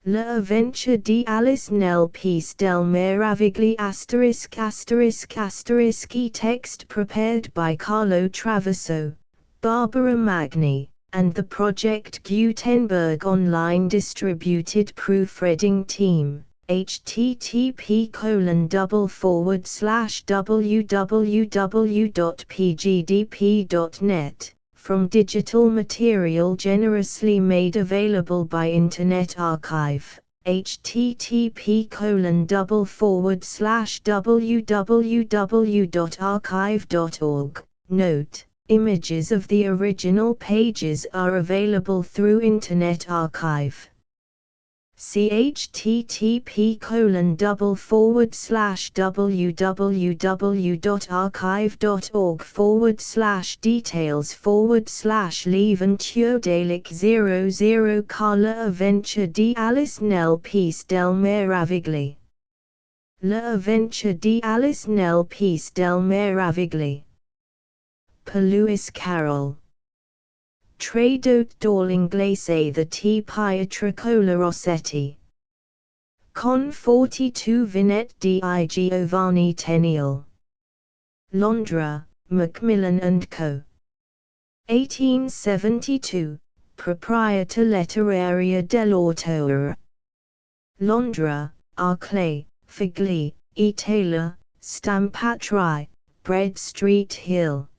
L'avventure di Alice nel paese delle meraviglie ***** text prepared by Carlo Traverso, Barbara Magni, and the Project Gutenberg online distributed proofreading team. http://www.pgdp.net, from digital material generously made available by Internet Archive. http://www.archive.org. Note: images of the original pages are available through Internet Archive. See http://www.archive.org/details/l'avventure delle 00 L'avventure di Alice nel paese delle meraviglie. L'avventure di Alice nel paese delle meraviglie. Per Lewis Carroll. Tradotto dall'inglese da T. Pietrocola Rossetti. Con 42 Vignette di Giovanni Tenniel. Londra, Macmillan & Co. 1872, Proprietà Letteraria dell'Autore. Londra, Arclay, Figli, E. Taylor, Stampatri, Bread Street Hill.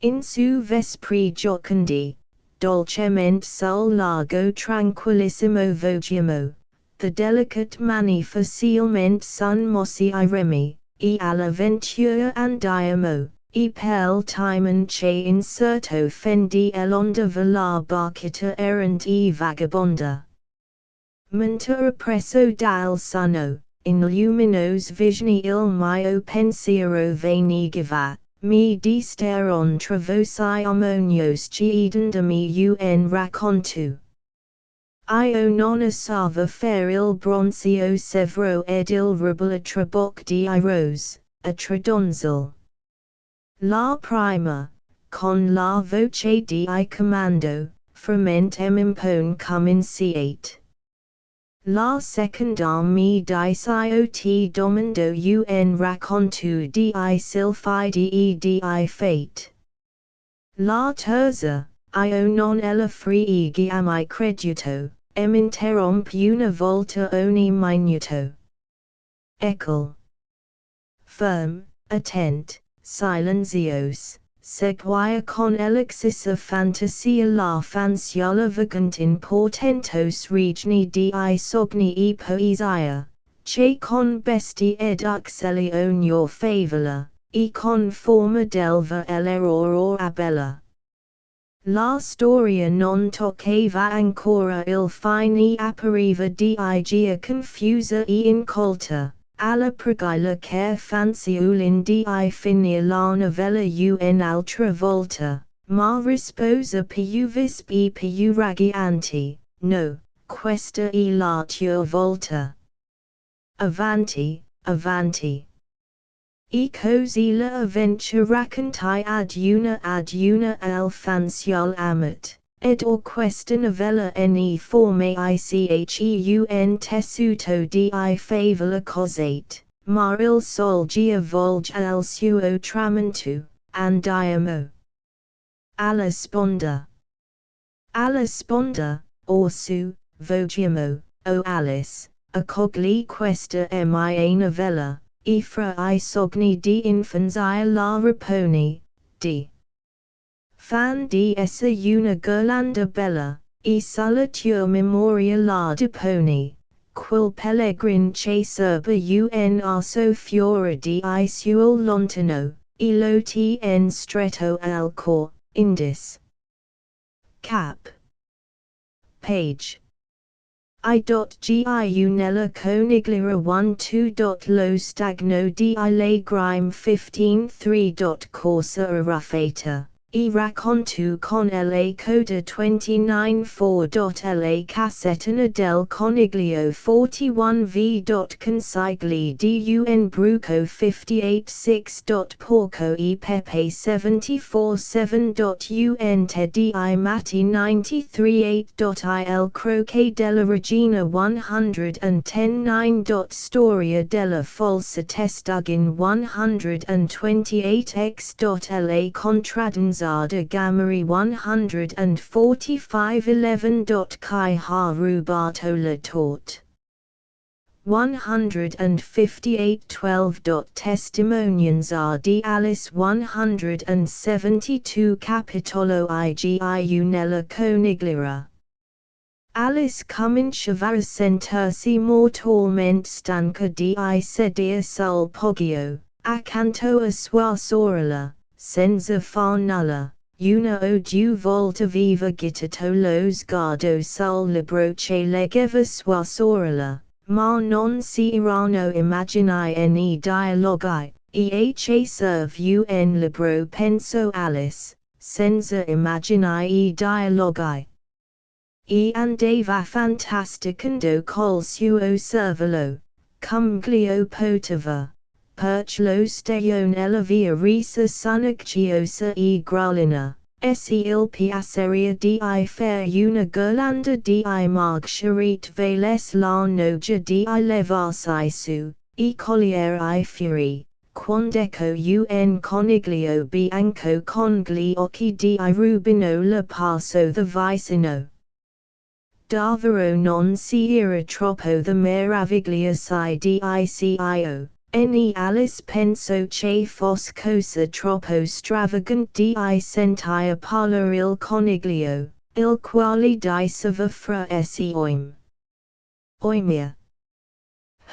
In su vespri giocondi, dolcemente sul largo tranquillissimo voggiamo, the delicate mani facilmente son mossi I remi, e all'avventura andiamo, e pel timon che inserto fendi l'onda velar barchetta errant e vagabonda. Mentre presso dal sonno, in luminos visioni il mio pensiero venigava. Mi disteron travosi armonios chiedendami un racconto. Io non osava fare il bronzio severo ed il rubel a traboc di rose, a tradonzel. La prima, con la voce di comando, fremente impone come insiate. La seconda mi dicio ti domando un racconto di silfidi e di fate. La terza, io non ella frigi a mi creduto, m'interrompe una volta ogni minuto. Ecco. Firm, attent, silenzios, seguia con elixis fantasia la fanciola vagant in portentos regni di sogni e poesia, che con besti ed uxelli ogni favola, e con forma delva l'error abella. La storia non toccava ancora il fine e appariva di gia confusa e incolta. Alla pregila che fanciulin di finir la novella un'altra volta, ma risposa più visp e più raggianti, no, questa è la tua volta. Avanti, avanti. E così l'avventure raccontai ad una al fanciol amat. Ed or questa novella ne forme un tessuto di favola cosate, ma il sol gia volge al suo tramonto, andiamo. Alla sponda. Alla sponda, orsù, vogiamo, o Alice, a cogli questa mia novella, e fra I sogni di infanzia la raponi, di. Fan di essa una ghirlanda bella, e sulla tua memoria la deponi, quel pellegrin che serba un asso fiore di suo lontano, e lo tien stretto al cor, indis. Cap. Page. I.Giu nella conigliera 1-2. Lo stagno di le grime 15-3. Corsa arruffata. E racconto con la coda 29.4. La cassettina del coniglio 41v. Consigli dun bruco 58.6. Porco e pepe 74.7. Un te di matti 93.8. Il croce della regina 110.9. Storia della falsa testugin 128x. La contradanzada Gamari 145.11. Kai ha rubato la torte 158.12. Testimonians are di Alice 172. Capitolo igi nella conigliera. Alice cominciava a sentirsi mortalmente stanca di sedere sul poggio, accanto a sua sorella, senza far nulla. Una o due volte aveva gettato lo sguardo sul libro che leggeva sua sorella, ma non si erano immaginati nei dialoghi, e che serve un libro pensò Alice, senza immaginare I dialoghi. E andava fantasticando col suo cervello, cum glio poteva, perch lo steo nella via risa sunnacchiosa e grallina, il piaceria di fare una ghirlanda di margherite veles la noja di levarsi su, e cogliere I fiori, quand'ecco un coniglio bianco con gli occhi di rubino la passo the vicino. Davvero non si era troppo the meraviglie assai di cio, ne Alice pensò che fosse cosa troppo stravagante di sentire parlare il coniglio, il quale diceva fra essi Oimia.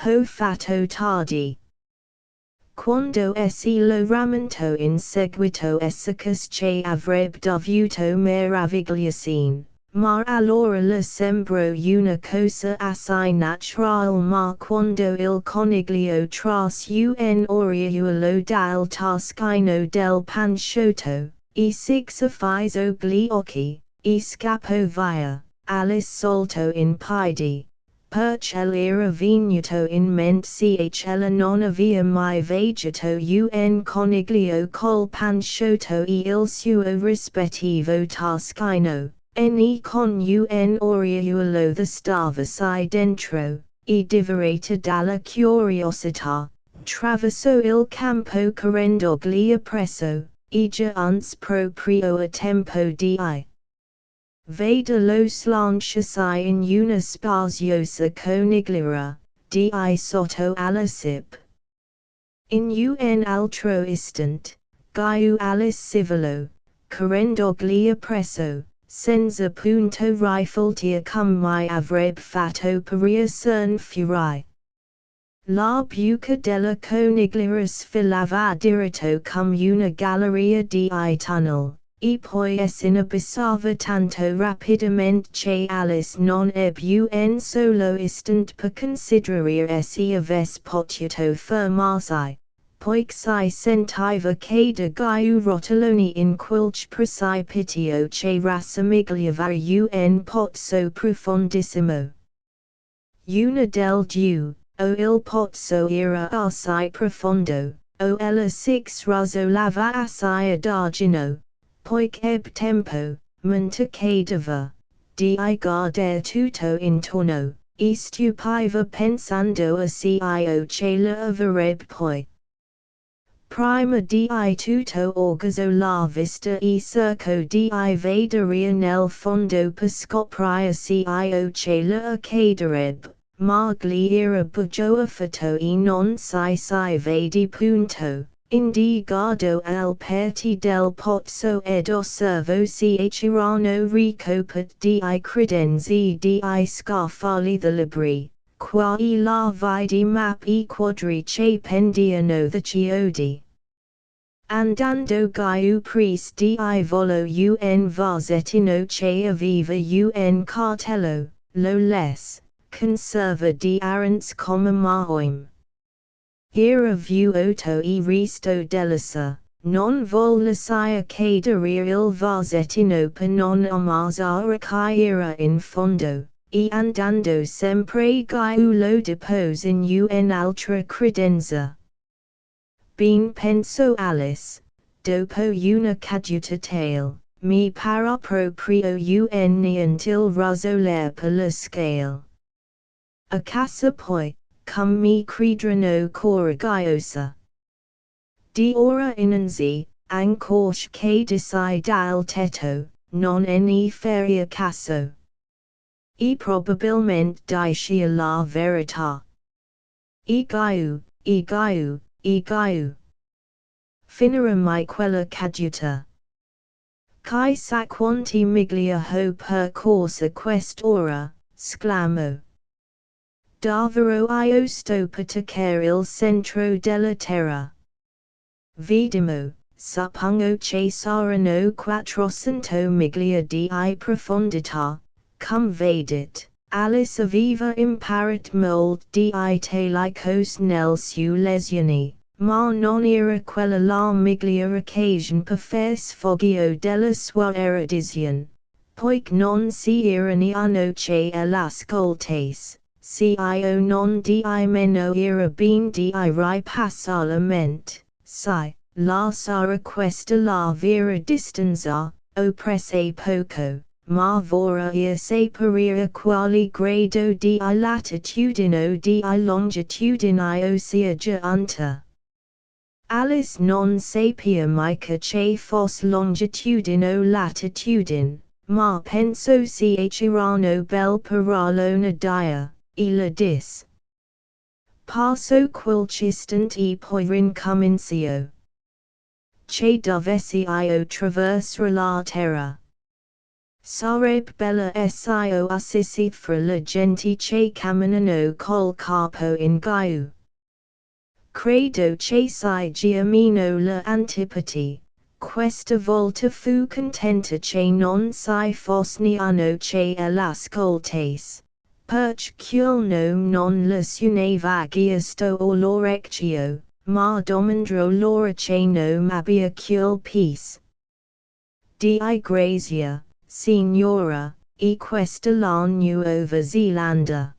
Ho fatto tardi. Quando essi lo rammentò in seguito essicas che avrebbe dovuto meravigliarsi. Ma allora le sembrò una cosa assai naturale ma quando il coniglio trasse un oriuolo dal taschino del panciotto, e si fissò gli occhi, e scappò via, Alice saltò in piedi, perché l'era venuto in mente ella non aveva mai veduto un coniglio col panciotto e il suo rispettivo taschino. Ne con un oriuolo the stavasi dentro, e divorata dalla curiosità, traversò il campo correndogli appresso, e giunse proprio a tempo di vederlo slanciarsi in una spaziosa conigliera, di sotto alla sip. In un altro istante, Gaiu Alice Civolo, correndogli appresso, senza punto riflettare come mai avrebbe fatto per cern fuori. La buca della conigliera sfilava diritto come una galleria di tunnel, e poi si abbassava tanto rapidamente che Alice non ebbe un solo istante per considerare se avesse potuto fermarsi. Poiché si sentiva che da Gaiu rotoloni in quilch precipitio che rassamigliava un pozzo profondissimo. Una del due, o il pozzo era assai profondo, o ella si rasolava assai adagino, poiché ebbe tempo, mentre cadeva, di guardare tutto intorno, e stupiva pensando a cio che la avrebbe poi. Prima di tutto orgazzo la vista e cerco di vedere nel fondo per scoprire cio che la accederebbe, ma gli era bugioffato e non si vede punto, indigado al perti del pozzo ed osservo se erano ricoperte di credenze di scaffali the libri. Qua e la vidi map e quadri che pendiano da chiodi. Andando Gaiu priest di volo un vasettino che aveva un cartello, lo less, conserva di arance come maoim. Era vuoto e resto dell'essa, non volle sia cadere il vasettino non ammazzare caira in fondo, e andando sempre giù lo depose in un'altra credenza. Ben penso Alice, dopo una caduta tale, mi para proprio niente il rasoler per la scale. A casa poi, cum mi credrano coraggiosa. Di ora innanzi, ancora che decide dal tetto, non ne faria caso. E probabilmente dice la verità. E giù. Finirà mai quella caduta. Chissà quanti miglia ho percorsa quest'ora, sclamo. Davvero io sto per toccare il centro della terra. Vediamo, suppongo che saranno 400 miglia di profondità, cum vedete, Alice aveva imparato molte di tali cose nelle sue lezioni, ma non era quella la migliore occasione per fare sfoggio della sua erudizione, poiché non si era neanche che l'ascoltasse, se io non di meno era ben di ripassare la mente. Sai, la sarà questa la vera distanza, o presse poco, ma vorrei sapere quale grado di latitudine o di longitudine sia giunta. Alice non sapeva mica che fosse longitudine o latitudine, ma penso c'erano belle parolone dia, e la disse. Passo qualche istante e poi rincomincio. Che dovessi io traversare la terra. Sarebbe bella io assistere fra la gente che camminano col capo in giù. Credo che sia meno la antipati, questa volta fu contenta che non si fosse neanche che l'ascoltasse. Perché non le suonava sto all'orecchio, ma domandrò loro che non abbia quel peace. Di grazia, signora, e questa la Nuova Zelanda.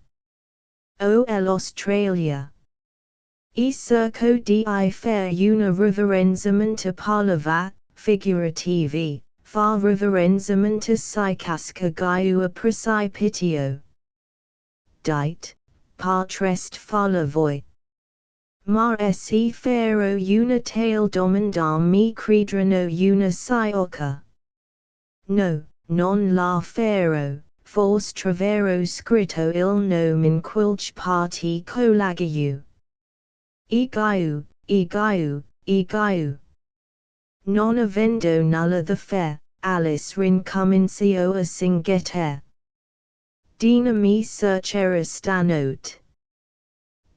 O l'Australia. E cerco di fare una reverenzamento parlava, figurativi, fa reverenzamento si casca giù a precipitio. Dite, potrest farla voi. Ma se farò una tale domanda mi credrano una sciocca. No, non la farò, forse troverò scritto il nome in qualche parte colagato. E giù. Non avendo nulla da fare, Alice rincominciò a singhiettere. Dina mi cercare stanotte.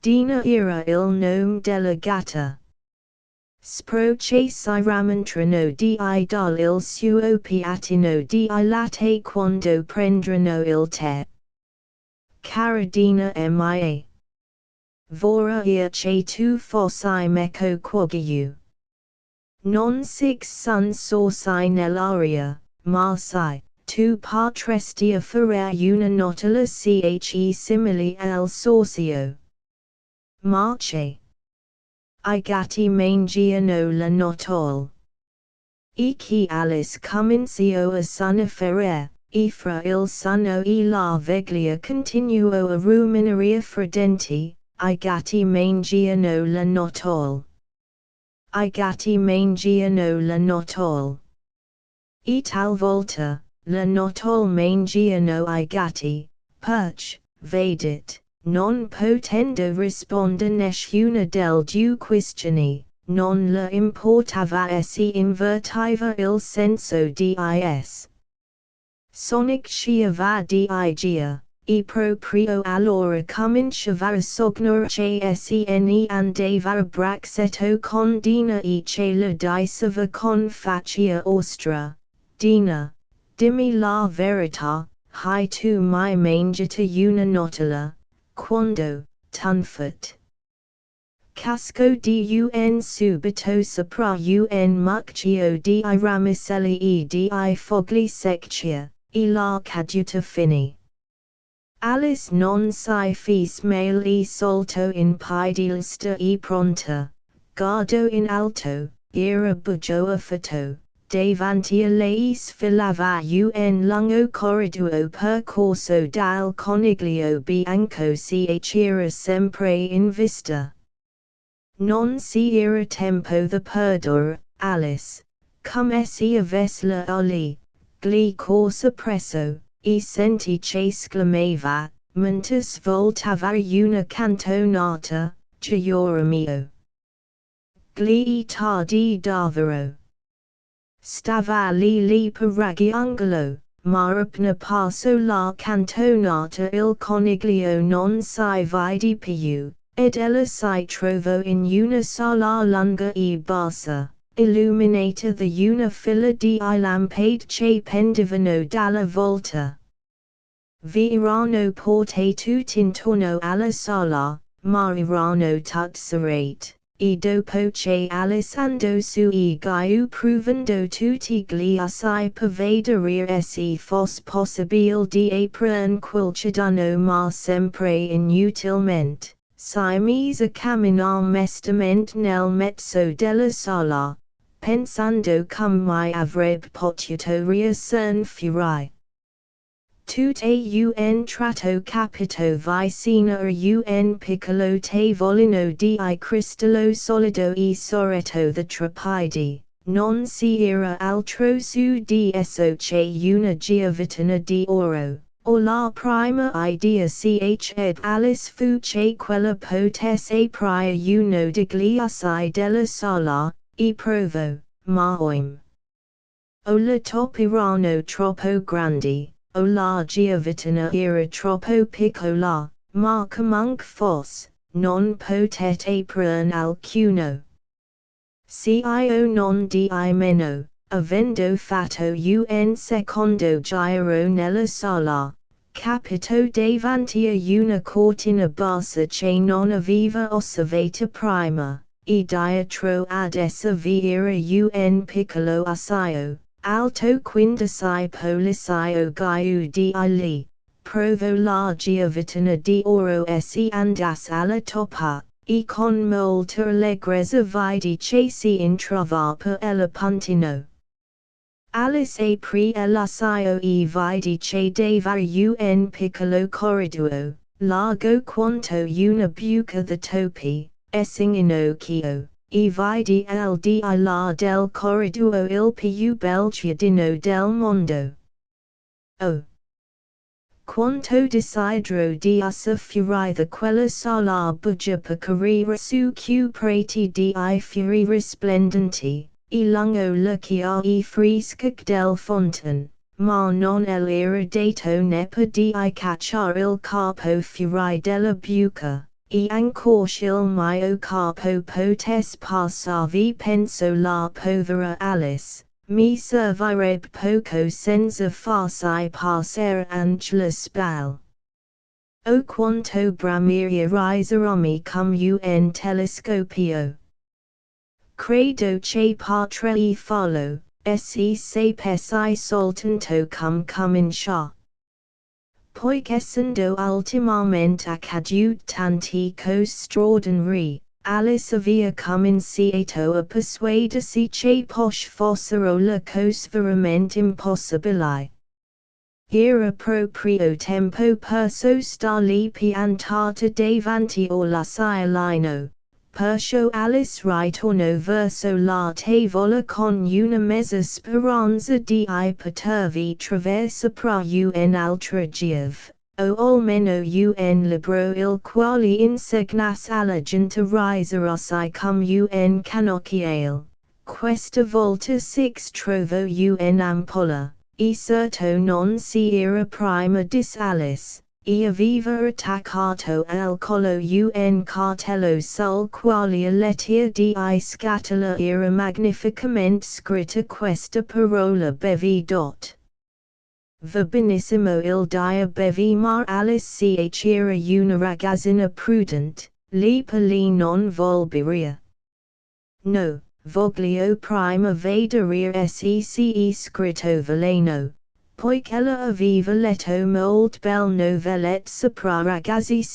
Dina era il nome della gatta. Spero che si rammentrano di dal il suo piattino di latte quando prendrano il tè. Cara Dina mia. Vorrei che tu fossi meco quagiu. Non son sorsi nell'aria, ma sai, tu potresti fare una notola che simile al sorcio. Ma che? I gatti mangiano la notola. E che Alice cominciò a sonnifere, e fra il sonno e la veglia continuò a ruminare fra denti, I gatti mangiano la notola. I gatti mangiano la notola. E talvolta, la notola mangiano I gatti, perch, vedete, non potendo rispondere nessuna delle due questioni, non le importava se invertiva il senso di is. Sonic sciava di gia. E proprio allora cominciava a sognare che se ne andava braccetto con Dina e che le diceva con faccia ostra, Dina, dimmi la verità, hai tu mai mangiata una notola, quando, t'han fatto? casco di un subito sopra un mucchio di ramicelli e di fogli secchia, e la caduta fini. Alice non si fis mail e solto in piedilsta e pronta, guardo in alto, era bujo affatto, davanti a lei sfilava un lungo corridoio percorso dal coniglio bianco era sempre in vista. Non si era tempo the perdere, Alice, come si avesla lì, gli corsa presso, e senti che sclamava, mentre voltava una cantonata, Giora mio. Gli tardi davvero. Stava lì per angolo, ma appena passo la cantonata il coniglio non si vide più, ed ella si trovò in una sala lunga e bassa, illuminata da una fila di lampade che pendevano dalla volta. Vi erano porte tutt'intorno alla sala, ma erano tutte serrate. E dopo che Alice andò su e giù provando tutti gli assi per vedere se fosse possibile di aprire quel cittadino ma sempre inutilmente, si mise a camminar mestamente nel mezzo della sala, pensando come avrebbe potuto reassern fuori. Tutte un tratto capito vicino a un piccolo tavolino di cristallo solido e sorretto da trepidi, non si era altro su di esso che una giavatina di oro, o la prima idea ed Alice fu che quella potesse aprire uno degli assi della sala, e provò, ma o la top erano troppo grandi. O la giavatina era troppo piccola, ma comunque fosse, non potete aprire alcuno. Cio non di meno, avendo fatto un secondo giro nella sala, capito davanti a una cortina bassa che non aveva osservata prima, e dietro ad essa vi era un piccolo assaio. Alto 15 pollici giù di lì, provo la giavatina di oro si andasse alla toppa, e con molta allegrezza vide che si entrava per el puntino. Alice aprì l'assaio e vide che dava un piccolo corridoio, largo quanto una buca da topi, essing in occhio. E vide al di là del corridoio il più bel giardino del mondo. Oh! Quanto desidero di fuori da quella sala bugia per correre su quei prati di fiori risplendenti, e lungo l'acqua e fresca del fontan, ma non era dato neppure di cacciare il capo fuori della buca. E ancora il mio capo potesse passarvi penso la povera Alice, mi servirebbe poco senza farsi passare anche le spalle. O quanto bramiria riserami come un telescopio. Credo che potrei farlo, se sapessi soltanto come cominciare. Poiché essendo ultimamente accaduti tanti cose straordinarie, Alice aveva cominciato a persuadersi che fossero le cose veramente impossibili. Era proprio tempo per sostarli piantata davanti all'assailino. Perciò Alice ritornò verso la tavola con una mezza speranza di potervi traversare un'altra giave, o almeno un libro il quale insegnasse alla gente a riserarsi come un cannocchiale. Questa volta si trovò un'ampolla, e certo non si era prima di Alice. E aveva attaccato al collo un cartello sul quale a lettera di scatola era magnificamente scritta questa parola bevi. Va benissimo il dia bevi ma Alice era una ragazzina prudente, Lepali non volbiria. No, voglio prima vedere sec scritto veleno, poichella aveva letto molte belle novellette sopra ragazzi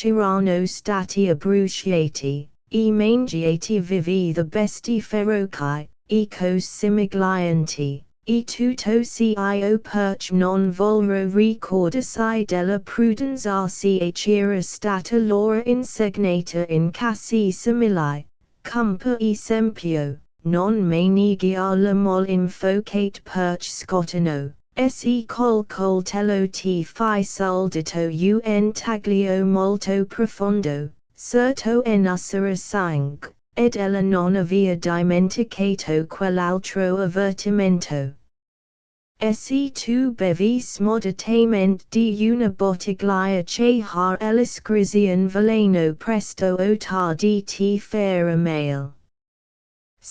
erano stati abbracciati, e mangiati vivi the besti feroci, e cos simiglianti. E tutto cio perch non voglio ricordarsi della prudenza era stata loro insegnata in casi simili, come per esempio, non maneggiare mol infocate perch scottano, col coltello ti fai sul dito un taglio molto profondo, certo en usare sangue, ed ella non aveva dimenticato quell'altro avvertimento. Tu bevi smoditamente di una bottiglia che ha l'iscrizione veleno presto o tardi ti farà male.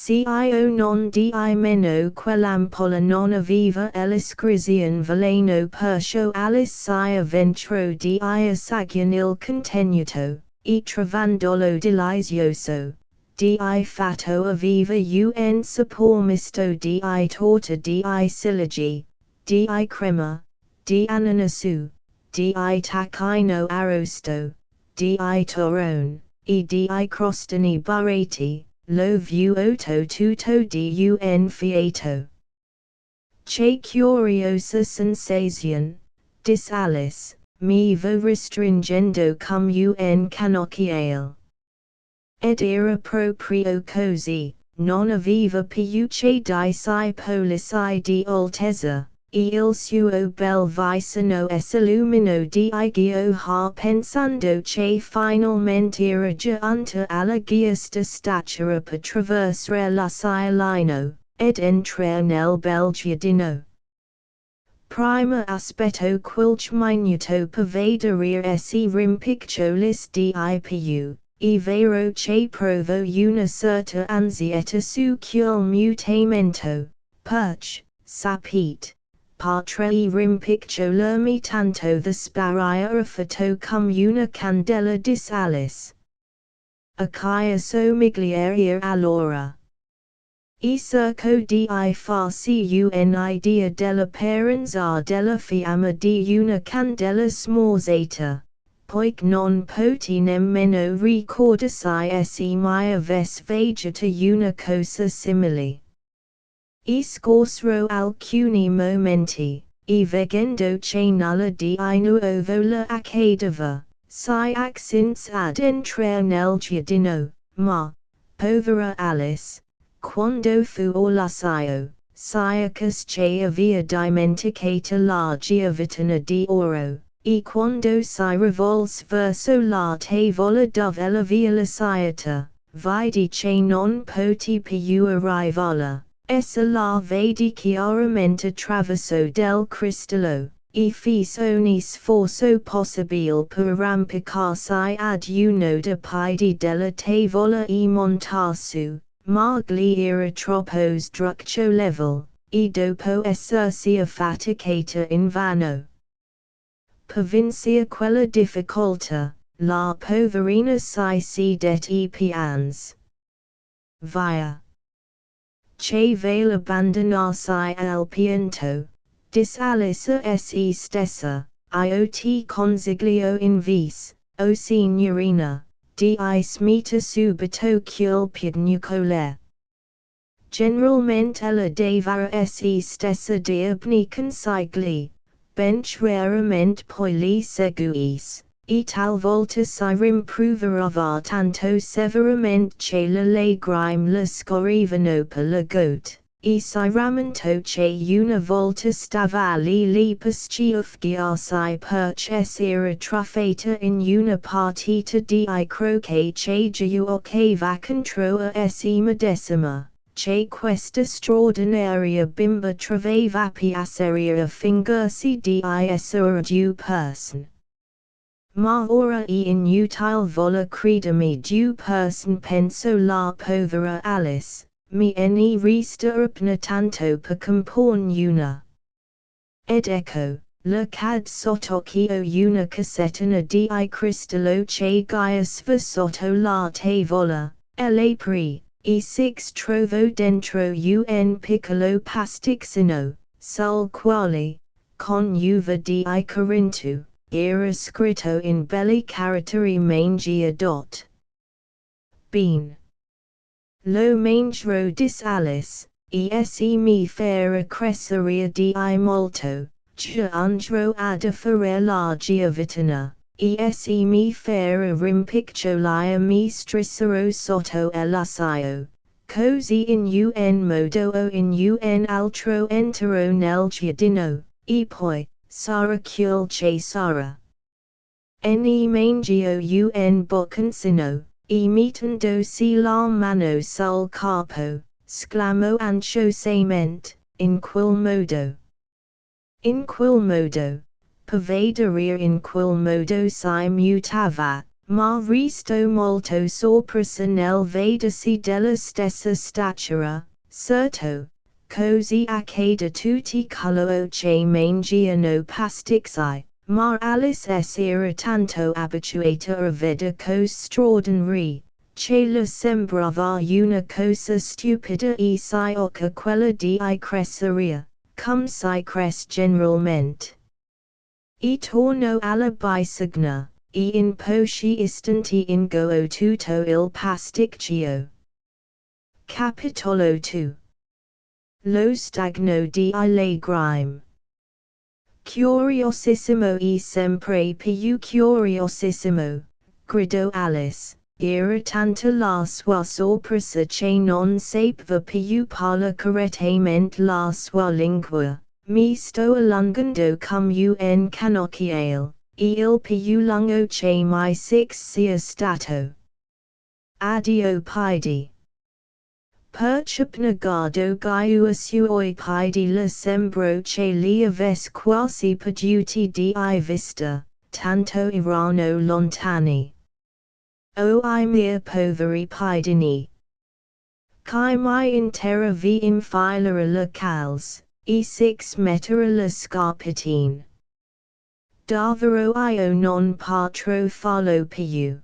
Io non di meno quell'ampolla non aveva l'iscrizione veleno perciò alice avventuro di assaggiare il contenuto, e trovandolo delizioso. Di fatto aveva un sapore misto di torta di silagi, di crema, di ananasu, di tacchino arrosto, di torrone, e di crostini burrati, lo vuoto tutto di un fiato. Che curiosa sensazione, dis Alice, mi va restringendo come un cannocchiale. Ed era proprio così, non aveva più che di pollici di altezza, e il suo bel vicino s'illuminò di io pensando che finalmente era giunta alla giusta statura per traversare la Cilino, ed entrare nel bel giardino. Prima aspetto qualche minuto per vedere rimpiccioli di più. E vero che provo una certa ansietta su quel mutamento, perch, sapete, potrei rimpiccolarmi tanto da sparire fatto come una candela dis Alice. A che somigliare allora. E cerco di farsi un'idea dell'apparenza della fiamma di una candela smorzata. Poiché non poti nemmeno ricordarsi mai avesse veduto una cosa simile. E scorsero alcuni momenti, e vedendo che nulla di nuovo le accadeva, si accinse ad entrare nel giardino, ma, povera Alice, quando fu all'assaio, si accorse che aveva dimenticata la giavatina di oro. E quando si rivolse verso la tavola dove l'aveva lasciata, vide che non poteva più arrivarla, essa la vede chiaramente attraverso del cristallo, e fece ogni sforzo possibile per arrampicarsi ad uno dei piedi della tavola e montar su, ma gli era troppo structurevole, e dopo essersi affaticata invano. Per vincere quella difficoltà, la poverina si sedette e pianse. Via. Che vale abbandonarsi al pianto, dis Alice a se stessa, io ti consiglio invece, o signorina, di smettere subito quel piagnucolo. Generalmente ella dev'era a se stessa dirbni consigli. Bench raramente poi li seguis, e talvolta si rimproverava tanto severamente che le lagrime le scorrevano per la gote, e si rammentò che una volta stava lì per schiuffiarsi perché s'era truffata in una partita di croquet che giocava contro a se medesima. Che questa straordinaria bimba trovava piacere a fingersi di essere due person. Ma ora è inutile voler credermi due person penso la povera Alice, mi ne resta appena tanto per comporne una. Ed ecco, le cad sotocio una cassetana di cristallo che gaius sotto la tavola, la pre, e6 trovo dentro un piccolo pasticcino, sul quale, con uva di Corinto, era scritto in belli caratteri mangia dot. Bean. Lo mangerò dis Alice, mi farà crescere di molto, che andrò ad fare la giovitana, mi farà rimpicciolire mi strisserò sotto l'assaio, così in un modo o in un altro entero nel giardino, e poi, sarà quel che sarà. Ne mangio un bocconcino, mettendosi la mano sul capo, sclamò ansiosamente, in quel modo. In quel modo, pavederire in quel modo si mutava, ma resto molto sorpresa nel vedersi della stessa statura, certo, così accade tutti coloro che mangiano pasticci. Ma Alice era tanto abituata a vedere cose straordinarie, che le sembrava una cosa stupida e sciocca quella di crescere, come si cresce generalmente. E tornò alla bisigna, e in pochi istanti ingò tutto il pasticcio. Capitolo 2. Lo stagno di lagrime. Curiosissimo e sempre più curiosissimo, gridò Alice, era tanta la sua sorpresa che non sapeva più parlare correttamente la sua lingua, mi sto allungando come un cannocchiale, e il più lungo che mai sia stato. Addio piedi. Percepnegado gaiua suoi piedi le sembro che li avesse quasi perduti di vista, tanto erano lontani. O I mia poveri piedini! Chi mi intera vi infilare le calze, e 6 mettere le scarpetine. Davvero io non potrò farlo più.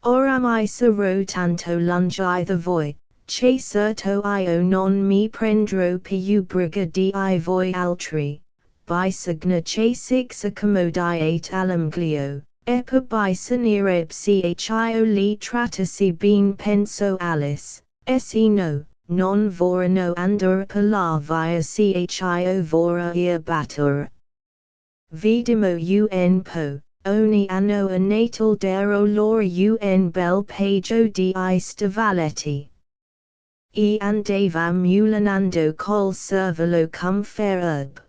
Oramai sarò tanto lungi da voi, che certo io non mi prendrò più briga di voi altri, bisigna che si accomodiate all'amglio, e per bisanire psio li trattasi ben penso Alice, no, non vorrano andare per la via cio vorra ir battere. Vediamo un po'. Ogni anno a Natal darò loro un bel paio di stivaletti. E andava mulinando col cervello come ferb.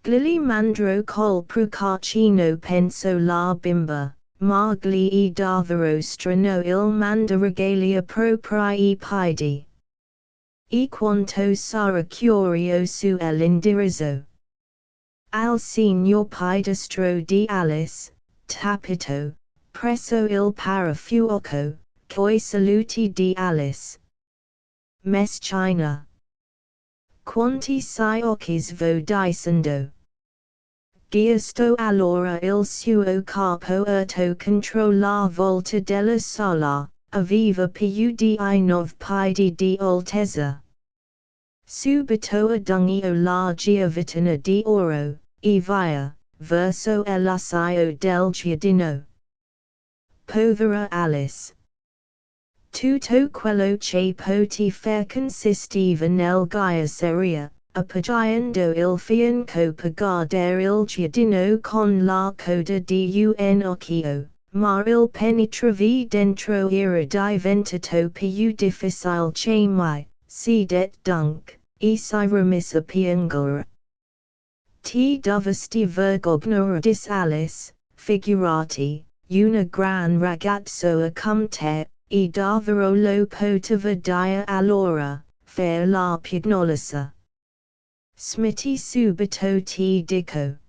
Gli mandrò col procaccino penso la bimba, ma gli davvero strano il mandarregalia propri piedi. E quanto sarà curioso l'indirizzo. Al signor Piedestro di Alice, tapito, presso il parafuoco, coi saluti di Alice. Meschina. Quanti occhi vo dicendo. Giusto allora il suo capo erto contro la volta della sala, aveva più di 9 piedi di altezza. Subito adungio la giovitana di oro, e via, verso l'assaio del giardino. Povera Alice. Tutto quello che poteva fare consistiva nel ghiacciaria, appoggiando il fianco per guardare il giardino con la coda di un occhio, ma il penetravi dentro era diventato più difficile che mai, cedet dunque, e si rimise a piangere. Ti dovresti vergognare dis Alice, figurati, una gran ragazzoa come te, e davvero lo poteva dire allora, fare la piagnolessa. Smetti subito ti dico.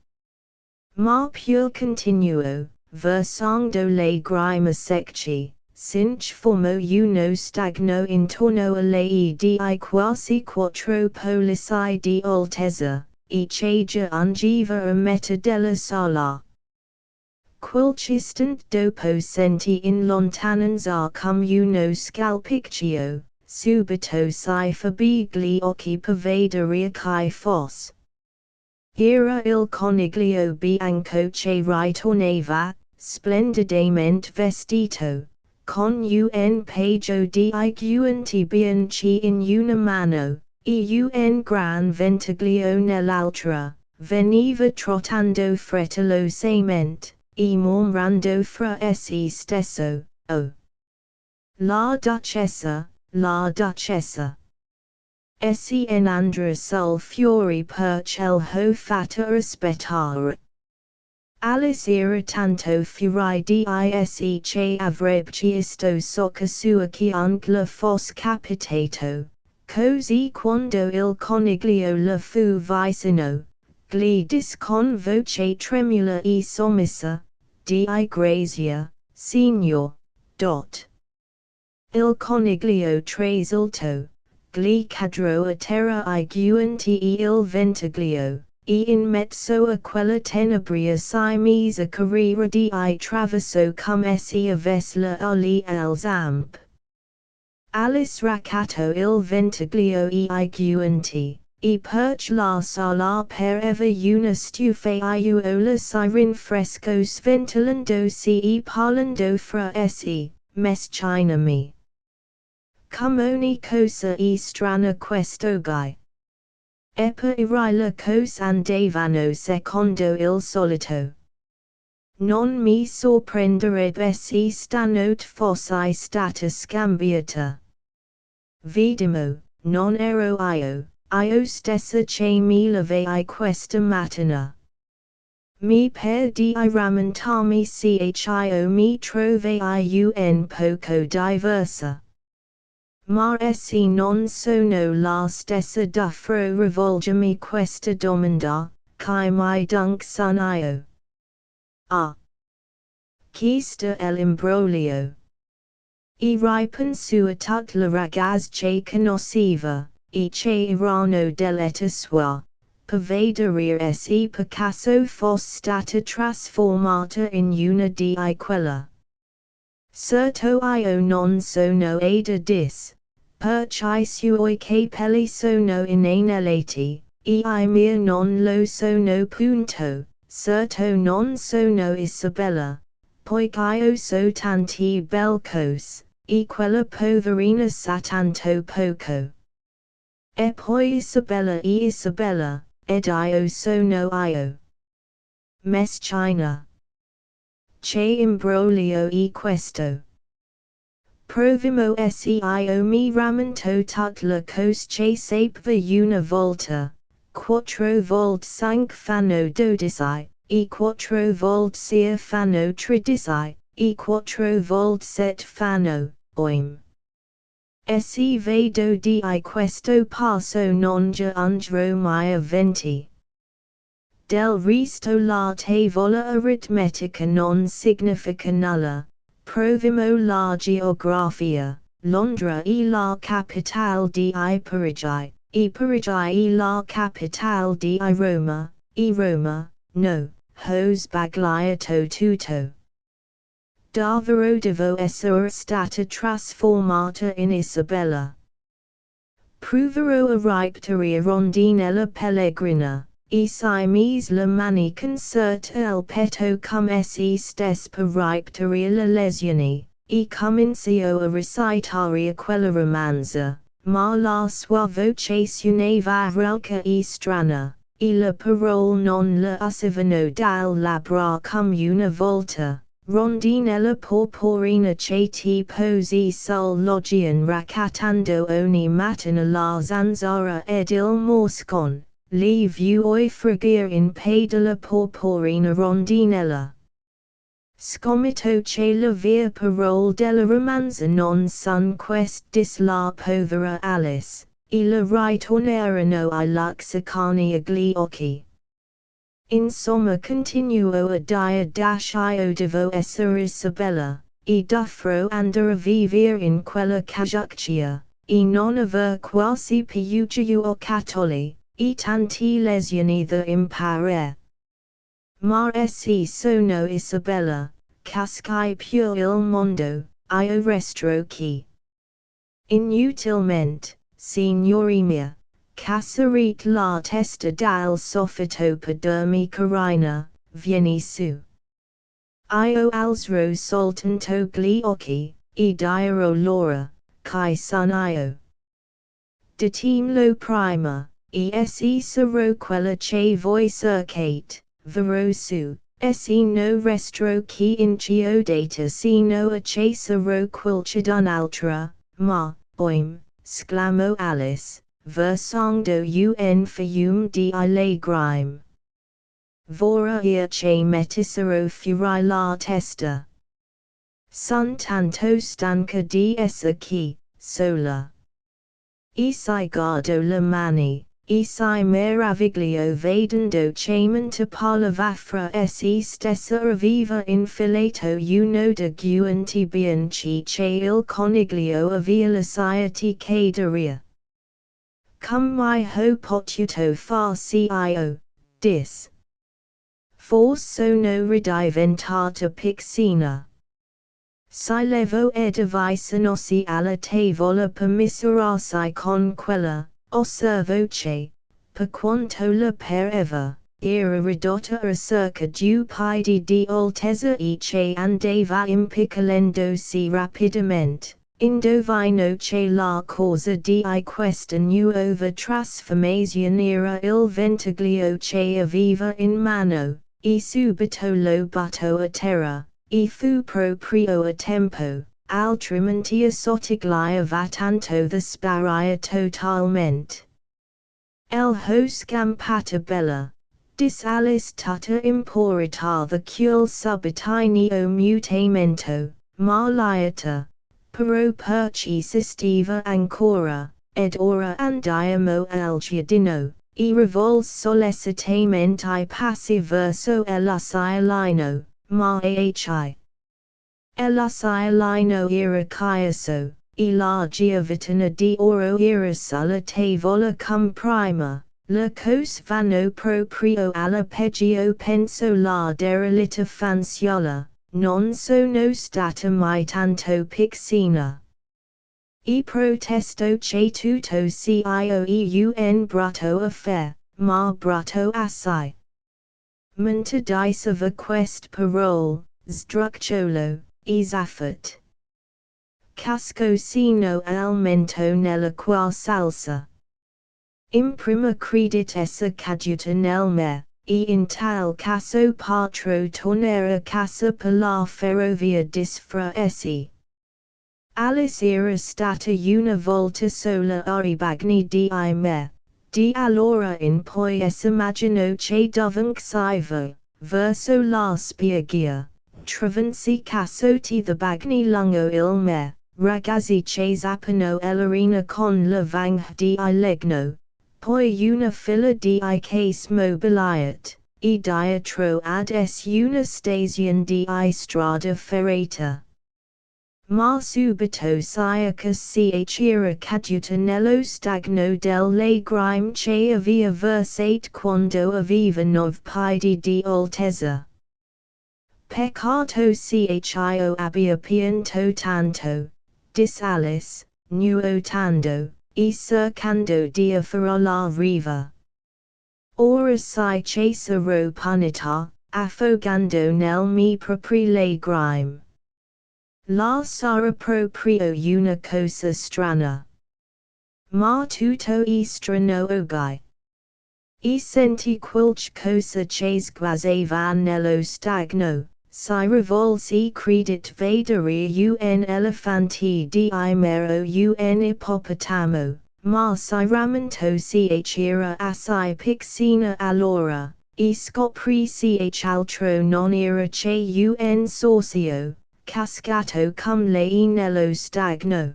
Ma pure continuo, versando le grime secche, sinch formo uno stagno intorno a lei di quasi 4 pollici di altezza. e chagia ungiva a meta della sala. Quilcistant dopo senti in lontananza cum uno scalpiccio, subito si fabigli occhi pavederia cae fos. Era il coniglio bianco che ritornava, splendidamente vestito, con un paio di guanti bianchi in una mano, e un gran ventaglio nell'altra, veniva trottando frettolosamente, e mormorando fra se stesso, oh! La duchessa, la duchessa. Se en andra sul fiori perché ho fatta aspettare. Alice era tanto fuori di se che avrebbe chiesto socca sua che anche le fosse capitato, così quando il coniglio le fu vicino, gli disse con voce tremula e sommessa, di grazia, signor, dot. Il coniglio trasalto, gli cadrò a terra I guanti e il ventaglio, e in mezzo a quella tenebria si mise a carrera di traverso come se avesse le ali al zamp. Alice raccattò il ventaglio e I guanti, e perch la sala per eva una stufa aiuola si rinfresco sventilandosi e parlando fra essi, mescinami. Come ogni cosa e strana questo guy. Eppure le cose andavano secondo il solito. Non mi sorprenderebbe se stanotte fosse stata scambiata. Vediamo, non ero io stessa che mi levai questa mattina. Mi per di rammentarmi io mi trovai un poco diversa. Ma se non sono la stessa dovrò rivolgermi questa domanda, chi mi dunque sono io? Ah! Chi sta l'imbroglio? E ripenso a tutte le ragazze che conosceva, e che erano dell'età sua, per vedere se per caso fosse stata trasformata in una di quelle. Certo io non sono ada dis, perché I suoi capelli sono inanellati, e I mia non lo sono punto, certo non sono Isabella, poiché io so tanti bel cose, e quella poverina sa tanto poco. E poi Isabella, ed io sono io. Meschina. Che imbroglio e questo. Proviamo io mi rammento tutte le cose che sapeva una volta, 4 volte 5 fanno 12, e 4 volte 6 fanno 13, e 4 volte 7 fanno, oim. Se vedo di questo passo non già andrò mai a 20. Del resto la tavola aritmetica non significa nulla. Proviamo la geografia, Londra e la capitale di Parigi, e Parigi e la capitale di Roma, e Roma, no, ho sbagliato tutto. Davvero devo essere stata trasformata in Isabella. Proverò a ripetere rondinella pellegrina. E si mise le mani concerte al petto come se stesse per ripetere le lesioni, e cominciò a recitare quella romanza, ma la sua voce suonava rauca e strana, e le parole non le uscivano dal labbra come una volta. Rondinella porporina che ti posi sul loggian raccattando ogni mattina la zanzara ed il moscon. Li vuoi fregare in pedala porporina rondinella. Scommetto che le vere parole della romanza non son quest dis la povera Alice, e le ritorneranno ai lexiconi agli occhi. Insomma continuo a dire io devo essere Isabella, e dovrò andare a vivere in quella casuccia, e non aver quasi più giuocattoli. e tanti lesioni da impare. Ma se sono Isabella, cascai più il mondo, io resto qui. Inutilmente, signori mia, casserit la testa dal soffitto per dormi carina, vieni su. Io alzro soltanto gli occhi, e dirò l'ora, chi son io. Ditemlo prima, se sarò quella che voi cercate, verrò su, se no restro qui inchiodata sino a che sarò quilce d'un'altra, ma, oim, sclamò Alice, versando un fiume di grime. Vora che mettessero fuori la testa. Son tanto stanca di essere qui, sola. E si guardo le mani, e si meraviglio vedendo che mentre parlava fra se stessa aveva infilato uno de guanti bianchi che il coniglio aveva lasciati cadere. Come mi ho potuto far io, dis. Forse sono ridiventata piccina. Si levo ed avvicinosi alla tavola per misurarsi con quella, osservo che, per quanto la pareva, era ridotta a circa 2 piedi di altezza e che andava impiccolendosi rapidamente. Indovino che la causa di questa nuova trasformazione era il ventaglio che aveva in mano, e subito lo butto a terra. E fu proprio a tempo, altrimenti assottigliava tanto da sparire totalmente. El ho scampata bella, dis Alice tutta importa da quel subitaneo mutamento, ma lieta, però persisteva ancora, ed ora andiamo al giardino, e rivolse sollecitamente I passi verso l'ascialino. Ma l'ascialino era chiuso, e la gioventù di oro era sulla tavola come prima, le cose vanno proprio alla peggio penso la derelitta fanciulla, non sono stata mai tanto piccina. E protesto che tutto cio un brutto affare, ma brutto assai. Mentre diceva queste parole, sdrucciolo, e zaffat. Casco sino al mento nella qual salsa. Imprima credit essa caduta nel me, e in tal caso patro tornare a casa per la ferrovia disfra essi. Alice era stata una volta sola ai bagni di me. Di allora in poi immaginò che dovunque verso la spiaggia, travansi cassotti the bagni lungo il me, ragazzi che zappano l'arena con la vang di legno, poi una fila di case mobiliat, e dietro ad una station di strada ferrata. Ma subito si era caduta nello stagno delle grime che aveva versato quando aveva 9 piedi di altezza. Peccato cio abbia pianto tanto, dis Alice, nuotando, e cercando di affare la riva. Ora si che sarò punita, affogando nel mie proprie grime. La sarà proprio una cosa strana. Ma tutto è strano oggi. E senti qualche cosa che sguazzava nello stagno, si rivolse e credit vedere un elefante di mero un ippopotamo, ma si rammentò era assai piccina allora, e scoprì altro non era che un sorcio, cascato come lei nello stagno.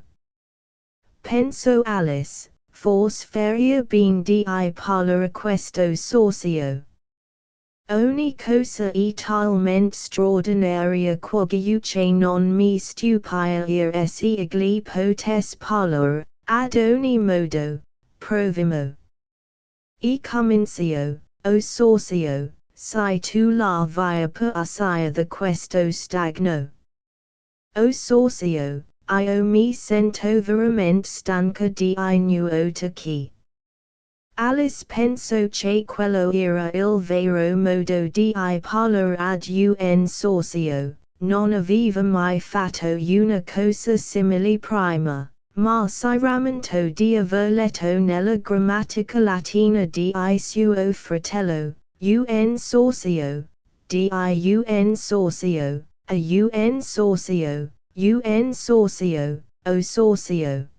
Penso Alice, forse faria ben di parlare a questo sorcio. Ogni cosa è talmente straordinaria che non mi stupire se egli potesse parlare, ad ogni modo, proviamo. e comencio, o socio, si tu la via per assai the questo stagno. O socio, io mi sento veramente stanca di nuoto qui. Alice penso che quello era il vero modo di parlare ad un socio, non aveva mai fatto una cosa simile prima, ma si rammentò di aver letto nella grammatica latina di suo fratello, un socio, di un socio, a un socio, o socio.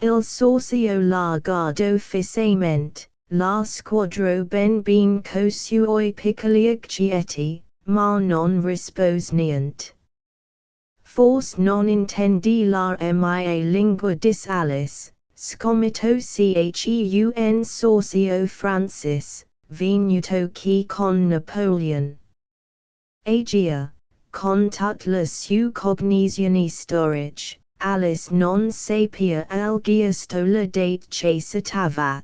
Il socio la guardo fissamente, la squadro ben co suoi piccoli occhietti, ma non rispose niente. Forse non intendi la mia lingua dis Alice, scommetto un socio Francis, venuto qui con Napoleon. Agia, con tutte le sue cognizioni storiche, Alice non sapea algiusto la date che citava.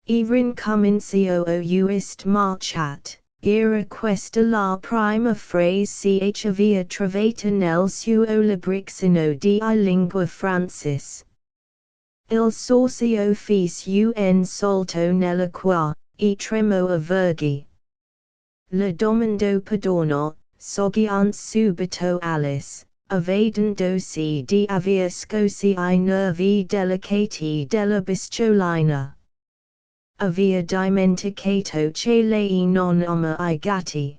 Rincomincio uist marchat, era questa la prima frase che aveva trovata nel suo libricino di lingua Francis. Il socio fece un salto nella qua, tremò a verghi. Le domando perdono, soggian subito Alice, avvedendosi di aver scosi I nervi delicati della bestiolina. Aveva dimenticato che lei non ama I gatti.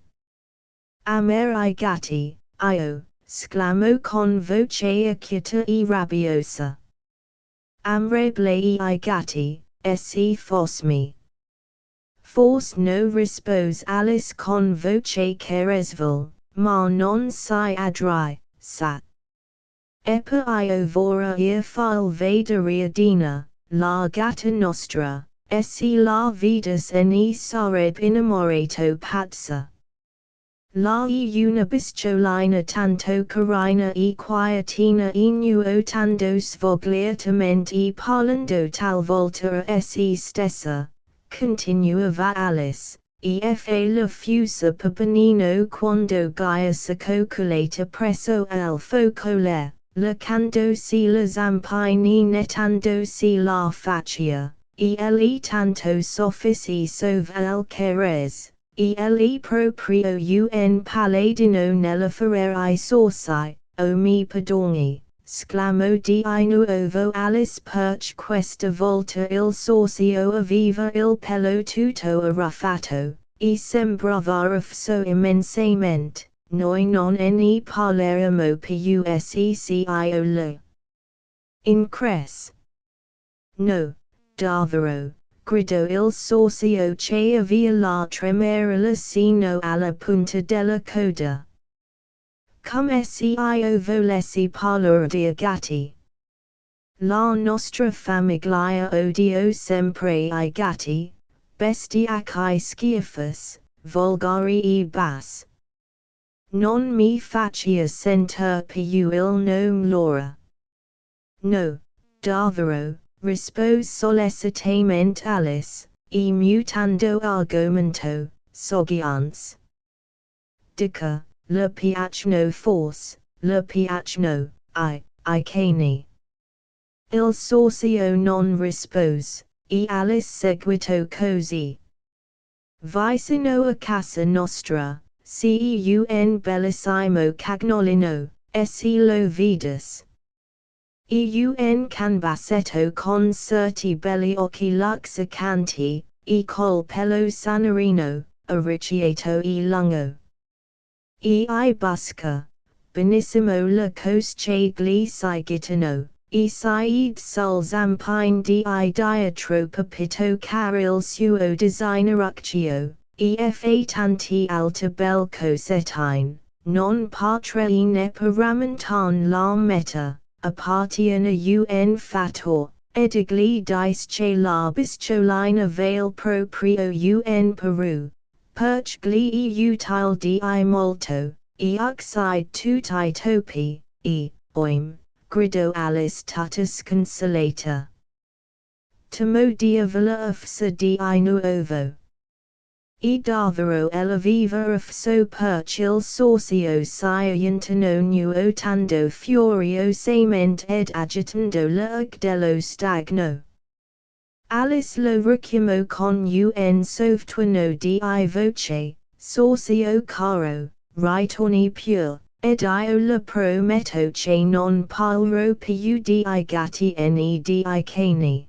Amare I gatti, io, sclamò con voce acquieta e rabbiosa. Amrebile I gatti, se fosmi. Forse no rispose Alice con voce carezvole, ma non si adrai, sa. Eppa io vorrei far vedere Dina, la gatta nostra, se la vita se ne sarebbe innamorato pazza. La una bestiolina tanto carina e quietina nuotando svogliatamente e parlando talvolta a se stessa, continuava Alice, fa la fusa pepenino quando Gaia s'accoccolata presso al focole, leccandosi le zampine nettandosi la faccia, le tanto soffici sove al carez, le proprio un paladino nella ferrari sorsi, o mi perdoni. Sclamò di nuovo Alice perch questa volta il socio aveva il pelo tutto arruffato, sembrava arruffato immensamente, noi non ne parleremo più seccio le. Incres. No, davvero, gridò il socio che aveva la tremare sino alla punta della coda. Come se io volessi parlare di gatti. La nostra famiglia odio sempre I gatti, bestiaci schiaffus, volgari e bas. Non mi faccia sentir più il nome loro. No, davvero, rispose sollecitamente Alice, mutando argomento, soggiance. Dica. Le piacciono forse, le piacciono, I cani. Il socio non rispose, Alice seguito così. Vicino a casa nostra, un bellissimo cagnolino, se lo vedas. Un canbassetto con certi belli occhi luccicanti, col pelo sanarino, arricciato e lungo. I busca, benissimo la cosce gli sigitano, sied sul zampine di dietro papito car il suo designeruccio, fa tanti alta bel cosettine, non potrei neppure rammentan la meta, appartiene un fattor, edigli dice la bestiolina vale proprio un peru. Perch gli utile di molto, uxide tutti topi, oim, gridò Alice tutta sconsolata. temo diavola ufsa di nuovo. E davvero ella viva ufso perch il socio scientiano nuotando furiosamente ed agitando l'erg dello stagno. Alice lo richiamo con un sovtuono di voce, socio caro, ritorni pure, ed io le prometto che non parlerò più di gatti né di cani.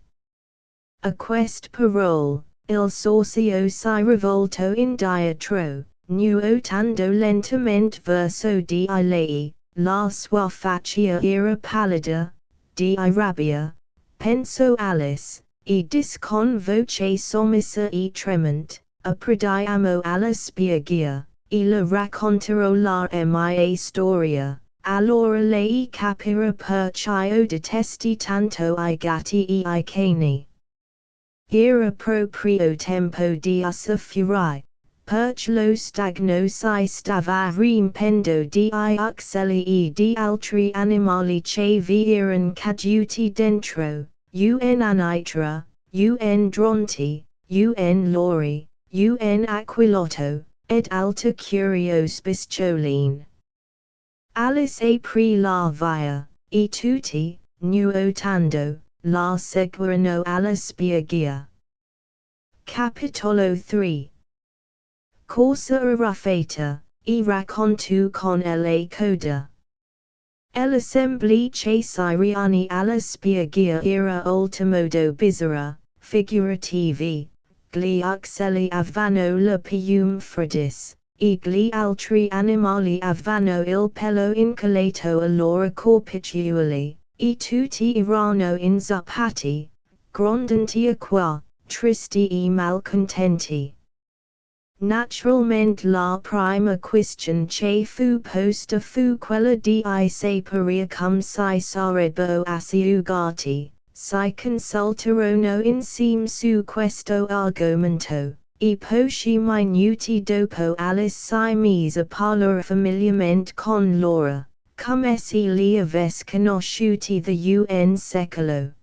A quest parole, il socio si rivolto in dietro, nuotando lentamente verso di lei, la sua faccia era pallida, di rabbia, pensò Alice. E dis con voce sommessa e tremant, approdiamo alla spiaggia, e le racconterò la mia storia, allora lei capirà perché io detesti tanto I gatti e I cani. Era proprio tempo di usufruire, perché lo stagno si stava riempendo di uccelli e di altri animali che vi erano caduti dentro. Un anitra, un dronte, un lori, un aquilotto, ed alta curios bistioline. Alice aprì la via, e tutti, nuotando, la seguirono alla spiaggia. Capitolo 3. Corsa arrafata, e racconto con la coda. L'assemblea che siriani alla spiaggia era oltremodo bizzarra, figurativi, gli uccelli avevano le piume fredis, e gli altri animali avevano il pelo incollato a loro corpicciuoli, e tutti erano inzuppati, grondanti qua, tristi e malcontenti. Naturalmente la prima question che fu posta fu quella di sapere come si sarebbero asciugati, si consultarono insieme su questo argomento, e pochi minuti dopo Alice si mise a parlare familiarmente con loro, come se li avesse conosciuti da un secolo.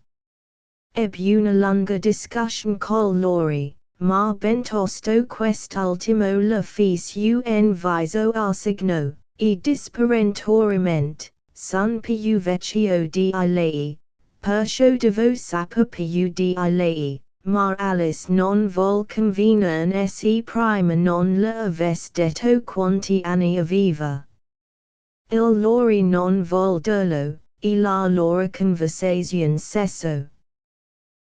Ebbe una lunga discussion con loro. Ma bentosto quest'ultimo le fece un viso arsigno, e disperentoriamente, son più vecchio di lei, perciò devo saper più di lei, ma Alice non vol convenire se prima non le avesse detto quanti anni aveva. Il loro non vol dirlo, e la loro conversazione cessò.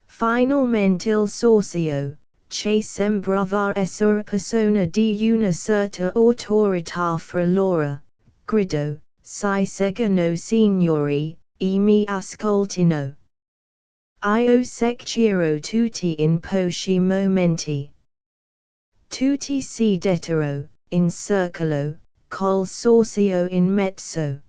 Finalmente il socio, che sembrava essere persona di una certa autorità fra loro, gridò, si seguono signori, e mi ascoltino. Io secchierò tutti in pochi momenti. Tutti si dettero, in circolo, col socio in mezzo.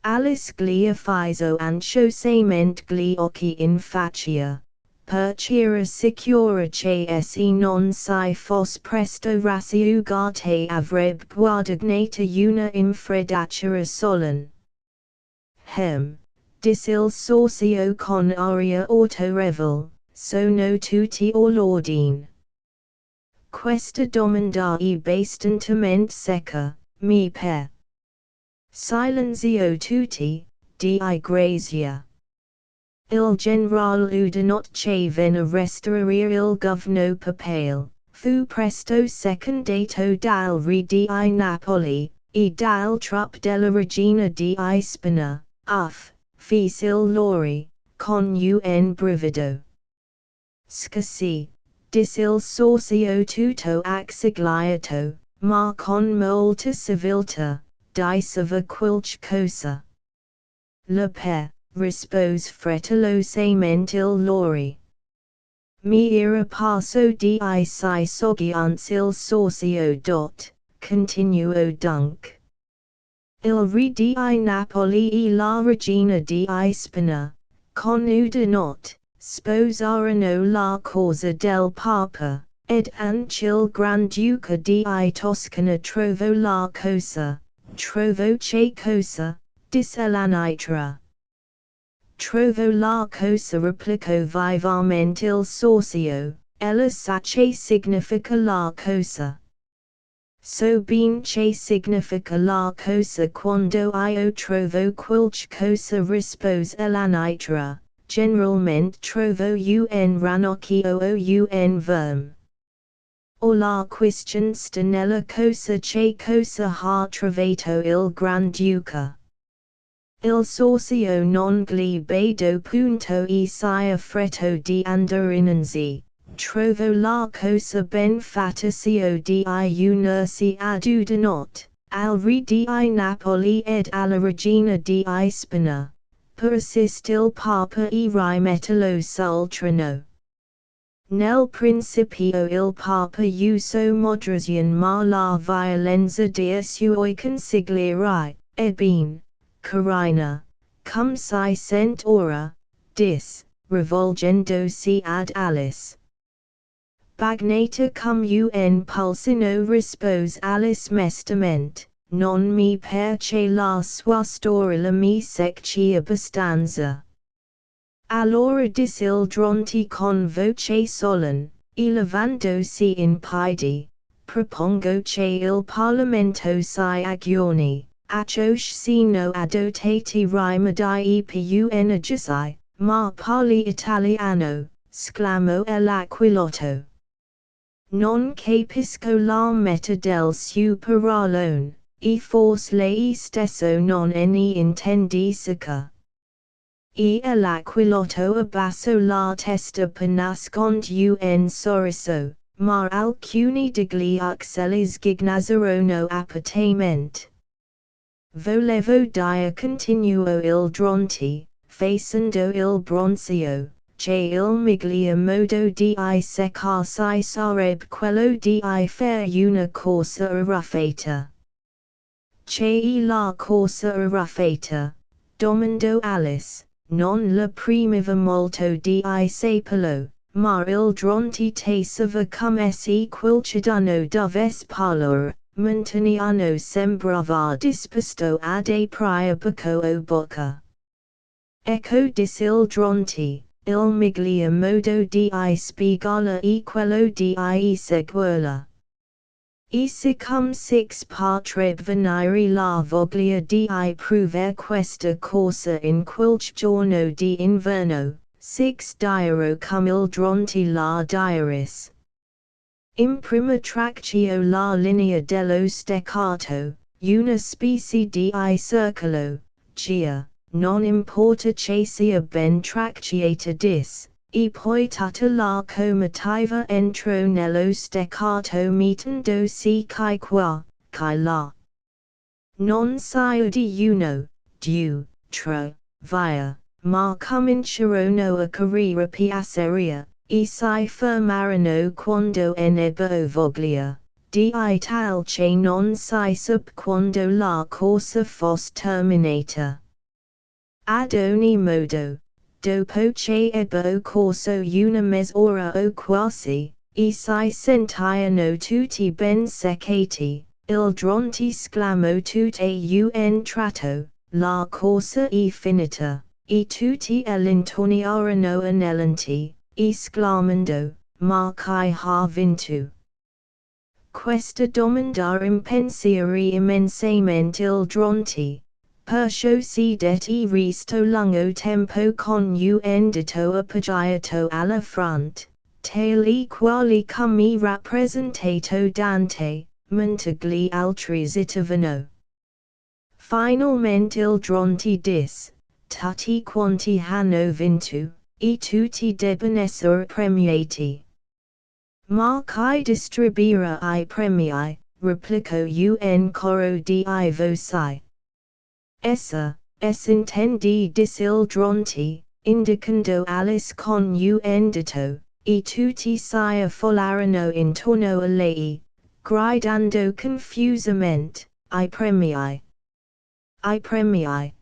Alice gli affisò ansiosamente gli occhi in faccia, perché era sicura che se non si fosse presto rasciugate avrebbe guadagnato una infredatura solen. Disse il socio con aria autorevole, sono tutti all'ordine. Questa domanda è bastantemente secca, mi pare. Silenzio tutti, di grazia. Il generale udinot che venne restaurare il governo papale, fu presto secondato dal re di Napoli, e dal trupp della regina di Spagna, fece il lori, con un brivido. Scassi, disse il socio tutto accigliato, ma con molta civiltà, diceva qualche cosa. Le per, rispose frettolosamente il lori. Mi era parso di si soggiance il socio continuò dunque. Il re di Napoli e la regina di Spagna, con udinot, sposarono la causa del Papa, ed anche il Granduca di Toscana trovò la cosa, trovo che cosa, disse l'anitra. trovo la cosa replico vivamente il socio, ella sace significa la cosa. So bene che significa la cosa quando io trovo qualche cosa rispose all'anitra, generalmente trovo un ranocchio o un verme. O la question sta nella cosa che cosa ha trovato il Granduca. Il socio non gli vedo punto e sia fretto di andare innanzi, trovo la cosa ben fatta cio di unirsi ad una notte, al re di Napoli ed alla regina di Spagna, per assist il papa e rimetterlo sul trono. Nel principio il papa usò moderazione ma la violenza dei suoi consiglieri, ebbene, carina, cum si sent ora, rivolgendosi ad Alice. Bagnata cum un pulsino rispose Alice mestamente, non mi perché la sua storia mi secchi abbastanza. Allora disse il dronte con voce solen, e levandosi in piedi, propongo che il Parlamento si agioni, acciosino adotati rimedi più energici, ma parli italiano, sclamò l'aquilotto. Non capisco la metà del suo parolone, e forse lei stesso non ne intendisca. E l'aquilotto abbassò la testa per nascond un sorriso, ma alcuni degli uccelli sghignazzorono apertamente. Volevo dire continuò il dronte, facendo il bronzio, che il miglior modo di seccarsi sarebbe quello di fare una corsa arruffata. Che la corsa arruffata? Domandò Alice. Non la primiva molto di saperlo, ma il dronte taceva come se quel cittadino dovesse parlare, Montaniano sembrava disposto ad aprire becco o bocca. Ecco disse il dronte, il miglior modo di spiegarla e quello di seguirla. E siccome six potrebbe venire la voglia di provare questa corsa in qualche giorno di inverno, six dirò come il dronte la diris. In prima traccio la linea dello staccato, una specie di circolo, gia, non importa che sia ben tracciata e poi tutta la comitiva entrò nello staccato mettendosi chi qua, chi là. Non sia di uno, due, tre, via, ma cominciarono a correre piaceria, e si fermarono quando nebbo voglia, di tal che non si sap quando la corsa fosse terminata. Ad ogni modo, dopo che ebbo corso una mezz'ora o quasi, e si sentirono tutti ben seccati, il dronte sclamò tutte un tratto, la corsa è finita, e tutti l'intorniarono anellanti, esclamando, ma chi ha vinto? Questa domanda impensieri immensamente il dronte. Perciò sedette resto lungo tempo con un dito appoggiato alla fronte, tali quali come rappresentato Dante, mentre gli altri zitavano. Finalmente il dronte disse, tutti quanti hanno vinto, e tutti debbono essere premiati. Ma chi distribuirà I premii, replicò un coro di voci. Essa intendi disse il dronte, indicando Alice con un dito, e tutti si affollarono intorno a lei, gridando confusamente, I premii. I premii.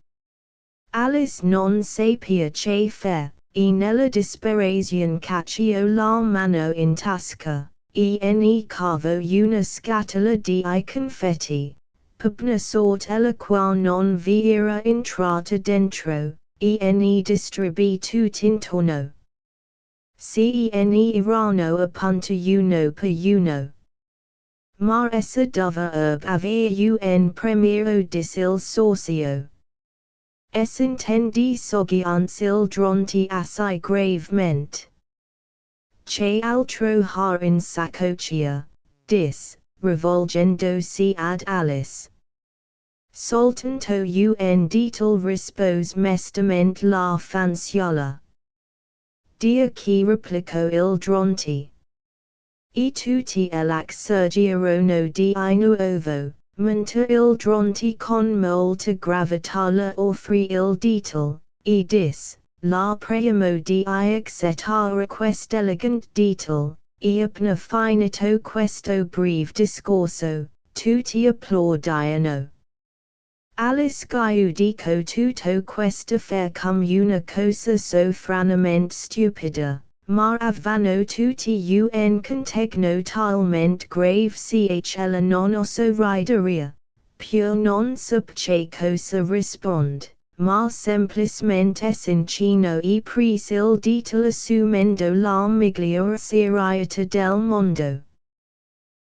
Alice non sapeva che fare, e nella disperazione cacciò la mano in tasca, e ne cavò una scatola di confetti. Per una sorte la quale non vi era entrata dentro, ene distributu tintorno. Cene irano apunta uno per uno. Mar essa dova herb avea un premiero dis il socio. Es intendi sogians il dronti assai gravemente. Che altro har in sacocia, dis, rivolgendosi ad Alice. Soltanto un detail rispose mestamente la fanciulla. Dia chi replicò il dronti. E tutti l'exergirono di nuovo, mentre il dronti con molta gravità le offrì il detail, e dis, la premo di accettare quest'elegant detail, e appena finito questo breve discorso, tutti applaudiano. Alice giudico tutto quest'affaire come una cosa sofranamente stupida, ma avvano tutti un contegno talmente grave ella non osa rideria, pur non sapce cosa rispond, ma semplicemente s'inchinò e prise il detail assumendo la miglior serietà del mondo.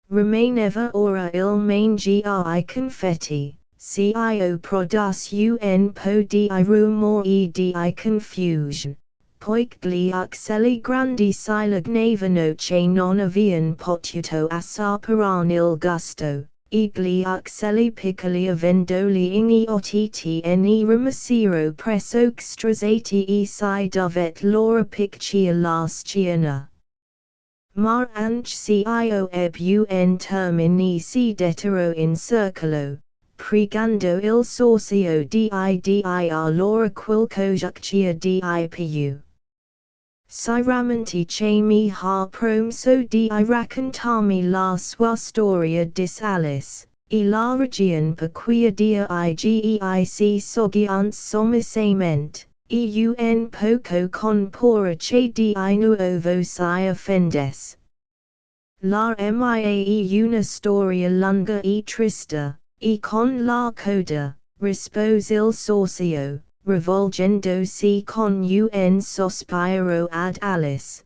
Rimaneva ora il mangi ai confetti. Cio produce un po di rumor e di confusion, poiché gli uccelli grandi si lagnavano che non avean potuto assaporare il gusto, e gli uccelli piccoli avendoli ignotti ne rimasero presso strazzati e si dovet loro piccare la schiena. Ma anche cio ebbe un termine si dettero in circolo, pregando il socio di dir loro qualcosa di più. Sicuramente che mi ha promesso di raccontarmi la sua storia dis Alice, e la ragione per cui dia igeic sogians sommessamente, e un poco con pora che di nuovo si offendes. La mia è una storia lunga e trista. E con la coda, rispose il socio, rivolgendosi con un sospiro ad Alice.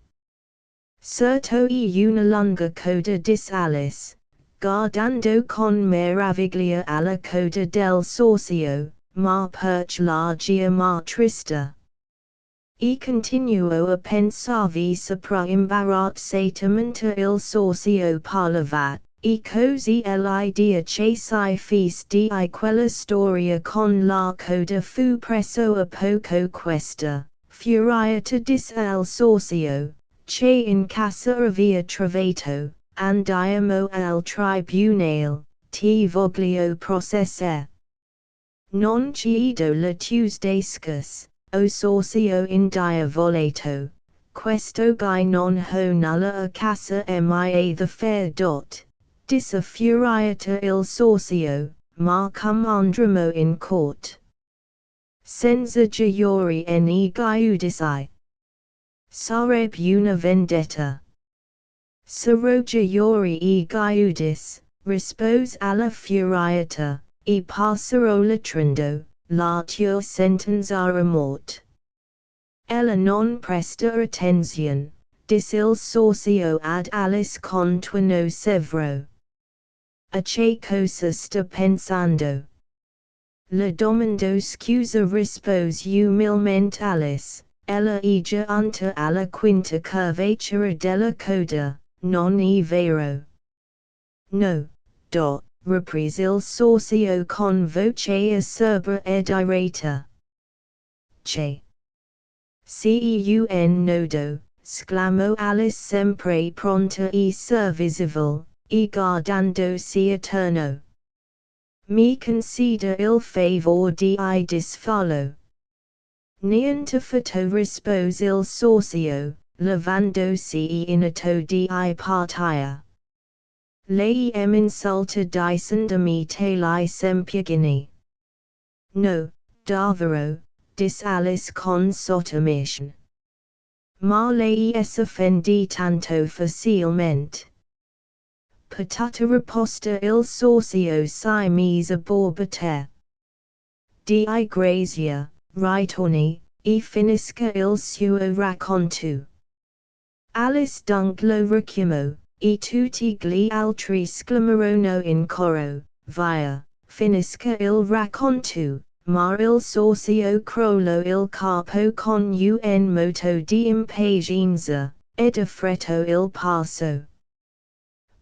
Certo e una lunga coda dis Alice, guardando con meraviglia alla coda del socio, ma perch largia ma trista. E continuo a pensarvi sopra imbarazzatamente il socio parlava. E così l'idea che si fece di quella storia con la coda fu presso a poco questa, furiata dis al socio, che in casa avea trovato, andiamo al tribunale, ti voglio processare. Non chiedo la Tuesday scus, o socio in diavoleto, questo guy non ho nulla a casa mia the fair dot. Disfuriata il socio, ma come andremo in court? Senza giuri ne giudici. Sarebbe una vendetta. Sarò giuri e giudice, rispose alla furiata, e passerò latrando, la tua sentenza a morte. Ella non presta attenzione, dis il socio ad Alice con tono severo. A che cosa sta pensando? Le domando scusa rispose umilmente Alice, ella è giunta alla quinta curvatura della coda, non è vero? No, riprese il socio con voce acerba ed irata. Che? Un nodo, sclamò Alice sempre pronta e servizievole. E guardandosi attorno. Mi conceda il favor di disfallo. Niente fatto rispose il socio, levandosi in atto di partire. Lei insulta dicendami te li sempiagini. No, davvero, dis Alice con sottomission. Ma lei s'offendi tanto facilmente. Patata riposta il socio si mise a borbottare. Di grazia, ritorni, e finisca il suo racconto. Alice dunque lo richiamo, e tutti gli altri sclamorono in coro, via, finisca il racconto, ma il socio crollo il capo con un moto di impatienza, ed affretto il passo.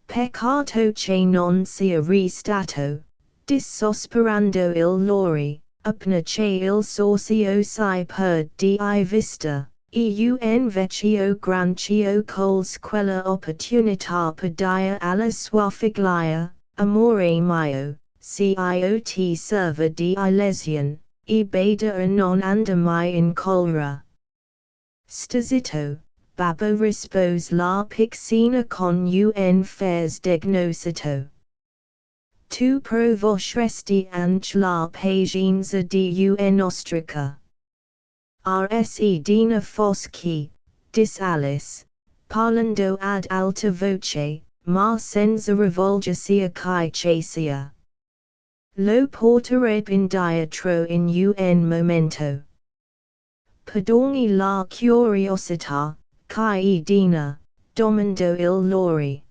Peccato che non sia restato, disosperando il lori, appena che il socio si perde di vista, e un vecchio granchio cols quella opportunità per dire alla sua figlia, amore mio, se io ti serve di lezione, e bada a non andar mai in collera. Sta zitto. Babbo rispose la piccina con un fez degnosito. Tu provocheresti anche la pazienza di un ostrica. Rse dina foschi, dis Alice, parlando ad alta voce, ma senza rivolgersi a chi chasea. Lo porterebbe in dietro in un momento. Perdoni la curiosità, chi dina, domando il lori.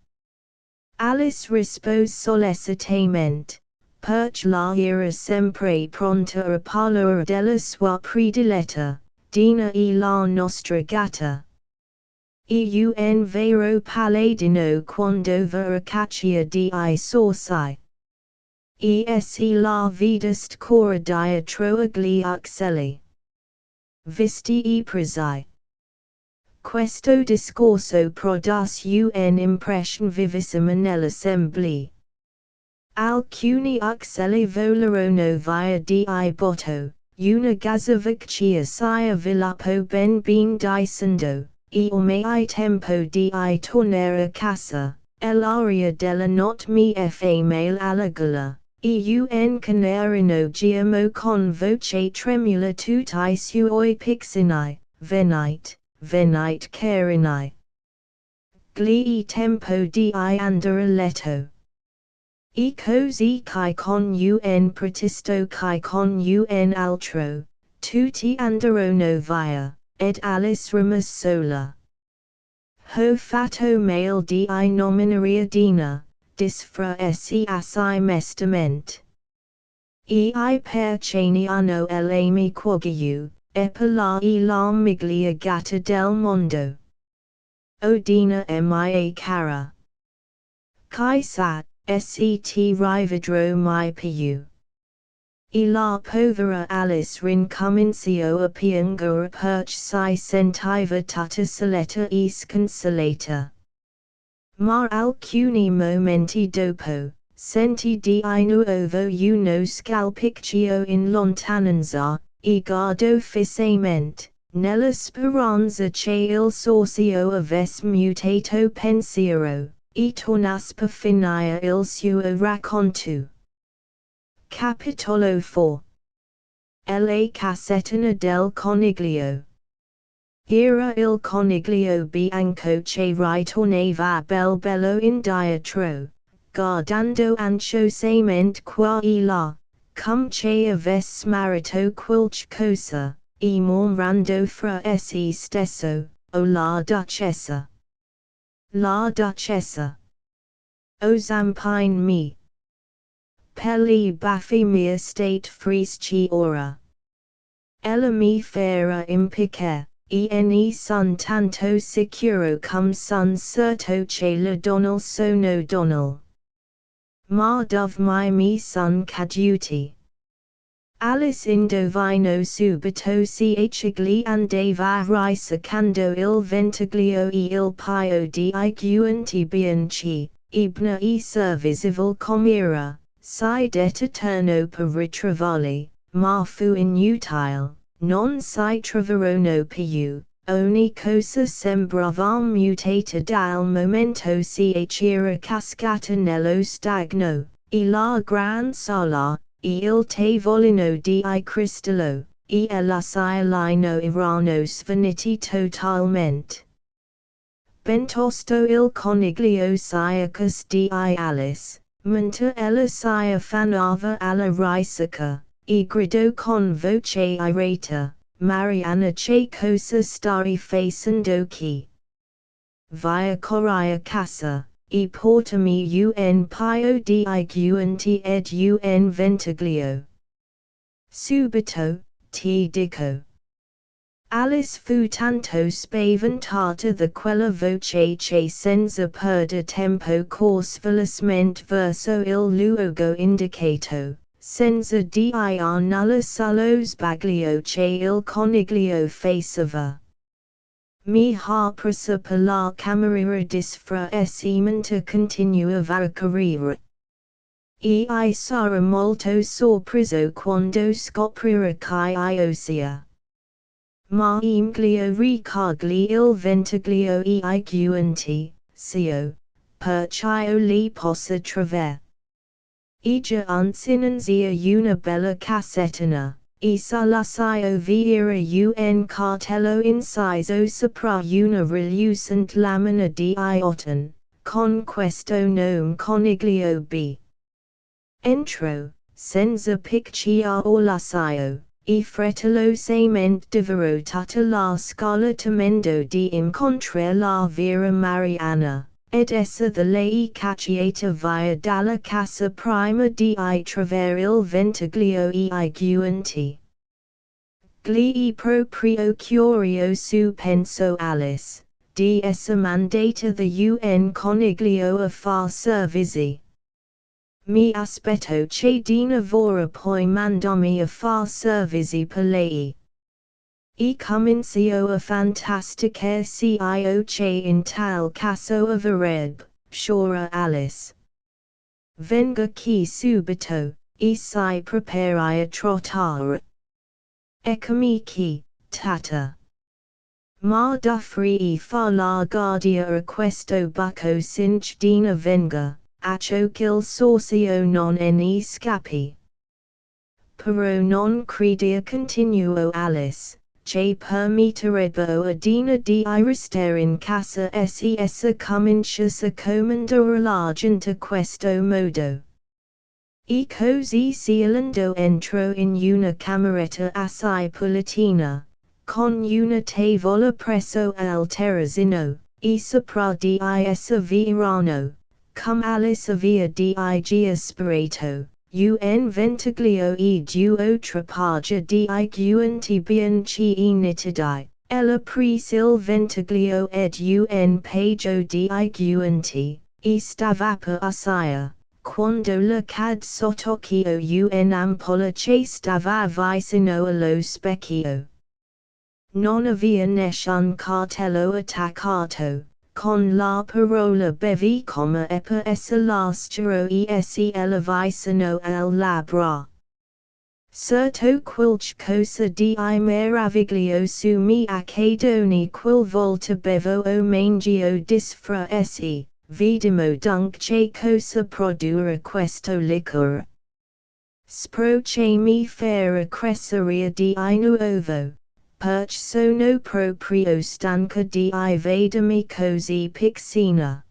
Alice rispose sollecitamente, perché la era sempre pronta a parlare della sua prediletta, dina e la nostra gatta. E un vero paladino quando va a caccia di sorci. E se la vedest cora dietro agli uccelli. Visti e presi. Questo discorso produsse un'impressione vivissima nell'assemblea. Alcuni uccelli volarono via di botto, una gazzavecchia si avviluppò ben dicendo, e ormai tempo di tornare a casa, e l'aria della notte mi fa male alla gola, e un canarino giamò con voce tremula tutti I suoi piccini, venite carini. Gli tempo di andare a letto. E così chi con un pratisto chi con un altro, tutti andarono via, ed Alice rimase sola. Ho fatto male di nominare Dina, disfra se assai mestamente. E perché ne hanno l'ami quagiu, e per la miglia gatta del mondo. O Dina mia cara. Chi sa, se ti rivedrò mai più. E la povera Alice rincominciò a piangere perché si sentiva tutta soletta e sconsolata. Ma alcuni momenti dopo, sentì di nuovo uno scalpiccio in lontananza, e guardò fissamente, nella speranza che il socio avesse mutato pensiero, e tornasse per finire il suo racconto. Capitolo 4. La cassettina del coniglio. Era il coniglio bianco che ritornava bello indietro, guardando ansiosamente qua e là, come che avesse smarrito qualche cosa, e mormorando fra se stesso, o la duchessa. La duchessa. O zampine me. Pelli baffi mia state frisci ora. Ella mi farà impicare, e son tanto sicuro come son certo che la donal sono donal. Ma dove mi son caduti. Alice indovino subito se gli andava risicando il ventaglio e il paio di guanti bianchi, ebna e servizevole com'era. Si detta turno per ritrovarli, ma fu inutile, non si trovarono più, ogni cosa sembrava mutata dal momento se era cascata nello stagno, e la gran sala, e il tavolino di cristallo, e l'acciaio erano svaniti totalmente. Bentosto il coniglio circus di Alice. Mentre ella si affanava alla ricerca, e grido con voce irata, Mariana che cosa stai facendo qui? Via coria casa, e portami un paio di guanti ed un ventaglio. Subito, ti dico. Alice fu tanto spaventata da quella voce che senza perder tempo corse velocemente verso il luogo indicato, senza dir nulla sullo sbaglio che il coniglio faceva. Mi ha presa per la cameriera disfraessimenta continuava a correre. E sarà molto sorpreso quando scoprirà che io sia. Ma imglio ricagli il ventaglio e I guanti, sio, perciò li possa trovare. E già anzinanzia una bella cassettina, e salasio viera un cartello inciso sopra una relucente lamina di iotan, con questo nome coniglio b. Entro, senza picchia o lascio, e frettolosamente divero tutta la scala temendo di incontrare la vera Mariana, ed essa the lei cacciata via dalla casa prima di trovare il ventaglio e I guanti. Gli proprio curioso penso Alice, di essa mandata the un coniglio a far servizi. Mi aspetto che Dina vorrà poi mandarmi a far servizi per lei. E comincio a fantasticare se io che in tal caso avrebbe, sciora Alice. Venga qui subito, e si prepari a trottare. Eccomi qui, tata. Ma d'offri e fa la guardia a questo buco sinch Dina venga. Accio qu'il socio non ne scappi. Però non credia continuo Alice, che permetterebbe a Dina di restare in casa se essa cominciasse a comandare la gente questo modo. E così sciolando entro in una cameretta assai pulitina, con una tavola presso al terrazzino, e sopra di essa virano. Cum Alice avea di aspirato, un ventaglio e duo trapaggia di guanti bianchi e nitidi, ella prise il ventaglio ed un paio di guanti, e stava per uscire, quando le cad sott'occhio un'ampolla che stava vicino allo specchio. Non avea nessun cartello attaccato. Con la parola bevi come e per essa l'astro e ella vicino al labbra. Certo quilch cosa di meraviglio su mi accadoni quil volta bevo o mangio disfraesi, vediamo dunque che cosa produrre questo liquor. Spro che mi farà crescere di nuovo. Perch sono proprio stanca di vedermi così piccina.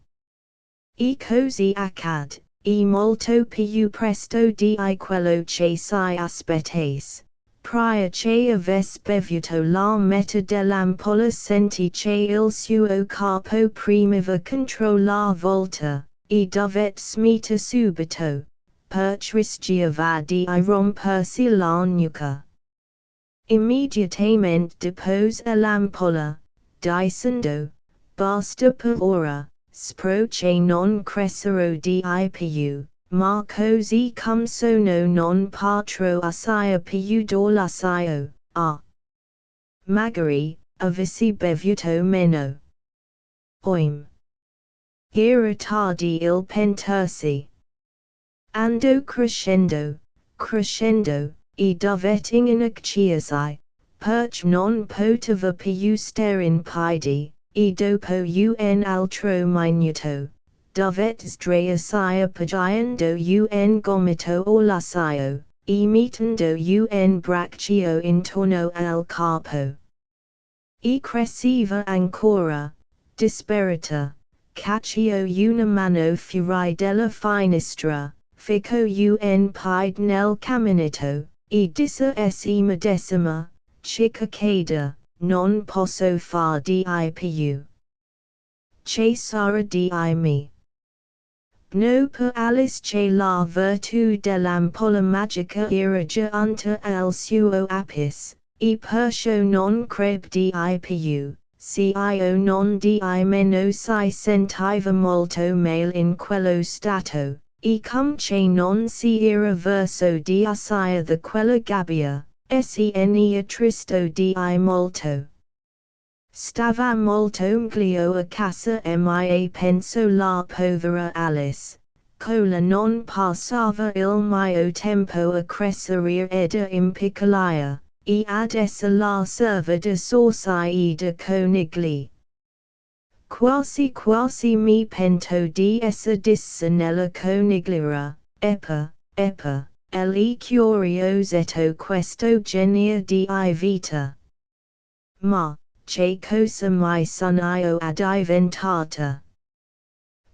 E così accad, e molto più presto di quello che si aspettasse. Prior che avesse bevuto la metà dell'ampolla senti che il suo capo premeva contro la volta, e dovette smettere subito, perch rischiava di rompersi la nuca. Immediatamente depose l'ampolla, dicendo, basta per ora, spero che non crescerò di più, ma così come sono non potrò assai più dall'assaio, magari, avessi bevuto meno. Oim. Era tardi il pentarsi. Ando crescendo, e dovette inginocchiarsi, perch non poteva più stare in piedi, e dopo un altro minuto, dovette sdraiarsi appoggiando un gomito all'assaio, e mettendo un braccio intorno al capo. E cresceva ancora, disperata, caccio una mano fuori della finestra, ficco un piede nel caminetto, e dissa se medesima, cicacada, non posso far di più. Che sarà di me. No per Alice che la virtù dell'ampolla magica era già unta al suo apis, e perciò non creb di più, se io non di meno si sentiva molto male in quello stato, e cum che non si era verso di assai the quella gabbia, senia tristo di molto. Stava molto mglio a casa mia penso la povera Alice, cola non passava il mio tempo a crescere ed a impiccolire, e ad essa la serva de sorsi e de conigli. Quasi mi pento di essa dissa nella conigliera, eppa, le curiosetto questo genere di vita. Ma, che cosa mi son io addiventata?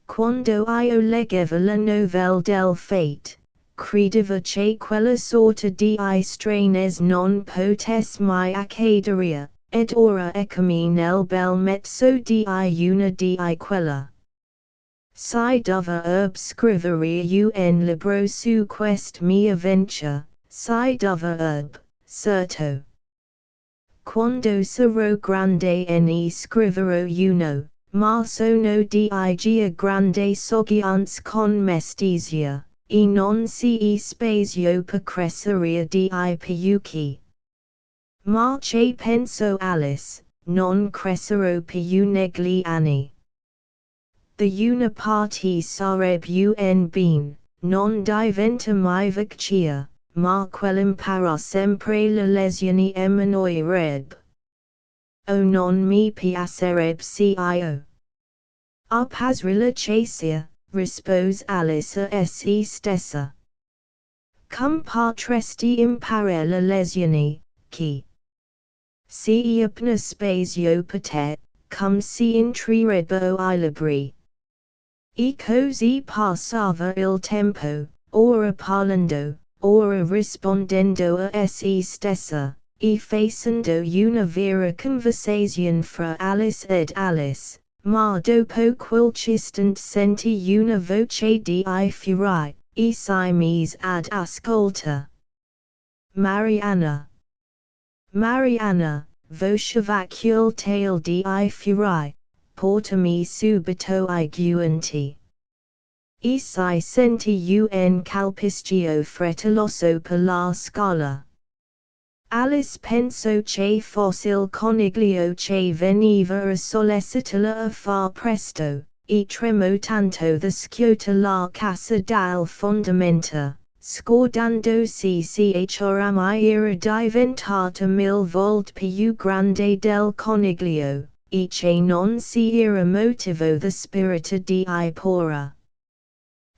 Quando io leggeva la novella del fate, credeva che quella sorta di stranes non potesse mai accadere, ed ora eccomi nel bel mezzo di una di quella. Si dova scrivere un libro su quest mia avventure, si dova certo. Quando sarò grande ne scriverò uno, ma sono di gia grande soggiance con mestizia, e non si spazio per crescere di più che. Ma che penso Alice, non crescerò più negli anni. The una parte sarebbe un ben, non diventa mai vecchia, ma quell'impara sempre le lesioni emanoireb. O non mi piacereb si io. A pasrilla chasia, rispose Alice a se stessa. Cum potresti imparare le lesioni, che si appena spazio per te, cum si intrirebbe I libri. E così passava il tempo, ora parlando, ora rispondendo a se stessa, e facendo una vera conversazione fra Alice ed Alice, ma dopo qualche istante sentì una voce di fuori, e si mise ad ascolta. Mariana, voce vacule tale di fuori, portami subito I guanti. E si senti un calpistio frettoloso per la scala. Alice pensò che fosse il coniglio che veniva a sollecitarla a far presto, e tremò tanto da schiota la casa dal fondamenta, scordandosi oramai era diventata 1000 volte più grande del coniglio, e che non si era motivo the spirito di paura.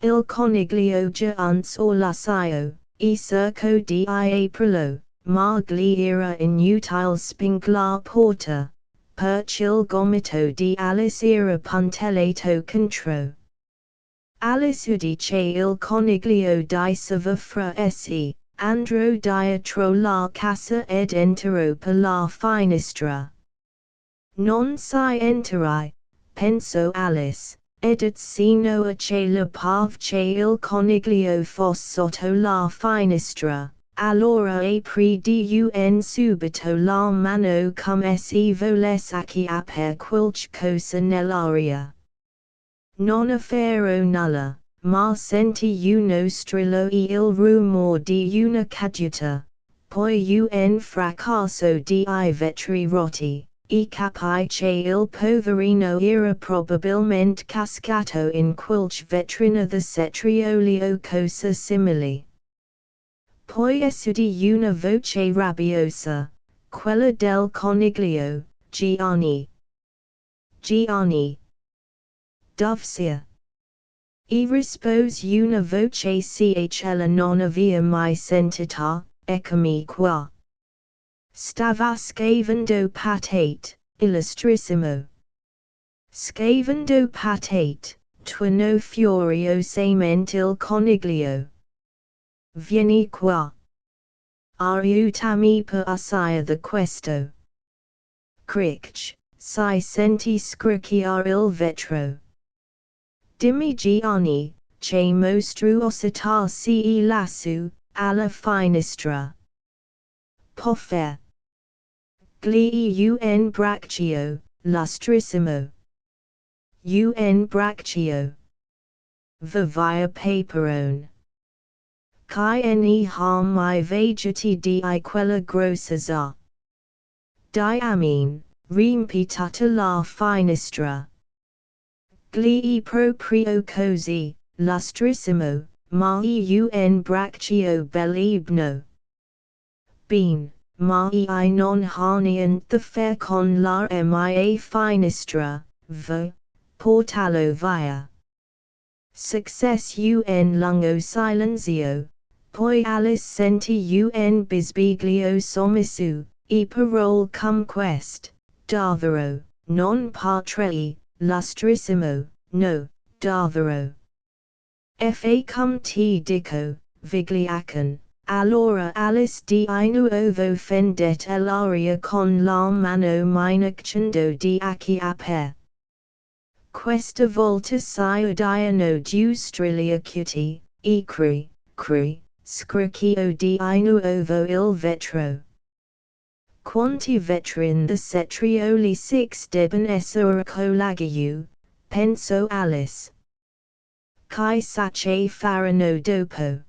Il coniglio già lascio, e cerco di aprirlo, ma gli era inutile sping la porta, perch il gomito di Alice era puntellato contro. Alice udì che il coniglio diceva fra essi, andrò dietro la casa ed entrò per la finestra. Non si enterai, pensò Alice, ed sino a che le parve che il coniglio fosse sotto la finestra, allora aprì di un subito la mano come se volesse acchiappare qualche cosa nell'aria. Non afferrò nulla, ma sentì uno strillo e il rumore di una caduta, poi un fracasso di vetri rotti. E capì che il poverino era probabilmente cascato in qualche vetrina the cetrioli o cosa simile. Poi udì una voce rabbiosa, quella del coniglio, Gianni. Dov'sia? E rispose una voce ella non aveva mai sentita, eccomi qua. Stava scavando patate, illustrissimo. Scavando patate, tuonò furiosamente il coniglio. Vieni qua. Ariutami per assai the questo. Cricch, si senti scricchiar il vetro. Dimigiani, che mostruosità lassù, alla finestra. Poffer. Glii un braccio, lustrissimo. Un braccio. Vivia paperone. Chi ne ha mai vegeti di quella grossa. Diamine, rimpitata la finestra. Glii proprio così, lustrissimo, ma un braccio bell'ibno. Bean, ma non ha niente fe con la mia finestra, portalo via. Success un lungo silenzio, poi Alice senti un bisbiglio sommisu, parole cum quest, davvero, non potrei, lustrissimo, no, davvero. Fa cum ti dico, vigliacon, allora Alice di nuovo fendette l'aria con la mano minacciando di acchiappare. Questa volta si udiano due strilli acuti, cri, scricchio di nuovo il vetro. Quanti vetri in the cetrioli six deben essere colagayu, penso Alice. Chi sace farano dopo.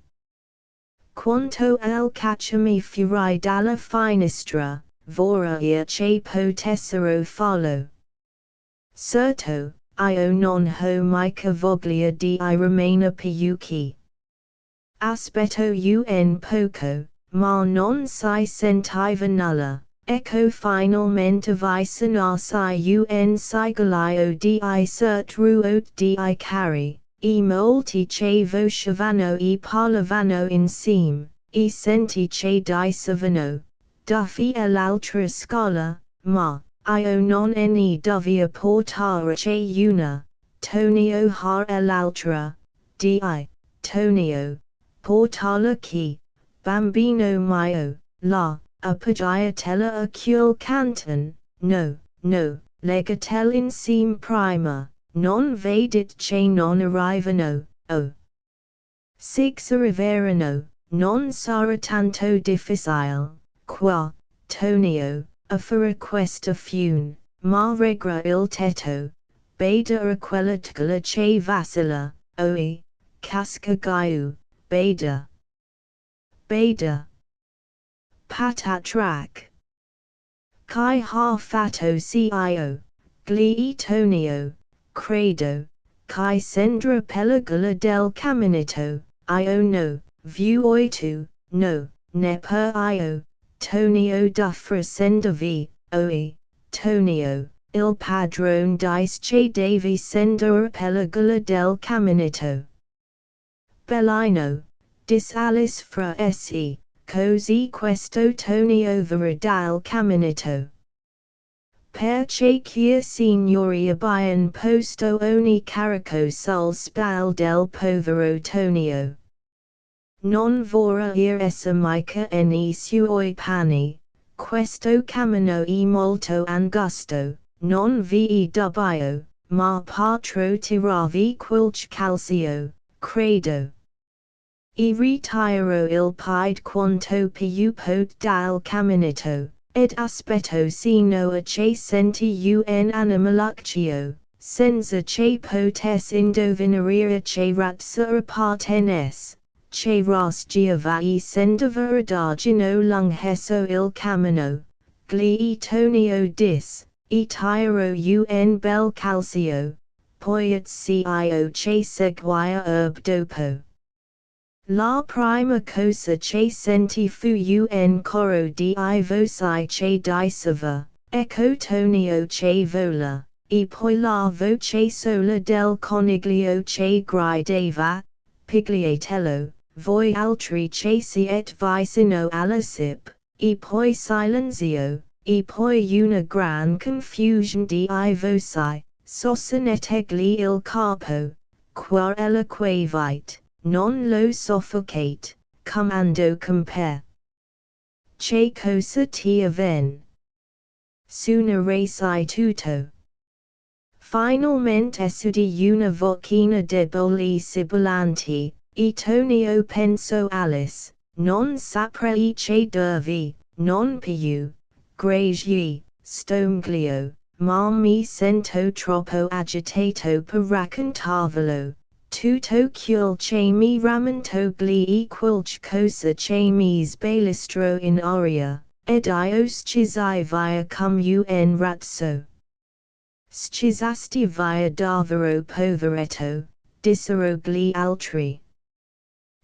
Quanto al cacciami fuori dalla finestra, vorrei che potessero farlo. Certo, io non ho mica voglia di rimanere più qui. Aspetto un poco, ma non si sentiva nulla, ecco finalmente vi sonassi un sigillio di cert ruot di cari, molti che vocevano parlavano insieme, senti che dicevano, Duffy e l'altra scala, ma io non ne dovia portare che una, Tonio har e l'altra, Tonio, portala chi, bambino mio, la, appoggiatella a quel canton, no, legatelle insieme prima, non vedete che non arrivano, oh. Six arriveranno, non sarà tanto difficile, qua, Tonio, a fare questa fune, ma regra il tetto, bada a quella tgola che vacilla, oi, cascagaiu, bada. Patatrak. Chi ha fatto cio, glii Tonio, credo, chi sendra pellicola del caminito, io no, vuoi tu, no, ne per io, Tonio duffra sendavi, oi, Tonio, il padrone dice che devi sendere pellicola del caminito. Bellino, dis Alice fra essi. Così questo Tonio verrà dal caminito. Perché chia signori abbian posto ogni carico sul spal del povero Tonio. Non vorrà essa mica nei suoi panni, questo cammino molto angusto, non vi dubbio, ma potro tirarvi qualche calcio, credo. Ritiro il piede quanto più pot dal caminito, ed aspetto sino a che senti un animaluccio, senza che potes indovinare che razza appartenes, che rasgia vai sendeva adagino lunghesso il camino, glii Tonio dis, tiro un bel calcio, poi at cio che seguia dopo. La prima cosa che senti fu un coro di voci che diceva, ecco Tonio che vola, poi la voce sola del coniglio che gridava, pigliatello, voi altri che siete vicino alla sip, poi silenzio, poi una gran confusion di voci, sostenetegli il capo, querela quavite. Non lo suffocate, comando compare. che cosa ti avven. Suna racei tutto. Finalmente esudi una vocina debole sibilanti, e tonio penso Alice, non saprei che dirvi, non più, gragi, stonglio, ma mi sento troppo agitato per raccontarvelo, tutto quel che mi rammentogli e qualche cosa che mi sbalestro in aria, ed io schizai via cum un razzo. Schizasti via davvero poveretto, dissero gli altri.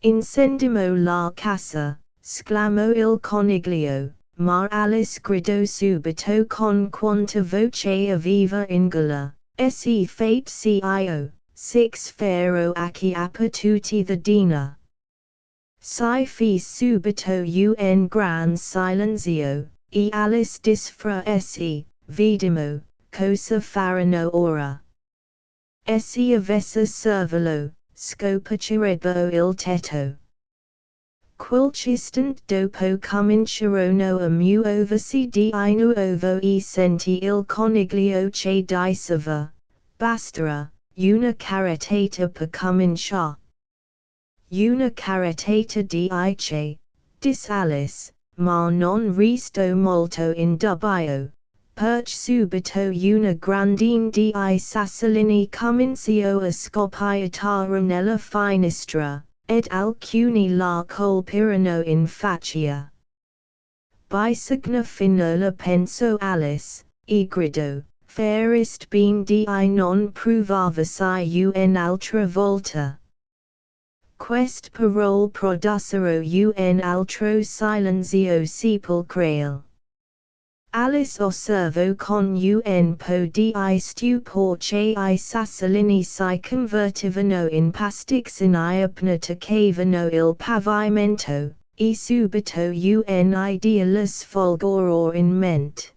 Incendimo la casa, sclamò il coniglio, ma Alice gridò subito con quanta voce aveva in gola, se fate cio, six fero a chiappa tutti the dina. Si fece subito un gran silenzio, e Alice disfra se, vedimo, cosa farano ora. Se avesse servolo, scopicerebbe il tetto. Qualche istant dopo cominciarono a muoversi di nuovo e sentì il coniglio che diceva, basterà, una caratata per cominciare. Una caratata dice, dis Alice, ma non resto molto in dubbio, perch subito una grandine di sassolini cominciò a scoppiare nella finestra, ed alcuni la colpirono in faccia. Bisogna finirla pensò Alice, e gridò, farest bene di non provarvasi un'altra volta. Quest parole producero un altro silenzio sepolcrale. Alice osservò con un po' di stupor che I sassolini si convertivano in pasticcini appena toccavano il pavimento, e subito un'idea le sfolgorò in mente.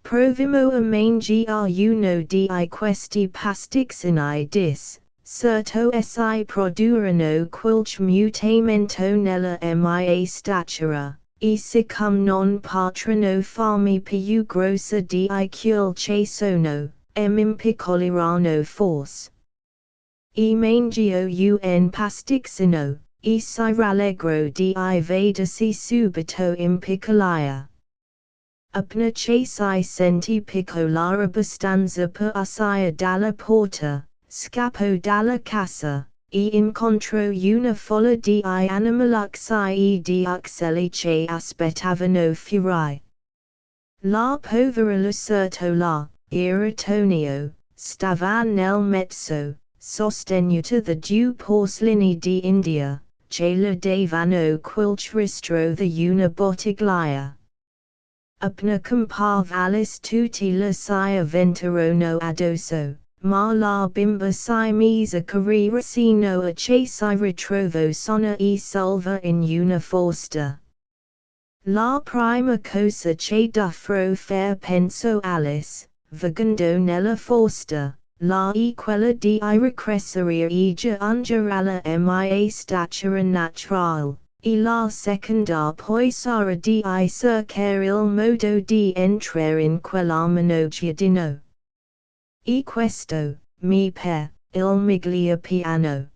Provimo a mangiare uno di questi pasticcini dis. Certo si produrano qualche mutamento nella mia statura, e siccome non potrano farmi più grossa di quel che sono, m'impiccolirano forse. E mangio un pasticcino, e si rallegro di vedersi subito impiccolare. Appena che si senti piccolare abbastanza per uscire dalla porta, scappo dalla casa, e incontro una folla di animalucci e di uccelli che aspettavano fuori. La povera lucertola, era Tonio, stava nel mezzo, sostenuta da due porcellini di India, che le davano qualche ristro da una bottiglia. Appena comparve Alice tutti le si avventarono addosso, ma la bimba si mise a correre sino a che si ritrovò sana e salva in una foresta. La prima cosa che dovrò fare pensò Alice, vagando nella foresta, la quella di ricrescere e giungere alla mia statura naturale. E la seconda poi sarà di cercare il modo di entrare in quell'almeno giardino. E questo, mi pare, il miglior piano.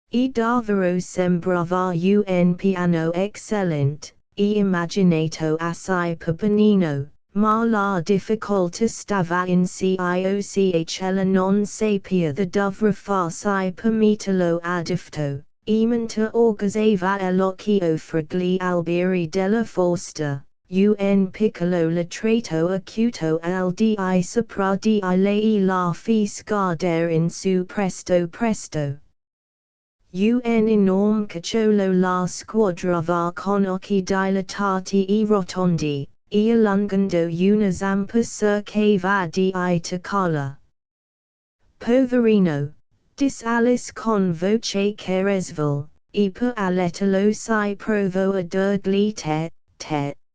E davvero sembrava un piano eccellente, e immaginato assai pepenino, ma la difficoltà stava in ella non sapeva da dove farsi per metterlo ad effetto. Mentre orgazzava all'occhio fra gli alberi della foresta, un piccolo letretto accuto al di sopra di lei la fe scadere in su presto presto. Un enorme cacciolo la squadrava con occhi dilatati e rotondi, e allungando una zampa cercava di toccarla. Poverino! Dis Alice con voce carezvole, e per allettarlo si provò a dirgli te,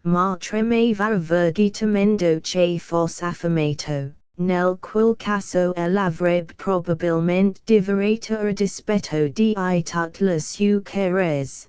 ma tremava vergitamente che fosse affamato, nel quel caso l'avrebbe probabilmente divorata a dispetto di tutte le sue carezze.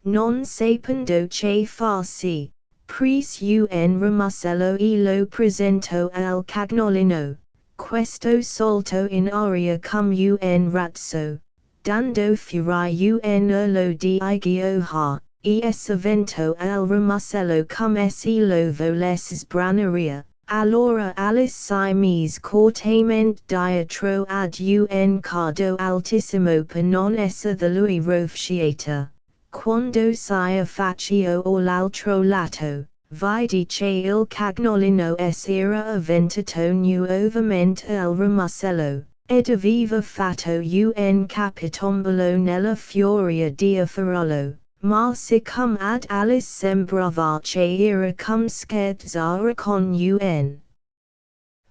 non sapendo che farsi, pris un ramusello e lo presento al cagnolino, questo solto in aria cum un razzo, dando fuori un urlo di gioia, e vento al ramusello cum se lo volesse sbraneria. Allora Alice si mise cortemente dietro ad un cardo altissimo per non esser da lui rovesciata. Quando si affacciò all'altro lato, vide che il cagnolino era avventato nuovamente al ramusello, ed aveva fatto un capitombolo nella furia di farollo. Ma siccome ad Alice sembrava che era cum scherzare con un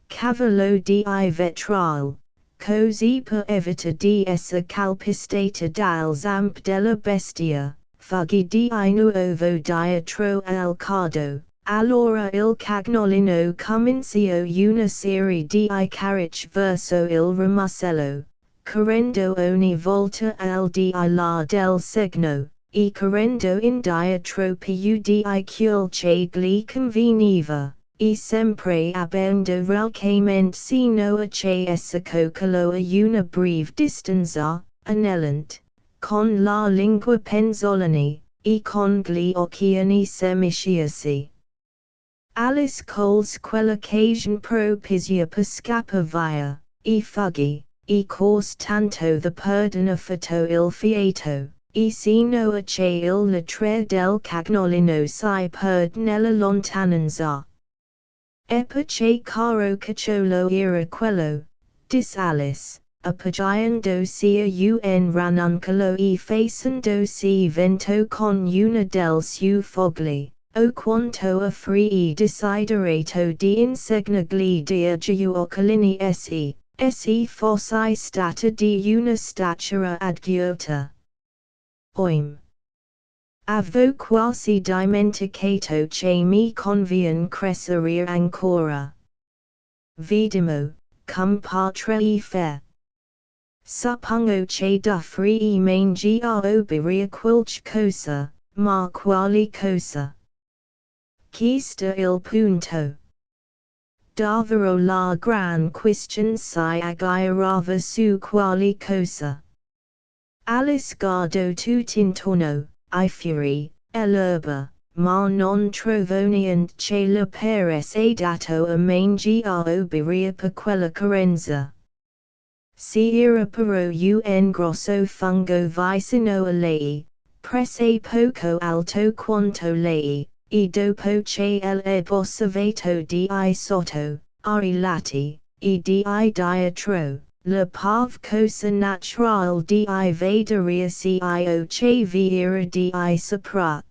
cavallo di vetral, così per evitare di essere calpestata dal zamp della bestia, fuggì di nuovo dietro al cardo. Allora il cagnolino cominciò una serie di cariche verso il ramusello, correndo ogni volta al di là del segno, e correndo in dietro più di quel che gli conveniva, e sempre abbaendo ralcamente sino a che essa coccolo a una breve distanza, anelante, con la lingua penzoloni, e con gli occhioni semisciasi. Alice colse quell'occasione propizia per scappar via, e fuggì, e corse tanto da perdere fatto il fiato, e sino a che il latrare del cagnolino si perde nella lontananza. E perché caro cacciolo era quello, dis Alice, appoggiandosi a un ranuncolo e facendosi vento con una delle sue foglie. O quanto a free desiderato di insegnargli di giocolini se fosse stata di una statura adguta. Oim. Avevo quasi dimenticato che mi conviene crescere ancora. Vediamo, cum patre e fe. Suppongo che d'offrire mangi a obbire qualche cosa, ma quale cosa? Chi sta il punto? Davvero la gran question si aggairava su quale cosa. Alice guardò tutt'intorno, I fiori, e l'erba, ma non trovò niente che le paresse dato a mangi a obbire per quella carenza. Si era però un grosso fungo vicino a lei, prese poco alto quanto lei, e dopo che l'osservato di sotto, ai lati, e di dietro, la parve cosa naturale di vedere se o che vi era di sopra.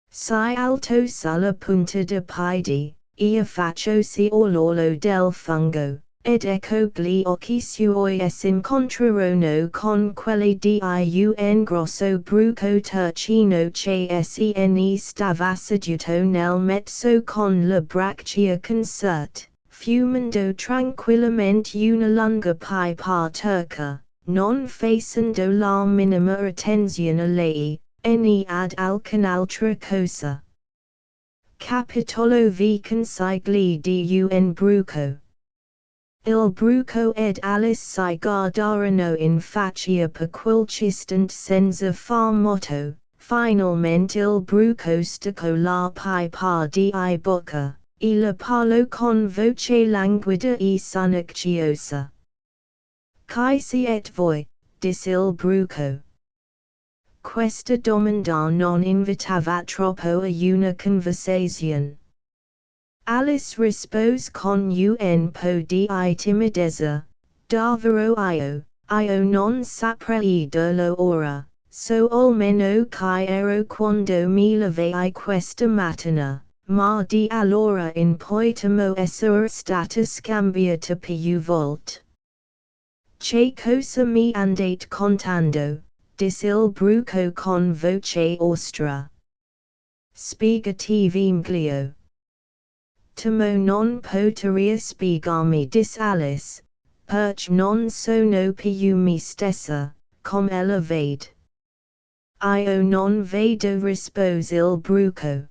Si alto sulla punta de piedi, e affacciòsi all'orlo del fungo, ed ecco gli occhi suoi s'incontrarono con quelli di un grosso bruco turchino che se ne stava seduto nel mezzo con le braccia concerte, fumando tranquillamente una lunga pipa turca, non facendo la minima attenzione a lei, né ad alcun'altra cosa. Capitolo v consigli di un bruco. Il bruco ed Alice si guardarono in faccia per qualche istante senza far motto, finalmente il bruco staccò la pipa di bocca, e le parlò con voce languida e sonnacchiosa. Chi siete voi, disse il bruco. Questa domanda non invitava troppo a una conversazione. Alice rispose con un po' di timidezza, davvero io non saprei dirlo ora, so almeno che ero quando mi levai questa mattina, ma di allora in poi temo essere stata scambiata più volte. Che cosa mi andate contando? Disse il bruco con voce ostra. Spiegatevi meglio. Temo non poteria spiegarmi disse Alice, perché non sono più me stessa, come ella vede. io non vedo rispose il bruco.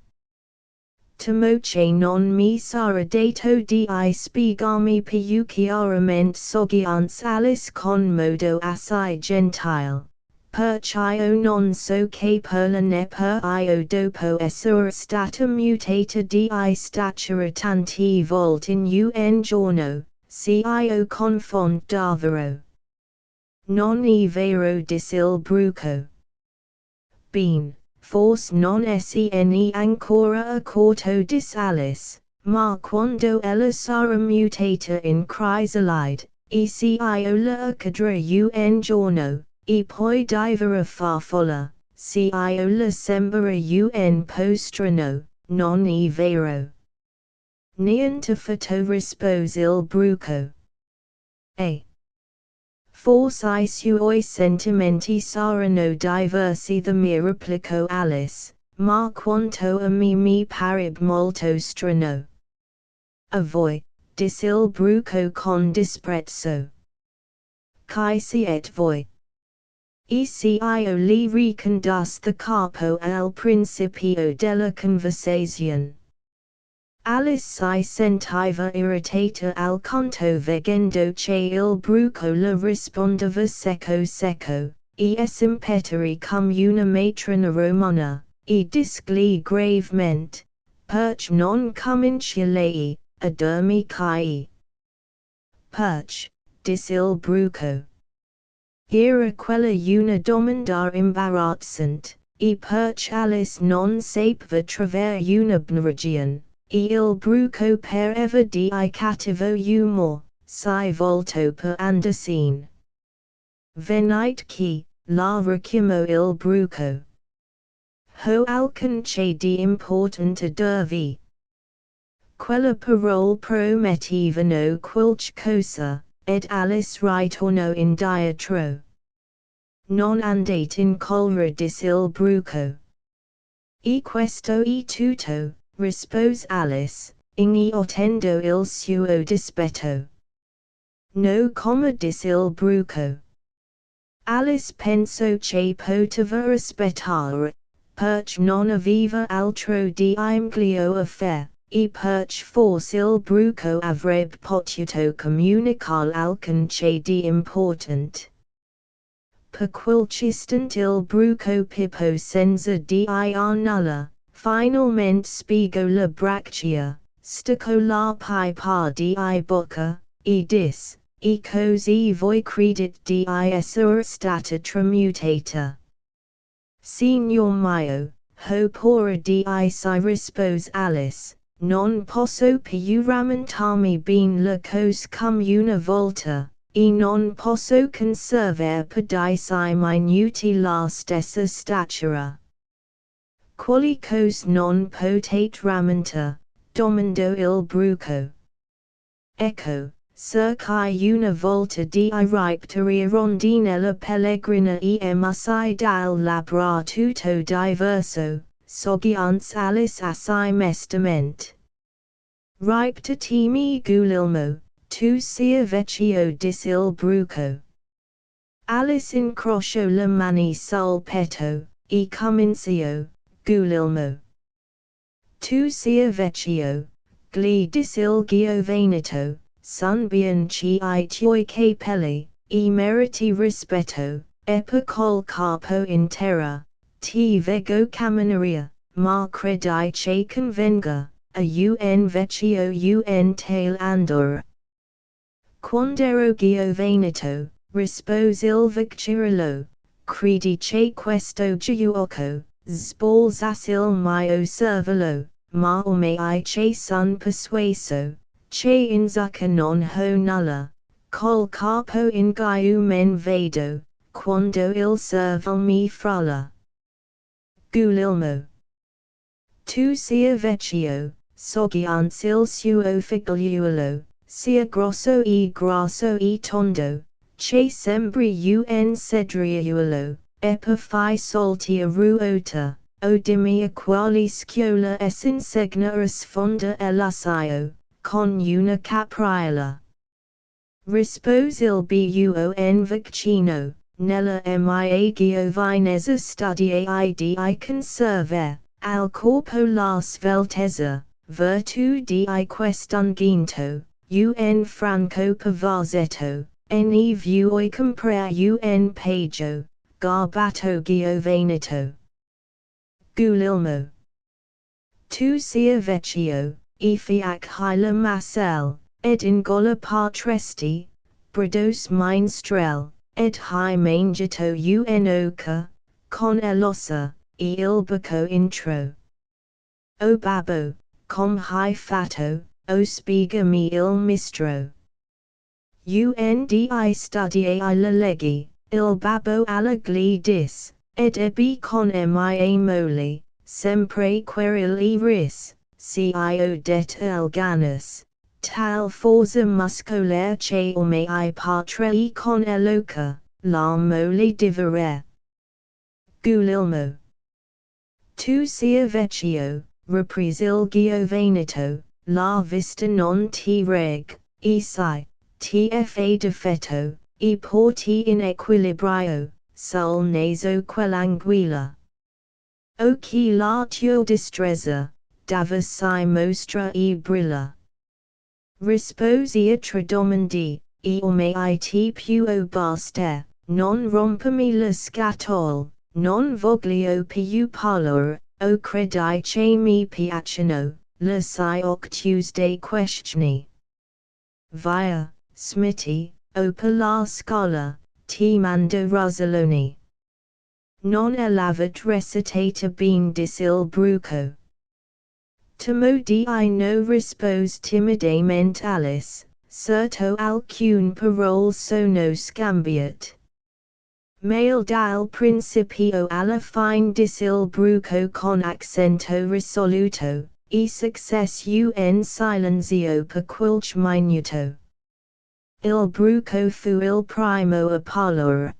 Timoce non mi sarà dato di spiegarmi più chiaramente soggiance Alice con modo assai gentile, perch'io non so che per la neppur io dopo essere stata mutata di statura tanti volte in un giorno, se io confond davvero. Non è vero disse il bruco. Ben. Forse non ne ancora accorto dis Alice, ma quando ella sarà mutata in chrysalide, se io la accadrà un giorno, e poi divera farfalla, se io la sembra un po' strano, non è vero. Niente fatto rispose il bruco. Forse I suoi sentimenti saranno diversi da me replicò Alice, ma quanto a me pareb molto strano. A voi, disse il bruco con disprezzo. Chi siete voi? E se io li riconduce da capo al principio della conversazione. Alice si sentiva irritata alquanto vedendo che il bruco le rispondeva secco, e simpeteri come una matrona romana, e disgli gravemente, perch non comincia lei, a dirmi che. Perch, disse il bruco. Era quella una domanda imbarazzante, e perch Alice non sapeva trovare una bnragione. Il bruco pareva di cattivo umor, si voltò per andarsene. Venite qui, la richiamò il bruco. Ho alcunché di importante dirvi. Quella parola promettevano qualche cosa, ed Alice ritornò indietro. Non andate in collera disse il bruco. E questo è tutto, rispose Alice, ignorando il suo dispetto. No come disse il bruco. Alice pensò che poteva aspettare, perch non aveva altro di imglio a fare, e perch forse il bruco avrebbe potuto comunicare alcunché di importante. Per qualche istante il bruco pipò senza dire nulla. Finalmente spiegò la braccia, staccò la pipa di bocca, e disse, e così voi credete di essere stata tramutata. Signor mio, ho paura di si rispose Alice, non posso più rammentarmi ben le cose come una volta, e non posso conservare per di minuti la stessa statura. Quali cose non potete rammentare? Domandò il bruco. Ecco, cercai una volta di ripetere rondinella pellegrina masai dal labbra tutto diverso, soggiance Alice assai mestamente. Ripetimi Guglielmo, tu sia vecchio disse il bruco. Alice incrociò le mani sul petto, e cominciò. Guglielmo. Tu sia vecchio, gli disse il giovanetto, son bianchi I tuoi capelli, e meriti rispetto, e per col capo in terra, ti vego camminare, ma credi che convenga, a un vecchio un tale andor. Quand'ero giovanetto, rispose il vecchierello, credi che questo giuoco, sbalzasse il mio cervello, ma ormai che son persuaso, che in zucca non ho nulla, col capo in giù men vedo, quando il cervello mi fralla. Guglielmo. Tu sia vecchio, soggiance il suo figliuolo, sia grosso e tondo, che sembri un cedriuolo, e per fai solti a ruota, o dimmi a quali scuola s'insegna a sfonda l'assaio, con una capriola. Rispose il buon vicino, nella mia giovinezza studiai di conservare, al corpo la sveltezza, virtù di quest'unguento, un franco pavazetto, ne vuoi comprare un paio, garbato gioveneto. Guglielmo. Tu sia vecchio, e fiac hila Marcel, ed ingola patresti, brados minstrel, ed high mangiato unoca, con elosa, e il baco intro. O babbo, com high fatto, o spiegami il mistro. Undi studiai la leggi, il babbo alla glidis, ed ebbi con mia moli, sempre querili ris, cio det alganus, tal forza muscolare che ormai patrei con eloca, la moli divere. Guglielmo. Tu sia vecchio, reprise il gioveneto, la vista non ti reg, e sai, tfa defetto, e porti in equilibrio, sul naso quell'anguilla. O chi la tua destrezza, dava si mostra e brilla. Risposi a tre domandi, e ormai ti più basta, non rompermi la scatole, non voglio più parlare, o credi che mi piacciono, le si ottuste questioni. Via, smetti, o per la scola, ti mando Rosaloni. Non l'avet recitata ben dis il bruco. Temo di no rispose timidamente Alice, certo alcune parole sono scambiate. Mail dal principio alla fine dis il bruco con accento risoluto, e success un silenzio per qualche minuto. Il bruco fu il primo a parlare.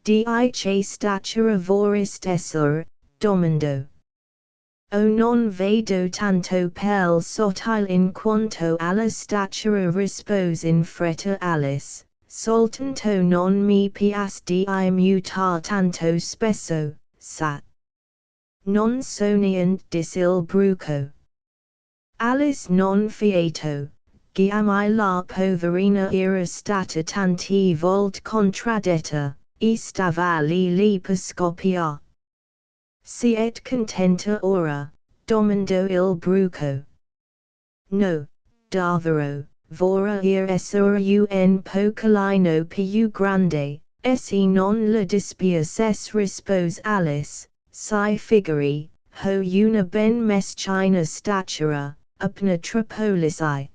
Di che statura vorreste essere, domando. O non vedo tanto pel sottile in quanto alla statura rispose in fretta Alice, soltanto non mi piace di mutar tanto spesso, sa. Non sonient dis il bruco. Alice non fieto, giamai la poverina era stata tanti volte contraddetta, e stava lì per scoppiare. Siete contenta ora, domandò il bruco. No, davvero, vorrei essere un pocolino più grande, se non la dispiaces rispose Alice, si figuri, ho una ben meschina statura, upna trapolisi.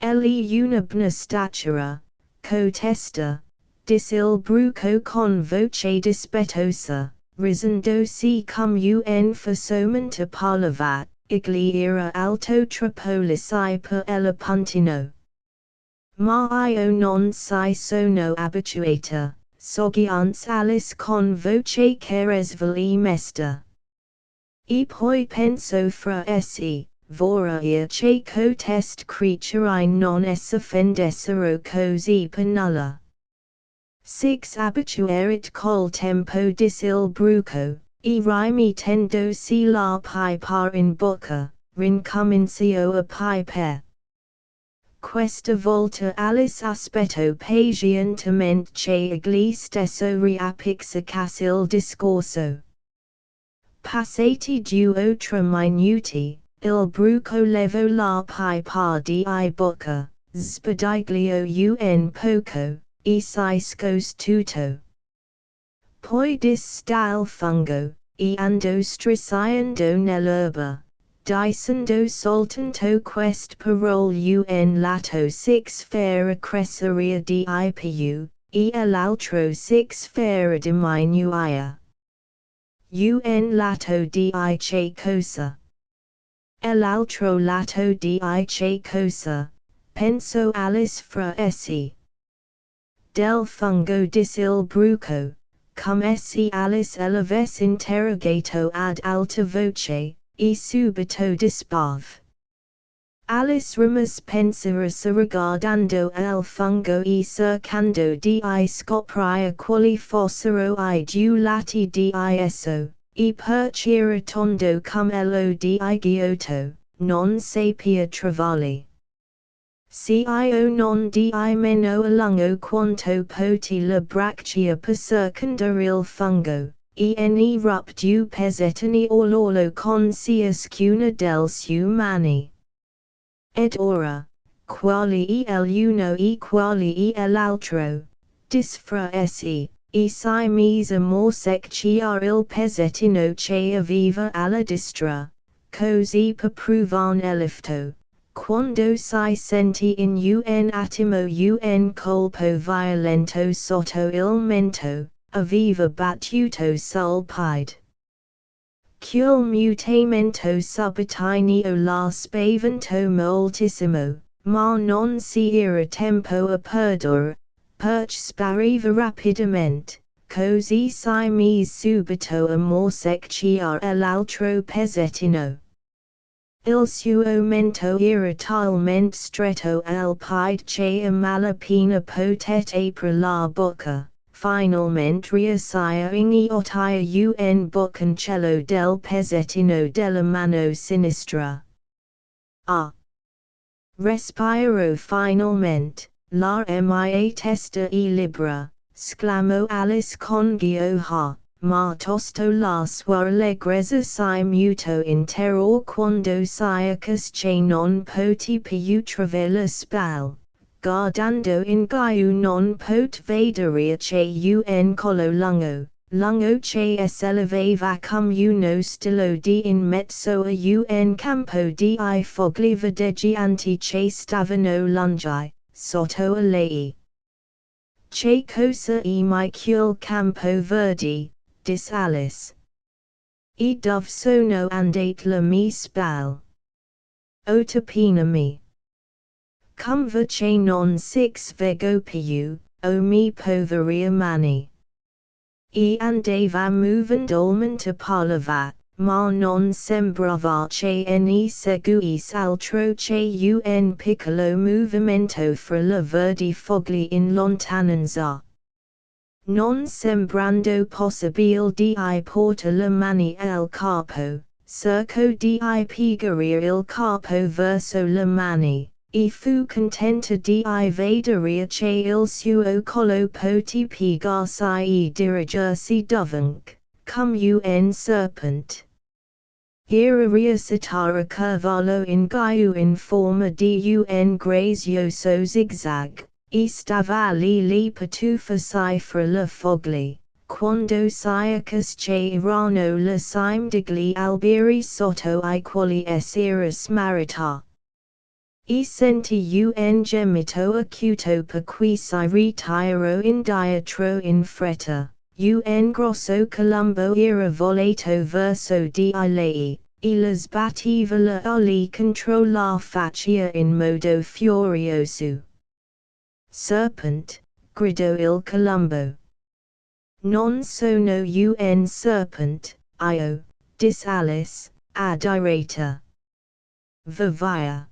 Elli una bna statura, cotesta, dis il bruco con voce dispettosa. Risandosi cum un fosomento parlavat, igli era alto trapolisi per el puntino. Ma io non si sono abituata, soggiance Alice con voce che resvoli mesta. E poi penso fra essi, vorrei che cotest creature non s'offendessero così per nulla. Six abituerit col tempo dis il bruco, e rimi tendo si la pipa in bocca, rincomincio a piper. Questa volta Alice aspetto pazientemente che egli stesso riapixasse il discorso. Passati 2 o 3 minuti, il bruco levò la pipa di bocca, spadiglio un poco, e si scose tutto. Poi dista il fungo, e andò strisciando nell'erba, dicendo soltanto queste parole un lato six fera cresceria di più, e l'altro six fera diminuia. Un lato di che cosa? L'altro lato di che cosa, penso Alice fra essi. Del fungo dis il bruco, cum esse Alice eleves interrogato ad alta voce, e subito disparve. Alice remus pensaris regardando el fungo e cercando di scopria quali fossero I giulati di eso, e perchira tondo cum elo di Giotto, non sapia travali. Cio non di meno a lungo quanto poti la braccia per cercandere il fungo, en ruptu pesetani orlolo con ciascuna del su mani. Ed ora, quali l'uno e quali l'altro, disfra essi, si mise more secchiar il pesetino che aveva alla destra, così per provar l'effetto, quando si senti in un attimo un colpo violento sotto il mento, aveva battuto sul piede. Quel mutamento subitaneo la spavento moltissimo, ma non si era tempo a perdere, perch spariva rapidamente, così si mise subito a morsecchiar l'altro pezzettino. Il suo mento era talmente stretto al piede che a malapena potete apre la bocca. Finalmente riuscì inghiotire un bocconcello del pezzettino della mano sinistra. Ah! Respiro finalmente, la mia testa e libera, sclamò Alice con gioia, ma tosto la sua allegrezza si mutò in terror quando Syacus che non potè più trovare le spalle. Guardando in giù non pot vedere che un collo lungo che s'elevava come uno stilo di in mezzo a un campo di fogli verdeggianti che stavano lungi, sotto a lei. Che cosa è mai quel campo verde, disse Alice. E dove sono andate le mie spalle? O tapinami. Come va che non svego più, o mi povera mani. E andava movendolmente parlava, ma non sembrava che ne seguisse altro che un piccolo movimento fra le verdi fogli in lontananza. Non sembrando possibile di portar le mani al capo, cercò di piegare il capo verso le mani. E fu contenta di vedere che il suo collo potè piegarsi e dirigersi dovunque, come un serpente. Era riuscita a curvarlo in giù in forma di un grazioso zigzag, e stava lì per tuffarsi fra le foglie, quando Syacus che erano le cime degli alberi sotto I quali era smarrita. E senti un gemito acuto per cui si ritirò indietro in fretta, un grosso colombo era volato verso di lei, e le sbatteva le ali contro la faccia in modo furioso. Serpent, gridò il colombo. Non sono un serpent, io, disse Alice, adirata. Va via.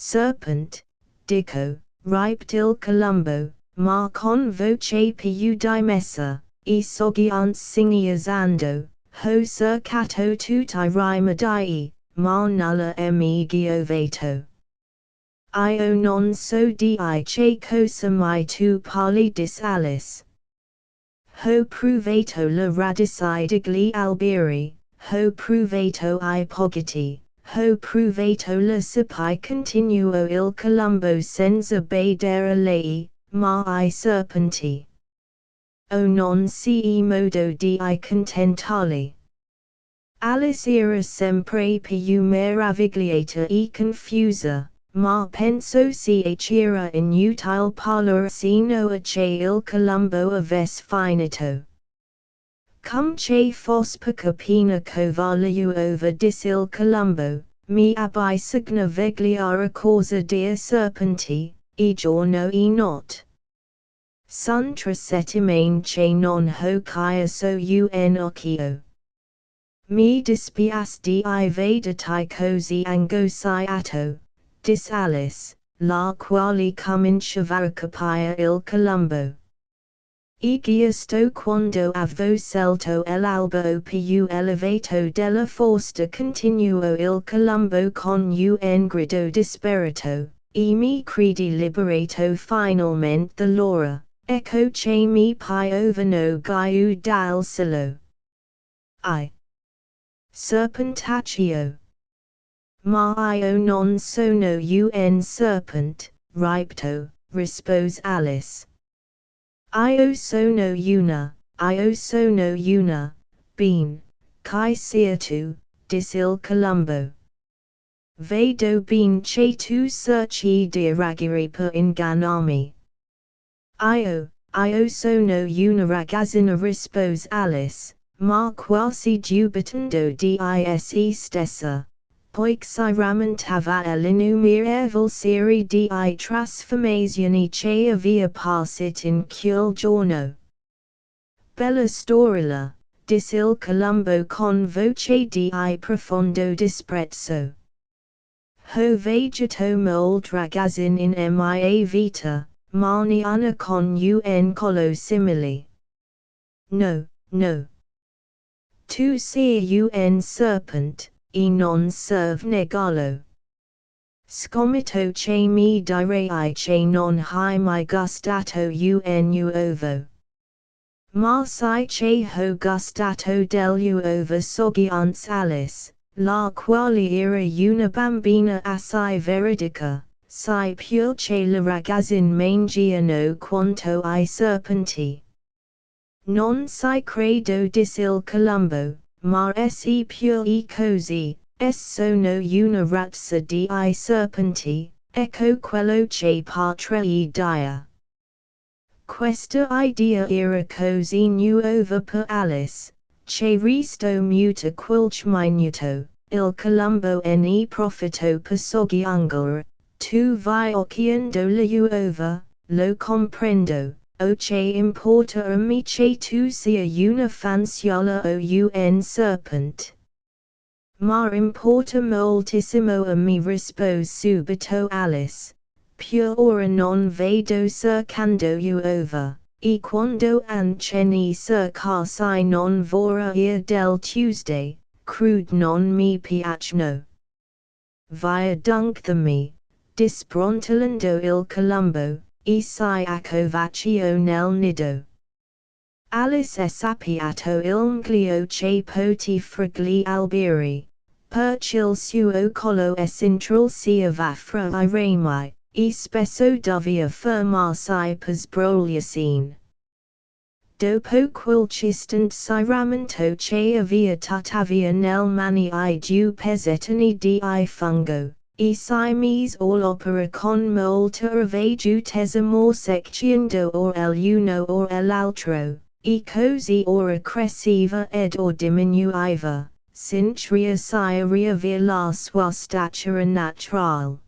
Serpent, dico, ripeté il colombo, ma con voce più dimessa, e soggianzando, ho cercato tutti I rimedi, ma nulla mi giovato. Io non so di che cosa mai tu parli disse Alice. Ho provato le radici degli alberi, ho provato I poggetti. Ho provato le sepi continuò il colombo senza badere lei, ma I serpenti. O non c'è modo di contentarli. Alice era sempre più meravigliata e confusa, ma pensò c'era inutile parlare sino a che il colombo avesse finito. Come che fosse per capire covaglio over disse il colombo, mi abbi signa vegliare cosa dia serpenti, e giorno e notte. Sun tre settimane che non ho chiesto un occhio. Mi dispias di vedatai così angosciato, dis Alice, la quale cominciava a capire il Colombo. E giusto quando avevo scelto l'albo più elevato della foresta continuò il Colombo con un grido disperato, e mi credi liberato finalmente da loro, ecco che mi piovano giù dal cielo. I. Serpentaccio. Ma io non sono un serpent, ripto, rispose Alice. Io sono una, bean, chi sia tu, dis il Colombo. Vedo ben che tu cerchi di raggire per ingannarmi. Io sono una ragazzina rispose Alice, ma quasi dubitando di se stessa. Poiché si rammentava all'innumerevole serie di trasformazioni che aveva passato in quel giorno. Bella storiella, dis il Colombo con voce di profondo disprezzo. Ho vegeto molt ragazzin in mia vita, ma neanche con un collo simile. No, no. Tu sei un serpent, e non serve negarlo. Scommetto che mi direi che non hai mai gustato un uovo. Ma sai che ho gustato dell'uovo sorgente Alice, la quale era una bambina assai veridica, sai pure che le ragazzine mangiano quanto I serpenti. Non si credo dis il Colombo, ma se pure così, sono una razza di serpenti, ecco quello che potrei dire. Questa idea era così nuova per Alice, che resto muta qualche minuto, il Colombo ne profitò per soggiungere, tu vai occhiando la uova, lo comprendo. O che importa a me che tu sia una fanciulla o un serpent. Ma importa moltissimo a me rispose subito Alice. Pure ora non vedo cercando uova, e quando anche ne cercassi non vorrei del Tuesday, crude non mi piacciono. Via dunque da me, disbrontolando il Colombo. E si accovaccio nel nido. Alice sappiato il mglio che poti fragli alberi, perch il suo collo s'intralciava fra I rami, e spesso doveva fermarsi per sbrogliarsi. Dopo qualche istante si rammentò che aveva tuttavia nel mani I due pezzettini di fungo. E si mise all'opera con molta avvedutezza morsecchiando or l'uno or l'altro, e così ora cresceva ed or diminuiva, since riavere la sua statura naturale.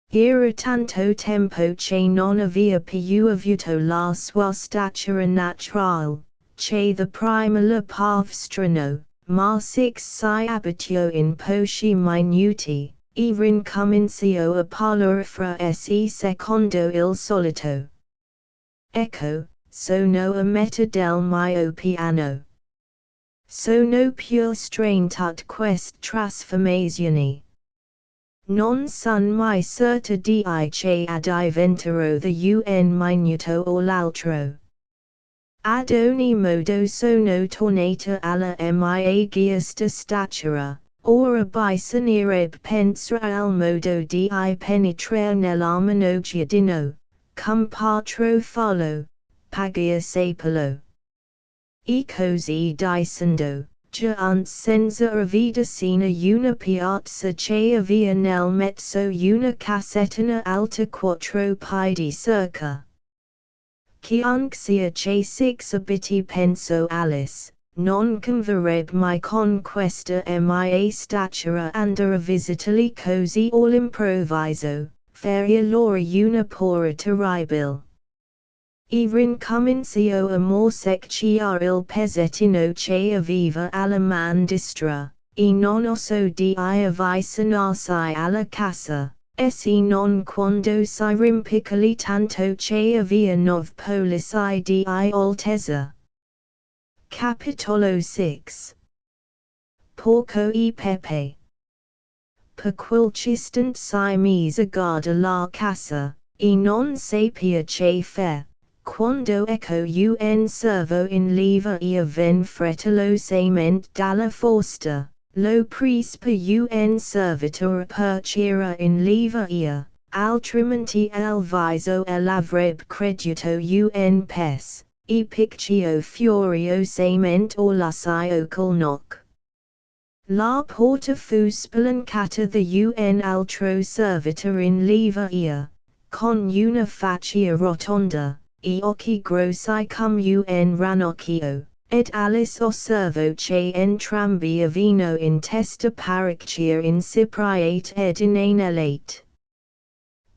Era tanto tempo che non aveva più avuto la sua statura naturale, che the prima la parve strano, ma six si abituò in pochi minuti. E rincomincio a parlare fra se secondo il solito. Ecco, sono a metà del mio piano. Sono pure strain tut quest trasformazioni. Non son mai certa di che addiventerò the un minuto o l'altro. Ad ogni modo sono tornata alla mia giusta statura. Ora bisognerebbe pensare al modo di penetrare nell'armadio giardino, cum patro fallo, pagare sepolo. E così dicendo, già senza avvidacina una piazza che aveva nel mezzo una casettina alta quattro piedi circa. Chiunque sia che six abiti penso Alice. Non converrebbe mai con questa mia statura andare a visitarli così all'improvviso, fare loro una paura terribile. E rincomincio amor secchia il pezzettino che aveva alla mandistra, e non oso di avvicinarsi alla casa, e non quando si rimpiccioli tanto che aveva 9 pollici di altezza. Capitolo 6. Porco e Pepe. Per quell'istant si mise a guarda la casa, e non sapeva che fare. Quando ecco un servo in leva e ven frettolosamente dalla forsta, lo prese per un servitore perch'era in leva e, altrimenti al viso l'avrebbe creduto un pes, e picchio furiosamente o lasciò col noc. La porta fu spalancata da un altro servitore in leva e, con una faccia rotonda, e occhi grossi come un ranocchio, et Alice osservò che entrambi avevano in testa parecchie insipriate ed inanellate.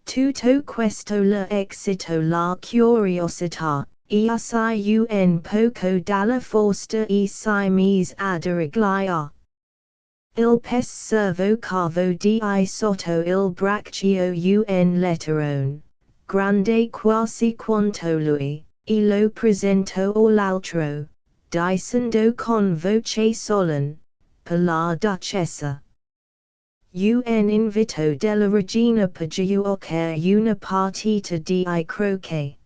Tutto questo le excitò la curiosità, e assai un poco dalla forsta e si mise ad arrogliare. Il pes servo cavo di sotto il braccio un letterone, grande quasi quanto lui, e lo presentò all'altro, dicendo con voce solen, per la duchessa. Un invito della regina per giocare una partita di croquet.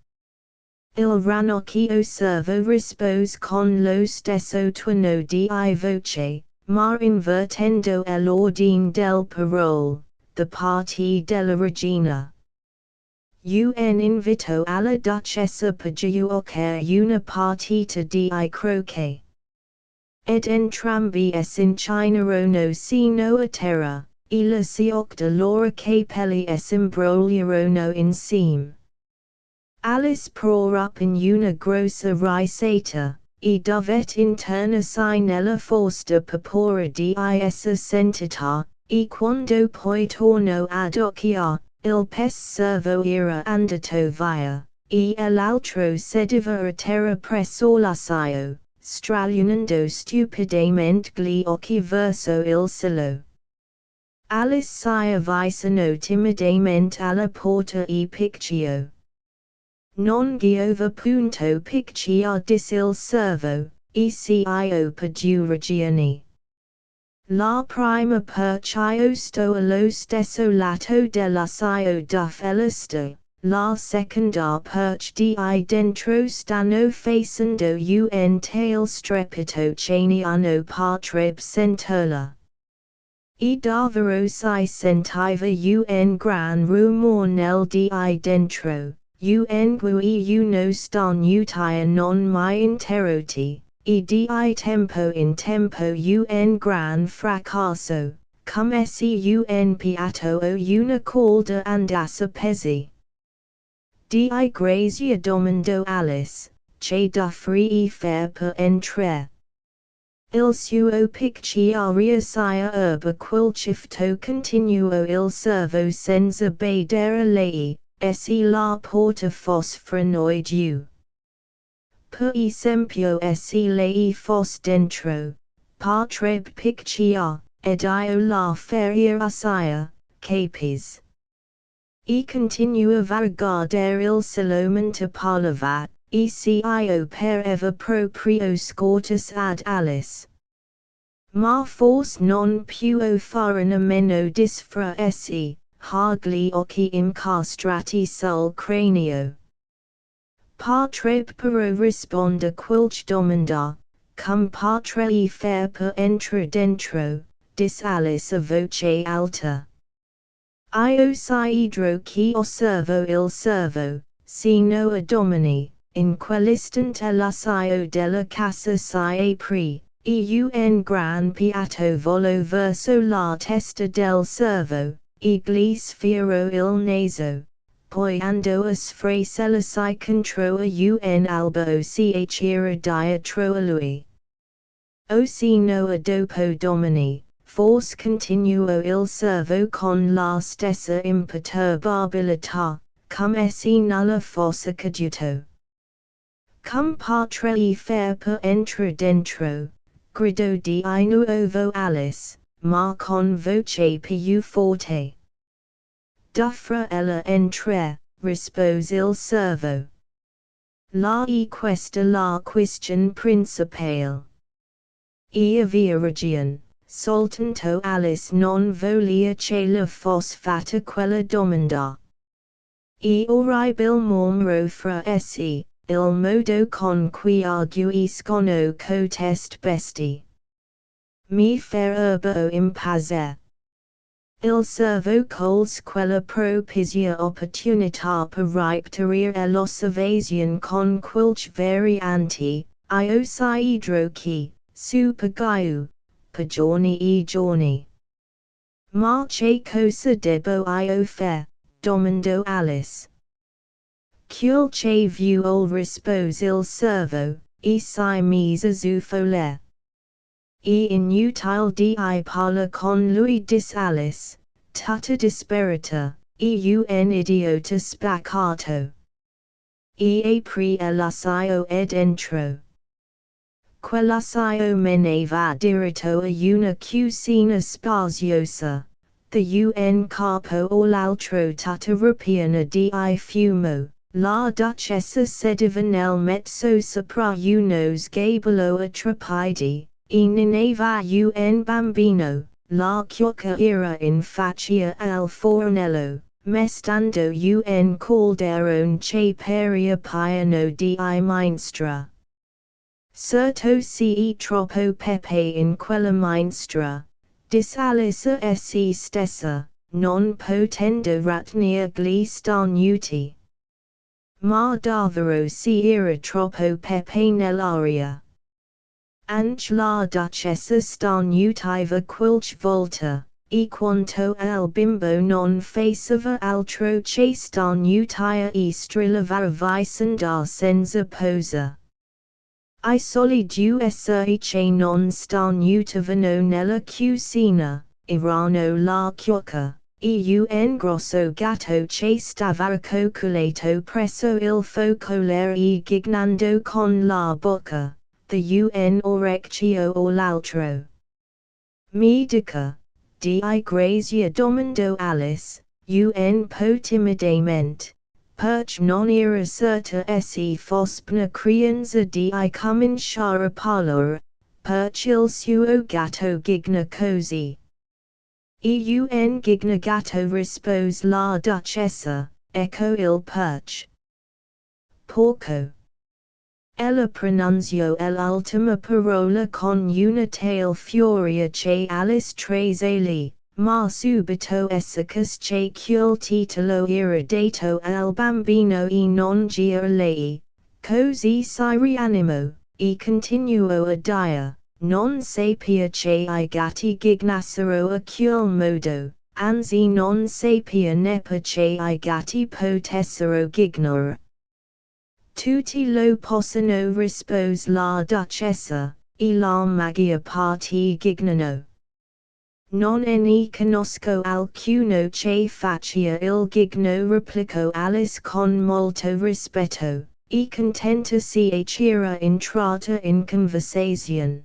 Il ranocchio servo rispose con lo stesso tono di voce, ma invertendo l'ordine del parole, da parte della regina. Un invito alla duchessa per giocare una partita di croquet. Ed entrambi s'inclinarono sino a terra, e le siocche loro capelli s'imbrogliarono insieme. Alice pro up in una grossa risata, e dovette internarsi nella forsta per paura di essere sentita, e quando poi tornò ad occhiare, il pes servo era andato via, e l'altro sedeva a terra presso l'assaio, stralunando stupidamente gli occhi verso il cielo. Alice si avvicinò timidamente alla porta e picchio. Non giova punto picchia dis il servo, e cio per 2 ragioni. La prima perch'io sto allo stesso lato dell'assaio d'Felista, la seconda perch di dentro stanno facendo un tale strepito che neanno potrebbe sentirla. E davvero si sentiva un gran rumor nel di dentro. Un guai uno starnutia non mai interrotti, e di tempo in tempo un gran fracasso, come se un piatto o una calda andasse pesi. Di grazia domandò Alice, che d'offrir faire per entrer. Il suo picchiaria sia erba quel cifto continuò il servo senza badere lei. Se la porta fosse frenoid giù. Per esempio se lei fosse dentro, potrebbe picchiare, ed io la ferir assai, capis. E continuava a guardare il cielo mentre parlava, e cio pareva proprio scortas ad Alice. Ma forse non più o farne meno disfra se. Hardly occhi incastrati sul cranio. Potrebbe però risponde qualche domanda, come potrei fare per entrar dentro, dis Alice a voce alta. Io sidro che osservo il servo, sino a domani, in quell'istante l'assaio della casa si aprì, e un gran piatto volò verso la testa del servo. E gli sfiorò il naso, poi andò a sfracellarsi contro a un albo c'era dietro a lui. O sino a dopo domani, forse continuò il servo con la stessa imperturbabilità, come se nulla fosse accaduto. Cum patre e fair per entra dentro, grido di nuovo Alice, ma con voce più forte. Duffra ella entre, rispose il servo. La e questa la question principale. E via region, soltanto Alice non volia che la fosse fatta quella domanda. E orribil mormro fra essi, il modo con cui arguiscono cotest besti. Mi farebbe impazzire. Il servo cols quella propizia opportunità per ripetere l'osservazione con quilch varianti, io si idrochi, su pagaiu, per giorni e giorni. Ma che cosa debbo io fare, domandò Alice. Quel che vuol rispose il servo, e si mise a zufolare. E inutile di parla con lui dis Alice, tutta disperata, un idiota spaccato. E apri l'assaio ed entro. Quell'assaio menava diritto a una cucina spaziosa, the un capo o l'altro tutta ripiena di fumo. La duchessa sedeva nel mezzo sopra unos gabello a trepidi, e nineva un bambino, la cuoca era in faccia al fornello, mestando un calderone che peria pieno di minestra. Certo se troppo pepe in quella minestra, disalice essi stessa, non potendo ratnir gli starnuti. Ma davvero si era troppo pepe nell'aria. Anche la duchessa starnutiva qualche volta, e quanto al bimbo non faceva altro che starnutire e strillare vicenda senza posa. I soli due esseri che non starnutavano nella cucina, erano la cuoca, e un grosso gatto che stava coccolato presso il focolare e gignando con la bocca, the un orecchio o l'altro. Mi dica, di grazia domandò Alice, un po' timidamente, perch non era certa se fospna crianza di cominciare a parlare, perch il suo gatto gigna così. Un gigna gatto rispose la duchessa, ecco il perch. Porco. Ella pronunziò l'ultima parola con una tale furia che Alice trese lì, ma subito essicas che quel titolo era dato al bambino e non già lei, così si rianimò, e continuò a dire, non sapia che I gatti gignassero a quel modo, anzi non sapia neppure che I gatti potessero gignare. Tutti lo possono rispose la duchessa, e la maggior parte gignano. Non ne conosco alcuno che faccia il gigno replicò Alice con molto rispetto, e contenta si era entrata in conversazione.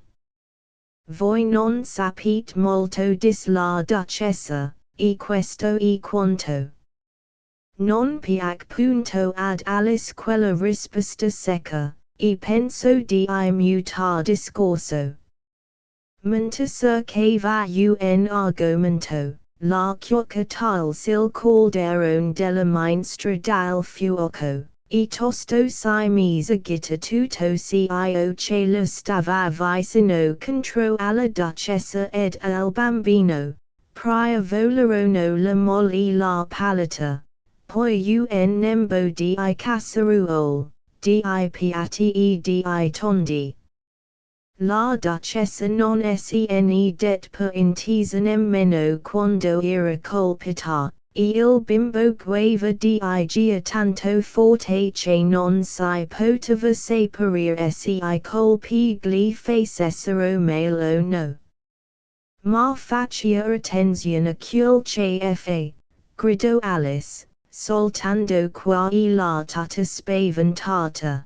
Voi non sapete molto dis la duchessa, e questo e quanto. Non piac punto ad Alice quella risposta secca, e penso di mutar discorso. Mentre che va un argomento, la cuoca tals il calderone della minestra dal fuoco, e tosto si mise a gita tutto cio che la stava vicino contro alla duchessa ed al bambino, pria volarono la molle e la palata. Poi un nembo di casseruole, di piatti e di tondi. La duchessa non se det per intesa nemmeno quando era colpita, e il bimbo guava di gia tanto forte che non si poteva sapere se I colpi gli facessero male o no. Ma faccia attenzione a quel che fa, gridò Alice, soltanto qua e là tutta spaventata.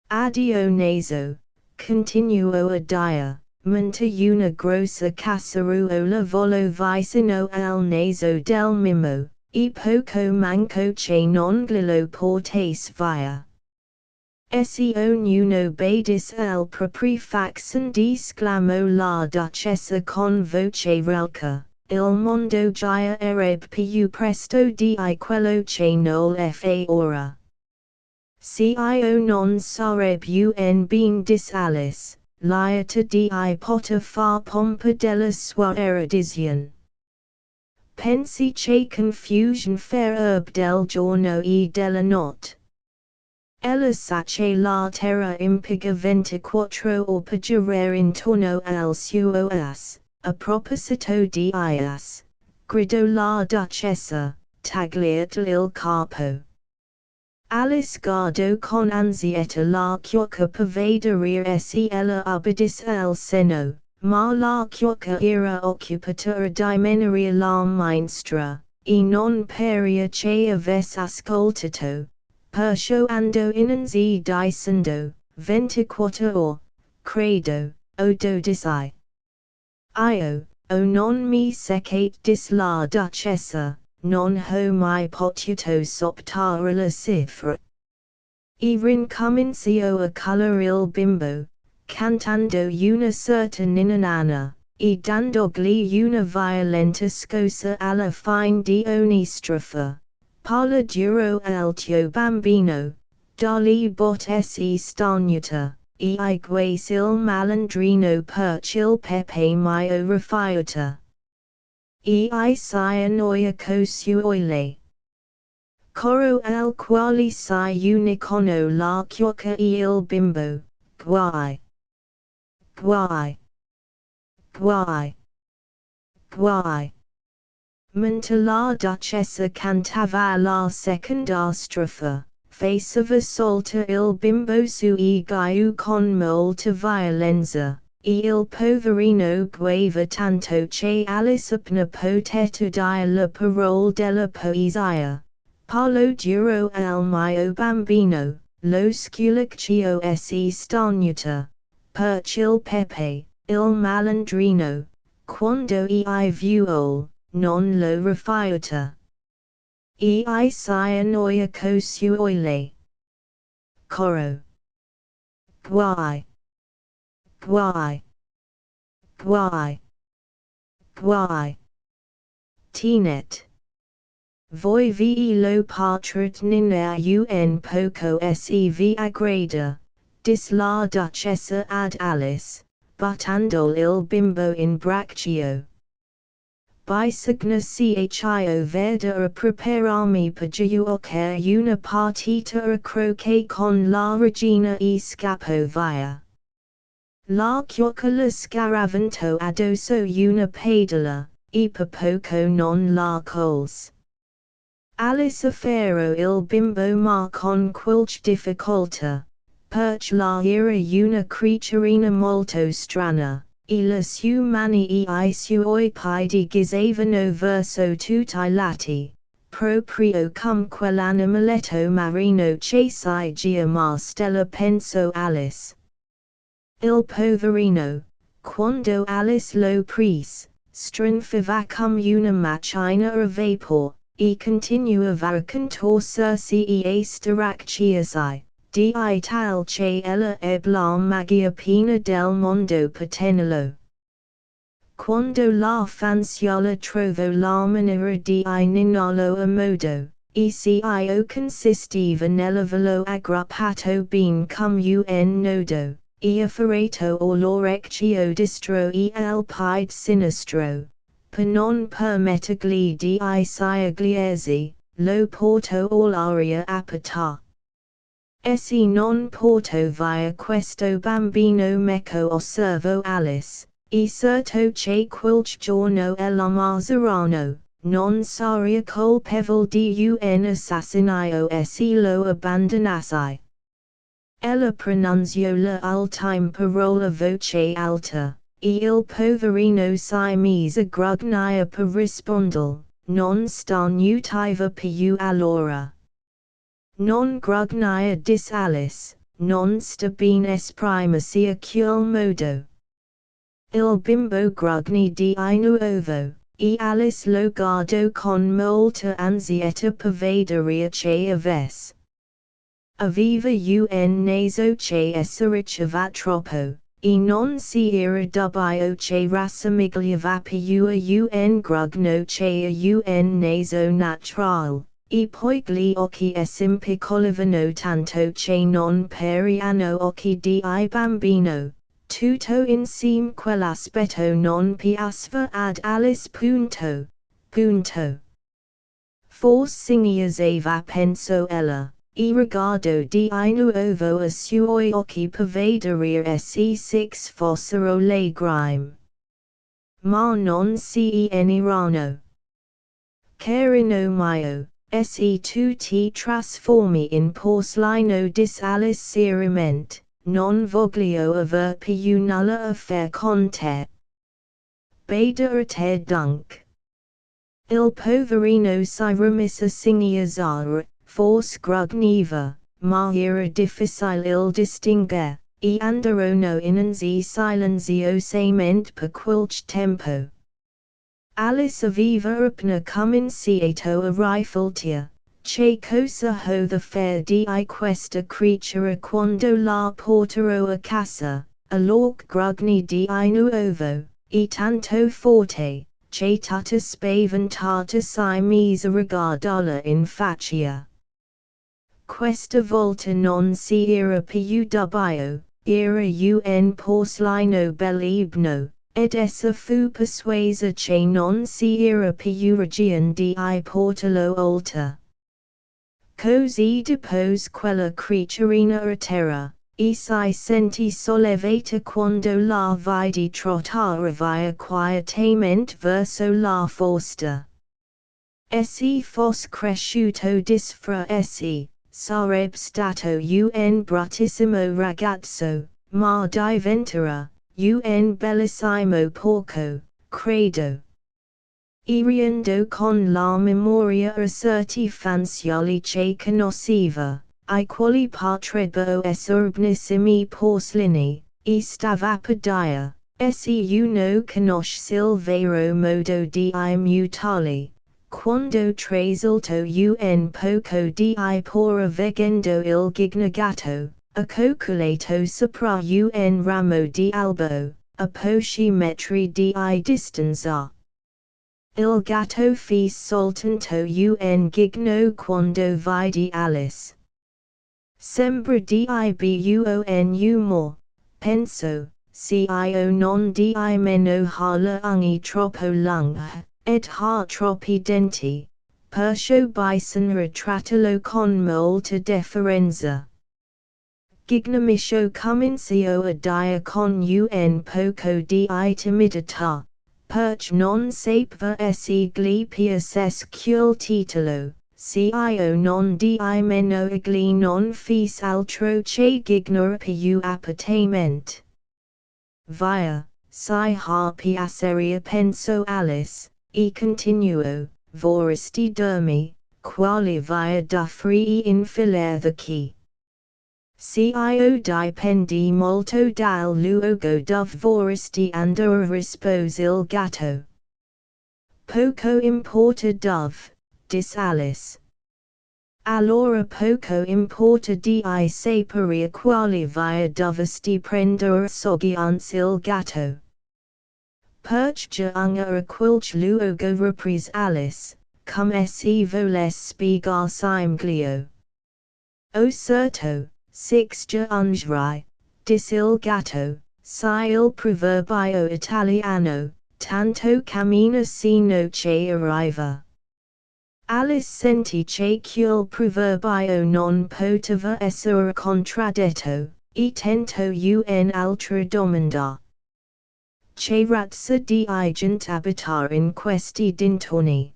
Addio naso, continuo a dia, monta una grossa casseruola volo vicino al naso del mimo, e poco manco che non glilo portace via. Se ognuno badis al propri faxon disclamo la duchessa con voce rauca, il mondo gia ereb più presto di quello che nol fa ora. Cio non sareb un ben dis Alice, liata di poter far pompa della sua erudizione. Pensi che confusion farebbe del giorno e della notte. Ella sace la terra impiega 24 o per girare intorno al suo as, a proposito di as, gridò la duchessa, tagliate il capo. Alice guardò con ansietta la chiocca per vedere se ella ubbidisse al seno, ma la chiocca era occupata di menare la minestra, e non parea che avesse ascoltato. Perciò andò innanzi dicendo, 24 ore, credo, o 12. Io, non mi secate dis la duchessa, non ho mai potuto soptare la cifra. E rincomincio a color il bimbo, cantando una certa ninna, e dandogli una violenta scossa alla fine di ogni strofa. Parla duro al tuo bambino, dagli bot se starnuta, e guais il malandrino perch il pepe mio rifiuta. E si annoia co suoile. Coro al quale si unicono la chiocca e il bimbo, guai. Guai. Guai. Guai. Mentre la duchessa cantava la seconda strofa, faceva salta il bimbo su e giù con molta violenza, e il poverino guaiva tanto che Alice appena potette dire la parola della poesia. Parlo duro al mio bambino, lo sculaccio se starnuta, perch il pepe, il malandrino, quando vuol. Non lo rifiuta. Si annoia co suoile. Coro. Guai. Guai. Guai. Guai. Tenet. Voi vi lo partrit nina un poco se agrada, dis la duchessa ad Alice, buttando il bimbo in braccio. Bisogna chio veda a prepararmi per giocare una partita a croquet con la regina e scappo via. La chiocca la scaravento addosso una pedala, e per poco non la colse. Alice afferrò il bimbo ma con qualche difficoltà, perch la era una creaturina molto strana. E le sue mani e I suoi piedi gisavano verso tutti I lati, proprio come quell'animaletto marino che si gira ma stella pensò Alice. Il poverino, quando Alice lo prese, strinfava come una macchina a vapor, e continuava a contorcersi e staracciarsi. Di tal che ella ebbe la magia piena del mondo per tenerlo. Quando la fanciulla trovò la maniera di ninarlo a modo, e cio consisteva nell'averlo aggrappato ben come un nodo, e afferrato all'orecchio destro e al piede sinistro, per non permettergli di sciagliarsi, lo portò all'aria aperta. Se non porto via questo bambino meco osservo Alice, e certo che qualche giorno ella Marzarano, non saria colpevole di un assassinato se lo abbandonassi. Ella pronunziò la ultima parola voce alta, e il poverino si mise a grugnire per rispondere, non starnutiva più allora. Non grugnire dis Alice, non stabines primacy cul modo. Il bimbo grugni di nuovo, e Alice logado con molta ansietta pavederia che aves. Aviva un naso che essere troppo, e non si era dubbio che rassamiglia piua un grugno che un naso natural, e poi gli occhi simpiccolavano tanto che non periano occhi di bambino, tutto insieme quell'aspetto non piaceva ad Alice punto. Forse aveva penso ella. E riguardo di nuovo a suoi occhi pavederia se fossero lagrime. Ma non si erano. Carino mio, se tu ti trasformi in porcellino Alice seriamente, non voglio aver più nulla a fare con te. Bada a te dunque. Il poverino si rimise a singhiazzare. Forse grugniva, ma era difficile il distinguere, e andarono innanzi silenziosamente per qualche tempo. Alice aveva appena cominciato a riflettere, che cosa ho da fare di questa creatura quando la porterò a casa, allorché grugni di nuovo, e tanto forte, che tutta spaventata si mise a guardarla in faccia. Questa volta non si era più dubbio, era un porcellino bell'ibno, ed essa fu persuasa che non si era più ragione di portarlo oltre. Così depose quella creaturina a terra, e si sentì sollevata quando la vidi trottare via quietamente verso la foresta. Se fosse cresciuto disfra essi, sarebbe stato un bruttissimo ragazzo, ma diventerà un bellissimo porco, credo. Iriendo con la memoria a certi fanciulli che conosceva, I quali potrebbero essere benissimi porcellini, e stava per dire, se uno conosce il vero modo di mutarli. Quando trasalto un poco di pora veggendo il gignato, accocolato sopra un ramo di albo, a pochi metri di distanza. Il gatto fe soltanto un gigno quando vidi Alice. Sembra di buon umor, penso, se io non di meno ha le unghie troppo lunghe, ed ha troppi denti, perciò bison ritrattalo con molta deferenza. Gignamiscio comincio a dire con un poco di timidità, perch non sapeva se gli piacesse quel titolo, se io non di meno gli non fis altro che gignare più apertamente. Via, si ha piaceria penso Alice, e continuo, vorresti dirmi, quale via d'offrire in filer chi. Se io dipendi molto dal luogo dove vorresti andare rispose il gatto. Poco importa dove, disse Alice. Allora poco importa di sapere quale via dovresti prendere sorghiance il gatto. Perch giunga a qualche luogo reprise Alice, come se volesse spiegarsi meglio. O certo, six giungrai, disse il gatto, sai il proverbio italiano, tanto cammina sino che arriva. Alice sentì che quel proverbio non poteva essere contraddetto, e tentò un'altra domanda. Che razza di gente abitare in questi dintorni?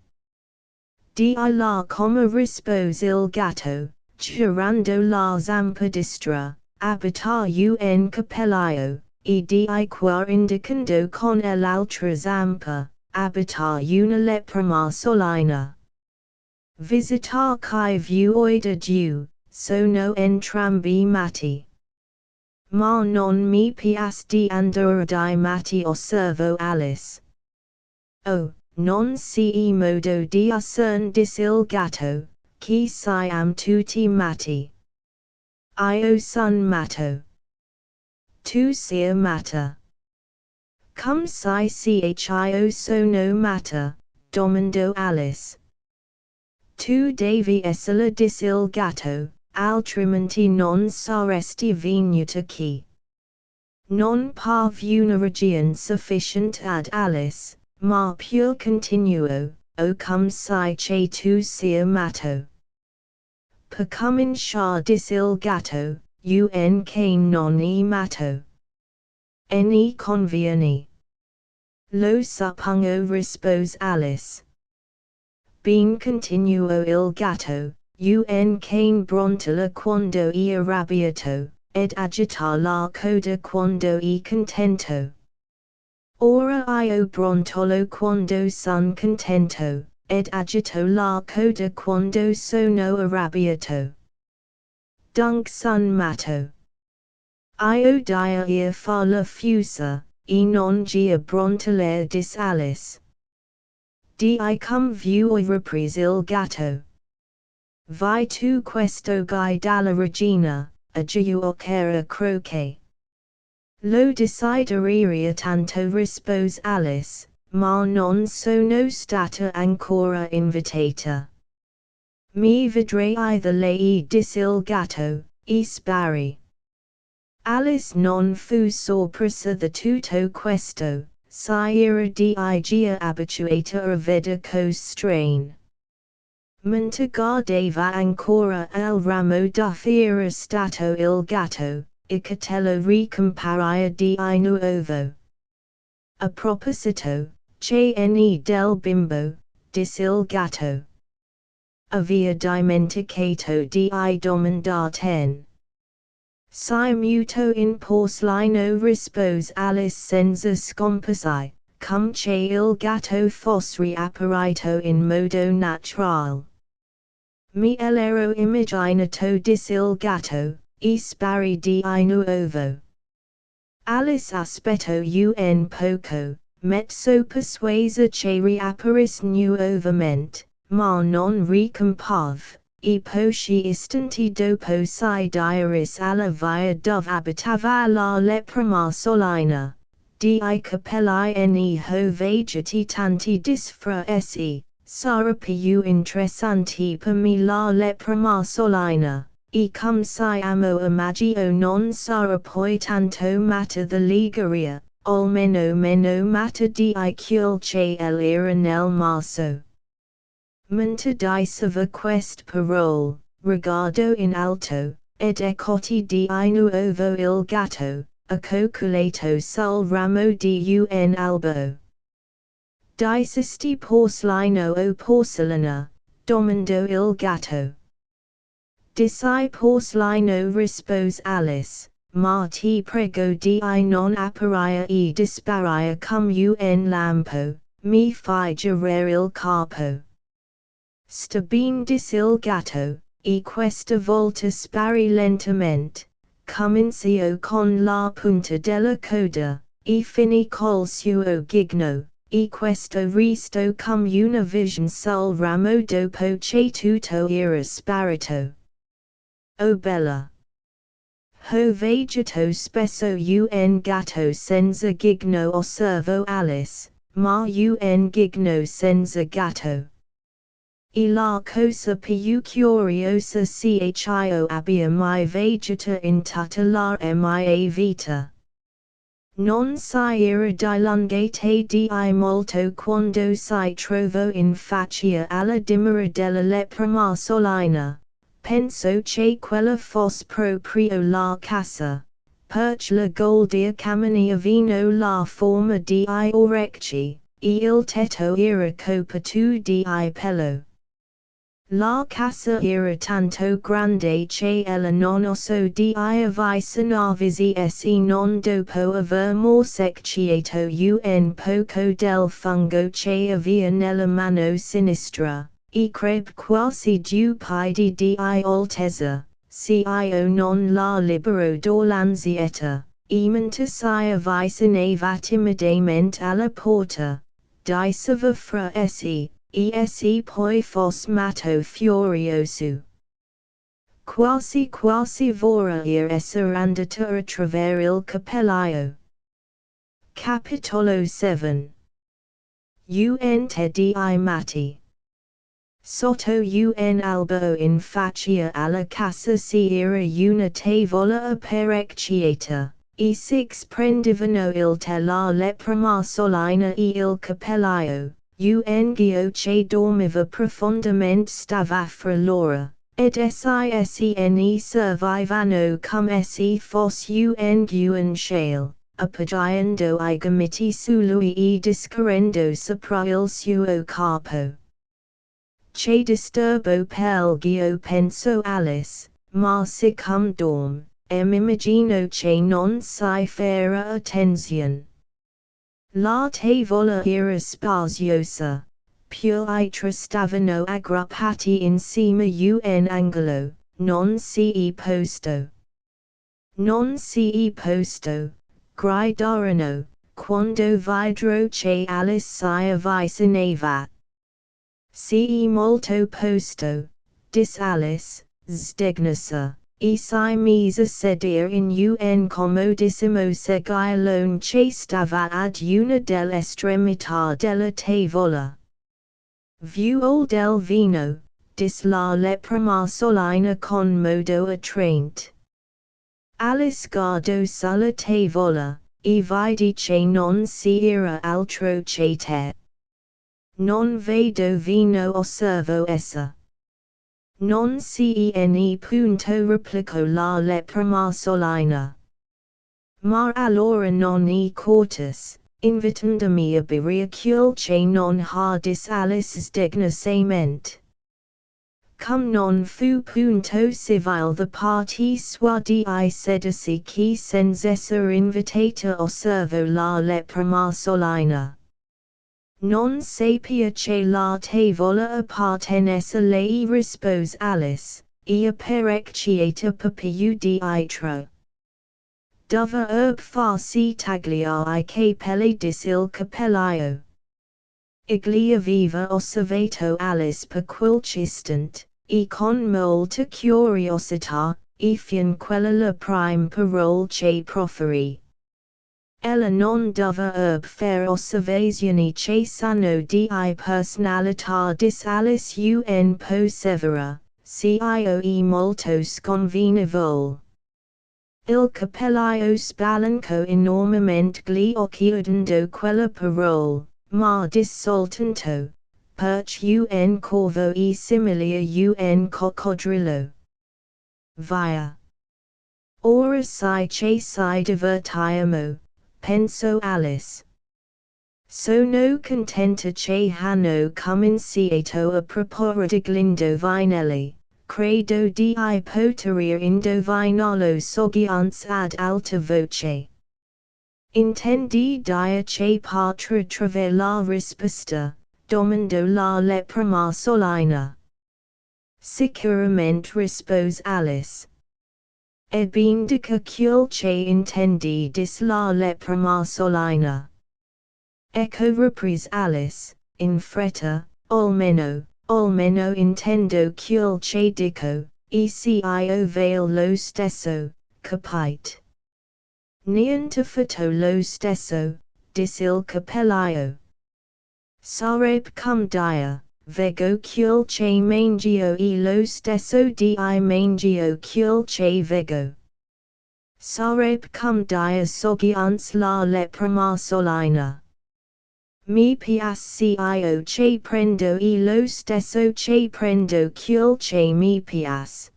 Di là come rispose il gatto, girando la zampa destra, abita un cappellaio, e di qua indicando con l'altra zampa, abita una lepre marsolina. Visitar chi vuoi da giù, sono entrambi matti. ma non mi piasti andare di matti osservo Alice. Oh, non si modo di discern dis il gatto, chi siam tutti matti. Io son matto. Tu sia matta. Cum si chio sono matta, domando Alice. Tu devi essere dis il gatto, altrimenti non saresti venuta qui. Non parve una ragione sufficiente ad Alice, ma pure continuo, o cum si che tu sia matto. Per cominciar dis il gatto, un che non è matto. Ne conviene. Lo suppongo rispose Alice. Ben continuo il gatto, un cane brontola quando è arrabbiato, ed agita la coda quando è contento. Ora io brontolo quando son contento, ed agito la coda quando sono arrabbiato. Dunque son matto. Io dia fa la fusa, e non gia brontolare dis Alice. Di cum vuoi reprise il gatto. Vai tu questo gai dalla regina, a giuocare croquet. Lo desideria tanto rispose Alice, ma non sono stata ancora invitata. Mi vedrai the lei dis il gatto, e spari. Alice non fu sorpresa da tutto questo, si era di gia abituata a vedere cose strane. Mentre guardava ancora al ramo d'uff era stato il gatto, e che te lo ricomparia di nuovo. A proposito, che ne del bimbo, dis il gatto. Aveva dimenticato di domandar ten. Si muto in porcellino rispose Alice senza scomparsi, cum che il gatto fosse riapparito in modo naturale. Mi ero immaginato dis il gatto, e spari di nuovo. Alice aspetto un poco, mezzo persuasa che riapparisse nuovamente, ma non ricomparve. E pochi istanti dopo si dirisse alla via dove abitava la prima solina, di capelli ho vegeti tanti disfraesi, sarà più interessante per me la prima solina, e cum siamo immagino non sarà poi tanto matta the Liguria, almeno meno matta di quel che era nel maso. Mentre diceva queste parole, riguardo in alto, ed eccoti di nuovo il gatto, accoccoleto sul ramo di un albero. Dicisti porcellino o porcellana, domandò il gatto. Dici porcellino rispose Alice, ma ti prego di non apparire e disparire cum un lampo, mi fai girare il capo. Sta ben dis il gatto, e questa volta spari lentamente, comincio con la punta della coda, e fini col suo gigno, e questo resto cum una vision sul ramo dopo che tutto era sparito. Oh bella! Ho vegeto spesso un gatto senza gigno osservo Alice, ma un gigno senza gatto. E la cosa più curiosa ch'io abbia mai vegeta in tutta la mia vita. Non si era dilungate di molto quando si trovò in faccia alla dimora della prima solina, penso che quella fosse proprio la casa, perché la goldia camania vino la forma di orecchi, e il tetto era coperto di pelo. La casa era tanto grande che ella non osò di avvicinarvisi e non dopo aver morsecchiato un poco del fungo che aveva nella mano sinistra, e crebe quasi 2 piedi di altezza, cio non la libero d'orlanzietta, ementassia vicinava timidamente alla porta, diceva fra esse poi fos matto furioso. Quasi vorrà essere andata a trovare il cappellaio. Capitolo 7. Te di matti. Sotto un albero in faccia alla casa si era una tavola apparecchiata, e six prendevano il tè la prima solina e il cappellaio, un ghiaccio dormiva profondamente stava fra loro, ed sisne servivano come se fosse un guanciale, appoggiando I gomiti su lui e discorrendo sopra il suo capo. Che disturbo pelgio penso Alice, ma siccome dorm, m'immagino che non si farà attenzione. La tavola era spaziosa, pietre stavano aggruppati insieme un angolo, non si posto. Non si posto, gridarono, quando videro che Alice si avvicinava. Si molto posto, dis Alice, sdegnasa, e si mise a sedere in un comodissimo seggiolone che stava ad una delle estremità della tavola. Vuol del vino, dis la prima solina con modo attraente. Alice guardò sulla tavola, e vide che non si era altro che tè. Non vedo vino osservo essa. Non cene punto replicò la prima solina. Ma allora non cortis, invitandomi a bere quel che non ha dis Alice sdegnasamente. Come non fu punto civile da parte sua di sedersi che senza essere invitata osservo la prima solina. Non sapia che la tavola appartenesse a lei rispose Alice, e apparecchiata per più dietro. Dove farsi tagliare I capelli dis il cappellaio. Egli aveva osservato Alice per qualche istante, e con molta curiosità, e fin quella la prima parola che proferì. Ella non doveva fare osservazioni che sanno di personalità dis Alice un po' severa, cio molto sconvenevole. Il cappellaio spalancò enormemente gli occhi udendo quella parola, ma dis soltanto, perch un corvo e simile a un coccodrillo. Via. Ora sai che si divertiamo, pensò Alice. Sono contenta che hanno cominciato a proporre d'indovinelli, credo di poter indovinarlo soggiance ad alta voce. Intendi dire che potrà trovare la risposta, domandò la prima solina. Sicuramente rispose Alice. Ebbene dica quel che intendi dis la prima solina. Ecco reprise Alice, in fretta, almeno intendo quel che dico, e cio vale lo stesso, capite? Niente fatto lo stesso, dis il cappellaio. Sarebbe come dire, vego quel che mangio e lo stesso di mangio quel che vego. Sarebbe come dire soggiance la prima solina. Mi piace cio che prendo e lo stesso che prendo quel che mi piace.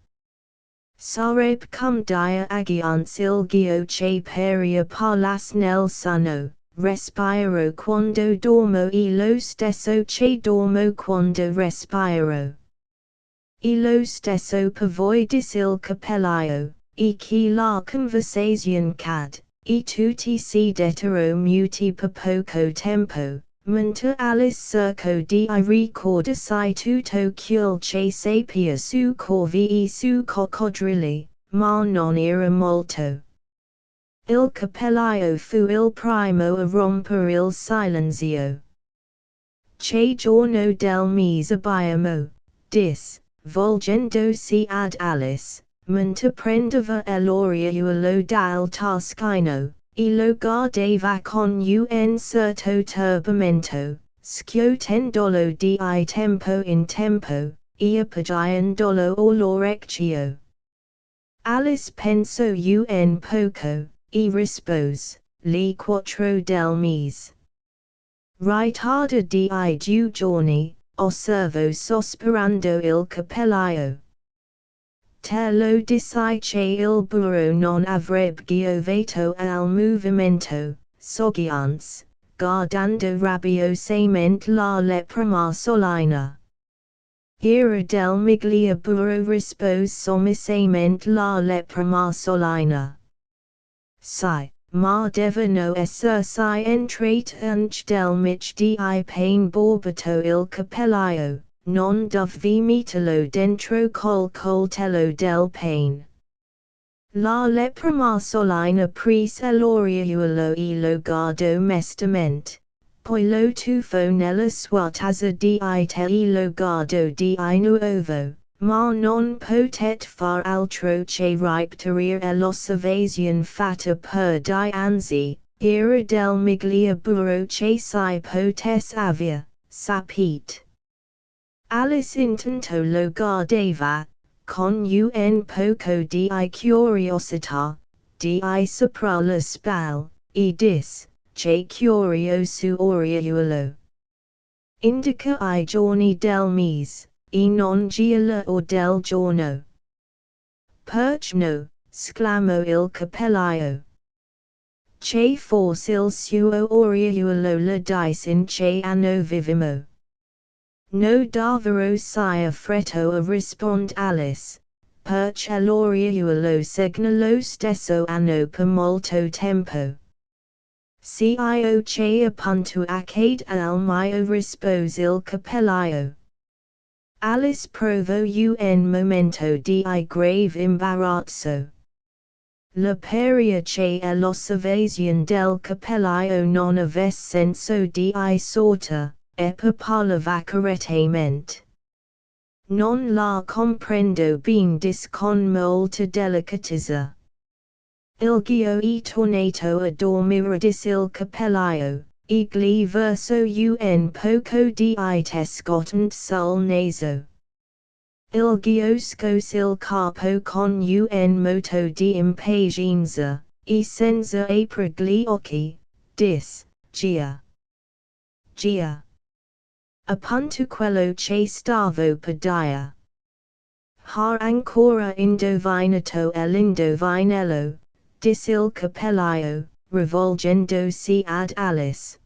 Sarebbe come dire aggiance il ghiaccio che peria parlas nel sonno, respiro quando dormo e lo stesso che dormo quando respiro. E lo stesso per voi dis il cappellaio, e che la conversazione cad, e tutti si dettero muti per poco tempo, mentre Alice cerco di ricordarsi tutto quel che sapeva su corvi e su coccodrilli, ma non era molto. Il cappellaio fu il primo a rompere il silenzio. Che giorno del mese abbiamo, disse, volgendosi ad Alice, mentre prendeva l'orolio dal taschino, e lo guardava con un certo turbamento, scuotendolo di tempo in tempo, e appoggiandolo all'orecchio. Alice pensò un poco, e rispose, le 4 del mese. Ritarda di 2 giorni, osservo sospirando il cappellaio. Te lo dissi che il burro non avrebbe giovato al movimento, sorghiance, guardando rabbiosamente la prima solina. Era del miglia burro rispose sommessamente la prima solina. Sai, ma devono essersi entrattanti del mich di pane borbato il cappellaio, non dovevi metterlo dentro col coltello del pane. La prima solina prese l'orolio e lo guardò mestamente, poi lo tuffò nella sua tazza di tè e lo guardò di nuovo. Ma non potet far altro che ripetere l'osservazione fatta per dianzi, era del miglia burro che si potesse aver, sapete. Alice intanto lo guardava, con un poco di curiosità, di sopra la spalla, e disse, che curioso orolio. Indica I giorni del mese, e non gila o del giorno. Perch no, sclamò il cappellaio. Che forse il suo orolio la dice in che anno vivimo. No davvero sia fretto a rispond Alice, perché l'orolio segna lo stesso anno per molto tempo. Cio che appunto accade al mio rispose il cappellaio. Alice provò un momento di grave imbarazzo. La paria che l'osservazione del cappellaio non avesse senso di sorta, e parlava correttamente. Non la comprendo ben dis con molta delicatezza. Il gio è tornato a dormire dis il cappellaio, e gli verso un poco di tè scottante sul naso. Il gio scose il capo con un moto di impazienza, e senza aprire gli occhi, disse, Gia. Gia. Appunto quello che stavo per dire. Har ancora indovinato l'indovinello, disse il cappellaio, rivolgendosi ad Alice.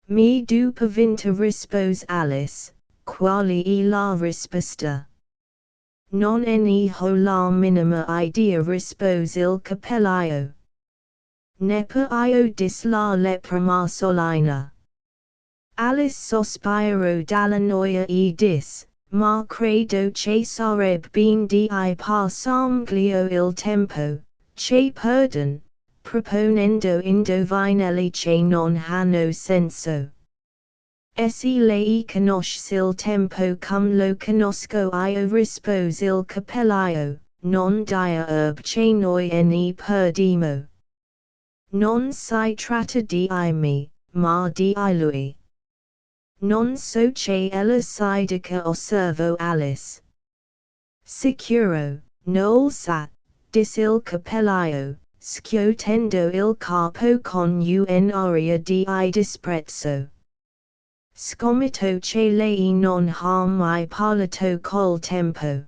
Mi dupevinta rispose Alice, quale è la risposta? Non ne ho la minima idea rispose il cappellaio. Neppure io disse la prima solina. Alice sospirò dalla noia e disse, ma credo che sarebbe ben di passamglio il tempo, che perdon, proponendo indovinelli che non hanno senso. Se lei conosce il tempo come lo conosco io rispose il cappellaio, non dire che noi ne perdiamo. Non si tratta di me, ma di lui. Non so che ella si dica osservo Alice. Sicuro, non sa, disse il cappellaio, scuotendo il capo con un'aria di disprezzo. Scommetto che lei non ha mai parlato col tempo.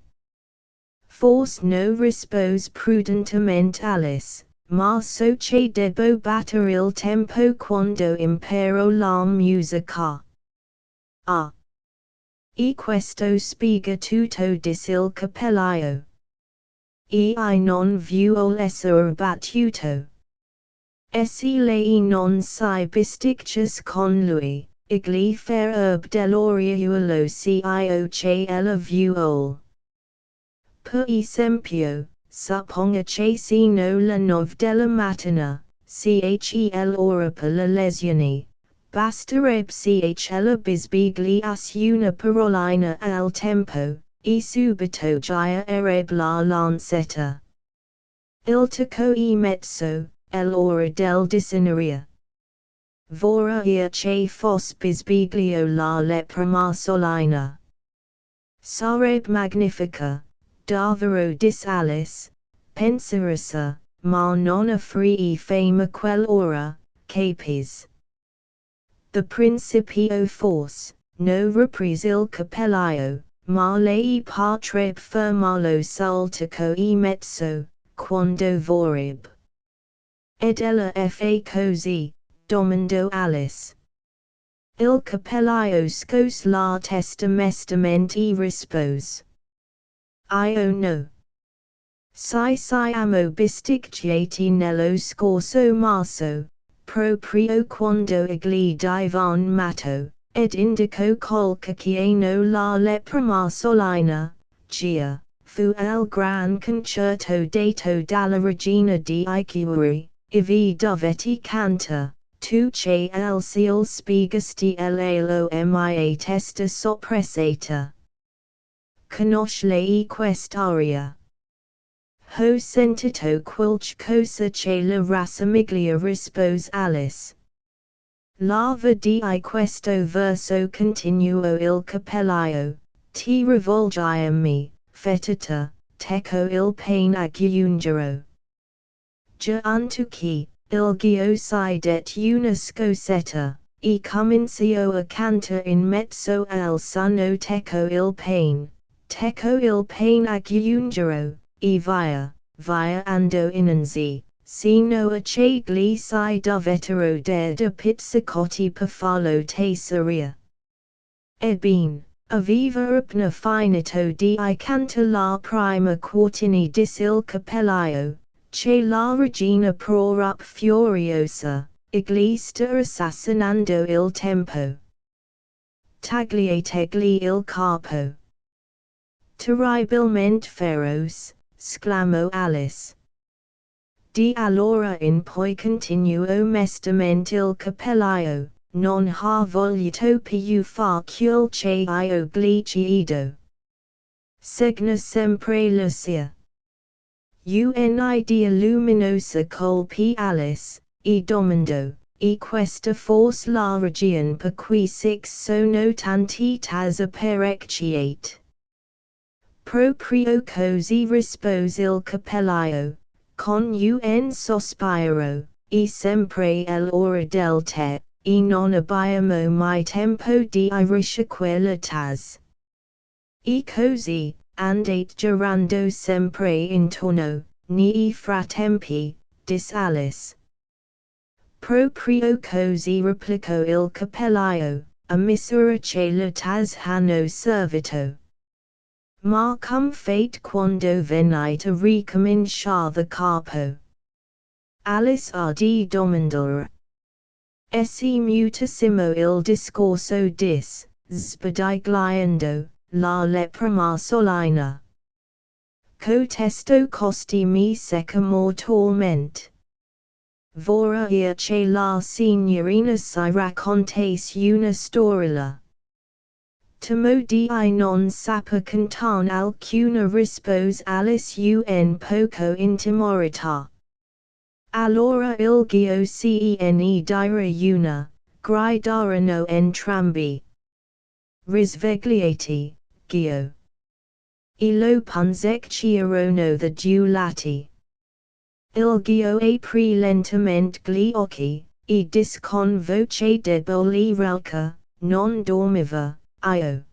Forse no rispose prudentemente Alice, ma so che debbo battere il tempo quando imparo la musica. Ah! E questo spiega tutto disse il cappellaio. E non vuol essere battuto. Esse lei non si bisticcius con lui, igli fer herb dell'oriuolo cio che ella vuol. Per esempio, supponga che sino la 9 della mattina, cel ora per le lesioni, bastereb ella bisbiglias una parolina al tempo, e subito gia ereb la lancetta. Il taco e mezzo, l'ora del diccionario. Vora che fos bisbiglio la lettera solina. Sareb magnifica, davvero dis Alice, pensarissa, ma non affrii fame quell'ora, capis. The principio forse, no reprise il cappellaio, ma lei potreb fermarlo sul taco e mezzo, quando vorreb. Ed ella fa così, domandò Alice. Il cappellaio scos la testa mestamente rispose. Io no. Si siamo bisticciati nello scorso marzo, proprio quando egli divon matto, ed indicò col cacchiano la lettera solina, gia, fu al gran concerto dato dalla regina di Chiuri, ivi dovetti canta, tu che al ciel spiegasti lo mia testa soppressata. Conosce lei quest'aria? Ho sentito qualche cosa che la rassomiglia rispose Alice. Lava di questo verso continuò il cappellaio, ti rivolgi a me, fetita, teco il pain aggiungerò. Già antucchi, il gio si det una scosetta, e comincio a canta in mezzo al suono teco il pain aggiungerò, e via ando innanzi, sino a che gli si dovettero de pizzicotti per farlo tesseria. Ebbene, aveva appena finito di canta la prima quartina dis il cappellaio, che la regina prorop furiosa, egli sta assassinando il tempo. Tagliategli il capo. Terribilmente feroce, sclamò Alice. Di allora in poi continuò mestamente il cappellaio, non ha voluto più far quel che io gli chiedo. Segna sempre Lucia. Un'idea luminosa colpì Alice, e domandò, e questa forse la ragione per cui six sono tanti tas apparecchiate. Proprio così rispose il cappellaio, con un sospiro, e sempre l'ora del tè, e non abbiamo mai tempo di risciacquare tas. E così, andate girando sempre intorno, nei frattempi, dis Alice. Proprio così replicò il cappellaio, a misura che le tas hanno servito. Ma come fate quando venite a ricominciare da capo? Alice ha di domandare. Esse mutissimo il discorso dis, spadigliando, la lettera solina. Cotesto costi mi secca mortalmente. Vora che la signorina si raccontasse una storiella. Temo di non saper cantan alcuna rispose Alice un poco intimorita. Allora il gio cene dire una, gridarono entrambi. Risvegliati, gio. E lo punzecchiarono the due lati. Il gio aprì lentamente gli occhi, e dis con voce debole rauca, non dormiva. Io.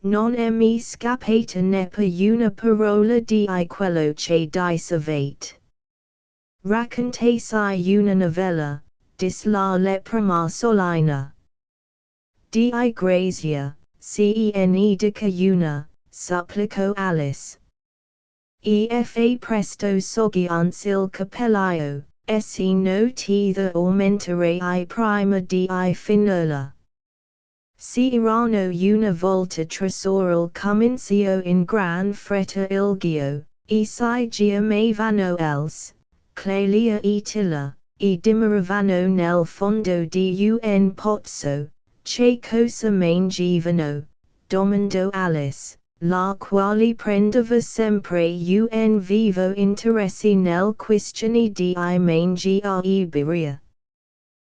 Non mi scappata neppure una parola di quello che dicevate. Raccontassi una novella, dis la lettera solina. Di grazia, cene dica una, supplicò Alice. E fa presto soggiance il cappellaio, se noti the aumentare I prima di finola. Si erano una volta tresoral comencio in gran fretta ilgio, e si giamavano els, clelia e tilla, e dimoravano nel fondo di un pozzo, che cosa mangivano, domandò Alice, la quale prendeva sempre un vivo interesse nel questione di mangi a Iberia.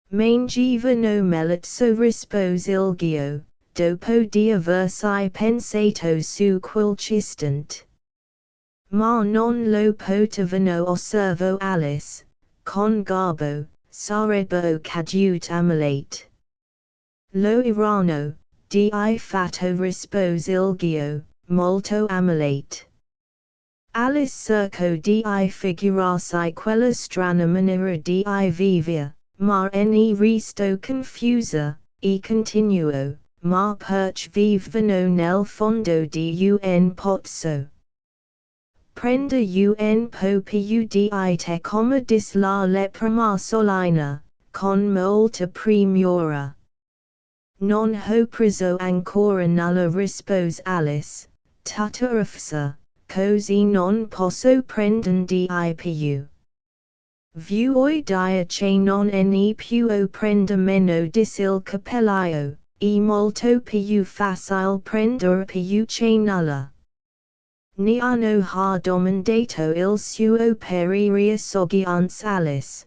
Mangivano melazzo rispose Ilgio, dopo di aversi pensato su qualche istante. Ma non lo potevano osservo Alice, con garbo, sarebbe caduto amalate. Lo erano, di fatto rispose Ilgio, molto amalate. Alice cercò di figurarsi quella strana maniera di vivere, ma ne resto confusa, e continuò, ma perch vivano nel fondo di un pozzo. Prenda un po più di te come dis la leprima solina, con molta premura. Non ho preso ancora nulla rispose Alice, tutta affsa, così non posso prendere di più. Vuoi dire che non ne può prendere meno dis il capellaio, e molto più facile prendere più che nulla. Ne hanno domandato il suo parere soggiance Alice.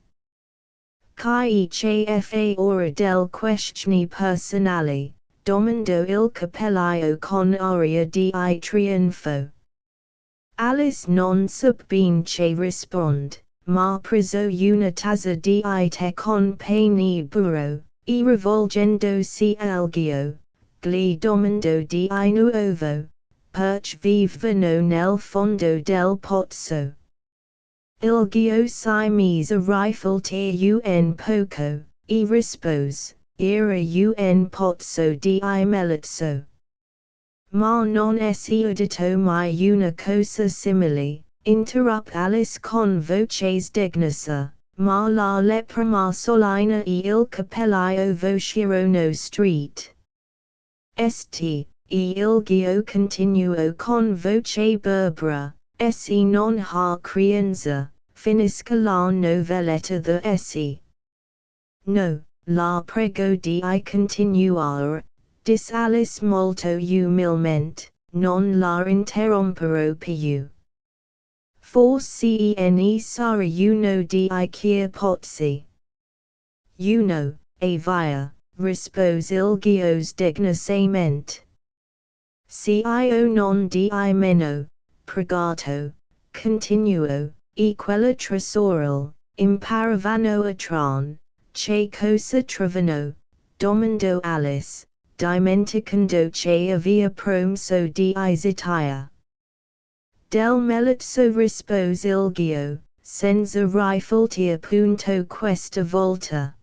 Chi che fa ora del questioni personali, domandò il capellaio con aria di trionfo. Alice non sa ben che rispond, ma preso una tazza di tè con pane burro, e rivolgendosi al Ilgio, gli domandò di nuovo, perch vivano nel fondo del pozzo. Ilgio si mise a riflettere un poco, e rispose, era un pozzo di melazzo. Ma non si udito mai una cosa simile, interrupt Alice con voce sdegnosa, ma la leprima solina e il capellaio vocerono street. St. E Ilgio continuò con voce burbera, se non ha creanza, finisca la novelletta the se. No, la prego di continuare, dis Alice molto umilmente, non la interromperò più. Forse ne sarà uno di chiar pozzi. Uno, e via, rispose Ilgio sdegnosamente. Se io non di meno, pregato, continuo, e quella tresoral, imparavano a tron, che cosa trovano, domandò Alice, dimenticando che aveva promesso di zitare. Del melazzo rispose Ilgio, senza riflettere punto questa volta.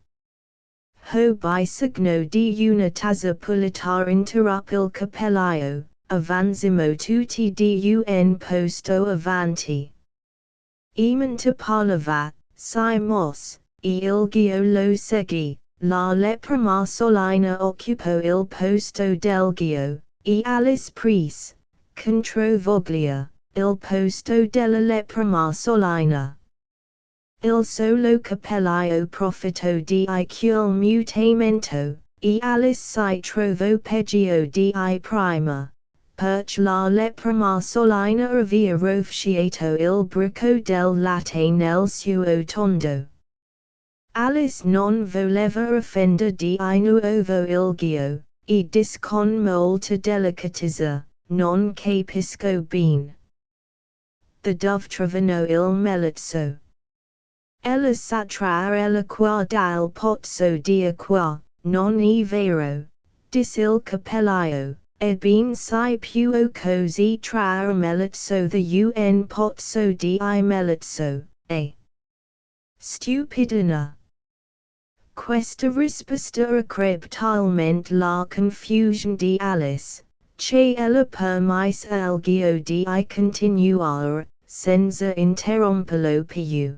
Ho bisogno di una tazza pulita interruppe il capellaio, avanzimo tutti di un posto avanti. E mentre parlava, si mosse, e Ilgio lo seguì, la leprima solina occupò il posto d'Ilgio, e Alice prese, contro voglia, il posto della leprima solina. Il solo capellaio profitò di quel mutamento, e Alice si trovò peggio di prima, perch la leprima solina aveva rovesciato il bricco del latte nel suo tondo. Alice non voleva offendere di nuovo Ilgio, e dis con molta delicatezza, non capisco bene. The dove trovano il melazzo. Ella s'attrarella qua dal pozzo di acqua, non è vero, dis il capellaio, ebbene si può così trarre melazzo the un pozzo di melazzo, stupidina. Questa risposta accrebbe talmente la confusion di Alice, che ella permise Ilgio di continuare, senza interromperlo più.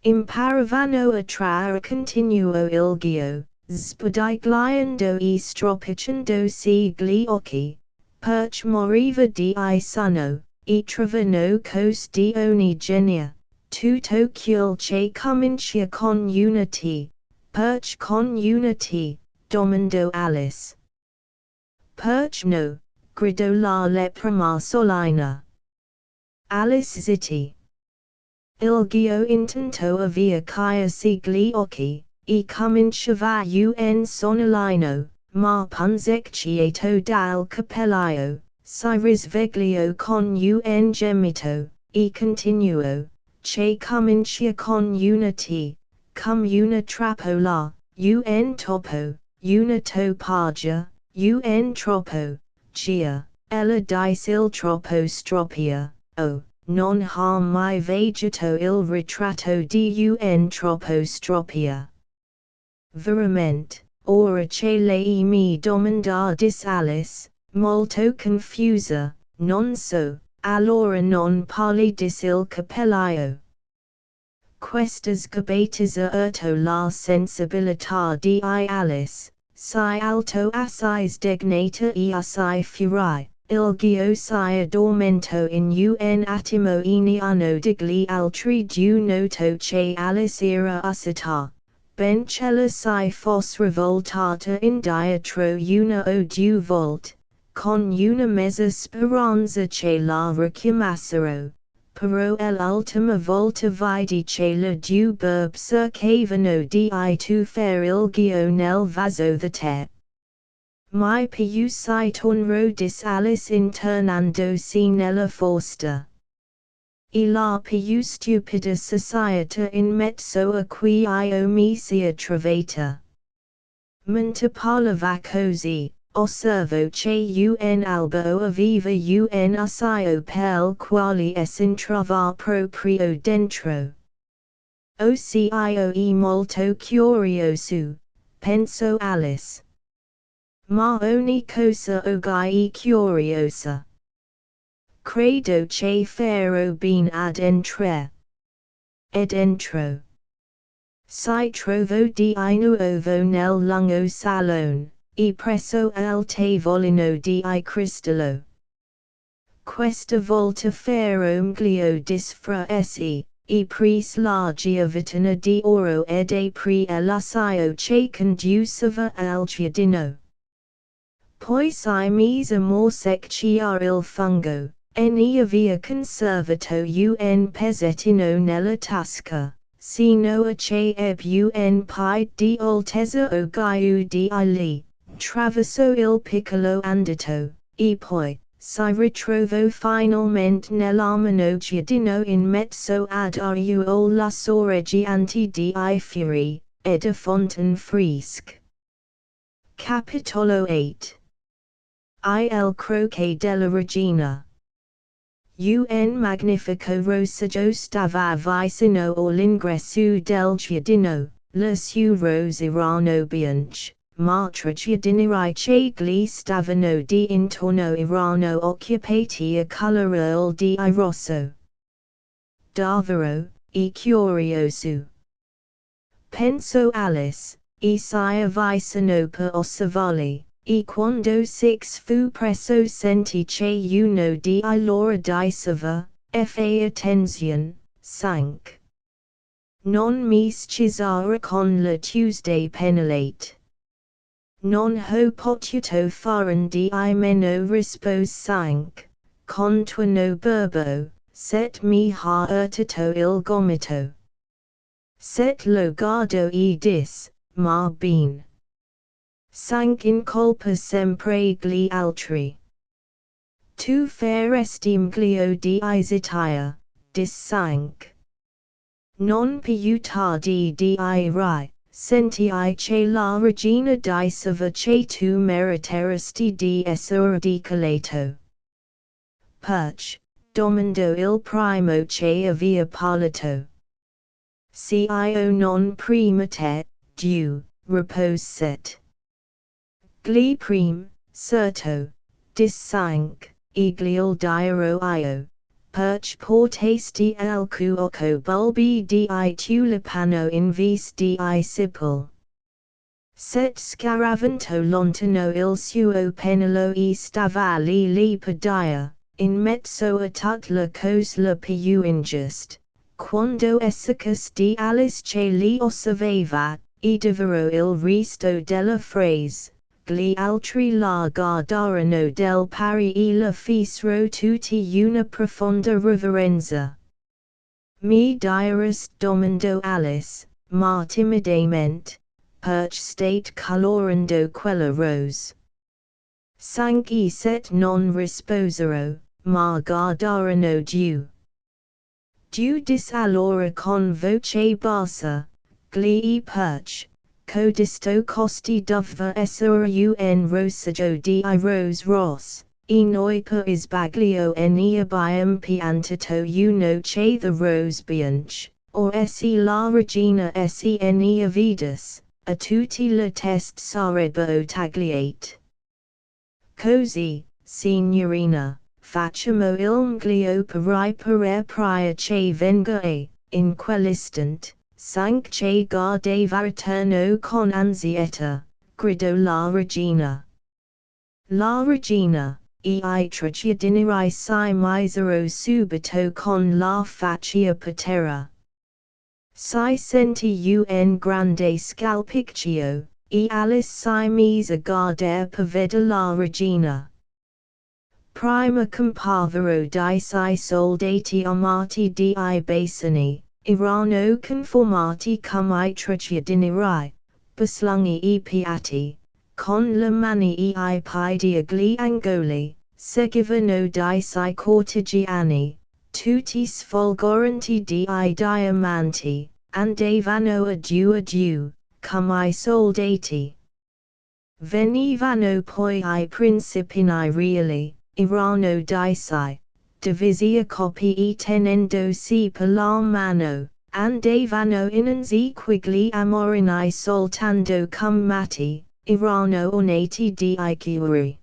Imparavano attrare continuo ilgio, spodigliando e stropicando gli occhi, perch moriva di sono, e trovano cos di ogni genere, tutto quel che comincia con unity, perch con unity, domando Alice. Perch no, gridò la lepra marsolina. Alice zitti. Ilgio intento avea chiusi gli occhi, e cominciava un sonolino, ma punzecchiato dal capellaio, si risvegliò con un gemito, e continuò, che comincia con unity, come una trappola, un topo, una topagia, un troppo, gia, ella dice il troppo stropia, oh. Non ha mai veduto il ritratto di un troppo stropia. Veramente, ora che lei mi domanda dis Alice, molto confusa, non so, allora non parli dis il capellaio. Queste sgabetas urto la sensibilità di Alice, si alto assai sdegnata e assai furai. Ilgio si addormento in un attimo e niano degli altri giù noto che Alice era uscita, bencella si fosse rivoltata in dietro una o due volte, con una mezza speranza che la richiamassero, però l'ultima volta vidi che le due burb cercavano di tuffare Ilgio nel vaso the tè. My più si tornò dis Alice internandosi nella forsta. E la più stupida società in mezzo a cui io mi sia trovata. Mentre parlava così, osservo che un albo aveva un uscio pel quale s'entrava proprio dentro. Io e molto curioso, penso Alice. Ma ogni cosa oggi curiosa. Credo che farò bene ad entrare. Ed entro. Si trovo di nuovo nel lungo salone, e presso al tavolino di cristallo. Questa volta farò mglio disfraesi, e pris la giovitana di oro ed apri l'uscio che conduceva al giardino. Poi si mise a morsecchiare il fungo, e ne aveva conservato un pezzettino nella tasca, sino a che ebbe un piede di altezza o giù di lì, traversò il piccolo andito, e poi, si ritrovò finalmente nell'ameno giardino in mezzo ad la sorreggiante di fiori, ed a fontaine fresche. Capitolo 8 Il croquet della regina. Un magnifico rosaggio stava vicino all'ingresso del giardino, le sue rose erano bianche, ma tre giardinieri che gli stavano di intorno erano occupati a colorarli di rosso. Davvero, è curioso. Pensò Alice, e si avvicinò per osservarli. E quando six fu presso senti che uno di loro diceva, fai attenzione, 5. Non mi scusare con la Tuesday penalate. Non ho potuto fare di meno rispose 5, con tono burbo, set mi ha urtato il gomito. Set lo guardo e dis, ma bene. 5 in colpa sempre gli altri. Tu faresti meglio di zittire, dis 5. Non più tardi di sentii che la regina diceva che tu meriteresti di essere decalato. Perch, domandò il primo che aveva parlato. Se io non prima te, Dio, riposet. Gli prim, certo, dis 5, e gli dirò io, perch portasti el cuoco bulbi di tulipano in vis di sipul. Set scaravento lontano il suo penelo e stavali li padia, in mezzo a tut la cos la più ingiust, quando essicus di alice che li osservava, e davvero il resto della phrase, gli altri la guardarono del pari e la fecero tutti una profonda reverenza. Mi direst domando Alice, ma timidamente, perch state colorando quella rose. Cinque e set non risposero, ma guardarono giù. Dis allora con voce bassa, gli perch, codisto costi doveva essere un rosaggio di rose ross, e noi per sbaglio ne abbiamo piantato uno che the rose bianche, or se la regina se ne avidas, a tutti la test sarebbe tagliate. Così, signorina, facciamo il mglio per prior che venga in quell'istant, cinque che guardava attorno con ansietta, gridò la regina. La regina, I tragedinerai si misero subito con la faccia per terra. Si senti un grande scalpiccio, e Alice si mise a guardare per vedere la regina. Prima comparvero di soldati armati di basini, erano conformati come tragedinerai, beslunghi e piatti, con le mani e piedi agli angoli, seguivano di cortigiani, tutti sfolgoranti di diamanti, andavano a giù, come soldati. Venivano poi I principini reali, erano divisi a coppie e tenendosi per la mano, andavano innanzi quigli amorini soltanto come matti, erano ornati di chiuri.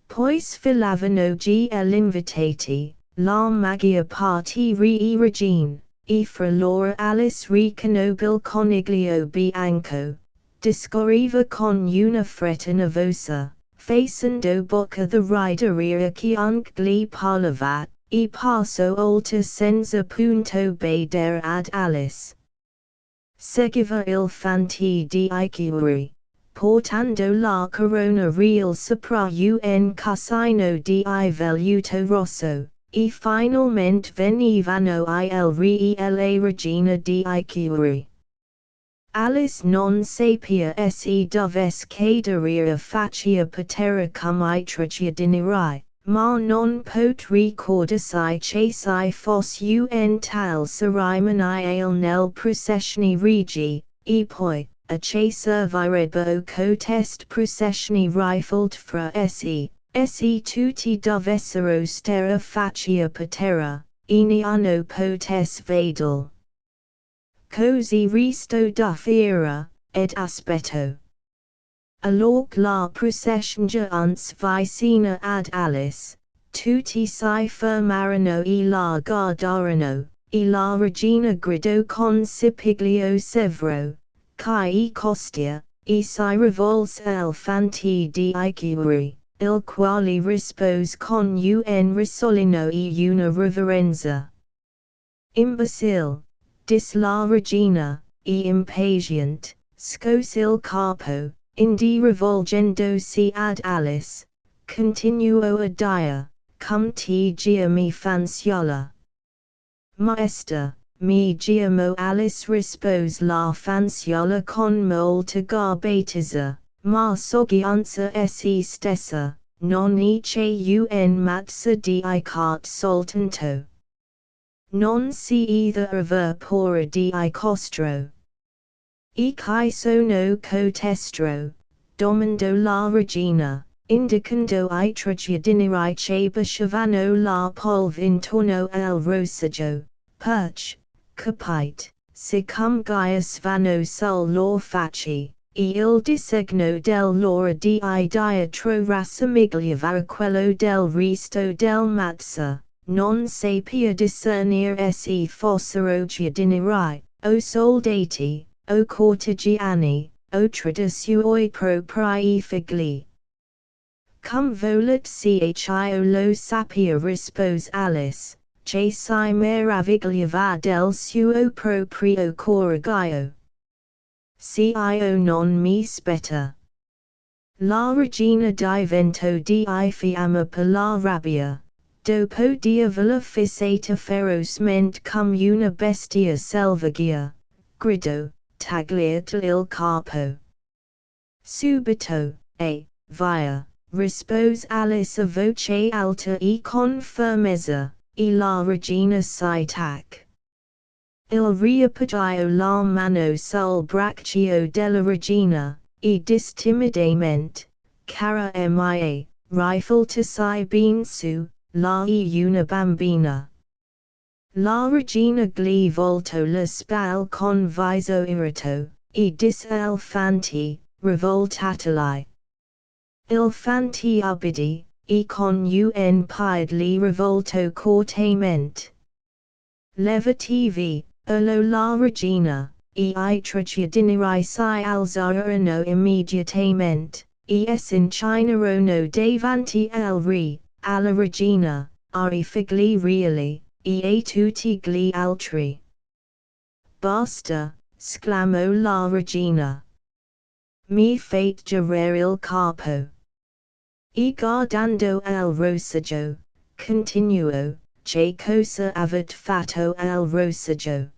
Poi sfilavano l'invitati, la maggior parte re regine, e fra loro Alice riconobbe coniglio bianco, discorreva con una fretta nervosa, facendo bocca the rideria che anche gli parlava, e passo oltre senza punto badere ad Alice. Seguiva il fanti di chiuri, portando la corona real sopra un casino di velluto rosso, e finalmente venivano il re e la regina di chiuri. Alice non sapeva se dovesse cadere faccia per terra come tragedinerai, ma non pot ricordarsi che si fosse un tal cerimonie nel processioni regi, e poi, a che servirebbe cotest processioni rifled fra se tutti dovessero stare faccia per terra, e neanno potes vedel. Così resto d'affiera, ed aspetto. Allorc la procession giunse vicina ad Alice, tutti si fermarono e la guardarono, e la regina gridò con sipiglio severo, che costia, e si rivolse al fanti di chiuri, il quale rispose con un risolino e una reverenza. Imbecille, dis la regina, e impatient, scose il capo, indi rivolgendosi ad Alice, continuò a dire, come ti chiami fanciulla. Maestra, mi chiamo Alice rispose la fanciulla con molta garbatezza, ma soggianza se stessa, non c'è un mazza di cart soltanto. Non si either aver paura di costro. E che sono cotestro, domandò la regina, indicando I tragedinerai che baciavano la polve intorno al rosaggio, perch, capite, siccome Gaius vano sul lor facci, e il disegno del loro di dietro rassamigliava a quello del resto del mazza. non sapia discernere se fossero cittadini, o soldati, o cortigiani, o tradisuoi proprii figli. Cum volet chio lo sapia rispose Alice, che si meravigliava del suo proprio coraggio. Cio non mi spetta. La regina divento di fiamma per la rabbia, dopo di averla fissata ferocemente come una bestia selvaggia, gridò, tagliate il capo. Subito, via, rispose Alice a voce alta e con fermezza, e la regina si tac. Il riappoggiò la mano sul braccio della regina, e disse timidamente, cara mia, rivoltasi ben su, la una bambina. La regina gli voltò le spalle con viso irritato, e disse al fanti, rivoltateli. Il fanti obbedì, e con un piede li rivoltò cortemente. Levati, urlò la regina, e I cittadini si alzarono immediatamente, e s'inchinorono davanti al re, alla regina, ai figli reali, e a tutti gli altri. Basta, sclamò la regina. Mi fate girare il capo. E guardando al rosaggio, continuò, che cosa avete fatto al rosaggio?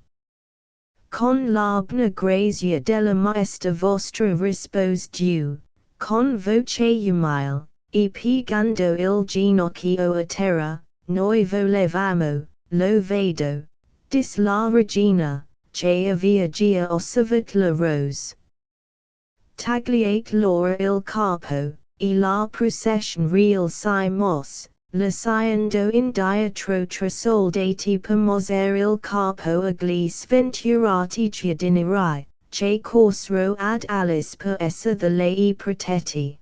Con la buona grazia della maestra vostra rispose giù, con voce umile, e piegando il ginocchio a terra, noi volevamo, lo vedo, disse la regina, che aveva già osservato la rose. Tagliate loro il capo, e la procession real si mosse, lasciando indietro tre soldati per mosere il capo agli sventurati cittadini, che corsero ad Alice per essere lei protetti.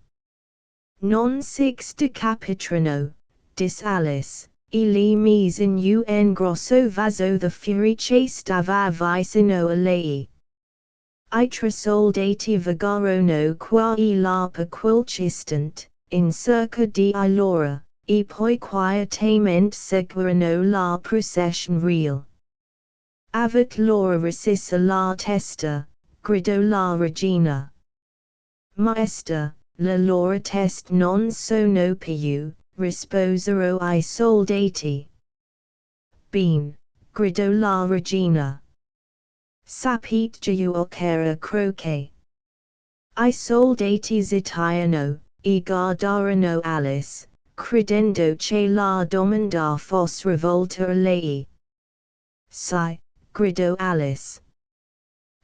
Non si decapitano, disse Alice, e li mise in un grosso vaso the fury che stava vicino a lei. I tre soldati vagarono qua e là per qualche istante, in cerca di loro, e poi quietamente seguirono la procession real. Avet loro resissa la testa, gridò la regina. Maestra, la loro testa non sono più, risposero I soldati. Ben, gridò la regina. Sapete già c'era croce. I soldati zitaiano, e guardarono Alice, credendo che la domanda fosse rivolta a lei. Sai, gridò Alice.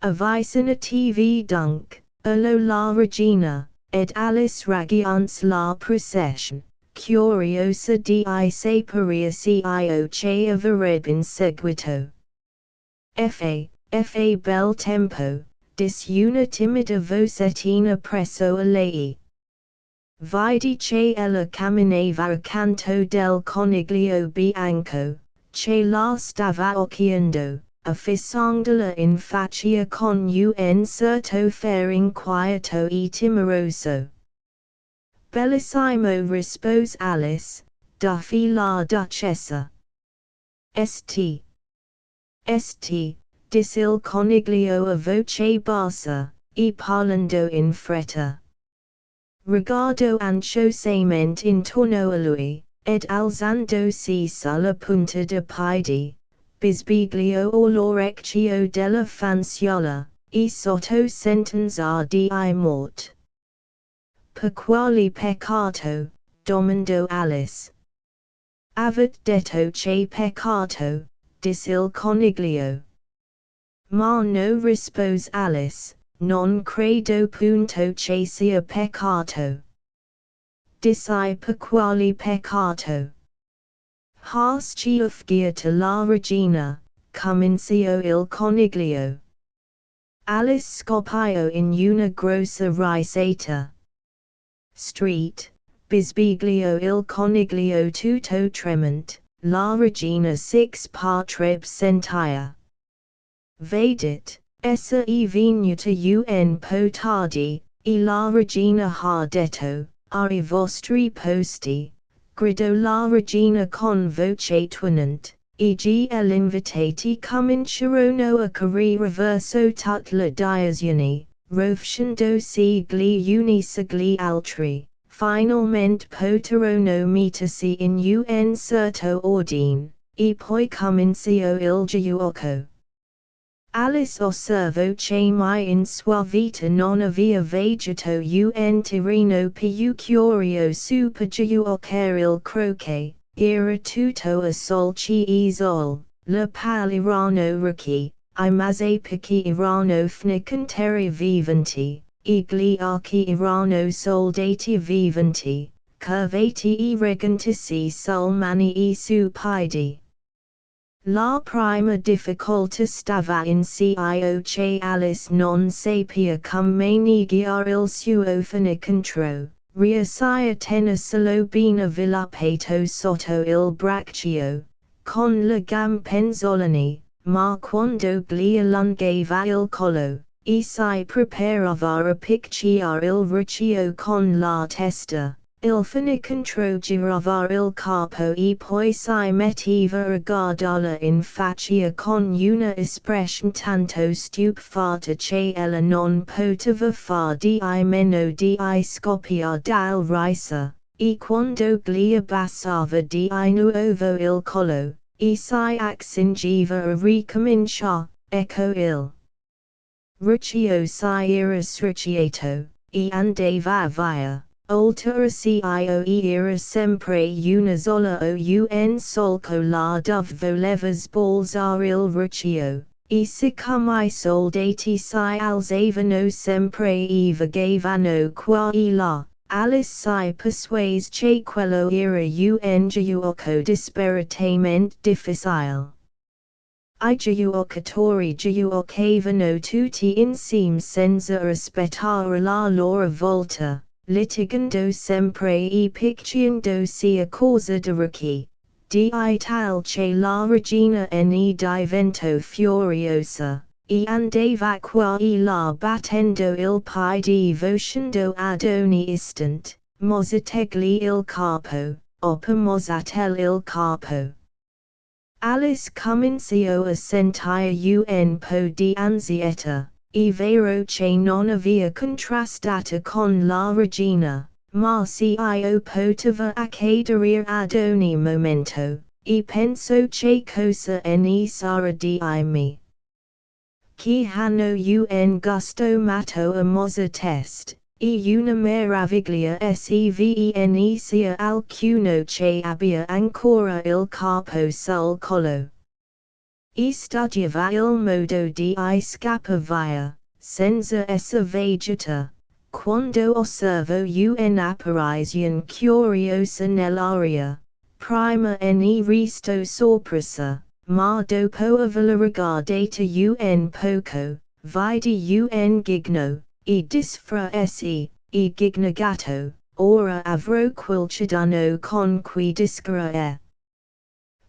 Avvicina TV dunk, urlò la regina, ed Alice raggiunse la procession, curiosa di sapere se io che avrebbe seguito. Fa bel tempo, disse una timida vocettina presso a lei. Vidi che ella camminava accanto del coniglio bianco, che la stava occhiando, affissandola in faccia con un certo fare inquieto e timoroso. Bellissimo rispose Alice, Duffy la duchessa. St. Disse il coniglio a voce bassa, e parlando in fretta. Riguardo ansiosamente intorno a lui, ed alzandosi sulla punta de piedi, bisbigliò all'orecchio della fanciulla, e sotto sentenza di morte. Per quale peccato, domandò Alice. Avet detto che peccato, disse il coniglio. Ma no rispose Alice, non credo punto che sia peccato. Disse per quale peccato. Schiuffata la regina, cominciò il coniglio. Alice scoppiò in una grossa risata. Street, bisbigliò il coniglio tutto tremante, la regina six patrib sentia. Vedit, essa e venuta un po tardi, e la regina ha detto, a I vostri posti, grido la regina con voce tuonant, e.g. l'invitati cominciarono a correre verso tut la diazione, rovesciando gli uni sugli altri, finalmente poterono mettersi in un certo ordine, e poi cominciò il giuoco. Alice osservò che mai in sua vita non aveva veduto un terreno più curioso per giocare il croquet, era tutto a solci e sol, le palle erano ricche, I mazepicchi erano fnicanteri viventi, e gli archi erano soldati viventi, curvati e regantici sul mani e su piedi. La prima difficoltà stava in cio che Alice non sapeva come negare il suo funicontro, riuscì a tenerselo bene avviluppato sotto il braccio, con le gambe penzoloni, ma quando gli allungava il collo, e si preparava a picchiare il riccio con la testa. Il funicontro girava il capo e poi si metteva a guardarla in faccia con una espressione tanto stupefata che ella non poteva far di meno di scoppiare dal riso, e quando gli abbassava di nuovo il collo, e si accingeva a ricominciare, ecco il riccio si era sricciato, e andava via. Oltre cio e era sempre una sola o un solco la dove voleva sbalzare il riccio, e siccome I soldati si alzavano sempre e vagavano qua e là, Alice si persuase che quello era un giuoco disperatamente difficile. I giocatori giocavano tutti insieme senza aspettare la loro volta, litigando sempre e picchiandosi a causa di ricchi, di tal che la regina ne diventò furiosa, e andava qua e là battendo il piede vocando ad ogni istante, mozzategli il capo, oppa mozzatelle il capo. Alice cominciò a sentire un po' di ansietta, è vero che non aveva contrastato con la regina, ma io poteva accadere ad ogni momento, e penso che cosa ne sarà di me. Che hanno un gusto matto a mozza test, e una meraviglia svene sia alcuno che abbia ancora il capo sul collo. E studiava il modo di scappar via, senza esser veduta, quando osservo un'apparizione curiosa nell'aria, prima ne resto sorpresa, ma dopo averla regardata un poco, vidi un gigno, e disfrasi, e gignato, ora avrò qualche danno con cui discrere.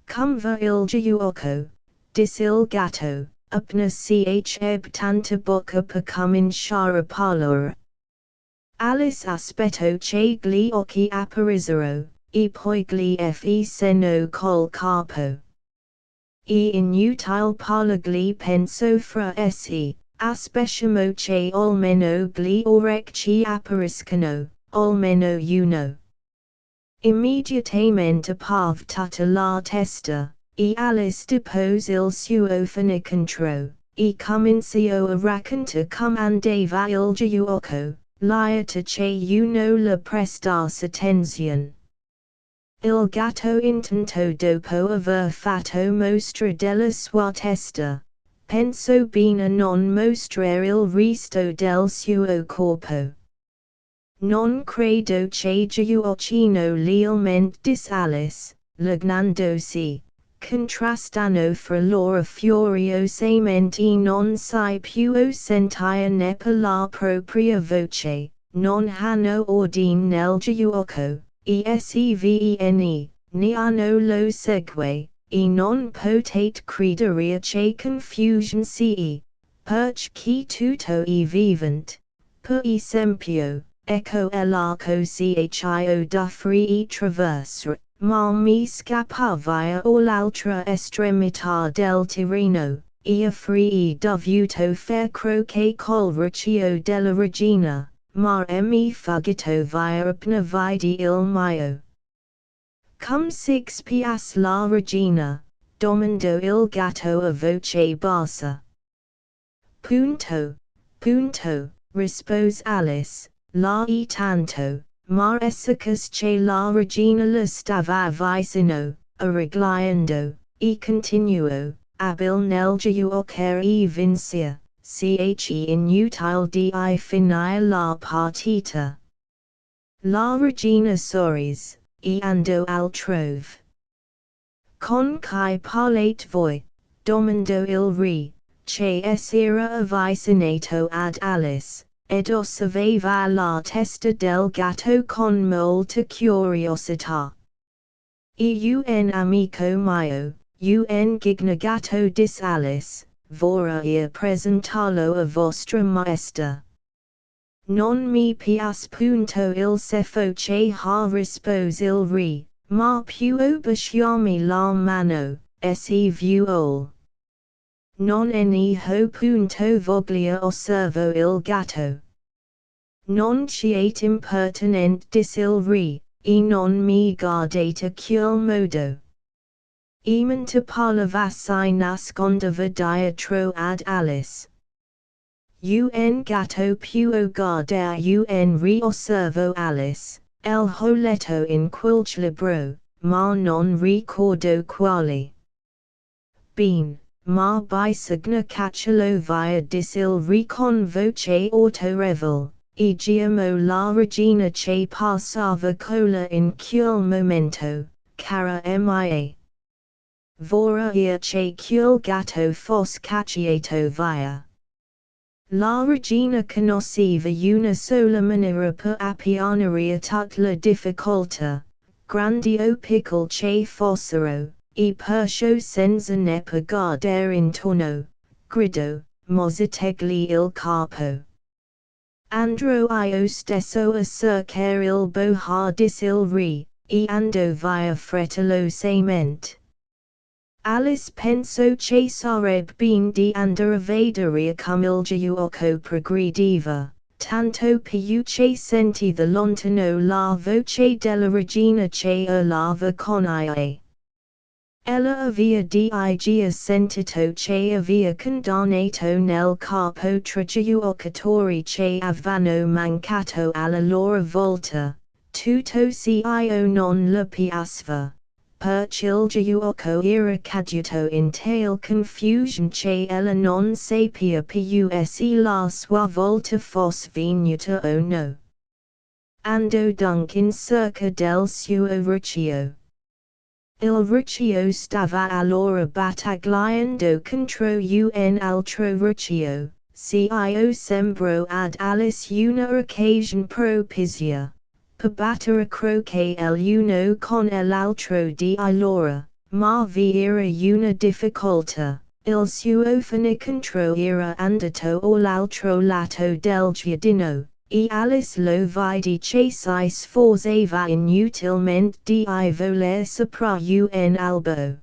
Come va il giuoco? Dis il gatto, appena eb tanta bocca per cominciare a parlare. Alice aspettò che gli occhi apparissero, e poi gli seno col capo. E inutile parlargli pensò fra essi, aspettiamo che almeno gli orecchi appariscano, almeno uno. Immediatamente apparve tutta la testa, e Alice depose il suo funicontro, e cominciò a raccontare come andava il giuoco, lieta che uno le prestasse attenzione. Il gatto intanto dopo aver fatto mostra della sua testa, pensò bene a non mostrare il resto del suo corpo. Non credo che giuocino lealmente dis Alice, lagnandosi, contrastano fra loro furiosamente e non si più sentire neppure la propria voce, non hanno ordine nel giuoco, e svene, Niano lo segue, e non potate crederia che confusion ce, perch qui tutto e vivant, per esempio, ecco l'arco chio da free traversare, ma mi scappavia all'altra estremità del Tirreno, e free dovuto fare croce col riccio della regina, ma mi fuggito via appena vidi il mio. Cum six pias la regina, domando il gatto a voce bassa. Punto, rispose Alice, la e tanto, ma essicus che la regina la stava vicino, arregliando, e continuo, abil nel giuocare e vincia, che inutile di finire la partita. La regina sorrise, e andò altrove. Con chi parlate voi, domando il re, che era avvicinato ad Alice, ed osservava la testa del gatto con molta curiosità. Un amico mio, un gigna gatto dis Alice, vorrei presentarlo a vostra maestà. Non mi piace punto il ceffo che ha rispose il re, ma più baciami la mano, se vuol. Non eniho punto voglia osservo il gatto. Non siete impertinent dis il re, e non mi guardate quel modo. Mentre parlava si nascondeva dietro ad Alice. Un gatto più guarda un re osservo Alice, el ho letto in quel libro, ma non ricordo quale. Ben, ma bisogna cacciarlo via dis il re con voce autorevole, e chiamò la regina che passava cola in quel momento, cara mia. Vorrei che quel gatto fosse cacciato via. La regina conosceva una sola maniera per appianare tutta la difficoltà, grandi o piccole che fossero, e perciò senza neppure guardare intorno, gridò, mozzategli il capo. Andrò io stesso a cercare il bohar dis il re, e andò via frettolosamente. Alice pensò che sarebbe ben di andare a vedere come il giuoco progrediva, tanto più che sentì da lontano la voce della regina che urlava con ie. Ella aveva già sentito che aveva condannato nel capo tre giocatori che avevano mancato alla loro volta, tutto io non le piaceva. Perch il giuoco era caduto in tale confusion che ella non sapeva più se la sua volta fosse venuta o no. Andò dunque in cerca del suo riccio. Il riccio stava allora battagliando contro un altro riccio, io sembrò ad Alice una occasione propizia. Per battere croce l'uno con l'altro di loro, ma vi era una difficoltà, il suo fenicontro era andato all'altro lato del giardino, e Alice lo vide che si sforzava inutilmente di voler sopra un albo.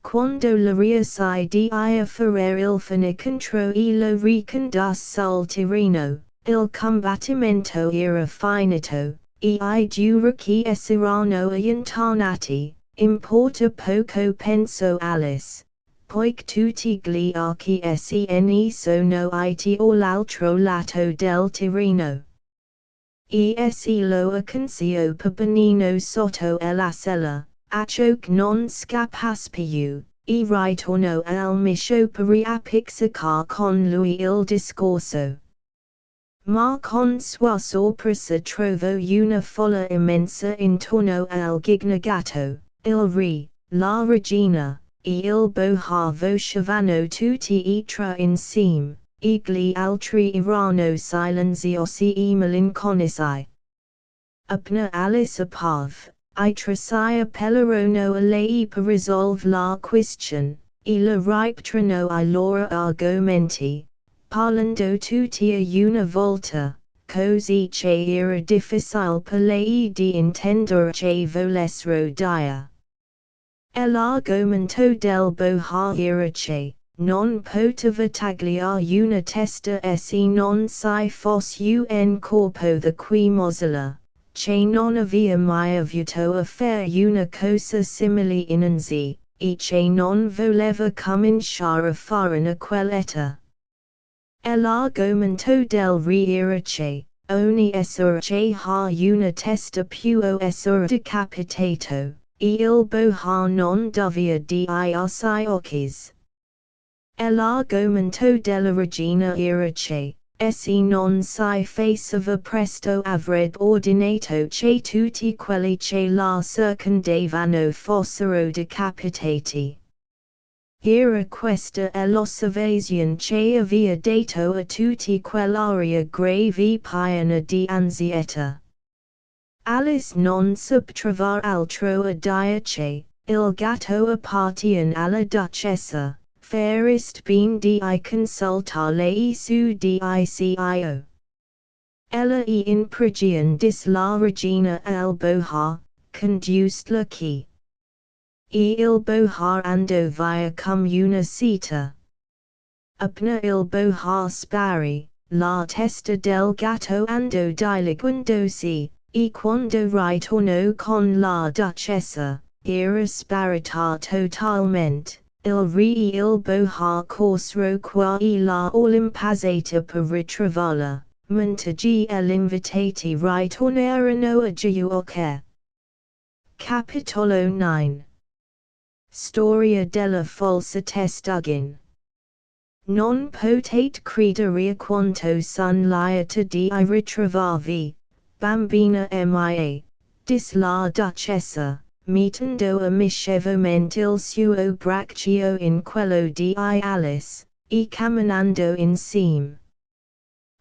Quando la riuscì di afferrare il fenicontro e lo ricondusse sul terreno, il combattimento era finito, e I giurechi saranno intonati, importa poco pensò Alice, poiché tutti gli occhi ne sono iti all'altro lato del terreno. Se lo acconcio per benino sotto la sella, acciò che non scappasse più, e ritornò al miscio per riappiccicare con lui il discorso. Ma con sua sorpresa trovò una folla immensa intorno al gigna gatto, il re, la regina, e il bohar vocevano tutti e tre insieme, e gli altri erano silenziosi e malinconici. Appena Alice apparve, I tracia pelerono a lei per risolve la question, e la riptrano I loro argomenti, parlando tutti a una volta, così che era difficile per lei di intendere che volessero dire. L'argomento del boha era che non poteva tagliare una testa se non si fosse un corpo da qui mozilla, che non aveva mai avuto a fare una cosa simile innanzi, e che non voleva cominciare a fare quell'età. L'argomento del re era che ogni essere che ha una testa può essere decapitato, e il boha non doveva diarsi occhis. L'argomento della regina era che, se non si faceva presto avrebbe ordinato che tutti quelli che la circondavano fossero decapitati. Era questa l'osservazione che aveva dato a tutti quell'aria grave piena di ansietà. Alice non sap trovar altro a dire che, il gatto appartiene alla duchessa, farest bene di consultar lei su dicio. Ella in prigione dis la regina al boha, conduced la key. Il boha ando via cum una seta. Appena il boha spari, la testa del gatto ando dileguandosi, e quando ritornò con la duchessa, era sparita totalmente. Il re e il boha corsero qua e là all'impazzata per ritrovarla, mentre gli invitati ritornarono a giuocare. Capitolo 9. Storia della falsa testuggine. Non potete credere quanto son lieta di ritrovarvi, bambina mia, dis la duchessa, mettendo amichevolmente il suo braccio in quello di Alice, e camminando insieme.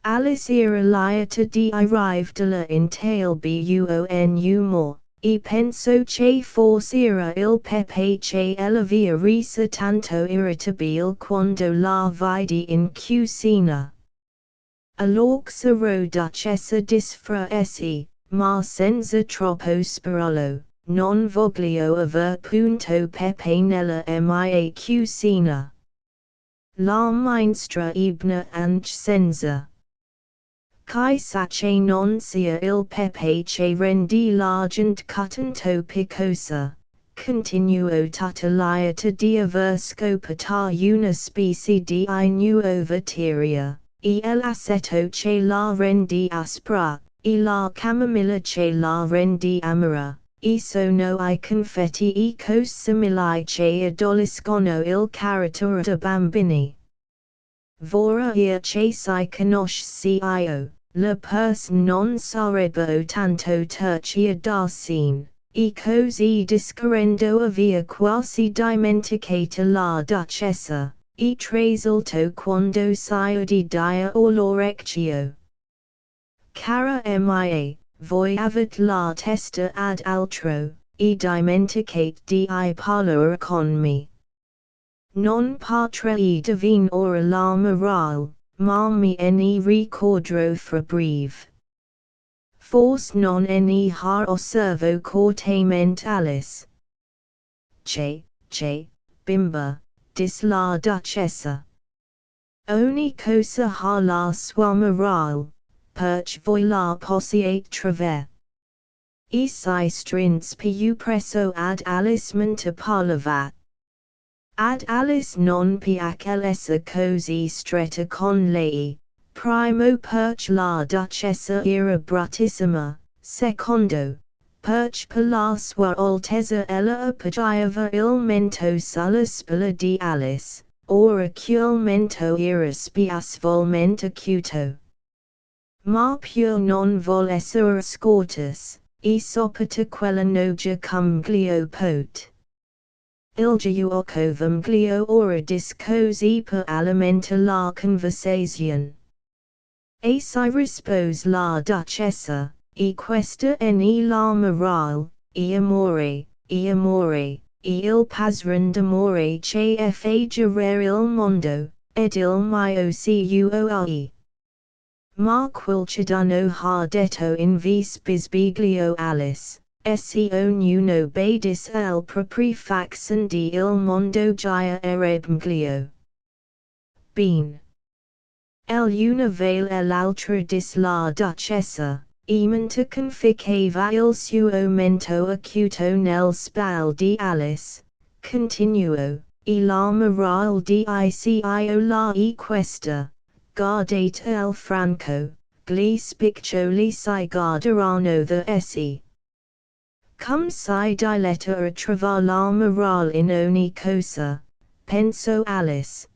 Alice era lieta di arrivederla in tal buon e penso che forse era il pepe che ella via resa tanto irritabile quando la vide in cucina. Allorc sarò duchessa disfra esse, ma senza troppo sparolo, non voglio aver punto pepe nella mia cucina. La minestra ibna anche senza. Kai sache non sia il pepe che rendi la gente tanto picosa, continuo tutta lieta di aver scoperta una specie di nuova teoria, e l'aceto che la rendi aspra, e la camomilla che la rendi amara, e sono I confetti e cose simili che adoliscono il carattere da bambini. Vora ia che si conoscio. La person non sarebbe tanto tercia da scene, e così discorrendo aveva quasi dimenticata la duchessa, e trasalto quando si udì dire all'orecchio. Cara mia, voi avete la testa ad altro, e dimenticate di parlare con me. Non potrei divin ora la morale, ma me ne ricordro fra breve. Forse non ne har osservo cortemente Alice. Che, bimba, dis la duchessa. Ogni cosa ha la sua morale, perch voi la possiate traver. E si strins più presso ad Alice mentre parlavat. Ad Alice non piacque così stretta con lei, primo perch la duchessa era bruttissima, secondo, perch per la sua altezza ella appoggiava il mento sulla spalla di Alice, ora quel mento era spiacevolmente acuto. Ma pur non vol essere scortas, e sopita quella noja cum glio pot. Il giuoco vumglio ora discosi per alimenta la conversazione. E si rispose la duchessa, e questa ne la morale, e amore, il pasron d'amore che fa girare il mondo, ed il mio cuore. Ma quel cittadino ha detto in vis bisbiglio Alice, se ognuno badis el propri faccin di il mondo gia erebmglio. Bean. L'una vale e l'altra dis la duchessa, ementa conficeva il suo mento acuto nel spal di Alice, continuo, e la moral dicio la e questa, guardate el franco, gli spiccioli si guarderanno the se. Come si diletta a trovar la moral in ogni cosa, penso Alice.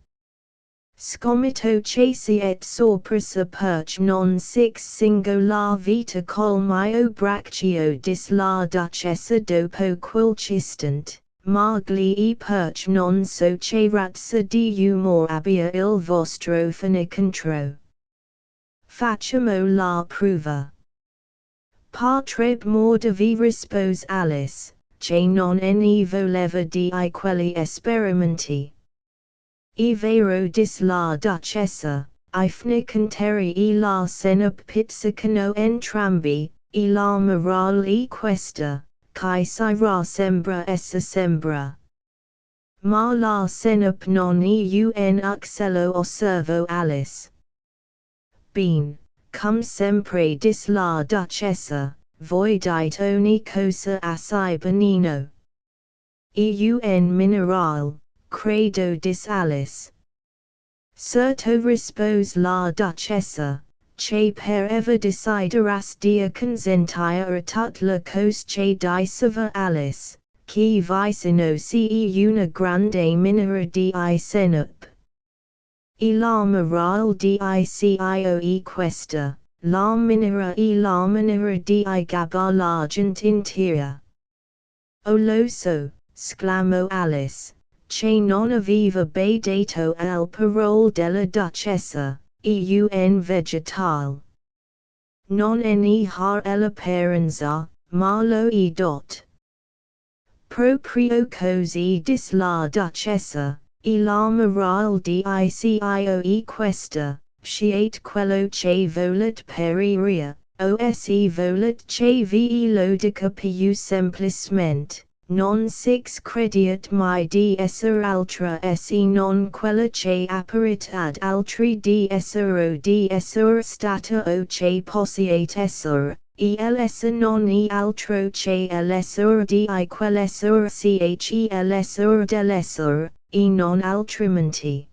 Scomito chasi et sorpresa perch non six singo la vita col mio braccio dis la duchessa dopo quil'istant, ma gli perch non so che razza di umor abbia il vostro fanicontro. Facciamo la prova. Partreb mordavi rispose Alice, che non ne voleva di quelli esperimenti. E vero dis la duchessa, ifne conteri e la senap pizzicano entrambi, e la moral e questa, kai sira sembra essa sembra. Ma la senap non un uxello osservo Alice. Bean, come sempre dis la duchessa, voi dite ogni cosa assai benino. Un mineral. Credo dis Alice. Certo rispose la duchessa, che per eva desideras dia consentire a tut la cos che diceva Alice, che vicino ce una grande minera di senup. E la moral dicio e questa, la minera di gaba l'argent interior. O lo so, sclamò Alice. Che non aveva badato al parole della duchessa, un vegetal. Non ne ha l'apparenza, ma lo e dot. Proprio così dis la duchessa, e la moral dicio e questa, sciate quello che volet periria, se volet che vi lodica più semplicemente. Non six crediat mai di esser altra se non quella che apparit ad altri di esser stata o che possiate esser, l'esse non altro che l'essere di quell'esser che l'essere dell'esser, e non altrimenti.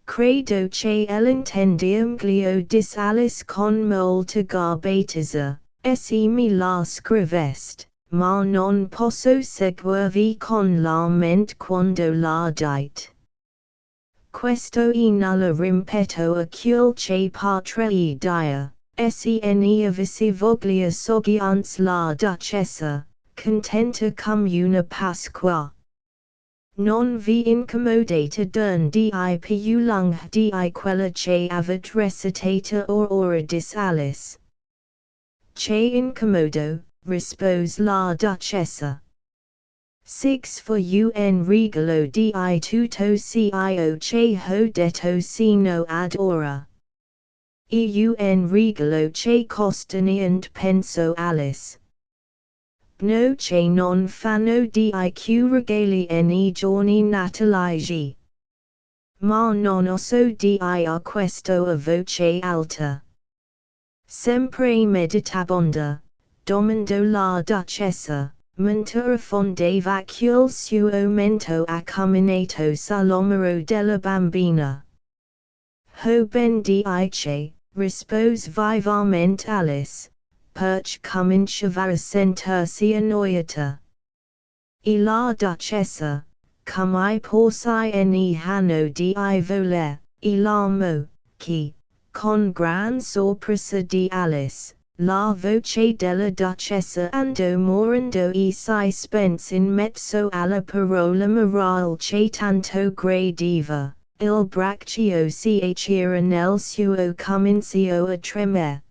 Credo che l'intendiam glio dis Alice con molta garbatezza, se mi la scrivest. Ma non posso seguirvi con la mente quando la dite. Questo e nulla rimpetto a quel che potrei dire, se ne avessi voglia soggians la duchessa, contenta come una Pasqua. Non vi incomodate d'un di più lung di quella che avet recitata or ora dis Alice. Che incomodo, rispose la duchessa. 6 for un regalo di tutto cio che ho detto sino ad ora. Un regalo che costa niente penso Alice. No che non fanno di regali nei giorni natalizi. Ma non oso di a questo a voce alta. Sempre meditabonda. Domando la duchessa, mentre fondeva quel suo mento accominato sull'omero della bambina. Ho ben dice, rispose vivamente Alice, perch cominciava a sentirsi annoiata. E la duchessa, come porsi ne hanno di voler, e l'amo, che, con gran sorpresa di Alice, la voce della duchessa andò morendo e si spense in mezzo alla parola moral che tanto gradiva, il braccio si era nel suo comincio a tremare.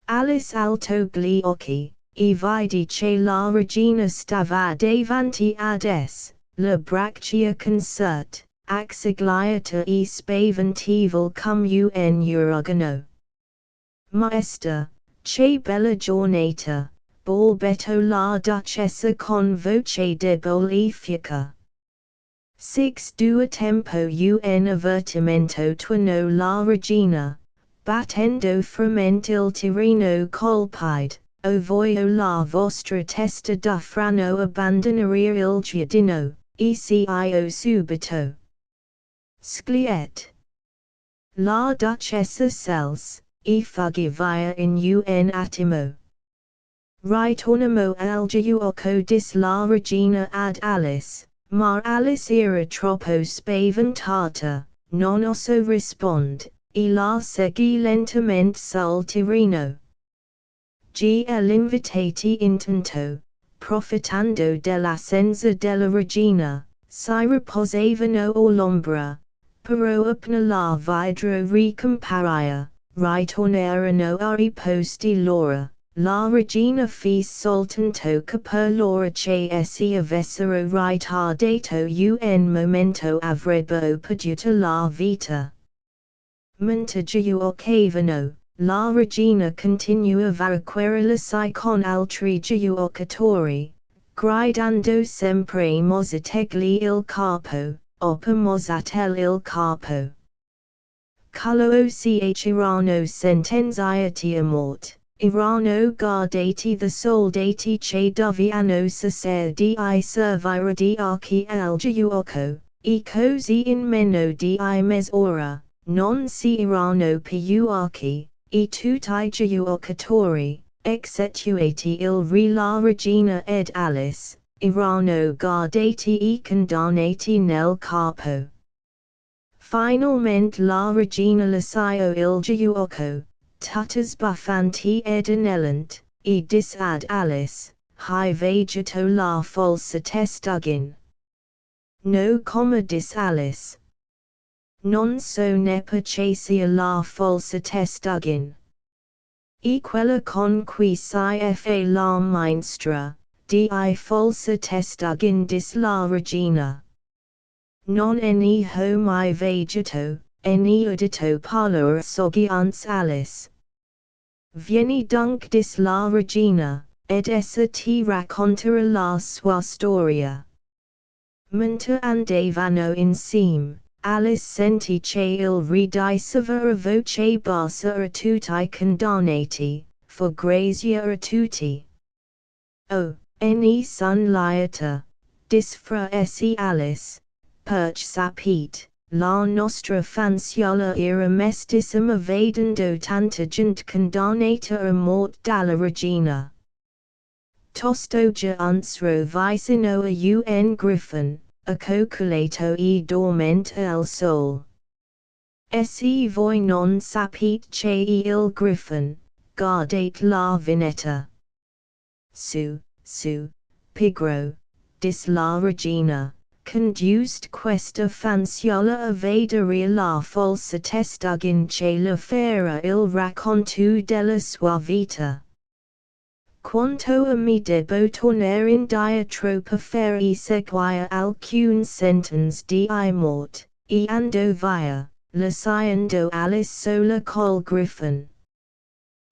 Alice alto gli occhi, e vidi che la regina stava davanti ad es, la braccia concert, axagliata e spaventevole come un uragano. Maesta, che bella giornata, balbetto la duchessa con voce debole e fiacca. 6 tempo un avvertimento tuono la regina, battendo fremente il tirino colpide, o voglio la vostra testa da frano abbandonare il giardino, e cio subito. Sgliet. La duchessa sels, e fuggi via in un attimo. Ritornamo al giuoco dis la regina ad Alice. Ma Alice era troppo spaventata, non oso rispond, e la seguì lentamente sul tirino. L'invitati intanto, profitando dell'assenza della regina, si riposavano all'ombra, però appena la videro ricomparire, ritornarono ai posti loro. La regina fece soltanto per loro che essi avessero ritardato un momento avrebbero perduto la vita. Mentre giuocavano, la regina continuava a querelarsi con altri giuocatori, gridando sempre mossategli il capo, oppure mossatel il capo. Coloro c'erano sentenziati a morte. Erano guardati the soldati che dovevano cessare di servire di archi al giuoco, e così in meno di mezz'ora, non si erano più archi, e tutti I giuocatori, exceptuati il re la regina ed Alice, erano guardati e condannati nel capo. Finalmente la regina lasciò il giuoco. Tutters buffanti ed anellant, e dis ad Alice, hai vegeto la falsa testugin. No come dis Alice. Non so neppure che sia la falsa testugin. E quella con cui si fa la minestra, di falsa testugin dis la regina. Non eni ho mai vegeto, eni udito parlare soggiance Alice. Vieni dunque dis la regina, ed essa ti racconterà la sua storia. Mentre andavano insieme, Alice sentì che il re diceva a voce bassa a tutti I condannati, for grazia a tutti. Oh, eni son lieta, disfra essi Alice, perch sapete. La nostra fanciulla era mestissima vedendo tanta gente condannata a morte dalla regina. Tosto giunsero vicino a un griffon, accocolato e dormente al sol. Essi voi non sapete che il griffon, guardate la vinetta. Su, pigro, dis la regina. Conduced questa fanciulla a vedere la falsa testugin che le farà il racconto della sua vita. Quanto a me debbo tornare indietro per fare seguire alcune sentence di morte, e ando via, lasciando Alice sola col griffon.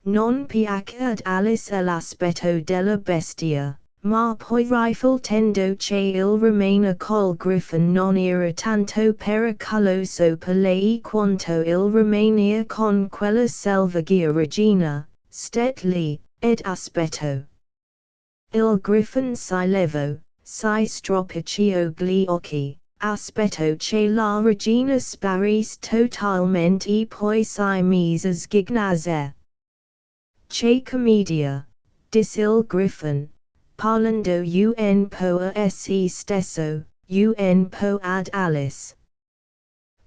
Non piace ad Alice l'aspetto della bestia. Ma poi riflettendo che il rimane col griffon non era tanto pericoloso per lei quanto il rimanere con quella selvaggia regina, stet lì, ed aspetto. Il griffon si levò, si stropicciò gli occhi, aspetto che la regina sparisse totalmente e poi si mise a sghignazze. Che commedia, dis il griffon. Parlando un po a se stesso, un po ad Alice.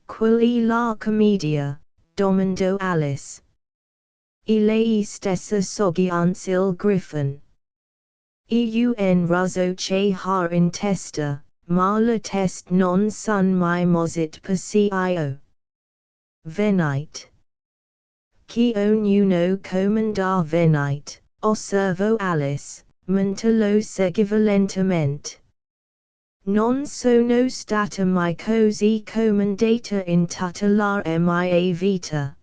Qual è la commedia? Domandò Alice. E lei stessa soggiance il griffon. E un razzo che ha in testa, ma la test non son mai mosit per cio. Venite. Che ognuno comanda venite, osservo Alice, mentre lo seguiva lentamente. Non sono stata mai così comandata in tutta la mia vita.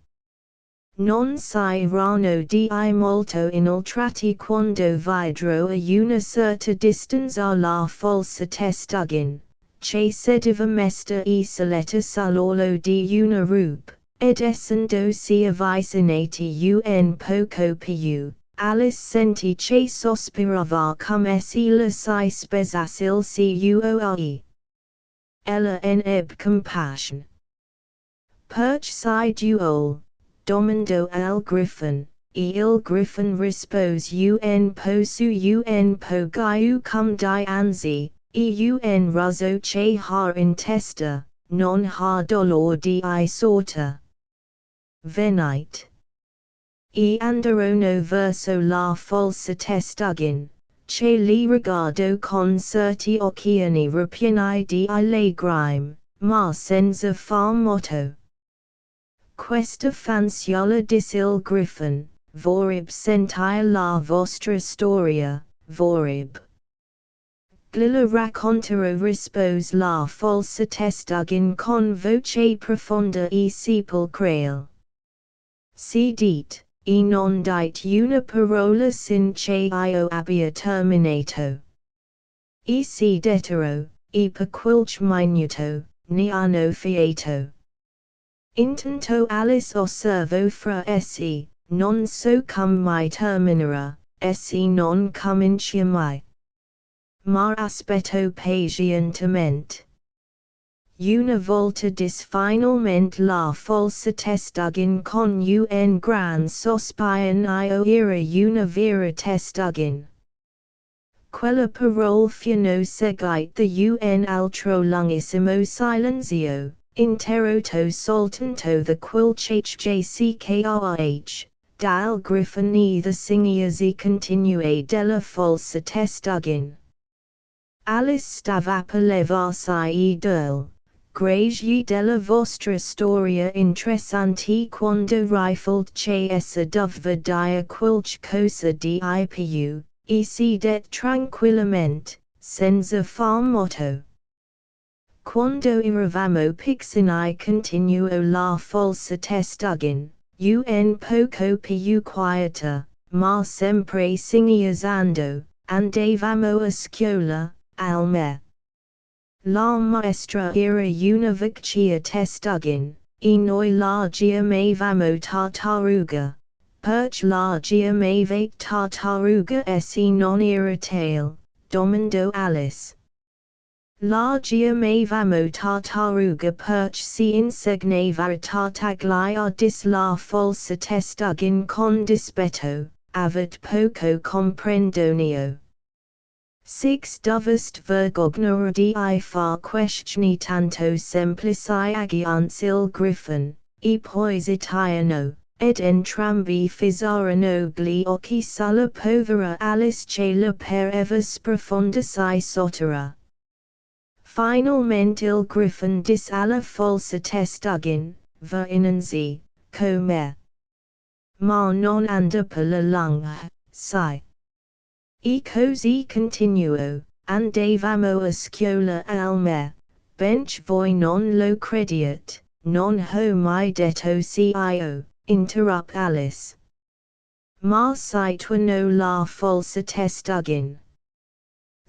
Non saranno di molto inoltrati quando vidrò a una certa distanza la falsa testugin, che sedeva mesta isolata sull'orlo di una rupe, ed essendosi avvicinati un poco più, Alice sentì che sospirava come se la si spesasse il cuore. Ella en eb compassion. Perch si duol, domando al griffin, il griffin rispose un po su un po giù cum di anzi, un razzo che ha in testa, non ha dolor di sorta. Venite. Andarono verso la falsa testugin, che li riguardo con certi occhioni ripieni di lagrime, ma senza far motto. Questa fanciulla disse il griffin, vorreb sentire la vostra storia, vorreb. Glila racconterò rispose la falsa testugin con voce profonda e sepolcrale. Si dit, non dite una parola sin che io abbia terminato. Si dettero, per qualche minuto, ne hanno fiato. Intanto Alice osservo fra essi, non so come mai terminerà, essi non comincia mai. Ma aspetto pazientemente. Una volta finalmente la falsa testugin con un gran sospiro era una vera testugin. Quella parola fino seguite da un altro lunghissimo silenzio, interrotto soltanto da quel chjckoh, dal griffin e the singhiasi continue della falsa testugin. Alice stava per levarsi del. Grazie della vostra storia interessante quando rifled che essa doveva dire qualche cosa di più, si det tranquillamente, senza far motto. Quando eravamo piccini continuò la falsa testugin, un poco più quieta, ma sempre singhiazzando, andavamo a scuola, al me. La maestra era una vecchia testugin, noi la chiamavamo tartaruga, perch la chiamavate tartaruga non era tale, domandò Alice. La chiamavamo tartaruga perch si insegnava tartaglia dis la falsa testugin con dispetto, avat poco comprendonio. Six dovest vergognare di far questioni tanto semplici agiance il griffin, poi zitaiano, ed entrambi fissarono gli occhi sulla povera Alice che la pareva sprofondarsi sotterra. Finalmente il griffin disse alla falsa testugin, va innanzi, come. Ma non anda per la lunga, sai. Così continuo, andavamo a scuola al me, bench voi non lo crediate, non ho mai detto cio, interrupt Alice. Ma situano la falsa testugin.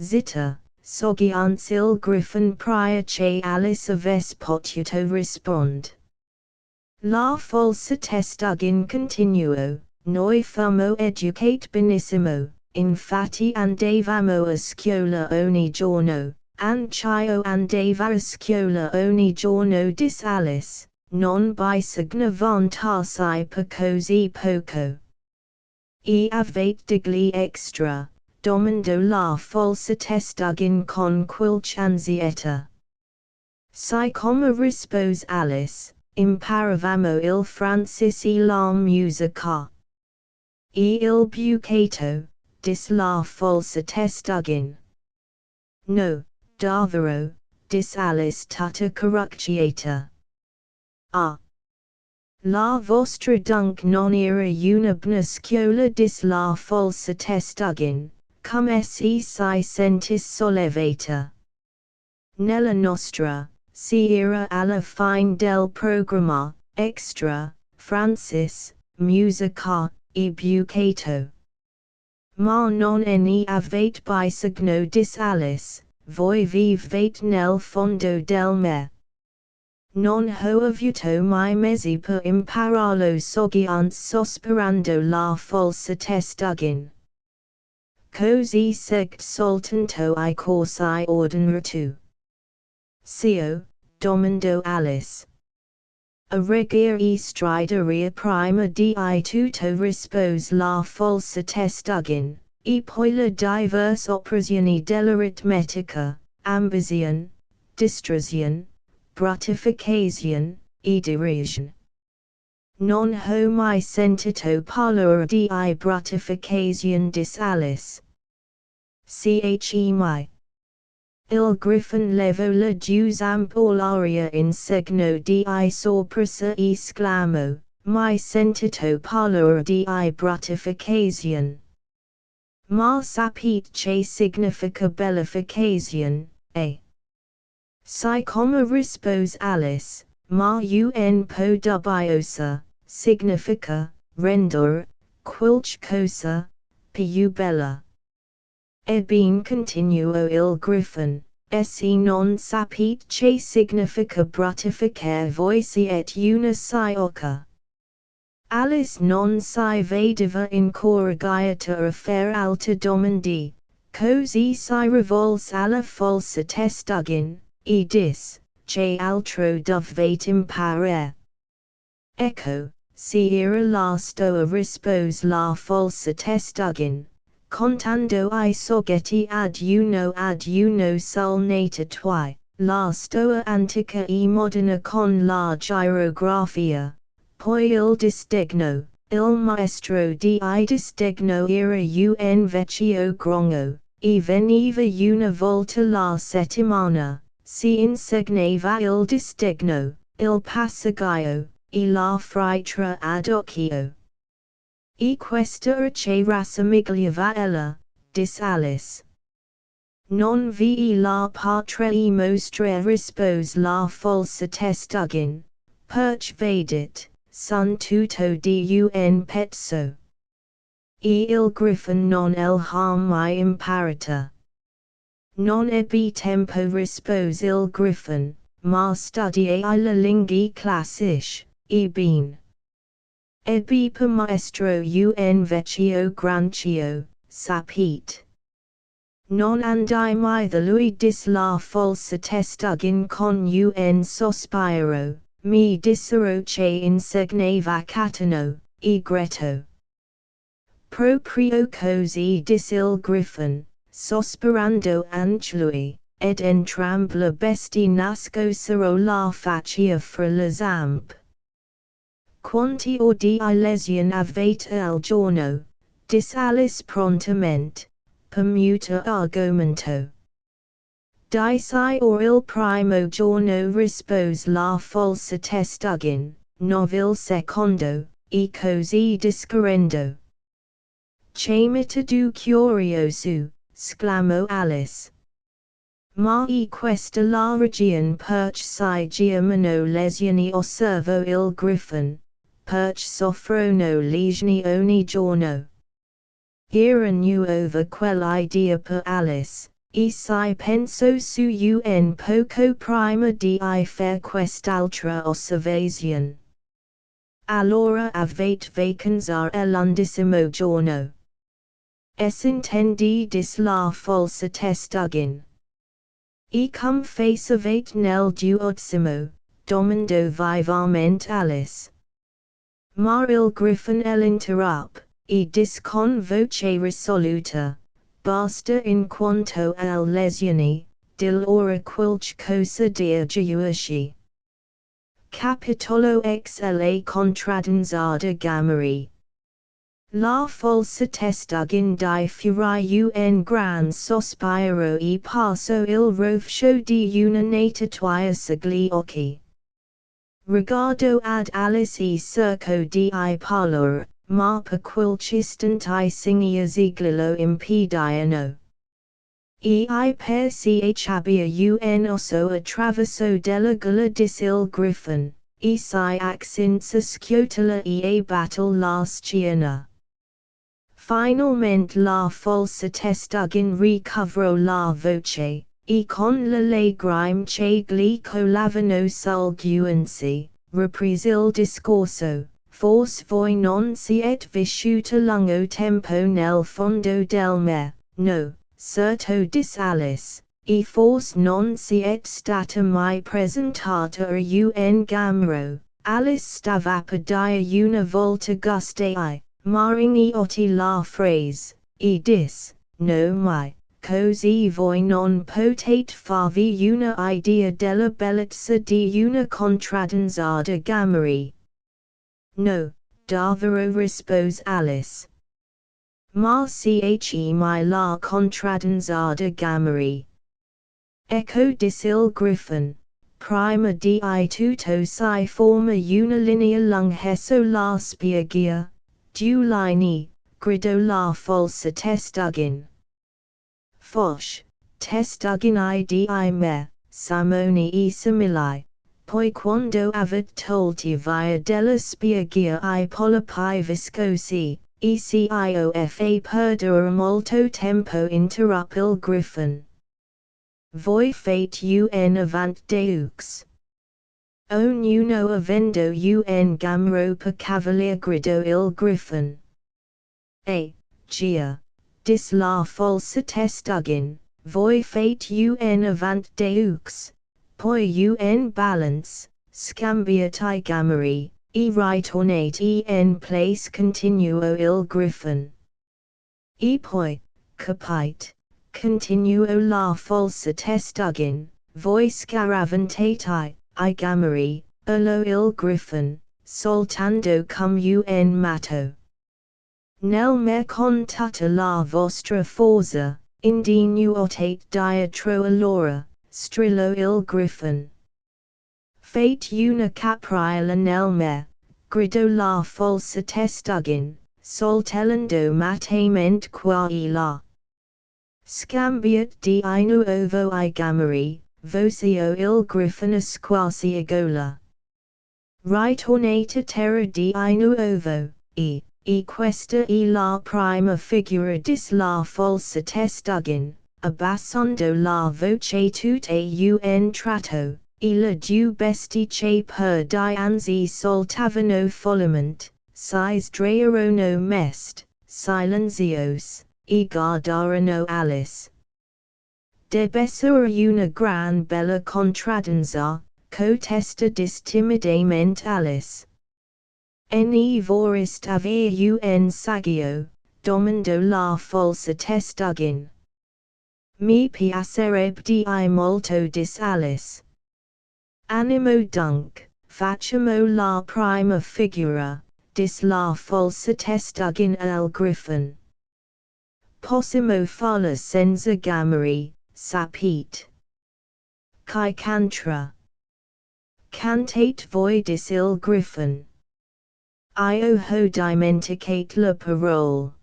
Zitta, soggiance il griffin prima che Alice avesse potuto rispond. La falsa testugin continuò, noi fummo educate benissimo. Infatti andavamo a scuola ogni giorno, anch'io andava a scuola ogni giorno disse Alice, non bisogna vantarsi per così poco. Avete degli extra, domandò la falsa testugin con qualche ansietta. Sai come rispose Alice, imparavamo il francese e la musica. Il bucato. Dis la falsa testugin. No, davvero, dis Alice tutta corrucciata. Ah. la vostra dunc non era una bnasciola dis la falsa testugin, cum esse si sentis sollevata. Nella nostra, si era alla fine del programma, extra, Francis, musica, e bucato. Ma non ne avete bisogno dis Alice, voi vivete nel fondo del me. Non ho avuto mai mezzi per impararlo soggiante sospirando la falsa testugin. Così segt soltanto I corsi ordinary. Cio, domando Alice. A regire strideria prima di tutto rispose la falsa testugin, e poi le diverse operazioni dell'aritmetica, ambition, distrazione, gratification, e derision. Non ho mai sentito parlare di gratification dis Alice. Che mai. Il griffin levo la giusampolaria in segno di sorpresa e sclamo, mai sentito parlare di gratification. Ma sapete che significa bellification, e? Si come rispose Alice, ma un po' dubbiosa, significa, rendere, qualche cosa, più bella. Ebbene continuò il griffin, se non sapete che significa gratificare voi siete una sciocca. Alice non si vedeva incoraggiata a fare altre domande, così si rivolse alla falsa testugin, e disse, che altro dovete imparare. Ecco, si era lasto a rispose la falsa testugin, contando I soggetti ad uno sul nata tui, la storia antica e moderna con la girografia, poi il distegno, il maestro di distegno era un vecchio grongo, e veniva una volta la settimana, si insegnava il distegno, il passaggio, e la fritra ad occhio. E questa che rassomigliava ella, dis Alice. Non vi la potrei mostrare rispose la falsa testugin, perch vedit, son tutto di un pezzo. E il griffin non ha mai imparata. Non ebbi tempo rispose il griffin, ma studiai la lingua classiche, e ben. Ebbi per maestro un vecchio granchio, sapete. Non andai mai da lui dis la falsa testugin con un sospiro, mi dissero che insegnava Catano, e Greto. Proprio così dis il griffin, sospirando anche lui, ed entrambe le bestie nascosero la faccia fra le zampe. Quanti odi lesion avete al giorno, dis Alice prontamente, per mutuo argomento. Dici or il primo giorno rispose la falsa testugin, nov il secondo, e così discorrendo. Che metodo curioso, sclamò Alice. Ma e questa la ragione perch si giamano lesioni osservo il griffin, perch soffrono lesioni ogni giorno. Era nuova quell'idea per Alice, e si pensò su un poco prima di fare quest'altra osservazione. Allora avete vacanza l'undicimo giorno. S'intendi dis la falsa testugin. E cum facevate nel duodecimo, domandò vivamente Alice. Ma il griffin l'interruppe, e dis con voce risoluta, basta in quanto al lesioni, dil ora qualche cosa da giudici. Capitolo XLA contradanzada gameri. La falsa testugin di furai un gran sospiro e passo il rovescio di una nata tua sugli occhi. Regado ad Alice e circo di parlor, ma per quilcistant I singia ziglilo impediano. I per ch abbia un osso attraverso della gula dis il griffon, si accenza sciotala a battle la sciena. Finalmente la falsa testugin ricovero la voce, e con la lagrime che gli colavano sul guanci, riprese il discorso, forse voi non siete vissuta lungo tempo nel fondo del mare, no, certo dis Alice, e forse non siete stata mai presentata a un gamero. Alice stava per dire una volta gustai, maring otti la phrase, e dis, no mai, così voi non potete farvi una idea della bellezza di una contradanzata gameri. No, davvero rispose Alice. Ma che mai la contradanzata gameri. Ecco dis il griffon. Prima di tutto si forma una linea lunghezzo la spiaggia, due linee, gridò la falsa testugin. Fosh, testugin di me, Simone e simili, poi quando avete tolti via della spiaggia I pollipi viscosi, eciofa perdere molto tempo interruppe il griffon. Voi fate un avant deux. Ognuno avendo un gamero per cavalier gridò il griffon. Gia, dis la falsa testugin, voi fate un avant deux, poi un balance, scambiate I gameri, e ritornate en place continuo il griffon. E poi, capite, continuo la falsa testugin, voi scaraventate I gameri, allo il griffon, soltando come un matto. Nel me con tutta la vostra forza, indinuotate dietro allora, strillo il griffon. Fate una capriola nel me, gridò la falsa testugin, soltellando mattemente qua e là. Scambiate di nuovo I gameri, vocio il griffon squasiagola. Ritornate terra di nuovo, e questa è la prima figura dis la falsa testugin, abbassando la voce tutta un tratto, e le due bestie che per dianzi soltavano follemente, si sdraiarono mest, silenzios, e guardarono Alice. Debessero una gran bella contradanza, contesta timidamente Alice. Ne vorist avere un saggio, domandò la falsa testugin. Mi piacerebbe di molto dis Alice. Animo dunque, facciamo la prima figura, dis la falsa testugin al griffon. Possiamo farla senza gameri, sapete. Chi cantra. Cantate voi dis il griffon. Io ho dimenticate la parole.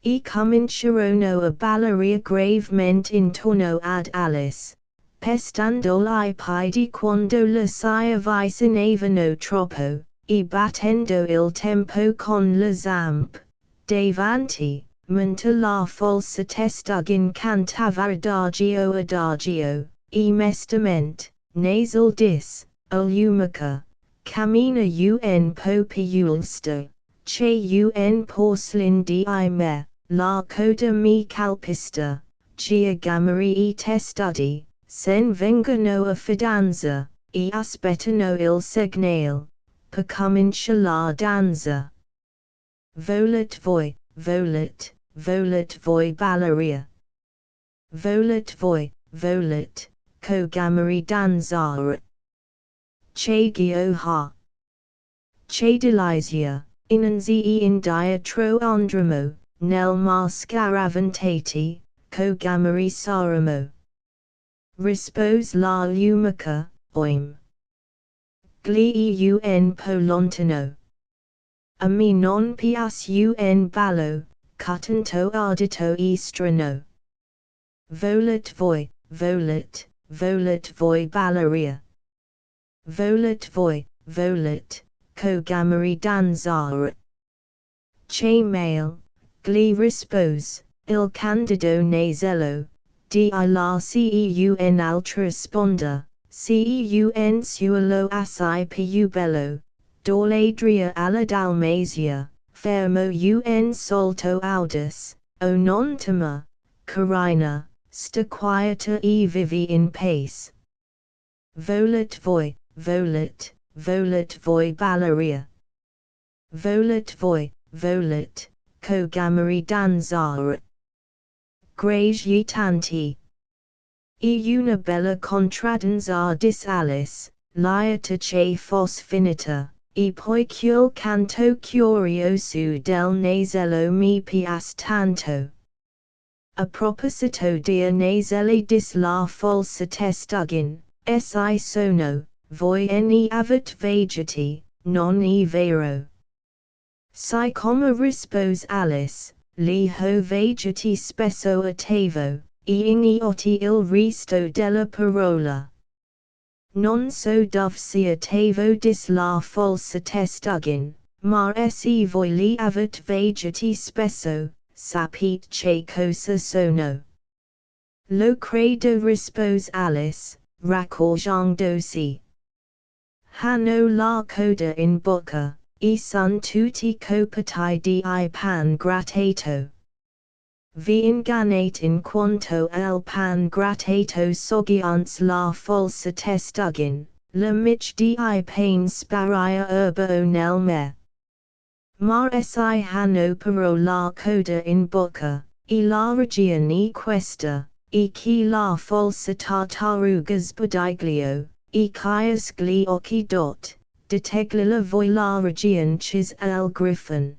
E cominciarono a ballare gravemente intorno ad Alice, pestando I piedi quando le si avvicinavano troppo, e battendo il tempo con le zampe, davanti, mentre la falsa testugin cantava adagio, e mestamente, nasal dis, lumica. Cammina un po piulsta, che un porcelain di me, la coda mi calpista, gia gameri e testudi, sen vengono a fidanza, e aspettano il segnale, per comincia la danza. Volet voi ballaria. Volet, co gameri danzare. Che gio ha. Che delizia, inanzi e in dietro andremo, nel mascaravantati, co gameri saremo. Rispose la lumica, oim. glii un po lontano. A mi non pias un ballo, cuttanto ardito e strano. Volet voi, balleria. Volet volet, cogamari danzare. Che mail, gli rispose, il candido nasello, di la ceun altra sponda, ceun suolo assai più bello, dor'adria alla Dalmasia, fermo un solto audis, o non tema, carina, sta quieta e vivi in pace. Volet voi, balleria. Volet, cogamari danzare. Gragi tanti. E una bella contradanza dis Alice, lieta che fos finita, e poi quel canto curioso del nasello mi piace tanto. A proposito dia naselli dis la falsa testugin, si sono, voi ne avat vegeti, non e vero. Si come rispose Alice, li ho vegeti spesso attevo, e ignoti il resto della parola. Non so dove sia attevo dis la falsa testugin, ma se voi li avat vegeti spesso, sapete che cosa sono. Lo credo rispose Alice, raccordandosi. Hanno la coda in bocca, e son tutti copati di pan grattato. Vi ingannate in quanto al pan grattato soggians la falsa testugin, la mich di pane sparia erba o nel me. Ma si hanno però la coda in bocca, e la regione questa, e chi la falsa tartaruga sbadiglio, e chias gli occhi deteglila voi la regione chis al griffin.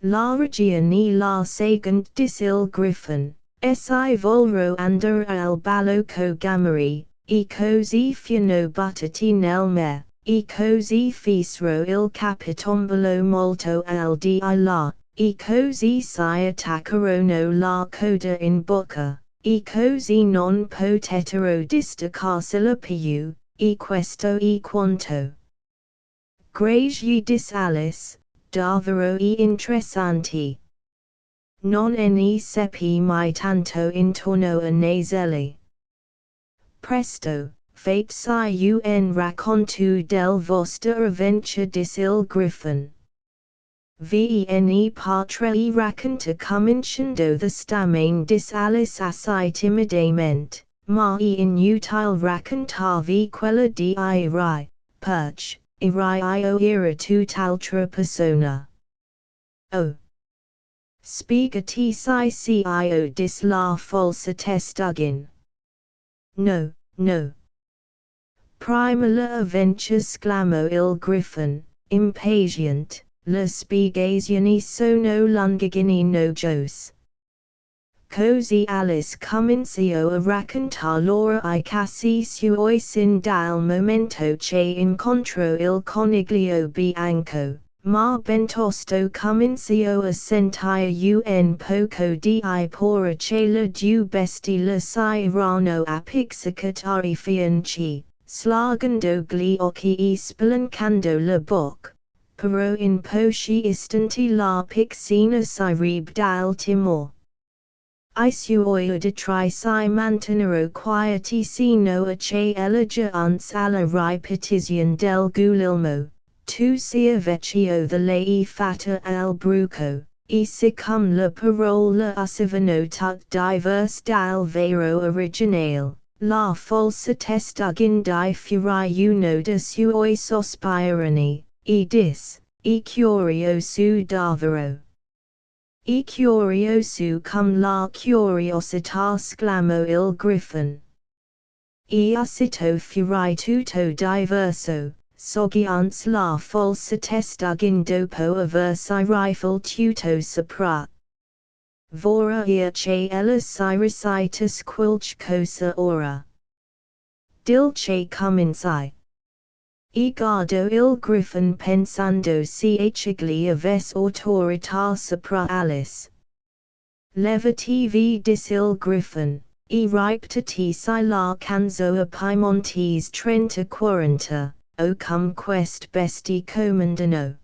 La regione la segant dis il griffin, si volro andare al ballo cogamari, e così fiano buttati nel me, e così fecero il capitombolo molto al di là, e così si attaccarono la coda in bocca, e così non potettero distaccarsela più, e questo e quanto. Gragi dis Alice, davvero e interessanti. Non ne seppi mai tanto intorno a naselli. Presto, fate si un racconto del vostra avventure dis il griffin. Vene patre e racconta cominciando the stammane dis Alice assai timidamente, ma è inutile raccontarvi quella di rai, perch, io era tutt'altra persona. Oh! Spiegati si cio dis la falsa testugin. No. Prima la avventure sclamò il griffin, impatient, le spiegazioni sono lunghigini nojose. Così Alice cominciò a raccontar loro I casi suoi sin dal momento che incontrò il coniglio bianco, ma bentosto cominciò a sentire un poco di paura che le due bestie le si erano appiccicate fianchi, slagando gli occhi e spalancando la bocca, però in pochi istanti la piccina si rib dal timore. I suoi uditri si mantennero quieti sino a che elegiance alla ripetizione del Guglielmo, tu sia vecchio the lei fatta al bruco, e siccome la parola usavano tut diverse dal vero originale, la falsa testugin di fuori uno de suoi sospironi, e dis, e curioso davvero. E curioso cum la curiosità sclamò il griffin. E uscito fuori tutto diverso, soggians la falsa testugin dopo aversi rifle tutto sopra. Vora che ella si recitas quilch cosa ora. Dil che cominciai. E guardo il griffon pensando ciechigli aves autorità sopra Alice. Levati dis il griffon, e ripetiti si la canzoa Piemontese 30-40, o cum quest besti comandano.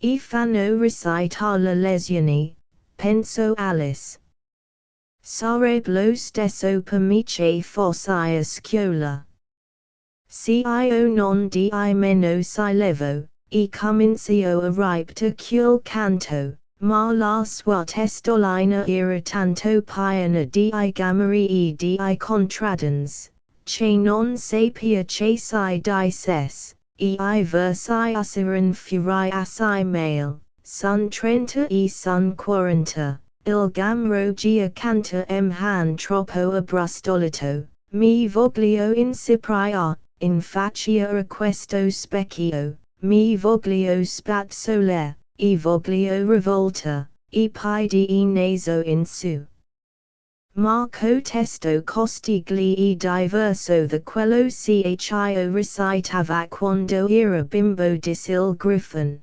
E fanno recita la lesioni, penso Alice. Sarebbe lo stesso per me che fossi a scuola. Cio non di meno si levo, e comincio a ripeta quel canto, ma la sua testolina era tanto piena di gameri e di contradans, che non sapia che si dicesse, e I versi usseran fuori assai male, sun 30 e sun 40. Il gamrogia canta han troppo abbrustolito, mi voglio insipria, in faccia a questo specchio, mi voglio spazzolare, e voglio rivolta, e piedi e naso in su. Ma testo costigli e diverso da quello cio recitava quando era bimbo dis il griffon.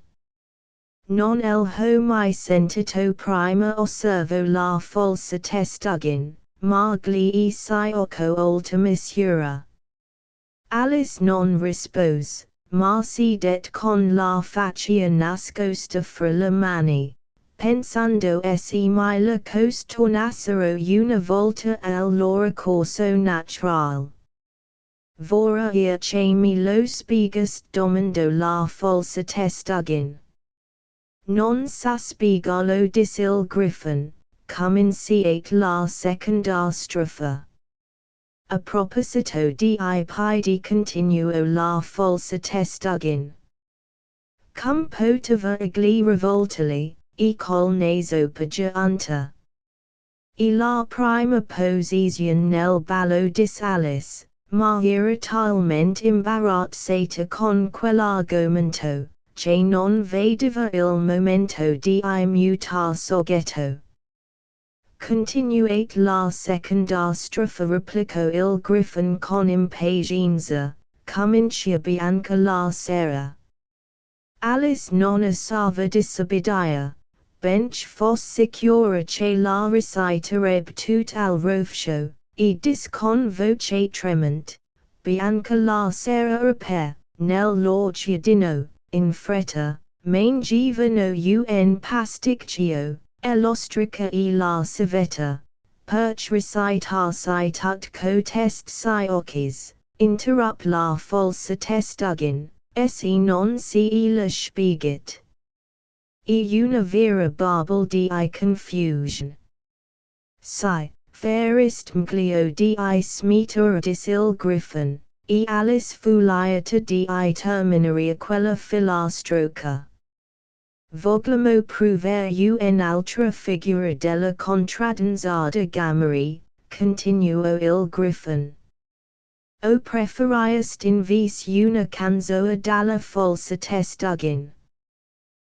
Non el ho mai sentito prima osservo la falsa testuggine, ma gli si occo oltre misura. Alice non rispose, ma si det con la faccia nascosta fra le mani, pensando se mai le cose tornassero una volta al loro corso natural. Vora che me lo spiegaste domando la falsa testuggine. Non s'spiegalo dis il griffon, cominciate la seconda strofa. A proposito di piedi continuo la falsa testuggine. Cum poteva igli rivoltali, e col naso paggianta. E la prima posizione nel ballo dis Alice, ma era talmente imbarazzata con quell'argomento, che non vedeva il momento di mutar soggetto. Continuate la seconda strofa replicò il griffon con impazienza, comincia bianca la sera. Alice non osava disabidire, bench fos sicura che la reciterebbe tut al rovescio, e dis con voce tremante, bianca la sera per, nel lor giardino, in fretta, mangevano un pasticcio, e l'ostrica e la civetta, perch recitarsi tut cotest si occhis, interrupt la falsa testuggine, se non si la spiegat. E una vera babel di confusion. Si, farist mglio di smetter dis il griffon, e Alice fu lieta di terminare a quella filastroca. Voglimo provare un'altra figura della contradanza gameri, continuò il griffon. O preferiest invece una canzoa dalla falsa testuggine?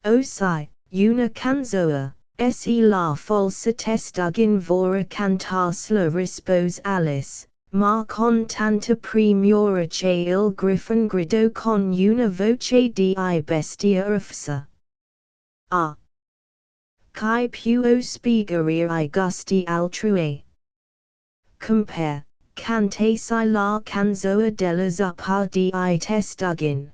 O si, una canzoa, se la falsa testuggine vorrà cantarsela rispose Alice, ma con tanta premura che il griffon gridò con una voce di bestia arfsa. Ah! Chi può spiegare I gusti altrui? Compare, cantasi la canzoa della zuppa di testuggine.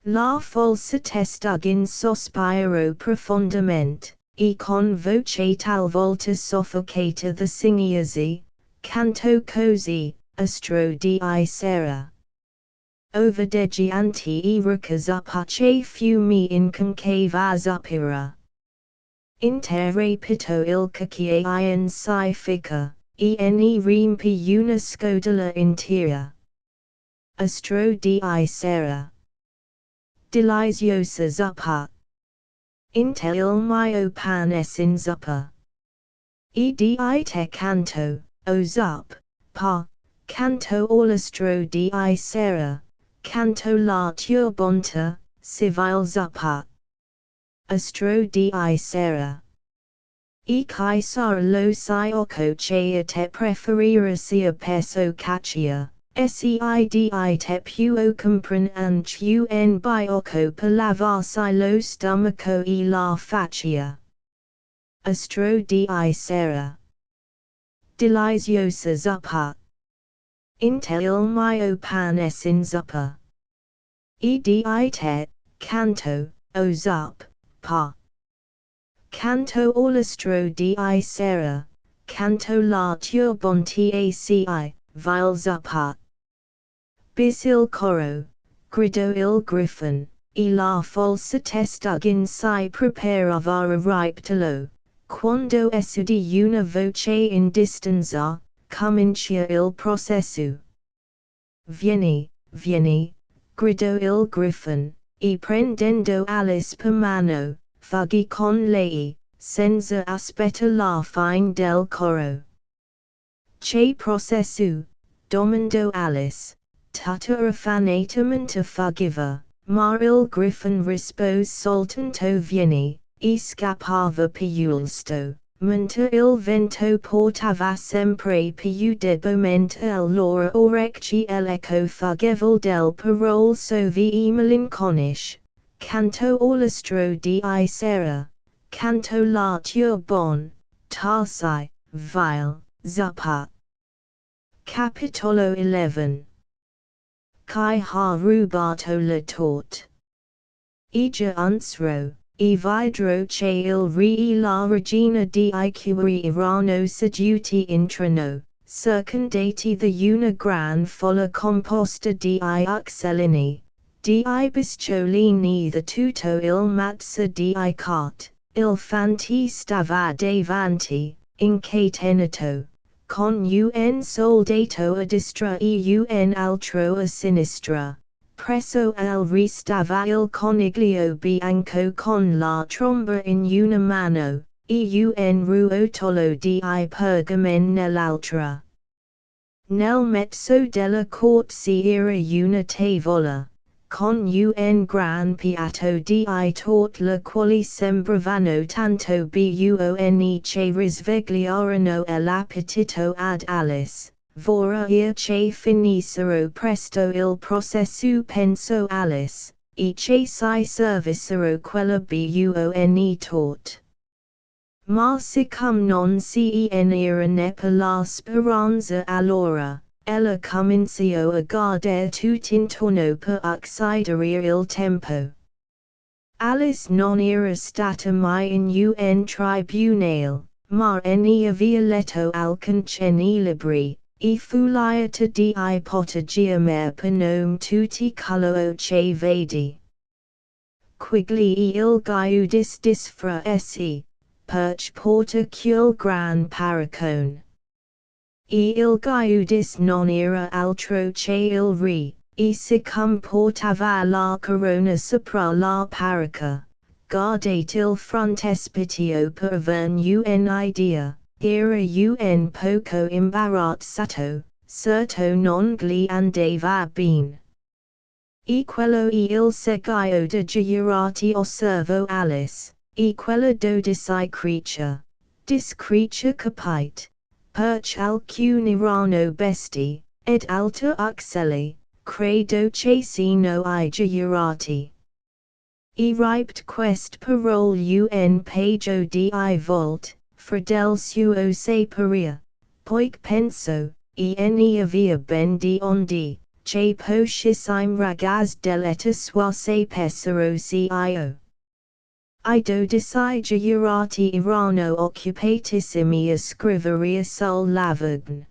La falsa testuggine sospirò profondamente, e con voce talvolta soffocata the singhiasi, canto così, astro di sera. Overdeggianti e ricazuppa che fumi in concava zuppira. Interrepito il cacchiaian si fica, ne riempi una scodella intera. Astro di sera. Deliziosa zuppa. Inte il mio panesin zuppa. E di te canto, o zup, pa, canto all'astro di sera, canto la turbonta, civile zuppa. Astro di sera. E chi sar lo si occo che te preferirasi a peso caccia, seidi tepuo comprenanch un bioco palavar silo stomaco e la faccia. Astro di sera. Deliziosa zuppa. Intel mio pan essin zuppa. Edi te, canto, o zup, pa. Canto all'astro di sera, canto la turbonti aci, vil zuppa. Bis il coro, grido il griffon, e la falsa testugin si preparavara riptolo, quando esudi una voce in distanza, comincia il processo. Vieni, vieni, grido il griffon, e prendendo Alice per mano, fuggi con lei, senza aspetta la fine del coro. Che processo, domandò Alice. Tutta affanatamente fuggiva, ma il griffon rispose soltanto vieni, e scappava piuttosto, mentre il vento portava sempre più debolmente il loro orecchi l'eco fuggevole del parole sove e malinconiche, canto all'astro di sera, canto la turbon, tarsai, vil, zuppa. Capitolo 11. Kai ha rubato la torte. Ija unsro, e vidro che il re e la regina di Iquiri erano seduti in treno, circondati da una gran folla composta di uccellini, di bisciolini da tutto il mazzo di cart, il fanti stava davanti, incatenato, con un soldato a destra e un altro a sinistra. Presso al re stava il coniglio bianco con la tromba in una mano, e un ruotolo di pergamen nell'altra. Nel mezzo della corte si era una tavola, con un gran piatto di torte la quali sembravano tanto buone che risvegliarono l'appetito ad Alice. Vorrei che finissero presto il processo pensò Alice, e che si servissero quella buone torte. Ma siccome non si era neppe la speranza allora, ella cominciò a guardare tutt'intorno per uccidere il tempo. Alice non era stata mai in un tribunale, ma ne aveva letto alcuni libri, e fu lieta di ipotigiare per nome tutti coloro che vedi. Quigli il giudice disfra essi, perch porta quel gran paracone. E il giudice non era altro che il re, e siccome portava la corona sopra la paraca, guardate il frontespetio per averne un'idea, era un poco imbarazzato, certo non gli andava bene. E quello e il segaio de giurati osservo Alice, e quella dodici creature, discretia capite, perch alcuni erano besti, ed alta uccelli, credo che siano I giurati. E ript quest parole un paio di volt, fradel suo saperia, poic penso, e ne avia ben di ondi, che poscissim ragaz deletta sua sapessero cio. I dodici giurati erano occupatissimi a scrivere sul lavagn.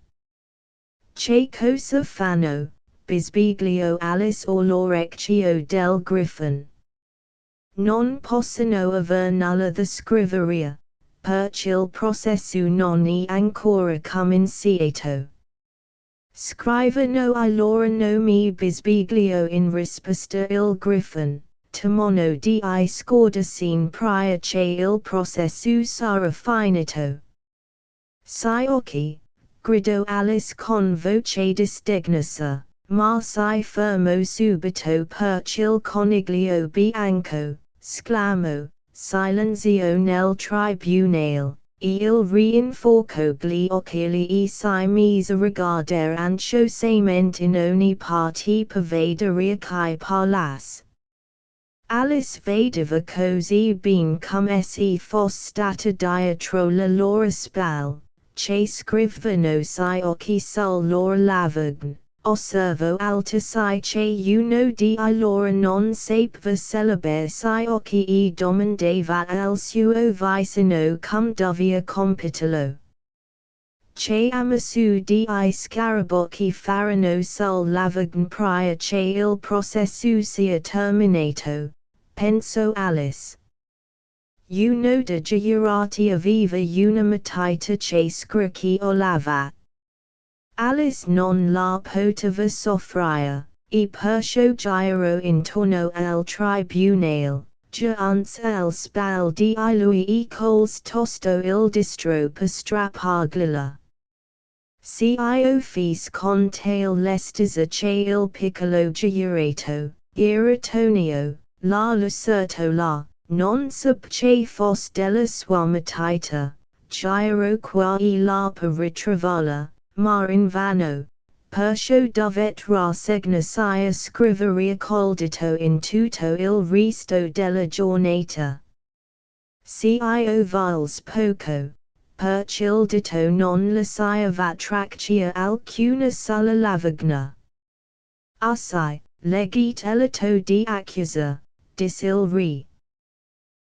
Che cosa fanno, bisbiglio Alice o l'orecchio del griffon. Non possono aver nulla da scrivere, perch il processo non è ancora cominciato. Scrivono I loro nomi bisbiglio in risposta il griffon, temono di scordarsi prior che il processo sarà finito. Si occhi, gridò Alice con voce disdegnata, ma si fermò subito perch il coniglio bianco, sclamò, silenzio nel tribunale, il rinforco gli occhi e si mise a regardare ansiosamente in ogni parte per vedere chi parlasse. Alice vedeva così bene come se fosse stata dietro le loro spalle, che scrivevano si occhi sul loro lavagna. Osservo altresì che uno di loro non sapeva celebrar si occhi e domandava al suo vicino come doveva compiutarlo. Che amasu di scarabocchi farano sul lavagna prima che il processo sia terminato, pensò Alice. Uno de giurati aveva una matita che scricchiolava. Alice non la poteva soffrire, e perciò girò intorno al tribunale, giunse al spalle di lui e colse tosto il distro per strappargliela. Si fece con tal lestezza che il piccolo giurato, irritonio, la lucertola, non che fosse della sua matita, girò qua e là per ritrovarla, ma invano, perciò dovette rassegnarsi a scrivere col dito in tutto il resto della giornata. Se vols poco, perché il dito non lasciava traccia alcuna sulla lavagna. Assai, legit elito di accusa, disse il re.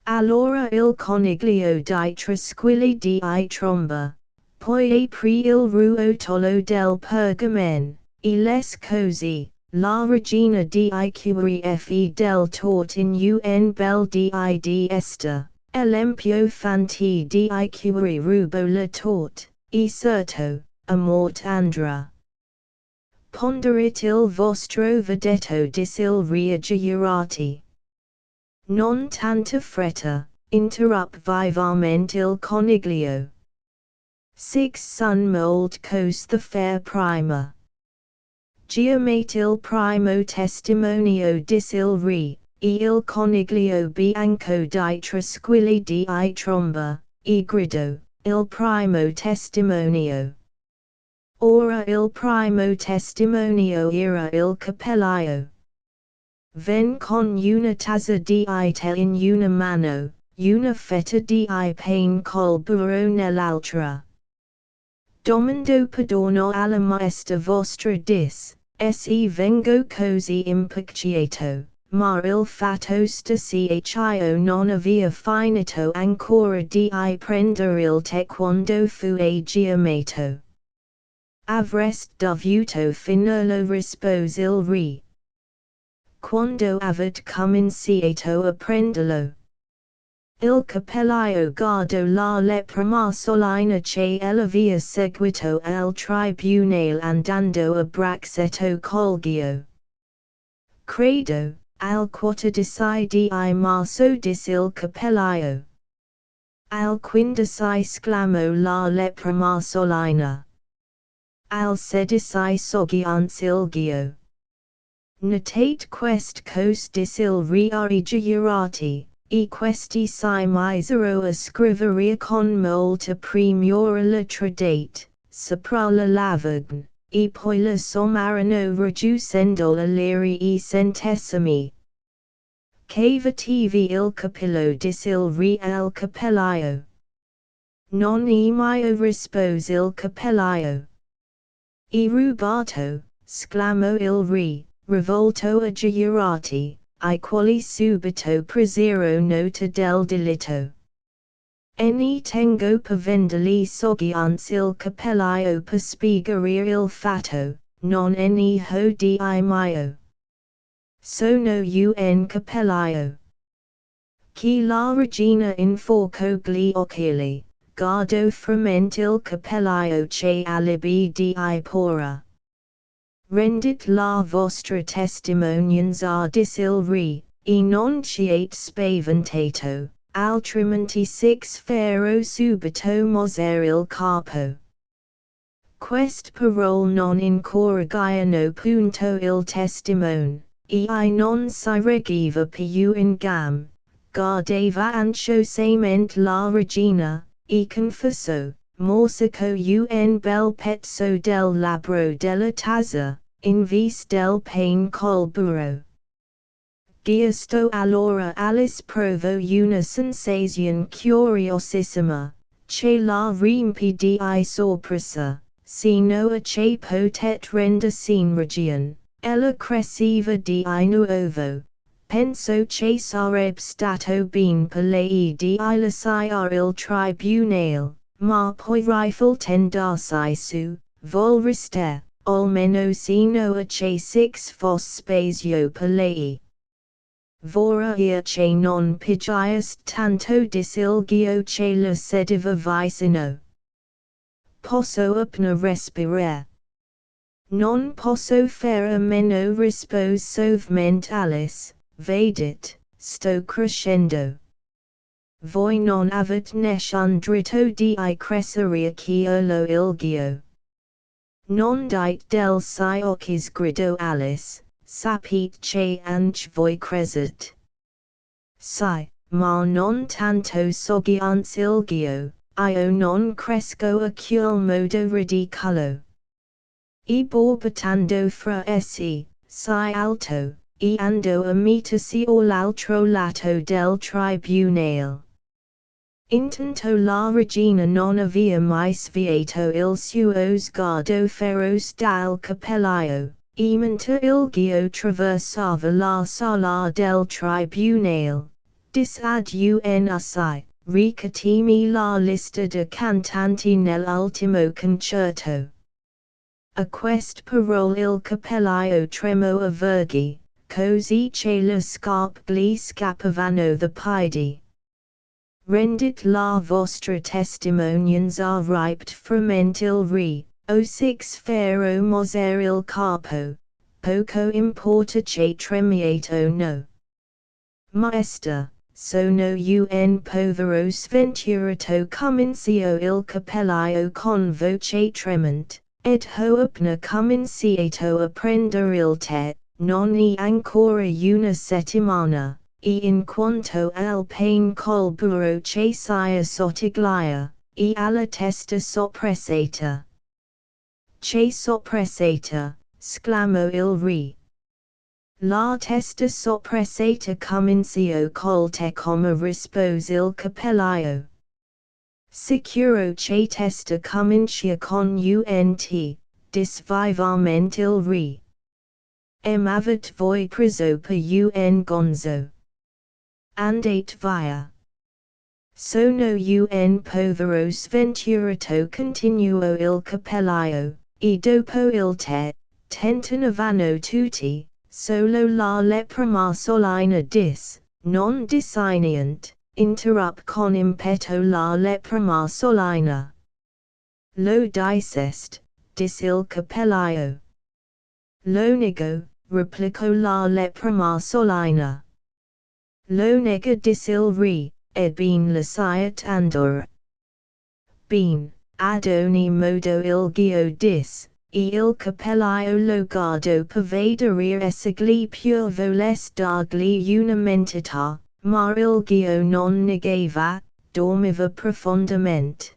Allora il coniglio di trasquilli di tromba, poi aprì il ruotolo del pergamen, e les cose, la regina di qrf del tort in un bel di esta, elempio fanti di qr rubo la tort, e certo, a mort andra. Ponderit il vostro vedetto disse il re giurati. Non tanta fretta, interrupt vivamente il coniglio. Six sun mold cos the fair prima. Giamate il primo testimonio dis il re, e il coniglio bianco di trasquilli di tromba, e grido, il primo testimonio. Ora il primo testimonio era il cappellaio. Ven con una tazza di tè in una mano, una fetta di pane col burro nell'altra. Domando perdono alla maestra vostra se vengo così impacciato, ma il fatto sta ch'io non aveva finito ancora di prendere il tè quando fui chiamato. Avrest dovuto finirlo rispose il re. Quando avete cominciato a prenderlo? Il cappellaio guardò la lettera solina che aveva seguito al tribunale andando a braccetto colgio. Credo, al 14 di marzo disse il cappellaio. Al 15 esclamò la lettera solina. Al 16 soggiunse il gio. Notate quest cos dis il re giurati, e questi si misero a scrivere con molta premura la tradate, sopra la lavagna, e poi la sommarono riducendola lire e centesimi. Cavativi il capillo disse il re al cappellaio. Non è mio rispose il cappellaio. E rubato, sclamò il re, rivolto a giurati, ai quali subito presero nota del delitto. Ne tengo per venderli soggiunse il cappellaio per spiegare il fatto, non ne ho di mio. Sono un cappellaio. Chi la regina inforco gli occhiali, guardo fremente il cappellaio che alibi di pora. Rendit la vostra testimonianza disse il re, e non siate spaventato, altrimenti six farò subito mosere il capo. Quest parole non incoraggiano punto il testimone, e non si reggeva più in gam, guardava ansiosamente la regina, e confuso, morsico un bel pezzo del labbro della tazza, in vis del pane col burro. Giusto allora Alice provo una sensazione curiosissima, che la riempì di sorpresa, sino a che potet render sin region, ella cresceva di nuovo. Penso che sarebbe stato ben per lei di lasciare il tribunale, ma poi riflettendosi su, vol restare, almeno sino a che six fosse spazio per lei. Vora che non pigiast tanto disilgio che la sedeva vicino. Posso appena respirare. Non posso fare a meno rispose suavemente Alice, vedete, sto crescendo. Voi non avete nessun dritto di crescere che lo ilgio. Non dite del si occhis gridò Alice, sapete che anche voi crescete. Sì, ma non tanto soggiance ilgio, io non cresco a quel modo ridicolo. E borbotando fra essi, si alto, e andò a mettersi all'altro lato del tribunale. Intanto la regina non aveva mai sviato il suo sguardo feroce dal cappellaio, e mentre il gio traversava la sala del tribunale, disse ad UNSI, ricatimi la lista de cantanti nell'ultimo concerto. A queste parole il cappellaio tremò a verghi, così che le scarpe gli scappavano da piedi. Rendit la vostra testimonianza ript frament il re, o six fero moser il capo, poco importa che tremiate o no. Maesta, sono un povero sventurato comencio il cappellaio con voce tremante, ed ho appena cominciato a prender il tè, non è ancora una settimana. E in quanto al pane col burro che sia sottiglia, e alla testa soppressata. Che soppressata, sclamò il re. La testa soppressata cominciò col te come rispose il cappellaio. Sicuro che testa comincia con unt, dis vivamente il re. Avet voi preso per un gonzo. Andate via. Sono un povero sventurato continuò il cappellaio, e dopo il tè, tentennavano tutti, solo la lepra marsolina non disignant, interrup con impeto la lepra marsolina. Lo dicest, dis il cappellaio. Lo nego, replicò la lepra marsolina. Lo nega dis il re, ed ben lasciat andor. Ben, ad ogni modo il gio dis, e il cappellaio lo guardo per vedere esegli pur voles dargli una mentita, ma il gio non negava, dormiva profondamente.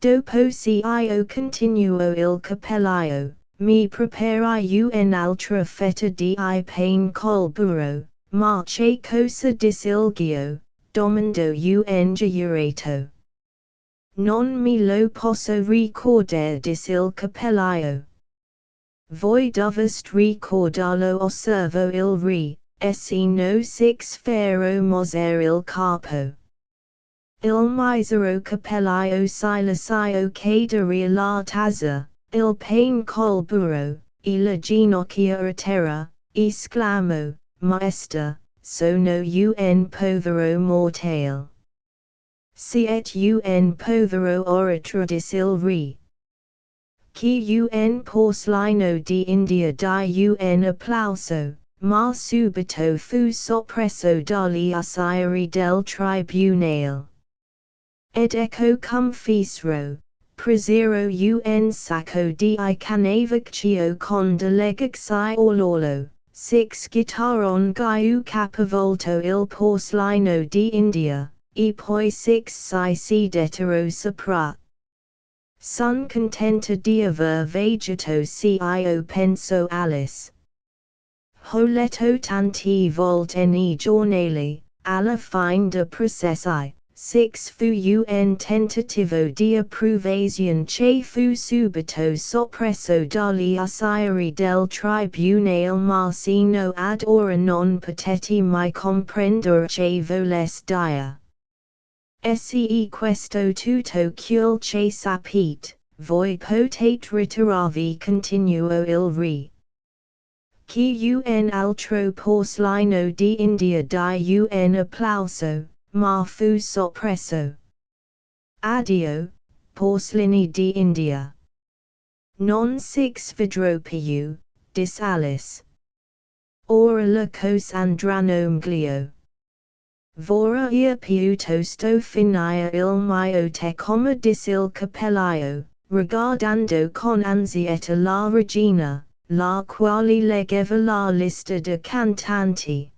Dopo cio continuò il cappellaio, mi preparai un'altra fetta di pane col burro. Ma che cosa disilgio, domandò un giurato. Non me lo posso ricordare disil cappellaio. Voi dovest ricordarlo osservo il re, se no six fero moser il capo. Il misero cappellaio si lascio cadere la tazza, il pane col burro, e la ginocchia a terra, esclamò. Maesta, sono un povero mortale. Siet un povero oratore dis il re. Che un porcellino di India di un applauso, ma subito fu soppresso dagli usieri del tribunale. Ed ecco confessero, presero un sacco di canavaccio con delegazzi all'orlo. Six guitaron giù capovolto il porcellino di India, e poi 6 si detero sopra. Son contenta di aver vegeto cio penso Alice. Ho letto tanti volte nei giornali, alla fine de processi, 6 fu un tentativo di approvazione che fu subito soppresso dagli ufficiali del tribunale ma sino ad ora non potete mai comprendere che volesse dire. Se questo tutto quel che sapete, voi potete ritirarvi continuò il re. Chi un altro porcellino di India di un applauso, ma fu soppresso. Addio, porcellini di India. Non six vedrò più, dis Alice. Ora le cose andranno meglio. Vorrei piuttosto finire il mio te come dis il cappellaio, riguardando con ansietta la regina, la quale leggeva la lista de cantanti.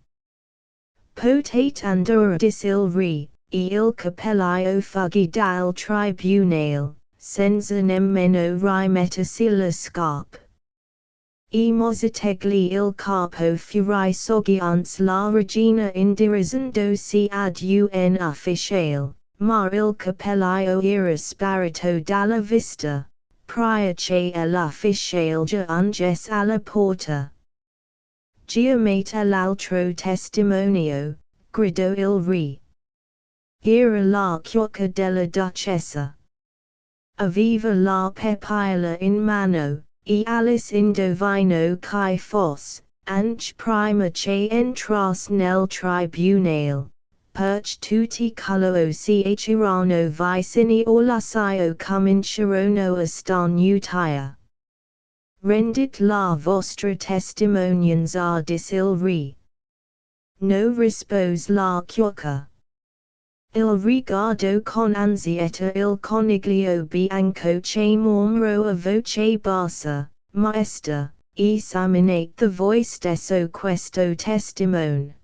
Potete andare dis il re, e il cappellaio fuggi dal tribunale, senza nemmeno rimettersi le scarpe. E mozzategli il capo fuori soggiance la regina indirizzandosi ad un ufficiale, ma il cappellaio era sparito dalla vista, prior che l'ufficiale giungesse alla porta. Chiamate l'altro testimonio, gridò il re. Era la chiocca della duchessa. Aveva la papilla in mano, e Alice indovinò che fosse, anche prima che entrasse nel tribunale, perché tutti coloro che erano vicini all'uscio cominciarono a starnutire. Rendite la vostra testimonianza dis il re. No rispose la chiocca. Il riguardo con ansietta il coniglio bianco che mormorò a voce bassa, Maesta, esaminate voi stesso questo testimone.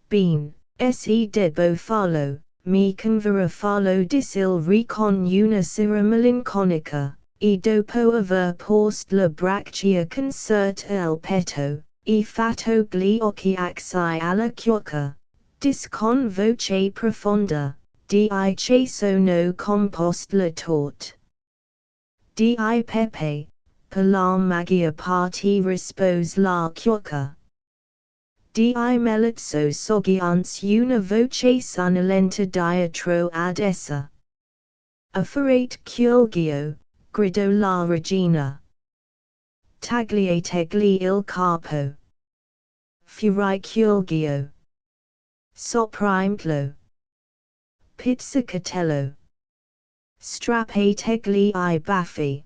Bene, se debbo farlo, mi converrà farlo dis il re con una sera malinconica, e dopo aver posto le braccia concerte al petto, e fatto gli occhi axi alla chiocca. Dis con voce profonda, di che sono compost la torte. Di pepe, per la magia parti rispose la chiocca. Di melazzo soggiance una voce sonolenta dietro ad essa. Afferrate culgio, gridò la regina. Tagliategli il capo. Fuori culgio. Soprimplo. Pizzicatello. Strappategli I baffi.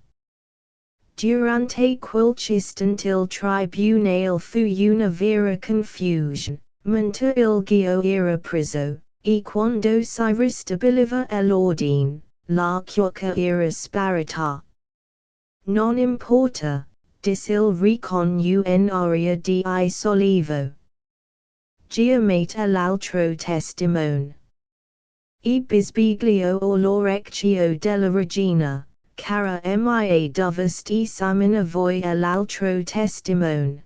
Durante quell'istante il tribunale fu una vera confusion, mentre il gio era preso, e quando si ristabiliva l'ordine, la chiocca era sparita. Non importa, dis il re con un'aria di sollievo. Chiamate l'altro testimone. E bisbiglio all'orecchio della regina, cara mia dovresti esaminare voi l'altro testimone.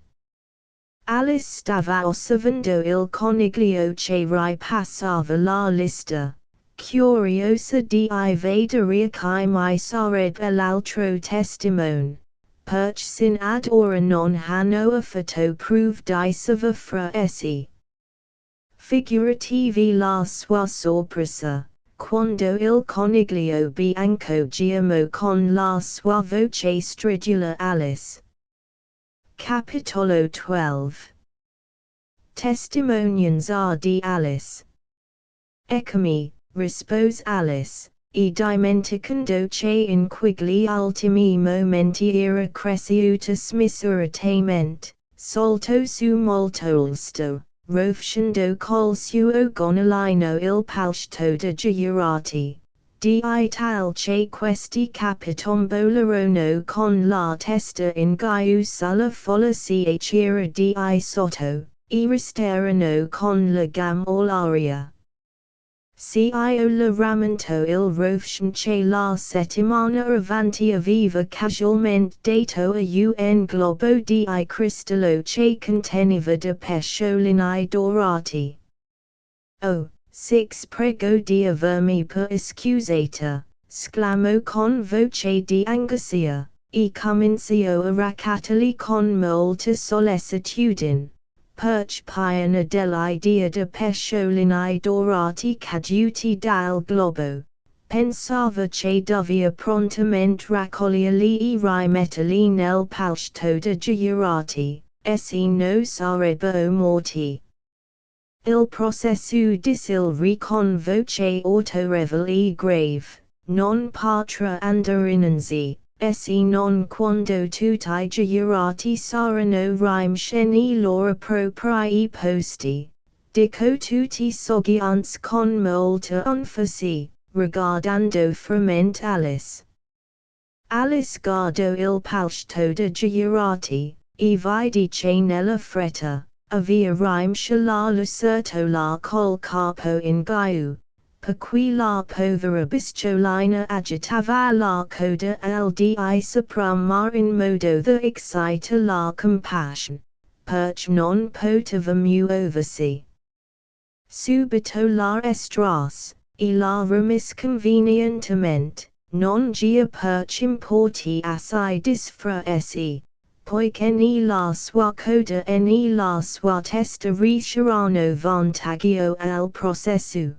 Alice stava osservando il coniglio che ripassava la lista, curiosa di vedere che mai sarebbe l'altro testimone, perché sin ad ora non hanno affatto prove di saver fra essi. Figuratevi la sua sorpresa, quando il coniglio bianco chiamò con la sua voce stridula Alice. Capitolo 12. Testimonianza di Alice. Eccomi, rispose Alice, e dimenticando che in quegli ultimi momenti era cresciuta smisuratamente, saltò su molto l'sto, rovesciando col suo gonnellino il palchetto de giurati, di tal che questi capitombolarono con la testa in giù sulla folla era di sotto, e restarono con la gamba all'aria. Cio la ramanto il rovsce la settimana avanti aveva casualmente dato a un globo di cristallo che conteneva de pesciolini dorati. Oh, six prego di avermi per scusata, sclamò con voce di angoscia, e comincio a raccattali con molta sollecitudine. Perch piena dell'idea de pesciolini dorati caduti dal globo, pensava che doveva prontamente raccoglierli e rimetterli nel palchetto de girati, se no sarebbero morti. Il processo disilri con voce autorevole e grave, non potrà andare innanzi, se non quando tutti girati saranno rimsceni loro propri posti. Dico tutti soggianze con molta enfasi, riguardando ferment Alice. Alice guardò il palchetto de girati, e vide che nella fretta aveva rimscia la lucertola col capo in giù, per cui la povera bestiolina agitava la coda al di sopra ma in modo da excita la compassion, perch non poteva muoversi. Subito la estras, e la remis convenientemente, non gia perch importi assai disfraesi. Poiché ni la sua coda e ni la sua testa riusciranno vantaggio al processo.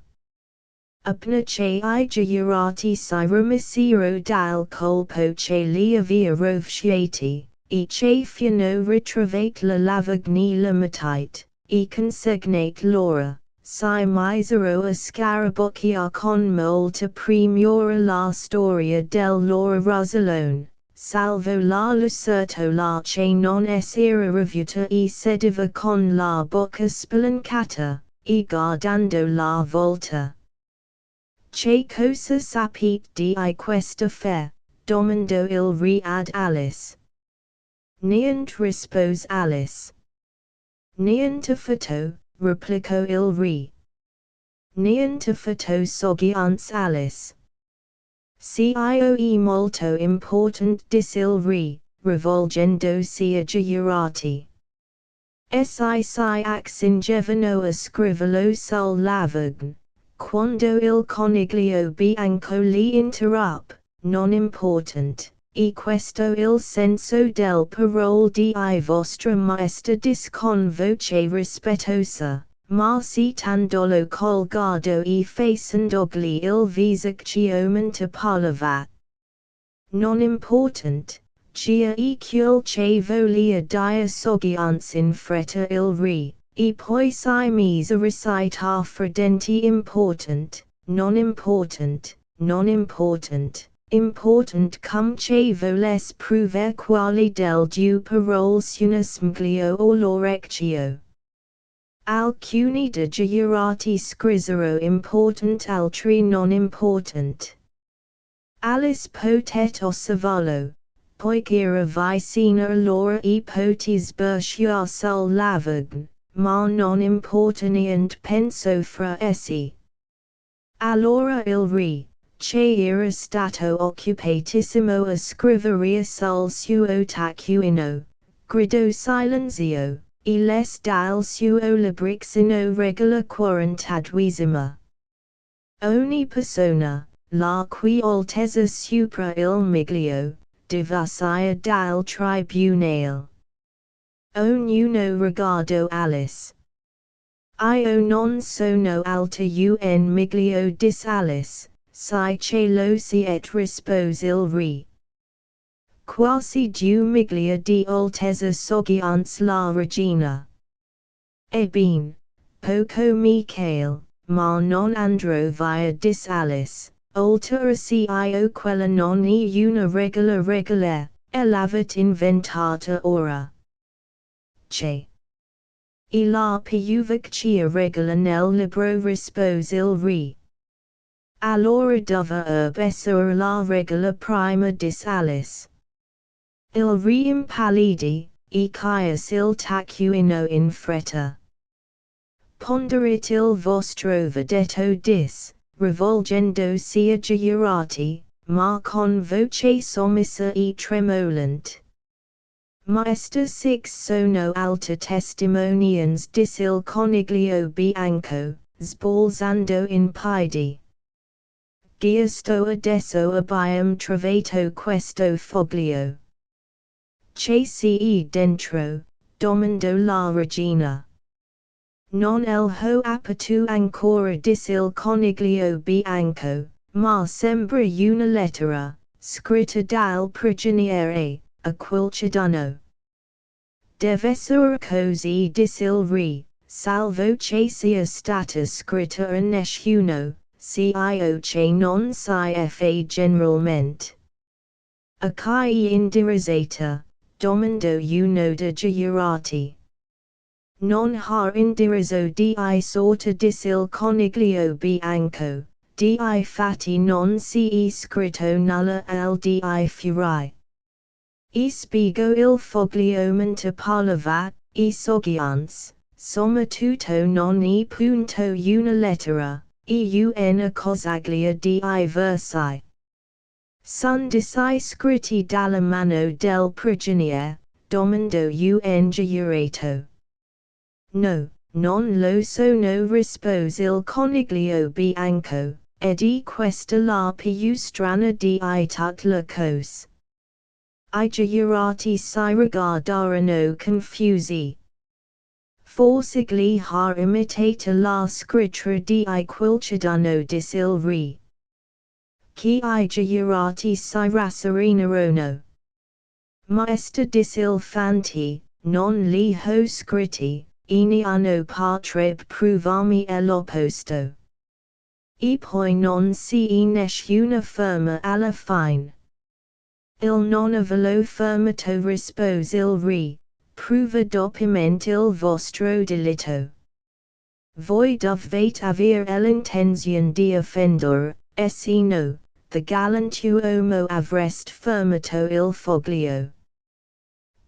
Appena che I girati si remissero dal colpo che li aveva rovesciati, e che fiano ritrovate la lavagna limitite, e consegnate l'ora, si misero a scarabocchiare con molta premura la storia del loro Rosalone. Salvo la lucertola che non s'era rivuta e sedeva con la bocca spalancata, e guardando la volta. Che cosa sapete di questa fe? Domandò il re ad Alice. Niente rispose Alice. Niente affatto, replicò il re. Niente affatto soggiance Alice. Cio è molto important dis il re, rivolgendosi a girati. Si accingevano a scriverlo sul lavagn, quando il coniglio bianco li interruppe, non important, e questo il senso del parole di vostra maestà dis con voce rispettosa. Ma citandolo col guardo e facendogli il visacchiomento parlava. Non important, cia e quel che volia dire soggiance in fretta il re, e poi si mise a recitar fredenti important, non important, non important, important cum che volesse provare quali del due parole una smglio o l'orecchio. Alcuni de girati scrissero important altri non important. Alice potet osservarlo, poich'era vicina loro e potes sbirciar sul lavagn, ma non importaniente pensò fra essi. Allora il re, che era stato occupatissimo a scriveria sul suo taccuino, gridò silenzio. E les dal suo libricino regola quarantadwesima. Ogni persona, la cui altezza supra il miglio, devassia dal tribunale. Ognuno riguardo Alice. Io non sono alta un miglio dis Alice, si che lo siet rispose il re. Quasi due miglia di altezza soggiance la regina. Ebbene, poco Michael, ma non andrò via dis Alice, oltre cio quella non è una regola, e l'avet inventata ora. Che. E la piuvecchia regola nel libro rispose il re. Allora doveva essere la regola prima dis Alice. Il re impallidì, e chiuse il taccuino in fretta. ponderit il vostro vedetto dis, rivolgendo sia giurati, ma con voce sommessa e tremolent. Maester 6 sono alta testimonians dis il coniglio bianco, sbalzando in piedi. Giusto adesso abbiamo trovato questo foglio. Che sia dentro, domandò la regina. Non el ho aperto ancora dis il coniglio bianco, ma sembra una lettera, scritta dal prigioniere, a quel cittadino. Dev'essere così dis il re, salvo che sia stata scritta a nessuno, cio che non si fa generalmente. A chi indirizzata, domandò uno de giurati. Non ha indirizzo di sorta dis il coniglio bianco, di fatti non si scritto nulla al di fuori. E spiego il foglio mentre parlava, e soggiance, somma tutto non e punto una lettera, e una cosaglia di versi. Son disi scritti dalla mano del prigioniere, domandò un giurato. No, non lo sono rispose il coniglio bianco, ed questa la più strana di tutte le cose. I giurati si rigardarono confusi. Forse gli ha imitata la scrittura di quel cittadino dis il re. Che I giurati si rasserenarono. Maester dis il fanti, non li ho scritti, e ne hanno potrebbe provarmi l'opposto. E poi non si nessuna firma alla fine. Il non avelo firmato rispose il re, prova doppiamente il vostro delitto. Voi dovete aver l'intenzione di offendere, e se no, the galantuomo avreste firmato il foglio.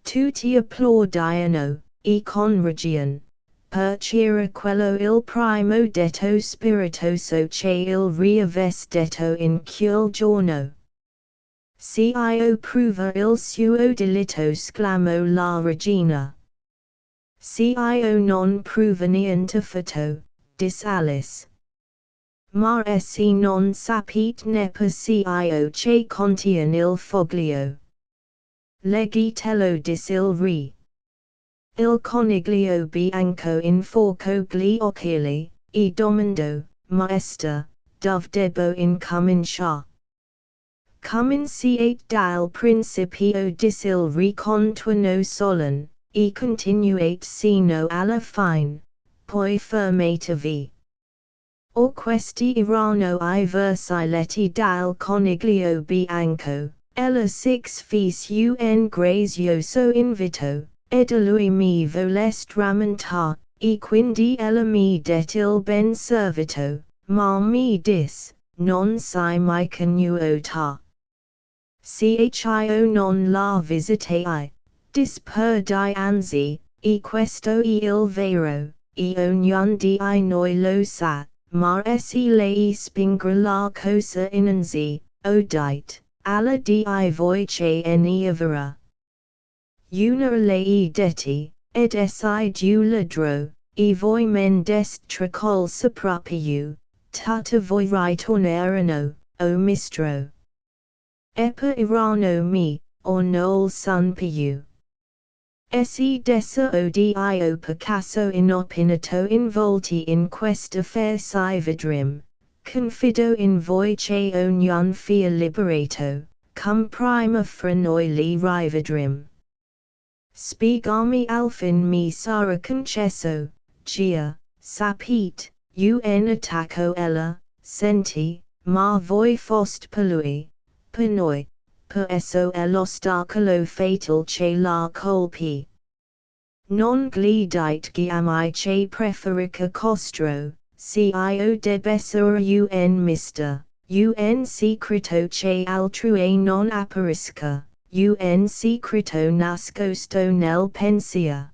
Tutti applaudiano, e con ragione, perché quello il primo detto spiritoso che il re avesse detto in quel giorno. Cio prova il suo delitto sclamò la regina. Cio non prova niente fatto, dis Alice. Ma se non sapete neppure cio che contiene il foglio. Leggitelo dis il re. Il coniglio bianco inforcò gli occhiali, e domandò, Maester, dove debbo incominciare? Cominciate dal principio dis il re continuò solen, e continuate sino alla fine, poi fermatevi. Or questi erano I versi letti dal coniglio bianco, ella six fis un grazioso invito, ed a lui mi volest rammentar, e quindi ella mi det il ben servito, ma mi dis, non si mi connuota. Cio non la visitai, dis per di anzi, e questo è il vero, e ognuno di noi lo sa, ma se lei spingra la cosa innanzi, udite, alla di voi che ne avera. Una lei detti, ed si giù ladro, e voi men dest tracol saproprio, tutta voi ritorneranno, o mistro. Epa erano mi, or nol sun più. Se dessa odio Picasso inopinato involti in questa fair si vedrim, confido in voi che ognuno fia liberato, cum prima fra noi li rivedrim. Spiegami alfin mi sarà concesso, gia, sapete, un attacco ella, senti, ma voi foste per lui, per noi, per esso l'ostacolo fatal che la colpi. Non gli dite giamai che preferica costro, cio debessere un mister, un secreto che altrui non apparisca, un secreto nascosto nel pensia.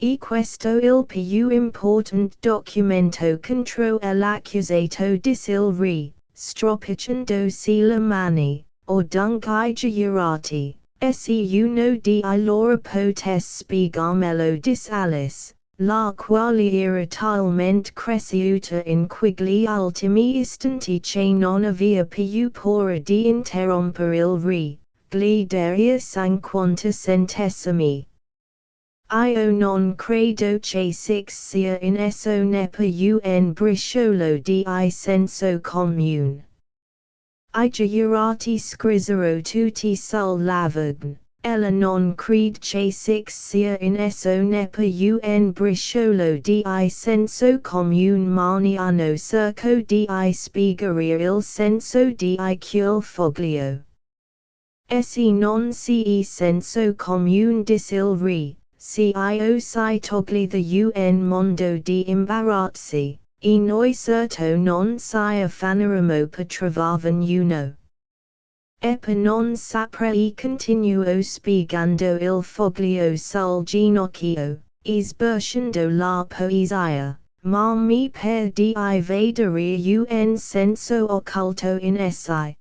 E questo il più important documento contro l'accusato disilri, stropicciandosi le mani, o dunque I giurati, se uno di loro potesse spiegarmelo disalis, la quale era talmente cresciuta in quegli ultimi istanti che non aveva più paura di interrompere il gli daria 50 centesimi. Io non credo che sia in esso neppe un briciolo di senso comune. I giurati scrissero tutti sul lavagn, ella non crede che sia in esso neppe un briciolo di senso comune ma ne hanno cerco di spiegare il senso di quel foglio. Se non si senso comune disilri. Io si togli the un mondo di imbarazzi, e noi certo non si affanneremo per trovarne uno. Per non sapere continuo spiegando il foglio sul ginocchio, sbirciando la poesia, ma mi per di vedere un senso occulto in essi,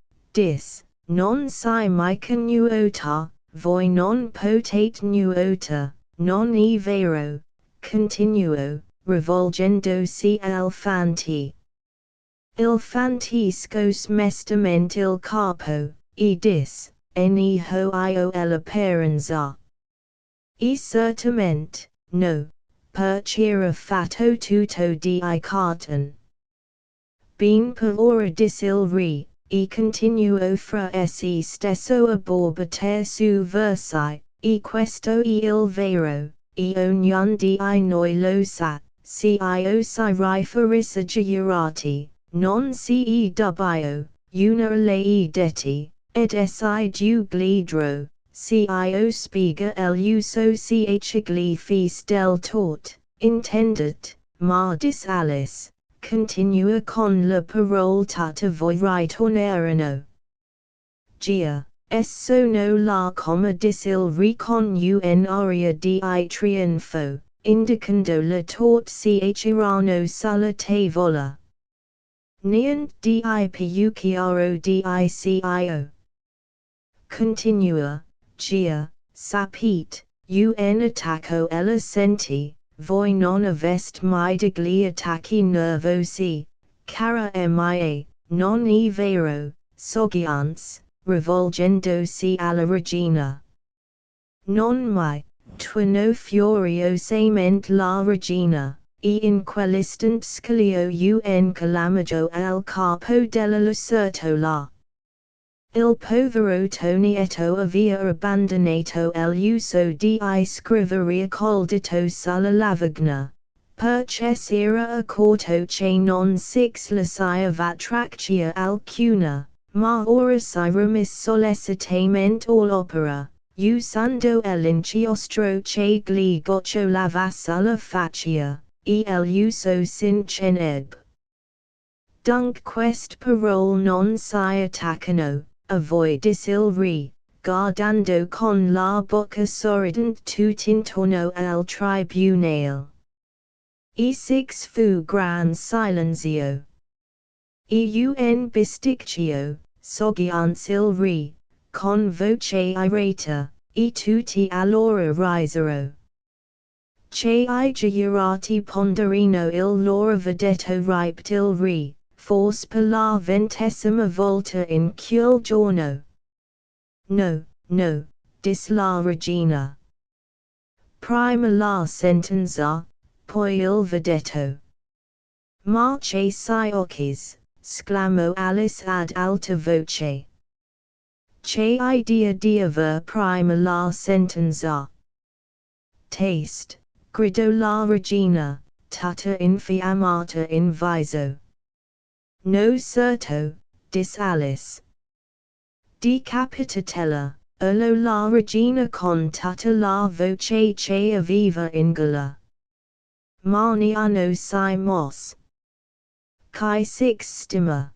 non si mica nuota, voi non potete nuota. Non è vero, continuo, rivolgendosi al fanti. Il fanti mestamente il capo, eniho io l'apparenza. Certamente, no, perché era fatto tutto di carton. Ben per ora disilri, continuo fra se stesso a borbater su versi. Questo è il vero, ognuno di noi lo sa, io si riferisse giurati, non si dubbio, una lei detti, ed si giuglidro, io spiega l'uso gli fis del tort, intendit, ma disalis, continua con la parola tutta voi ritorneranno. Gia. Sono la come disilri con un'aria di trionfo, indicando la torte c'erano sulla tavola. Niente di più chiaro di cio. Continua, Gia, sapete, un attacco ella senti, voi non aveste mai degli attacchi nervosi, cara mia, non è vero, sorgiance. Rivolgendosi alla regina. Non mai, tuono furiosamente la regina, in quell'istante scaglio un calamaggio al capo della lucertola. Il povero Tonietto aveva abbandonato l'uso di scrivere col dito sulla lavagna, perché s'era accorto che non si lasciava traccia alcuna. Ma ora si rimise sollecitamente all'opera, usando l'inchiostro che gli gocciolava sulla faccia, l'uso sinceneb. Dunque queste parole non si attaccano, a voi disilri, guardando con la bocca sorridente tutt'intorno al tribunale. Six fu gran silenzio. Un bisticcio, sorgiance il con voce irata, tutti allora risero. Che I giurati ponderino il loro vedetto ript il forse per la 20ª volta in quel giorno. No, no, dis la regina. Prima la sentenza, poi il vedetto. Ma che si occhis, sclamò Alice ad alta voce. Che idea di aver prima la sentenza. Taste, gridò la regina, tutta infiammata in viso. No certo, dis Alice. Decapitatella, urlò la regina con tutta la voce che aveva in gola. Ma ne hanno si mos. Chi sixtima.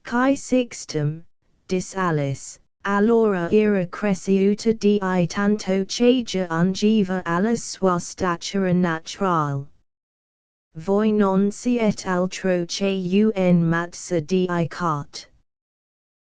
Chi sixtum, dis Alice, allora era cresciuta di tanto che già ungiva alla sua statura naturale. Voi non siete altro che un mazza di carte.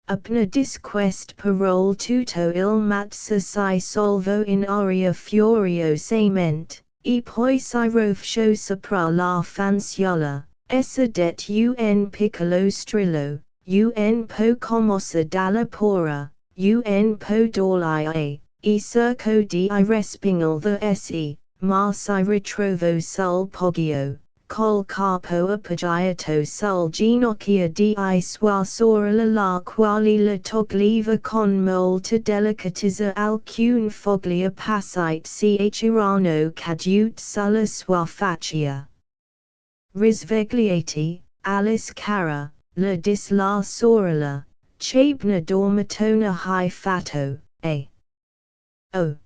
Appena dis quest parole tutto il mazza si solvo in aria furiosamente, e poi si rovesciò sopra la fanciulla, essa det un piccolo strillo, un po' commossa dalla paura, un po' dolce, e cercò di respingal the esse, ma si ritrovò sul poggio, col capo appoggiato sul ginocchio di sua sorella la quale la toglieva con molta delicatezza alcune foglie passite si erano cadute sulla sua faccia. Risvegliati, Alice cara, la dis la sorella, c'ebna dormitona hai fatto, oh.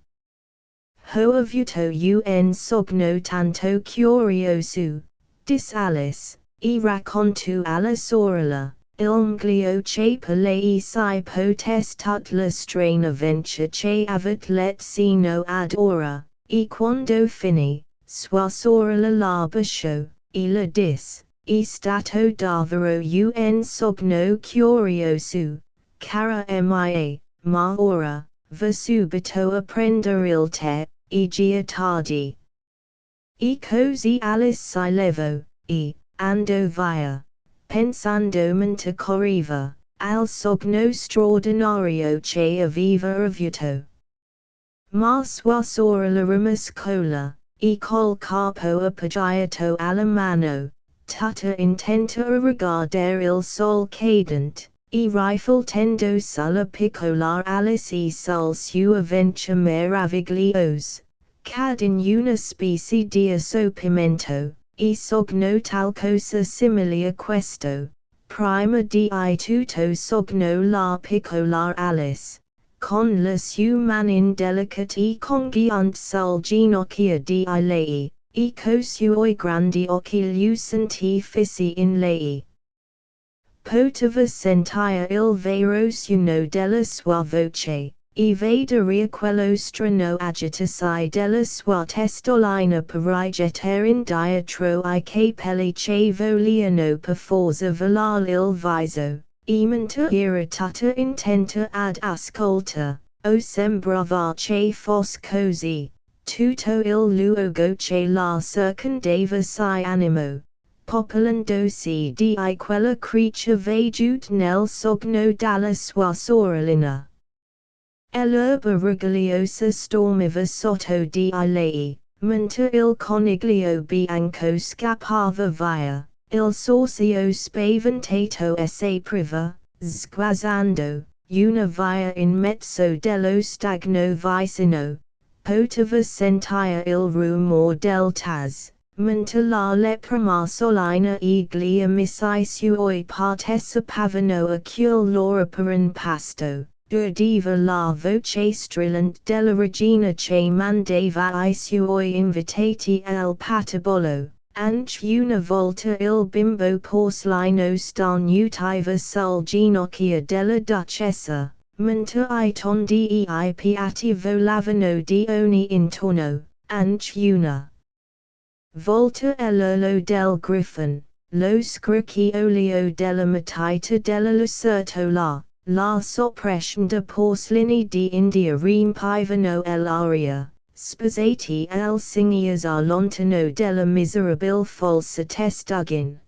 Ho avuto un sogno tanto curioso, dis Alice, e racconto alla sorella, il mglio che per lei si potestat la strana avventure che avat let sino ad ora, e quando finì, sua sorella la baciò, e la dis, è stato davvero un sogno curioso, cara mia, ma ora, va subito a prendere il tè, e già tardi. E così Alice si levò, e, andò via, pensando mentre correva, al sogno straordinario che aveva avuto. Ma sua sorella rimase e col capo appoggiato alla mano, tutta intenta a guardare il sol cadente, e riflettendo sulla piccola Alice e sul suo avventure meravigliose, cad in una specie di assopimento, e sogno tal cosa simile a questo, prima di tutto sogno la piccola Alice, con la sua mano delicata e congiante sul ginocchio di lei, e co suoi grandi occhi lucenti fissi in lei. Poteva sentire il vero suono della sua voce, e vedere quello strano agitarsi della sua testolina per rigettare in dietro I capelli che voleano per forza volar il viso, e mentre era tutta intenta ad ascolta, o sembrava che fosse così, tutto il luogo che la circondava si animò, popolandosi di quella creature veduta nel sogno dalla sua sorellina. E l'erba rugogliosa stormiva sotto di lei, mentre il coniglio bianco scappava via, il sorcio spaventato s'apriva, sguazzando, una via in mezzo dello stagno vicino, poteva sentire il rumore del taz, mentre la lepre marsolina e gli amici suoi partecipavano a quel loro per impasto. Udiva la voce stridente della regina che mandava I suoi invitati al patibolo, anche una volta il bimbo porcellino starnuteva sul ginocchio della duchessa, mentre I tondi e I piatti volavano di ogni intorno, anche una volta l'urlo del griffon, lo scricchiolio della matita della lucertola. La soppressione porcellini di India riempivano l'aria, sposati al singhiazzo lontano della miserabile falsa testuggine.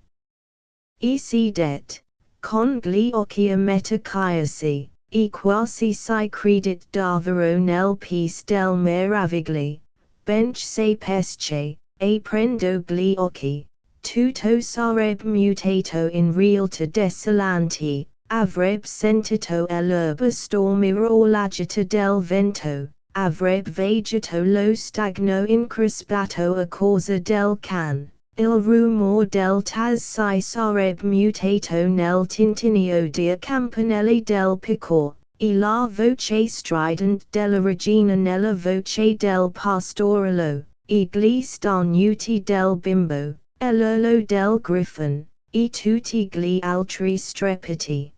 E si det, con gli occhi metachiasi, e quasi si credit davvero nel paese delle meraviglie, bench se pesce, e prendo gli occhi, tutto sarebbe mutato in realtà desolante. Avrebbe sentito l'erba stormire o l'agita del vento, avrebbe veduto lo stagno increspato a causa del can, il rumore del taz si sarebbe mutato nel tintinnio di campanelli del picor, e la voce stridente della regina nella voce del pastorello, e gli starnuti del bimbo, e l'urlo del griffon, e tutti gli altri strepiti.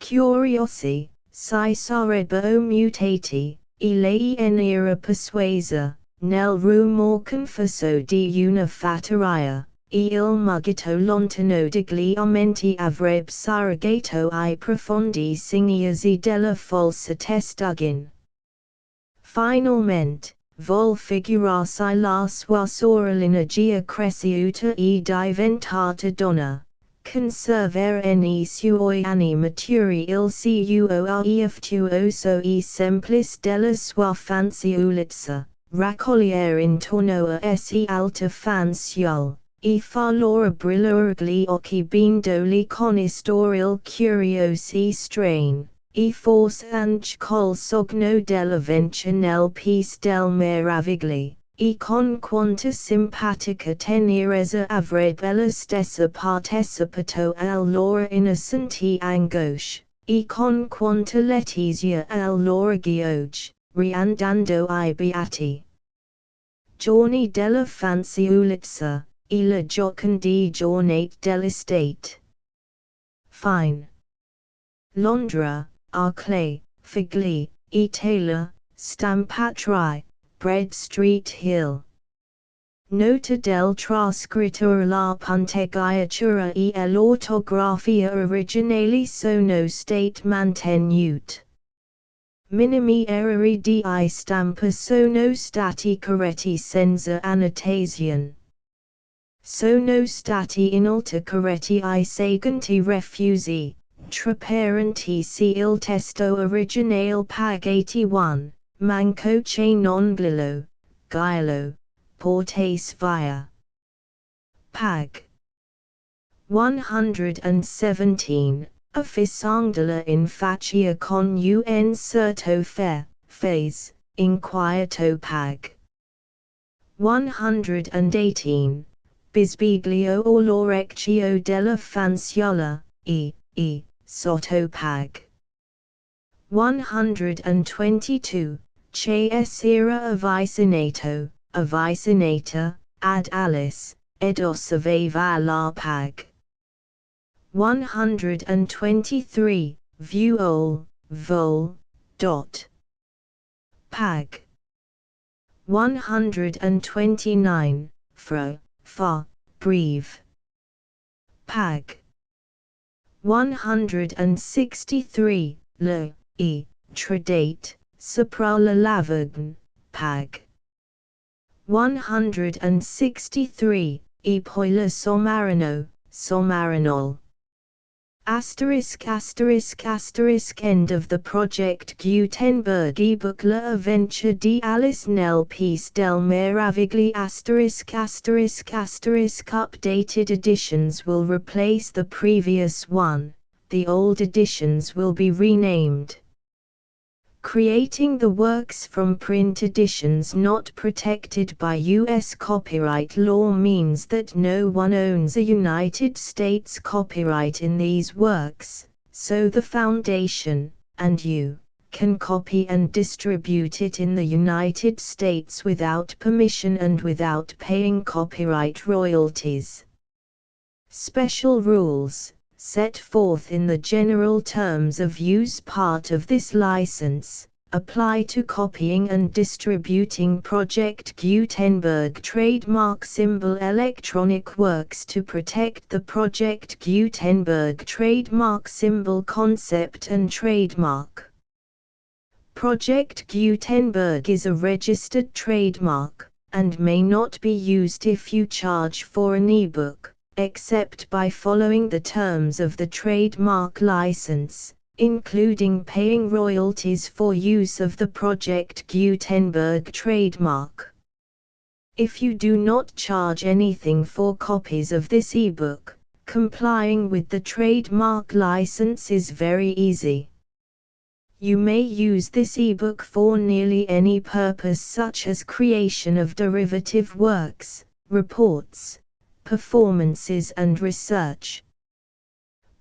Curiosi, si sarebbe mutati, e lei in era persuasa, nel rumor confuso di una fattoria, e il mugito lontano degli aumenti avrebbe surrogato I profondi segnasi della falsa testuggine. Finalmente, vol figurarsi la sua sorellina cresciuta e diventata donna, conservare nei suoi anni maturi il suo affettuoso e semplice della sua fanciullezza, raccogliere intorno a esse alta fanciulla, e fa loro brillare gli occhi bindoli con istorial curiosi strain. E forse anche col sogno dell'avventure nel paese delle meraviglie, e con quanta simpatica tenerezza avrebbe la stessa partecipato alle loro innocenti angosce, e con quanta letizia al loro giochi, riandando I beati giorni della fanciullezza, e la giocondi giornate dell'estate. Fine. Londra, Arclay, Figli, e Taylor, Stampatri, Bread Street Hill. Nota del trascrittore la punteggiatura e l'ortografia originali sono state mantenute. Minimi errori di stampa sono stati corretti senza annotazione. Sono stati inoltre corretti I seguenti refusi. Tra parentesi il testo originale pag 81, manco che non glilo, gilo, portace via. Pag 117, affisandala in faccia con un certo fez, inquieto pag 118, bisbiglio o l'orecchio della fanciulla, sotto pag 122, che essere avvicinata, ad Alice, ed osservava la pag 123, vol, pag 129, fa, breve, pag 163, tradate, sopra la lavagna, pag 163, e poi la sommarinol. ***** End of the Project Gutenberg ebook La avventure di Alice nel paese delle meraviglie ***** Updated editions will replace the previous one, the old editions will be renamed. Creating the works from print editions not protected by U.S. copyright law means that no one owns a United States copyright in these works, so the Foundation, and you, can copy and distribute it in the United States without permission and without paying copyright royalties. Special rules, set forth in the general terms of use part of this license, apply to copying and distributing Project Gutenberg trademark symbol electronic works to protect the Project Gutenberg trademark symbol concept and trademark. Project Gutenberg is a registered trademark, and may not be used if you charge for an ebook, except by following the terms of the trademark license, including paying royalties for use of the Project Gutenberg trademark. If you do not charge anything for copies of this ebook, complying with the trademark license is very easy. You may use this ebook for nearly any purpose such as creation of derivative works, reports, performances and research.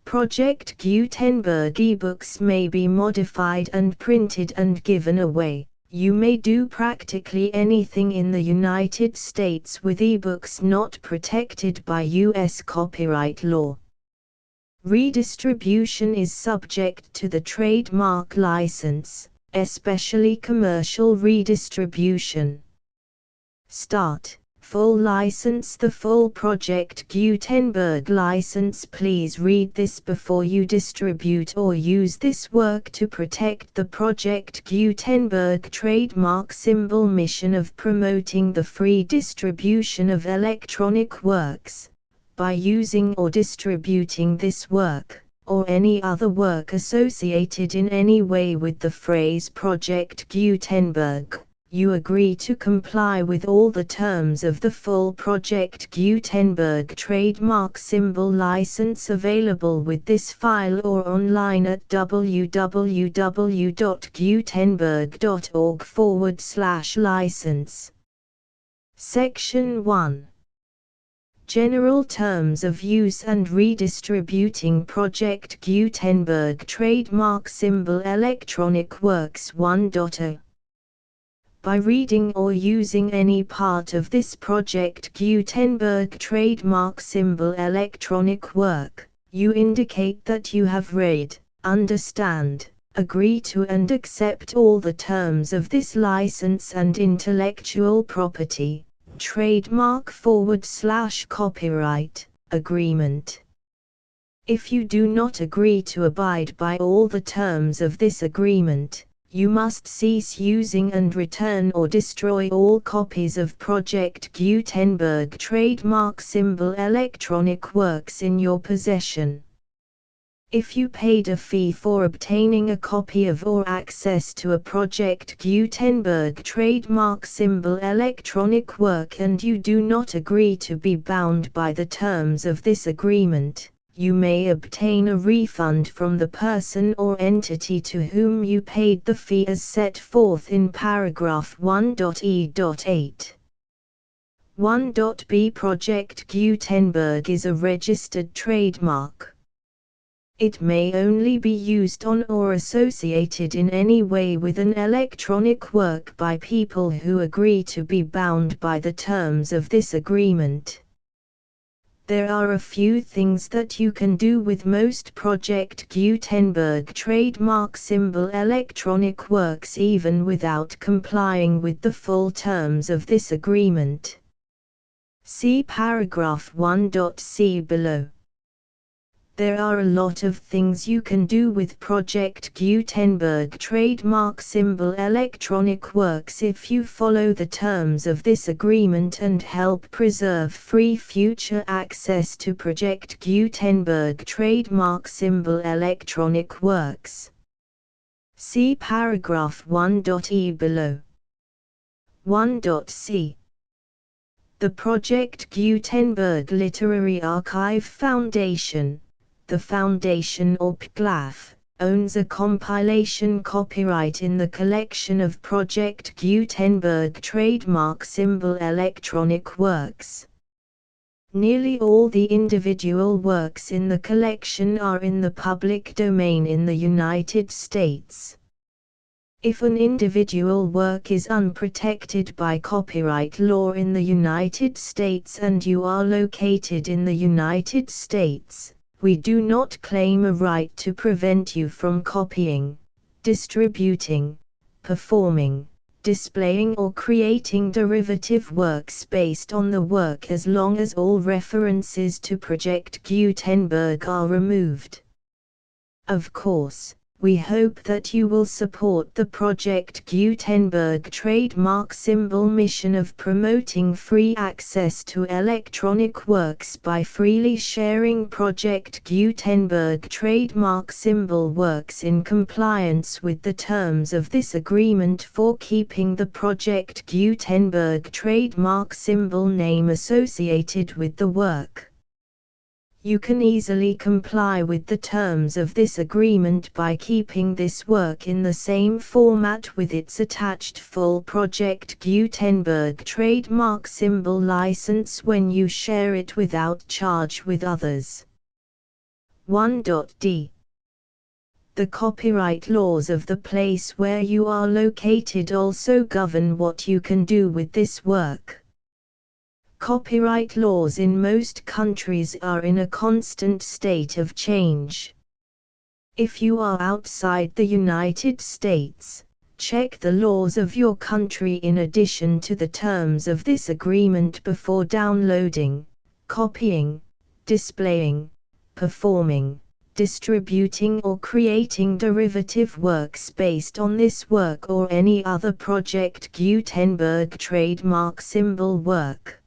Project Gutenberg ebooks may be modified and printed and given away. You may do practically anything in the United States with ebooks not protected by U.S. copyright law. Redistribution is subject to the trademark license, especially commercial redistribution. Start. Full license. The full Project Gutenberg license. Please read this before you distribute or use this work to protect the Project Gutenberg trademark symbol mission of promoting the free distribution of electronic works. By using or distributing this work, or any other work associated in any way with the phrase Project Gutenberg, you agree to comply with all the terms of the full Project Gutenberg trademark symbol license available with this file or online at www.gutenberg.org/license. Section 1. General Terms of Use and Redistributing Project Gutenberg Trademark Symbol Electronic Works 1.0. By reading or using any part of this Project Gutenberg trademark symbol electronic work, you indicate that you have read, understand, agree to and accept all the terms of this license and intellectual property, trademark/copyright, agreement. If you do not agree to abide by all the terms of this agreement, you must cease using and return or destroy all copies of Project Gutenberg trademark symbol electronic works in your possession. If you paid a fee for obtaining a copy of or access to a Project Gutenberg trademark symbol electronic work and you do not agree to be bound by the terms of this agreement, you may obtain a refund from the person or entity to whom you paid the fee as set forth in paragraph 1.e.8. 1.b Project Gutenberg is a registered trademark. It may only be used on or associated in any way with an electronic work by people who agree to be bound by the terms of this agreement. There are a few things that you can do with most Project Gutenberg trademark symbol electronic works even without complying with the full terms of this agreement. See paragraph 1.c below. There are a lot of things you can do with Project Gutenberg trademark symbol electronic works if you follow the terms of this agreement and help preserve free future access to Project Gutenberg trademark symbol electronic works. See paragraph 1.e below. 1.c. The Project Gutenberg Literary Archive Foundation, the Foundation or PGLAF, owns a compilation copyright in the collection of Project Gutenberg trademark symbol electronic works. Nearly all the individual works in the collection are in the public domain in the United States. If an individual work is unprotected by copyright law in the United States and you are located in the United States, we do not claim a right to prevent you from copying, distributing, performing, displaying or creating derivative works based on the work as long as all references to Project Gutenberg are removed. Of course, we hope that you will support the Project Gutenberg trademark symbol mission of promoting free access to electronic works by freely sharing Project Gutenberg trademark symbol works in compliance with the terms of this agreement for keeping the Project Gutenberg trademark symbol name associated with the work. You can easily comply with the terms of this agreement by keeping this work in the same format with its attached full Project Gutenberg trademark symbol license when you share it without charge with others. 1.d. The copyright laws of the place where you are located also govern what you can do with this work. Copyright laws in most countries are in a constant state of change. If you are outside the United States, check the laws of your country in addition to the terms of this agreement before downloading, copying, displaying, performing, distributing or creating derivative works based on this work or any other Project Gutenberg trademark symbol work.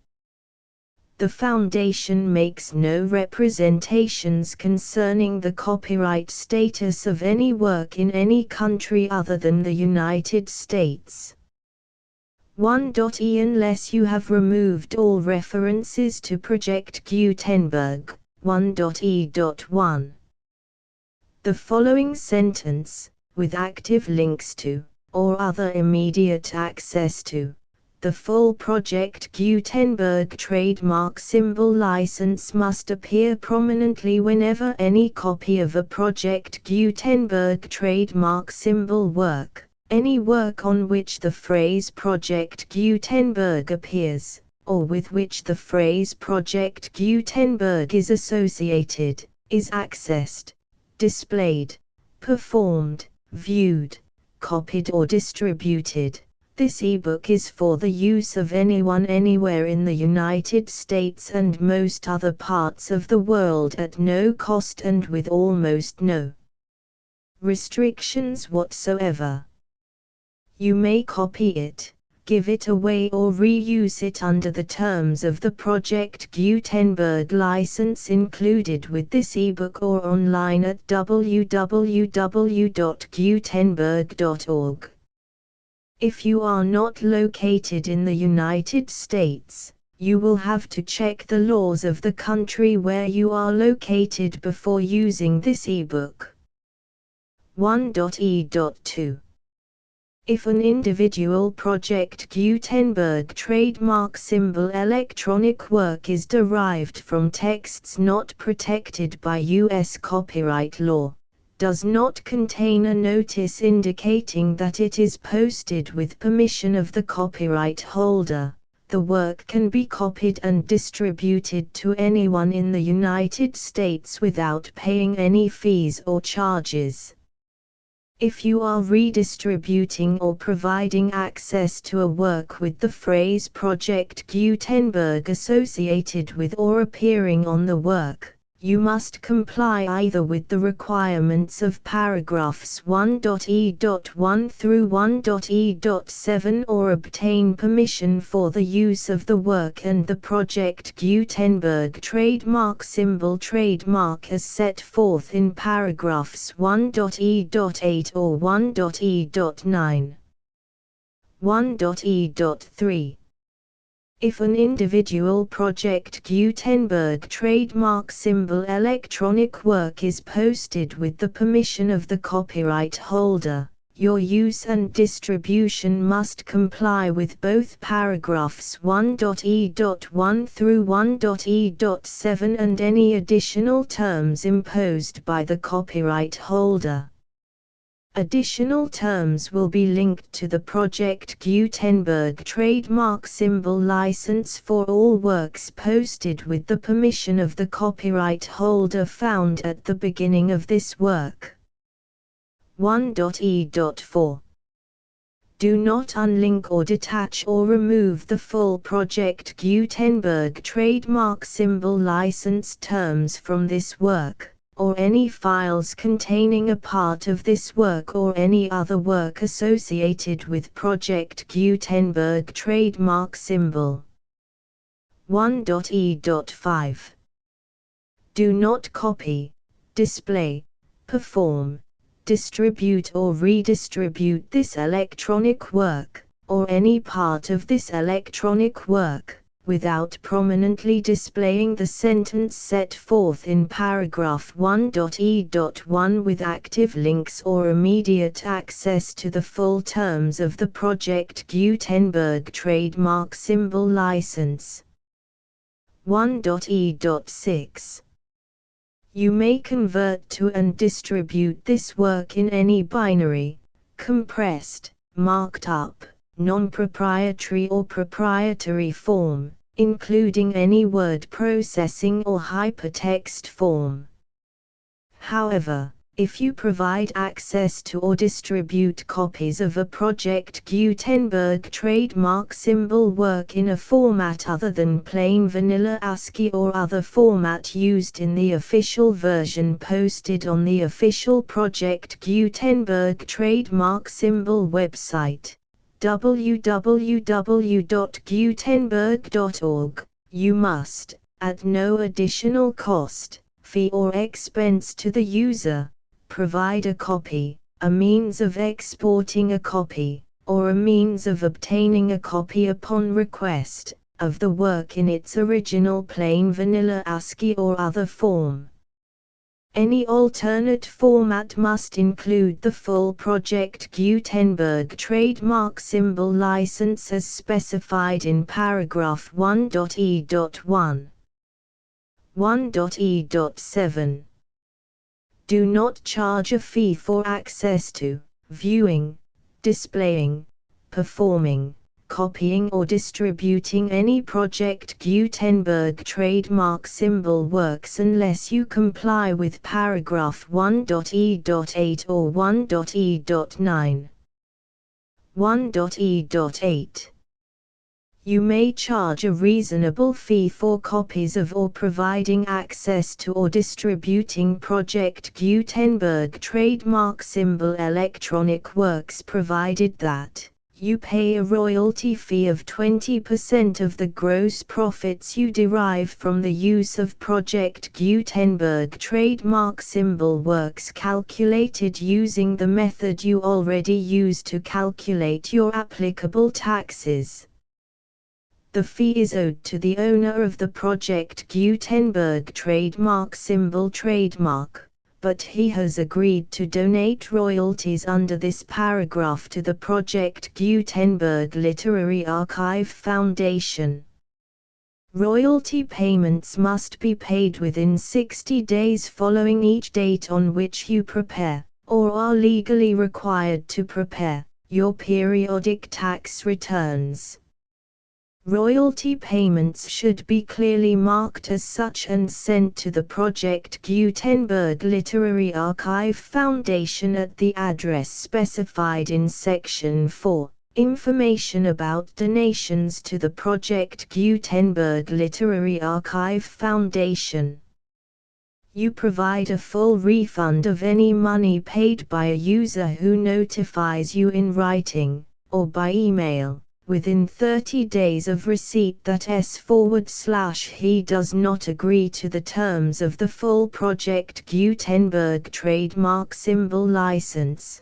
The Foundation makes no representations concerning the copyright status of any work in any country other than the United States. 1.e Unless you have removed all references to Project Gutenberg, 1.e.1. The following sentence, with active links to, or other immediate access to, the full Project Gutenberg trademark symbol license must appear prominently whenever any copy of a Project Gutenberg trademark symbol work, any work on which the phrase Project Gutenberg appears, or with which the phrase Project Gutenberg is associated, is accessed, displayed, performed, viewed, copied or distributed. This ebook is for the use of anyone anywhere in the United States and most other parts of the world at no cost and with almost no restrictions whatsoever. You may copy it, give it away or reuse it under the terms of the Project Gutenberg license included with this ebook or online at www.gutenberg.org. If you are not located in the United States, you will have to check the laws of the country where you are located before using this ebook. 1.e.2. If an individual Project Gutenberg trademark symbol electronic work is derived from texts not protected by U.S. copyright law, does not contain a notice indicating that it is posted with permission of the copyright holder, the work can be copied and distributed to anyone in the United States without paying any fees or charges. If you are redistributing or providing access to a work with the phrase Project Gutenberg associated with or appearing on the work, you must comply either with the requirements of paragraphs 1.e.1 through 1.e.7 or obtain permission for the use of the work and the Project Gutenberg trademark symbol trademark as set forth in paragraphs 1.e.8 or 1.e.9. 1.e.3. If an individual Project Gutenberg trademark symbol electronic work is posted with the permission of the copyright holder, your use and distribution must comply with both paragraphs 1.e.1 through 1.e.7 and any additional terms imposed by the copyright holder. Additional terms will be linked to the Project Gutenberg trademark symbol license for all works posted with the permission of the copyright holder found at the beginning of this work. 1.e.4. Do not unlink or detach or remove the full Project Gutenberg trademark symbol license terms from this work, or any files containing a part of this work or any other work associated with Project Gutenberg trademark symbol. 1.e.5. Do not copy, display, perform, distribute or redistribute this electronic work, or any part of this electronic work, without prominently displaying the sentence set forth in paragraph 1.e.1 with active links or immediate access to the full terms of the Project Gutenberg trademark symbol license. 1.e.6. You may convert to and distribute this work in any binary, compressed, marked up, non-proprietary or proprietary form, including any word processing or hypertext form. However, if you provide access to or distribute copies of a Project Gutenberg trademark symbol work in a format other than plain vanilla ASCII or other format used in the official version posted on the official Project Gutenberg trademark symbol website, www.gutenberg.org, you must, at no additional cost, fee or expense to the user, provide a copy, a means of exporting a copy, or a means of obtaining a copy upon request, of the work in its original plain vanilla ASCII or other form. Any alternate format must include the full Project Gutenberg trademark symbol license as specified in paragraph 1.e.1. 1.e.7. Do not charge a fee for access to, viewing, displaying, performing, copying or distributing any Project Gutenberg trademark symbol works unless you comply with paragraph 1.e.8 or 1.e.9. 1.e.8. You may charge a reasonable fee for copies of or providing access to or distributing Project Gutenberg trademark symbol electronic works provided that you pay a royalty fee of 20% of the gross profits you derive from the use of Project Gutenberg trademark symbol works calculated using the method you already use to calculate your applicable taxes. The fee is owed to the owner of the Project Gutenberg trademark symbol trademark, but he has agreed to donate royalties under this paragraph to the Project Gutenberg Literary Archive Foundation. Royalty payments must be paid within 60 days following each date on which you prepare, or are legally required to prepare, your periodic tax returns. Royalty payments should be clearly marked as such and sent to the Project Gutenberg Literary Archive Foundation at the address specified in Section 4, Information about donations to the Project Gutenberg Literary Archive Foundation. You provide a full refund of any money paid by a user who notifies you in writing, or by email, within 30 days of receipt that he does not agree to the terms of the full Project Gutenberg trademark symbol license.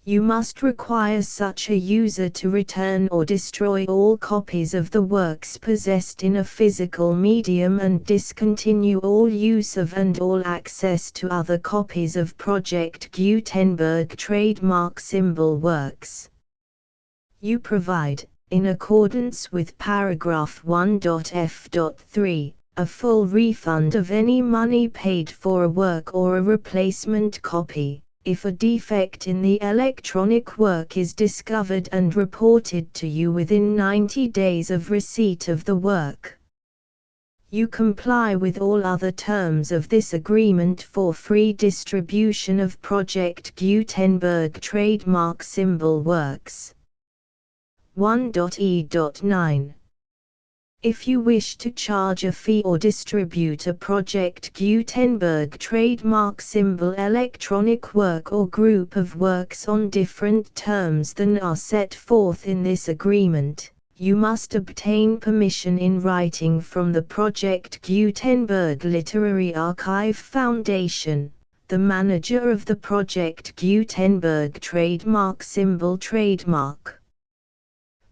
You must require such a user to return or destroy all copies of the works possessed in a physical medium and discontinue all use of and all access to other copies of Project Gutenberg trademark symbol works. You provide, in accordance with paragraph 1.f.3, a full refund of any money paid for a work or a replacement copy, if a defect in the electronic work is discovered and reported to you within 90 days of receipt of the work. You comply with all other terms of this agreement for free distribution of Project Gutenberg trademark symbol works. 1.e.9. If you wish to charge a fee or distribute a Project Gutenberg trademark symbol electronic work or group of works on different terms than are set forth in this agreement, you must obtain permission in writing from the Project Gutenberg Literary Archive Foundation, the manager of the Project Gutenberg trademark symbol trademark.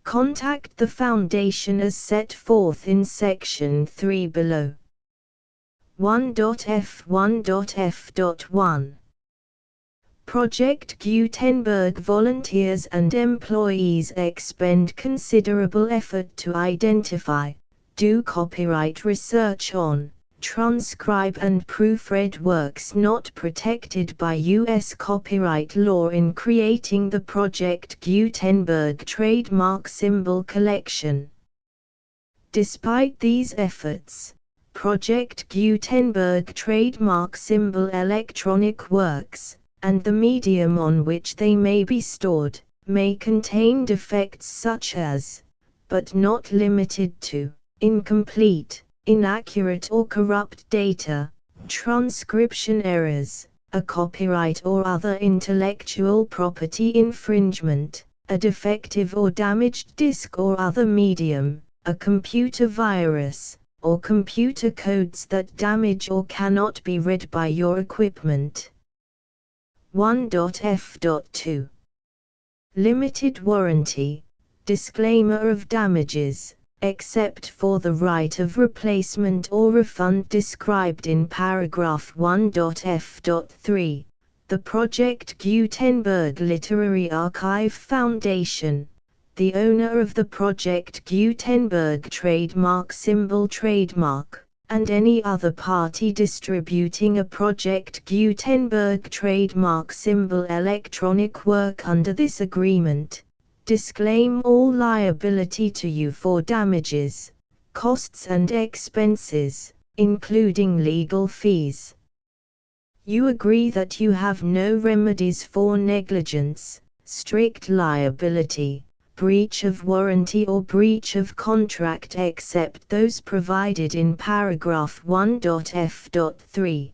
Contact the Foundation as set forth in Section 3 below. 1.f1.f.1. Project Gutenberg volunteers and employees expend considerable effort to identify, do copyright research on, transcribe and proofread works not protected by U.S. copyright law in creating the Project Gutenberg trademark symbol collection. Despite these efforts, Project Gutenberg trademark symbol electronic works, and the medium on which they may be stored, may contain defects such as, but not limited to, incomplete, inaccurate or corrupt data, transcription errors, a copyright or other intellectual property infringement, a defective or damaged disk or other medium, a computer virus, or computer codes that damage or cannot be read by your equipment. 1.f.2 Limited warranty. Disclaimer of damages, except for the right of replacement or refund described in paragraph 1.f.3. The Project Gutenberg Literary Archive Foundation, the owner of the Project Gutenberg trademark symbol trademark, and any other party distributing a Project Gutenberg trademark symbol electronic work under this agreement, disclaim all liability to you for damages, costs and expenses, including legal fees. You agree that you have no remedies for negligence, strict liability, breach of warranty or breach of contract except those provided in paragraph 1.f.3.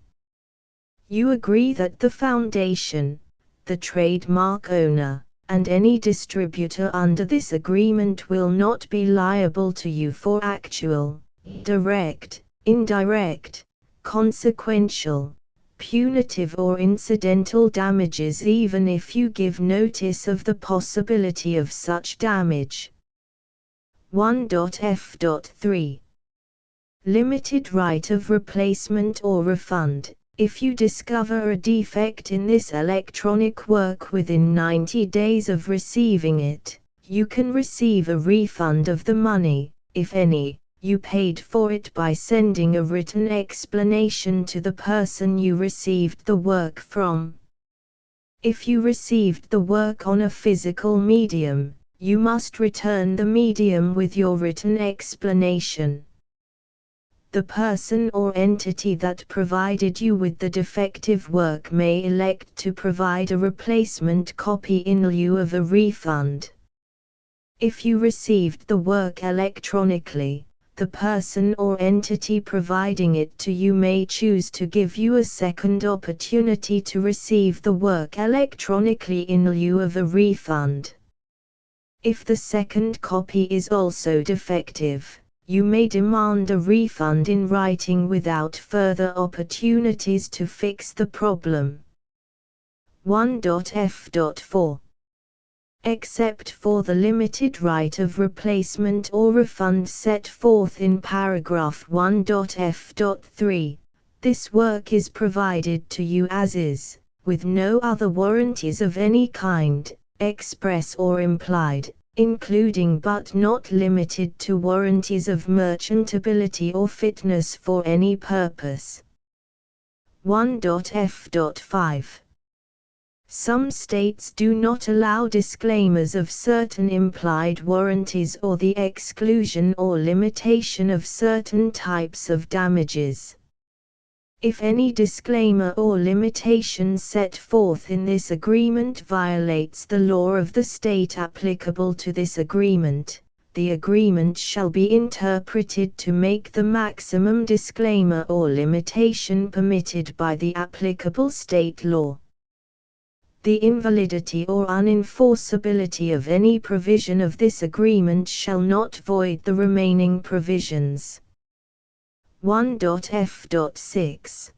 You agree that the Foundation, the trademark owner, and any distributor under this agreement will not be liable to you for actual, direct, indirect, consequential, punitive or incidental damages even if you give notice of the possibility of such damage. 1.f.3 Limited right of replacement or refund. If you discover a defect in this electronic work within 90 days of receiving it, you can receive a refund of the money, if any, you paid for it by sending a written explanation to the person you received the work from. If you received the work on a physical medium, you must return the medium with your written explanation. The person or entity that provided you with the defective work may elect to provide a replacement copy in lieu of a refund. If you received the work electronically, the person or entity providing it to you may choose to give you a second opportunity to receive the work electronically in lieu of a refund. If the second copy is also defective, you may demand a refund in writing without further opportunities to fix the problem. 1.f.4 Except for the limited right of replacement or refund set forth in paragraph 1.f.3, this work is provided to you as is, with no other warranties of any kind, express or implied, including but not limited to warranties of merchantability or fitness for any purpose. 1.f.5 Some states do not allow disclaimers of certain implied warranties or the exclusion or limitation of certain types of damages. If any disclaimer or limitation set forth in this agreement violates the law of the state applicable to this agreement, the agreement shall be interpreted to make the maximum disclaimer or limitation permitted by the applicable state law. The invalidity or unenforceability of any provision of this agreement shall not void the remaining provisions. 1.f.6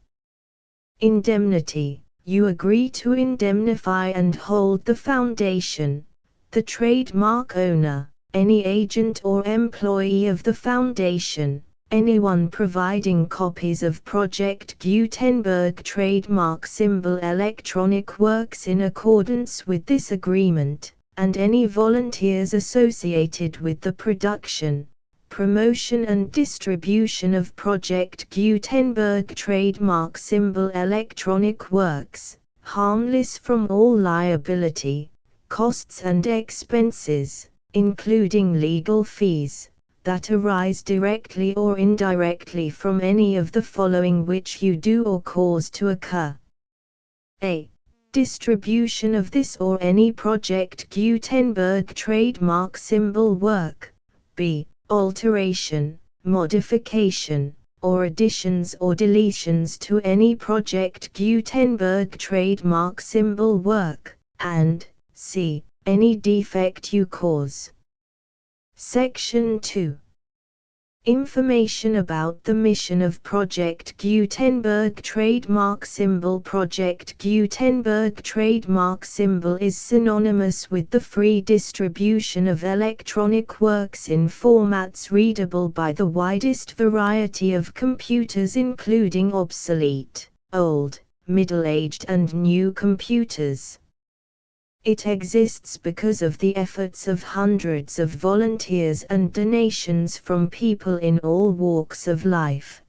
Indemnity. You agree to indemnify and hold the Foundation, the trademark owner, any agent or employee of the Foundation, anyone providing copies of Project Gutenberg trademark symbol electronic works in accordance with this agreement, and any volunteers associated with the production, promotion and distribution of Project Gutenberg trademark symbol electronic works, harmless from all liability, costs and expenses, including legal fees, that arise directly or indirectly from any of the following which you do or cause to occur. A. Distribution of this or any Project Gutenberg trademark symbol work. B. Alteration, modification, or additions or deletions to any Project Gutenberg trademark symbol work, and C. Any defect you cause. Section 2. Information about the mission of Project Gutenberg trademark symbol. Project Gutenberg trademark symbol is synonymous with the free distribution of electronic works in formats readable by the widest variety of computers, including obsolete, old, middle-aged and new computers. It exists because of the efforts of hundreds of volunteers and donations from people in all walks of life.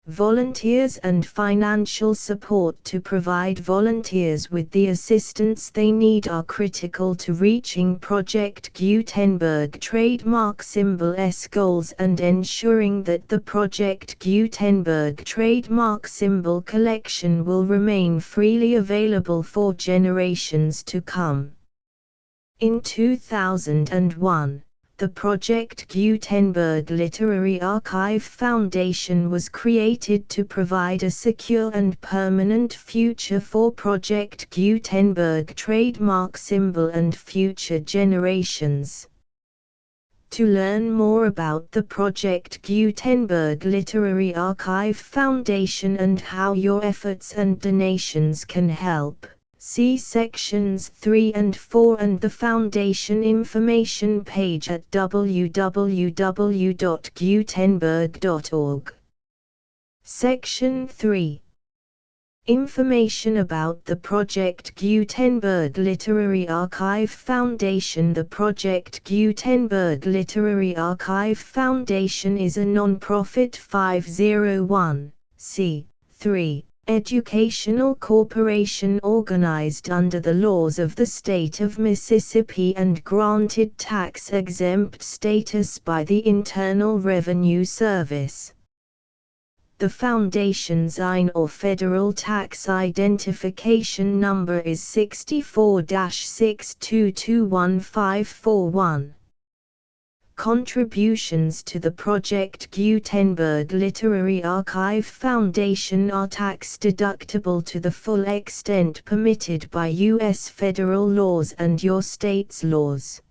Volunteers and financial support to provide volunteers with the assistance they need are critical to reaching Project Gutenberg trademark symbol's goals and ensuring that the Project Gutenberg trademark symbol collection will remain freely available for generations to come. In 2001, the Project Gutenberg Literary Archive Foundation was created to provide a secure and permanent future for Project Gutenberg trademark symbol and future generations. To learn more about the Project Gutenberg Literary Archive Foundation and how your efforts and donations can help, see sections 3 and 4 and the Foundation information page at www.gutenberg.org. Section 3. Information about the Project Gutenberg Literary Archive Foundation. The Project Gutenberg Literary Archive Foundation is a non-profit 501(c)(3) educational corporation organized under the laws of the state of Mississippi and granted tax-exempt status by the Internal Revenue Service. The Foundation's IN or Federal Tax Identification Number is 64-6221541. Contributions to the Project Gutenberg Literary Archive Foundation are tax-deductible to the full extent permitted by U.S. federal laws and your state's laws.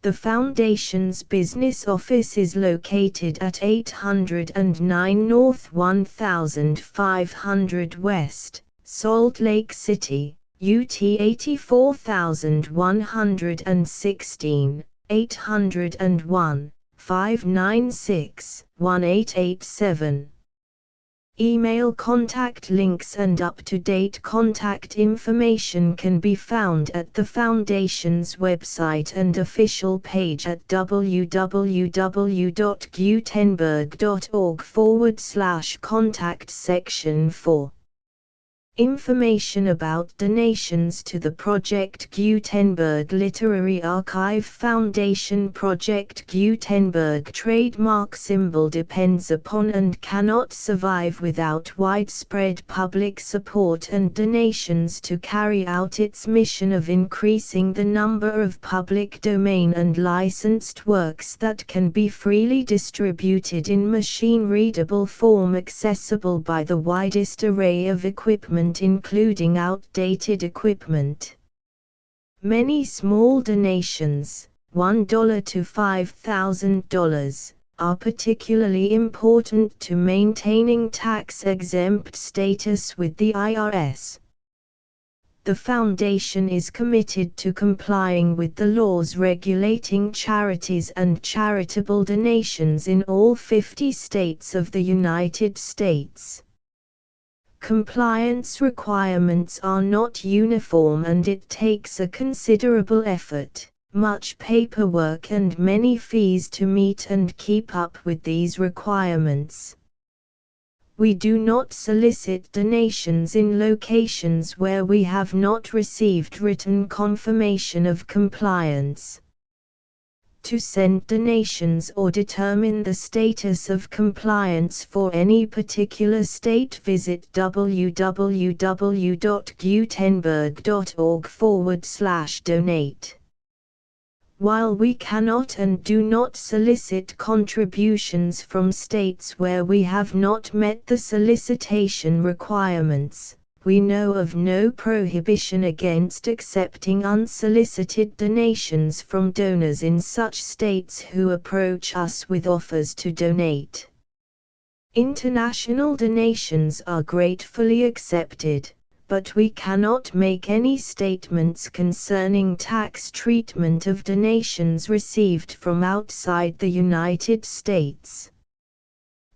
The Foundation's business office is located at 809 North 1500 West, Salt Lake City, UT 84116. 801-596-1887. Email contact links and up-to-date contact information can be found at the Foundation's website and official page at www.gutenberg.org/contact section 4. Information about donations to the Project Gutenberg Literary Archive Foundation. Project Gutenberg trademark symbol depends upon and cannot survive without widespread public support and donations to carry out its mission of increasing the number of public domain and licensed works that can be freely distributed in machine-readable form accessible by the widest array of equipment, including outdated equipment. Many small donations, $1 to $5,000, are particularly important to maintaining tax-exempt status with the IRS. The Foundation is committed to complying with the laws regulating charities and charitable donations in all 50 states of the United States. Compliance requirements are not uniform and it takes a considerable effort, much paperwork and many fees to meet and keep up with these requirements. We do not solicit donations in locations where we have not received written confirmation of compliance. to send donations or determine the status of compliance for any particular state, visit www.gutenberg.org/donate. While we cannot and do not solicit contributions from states where we have not met the solicitation requirements, we know of no prohibition against accepting unsolicited donations from donors in such states who approach us with offers to donate. International donations are gratefully accepted, but we cannot make any statements concerning tax treatment of donations received from outside the United States.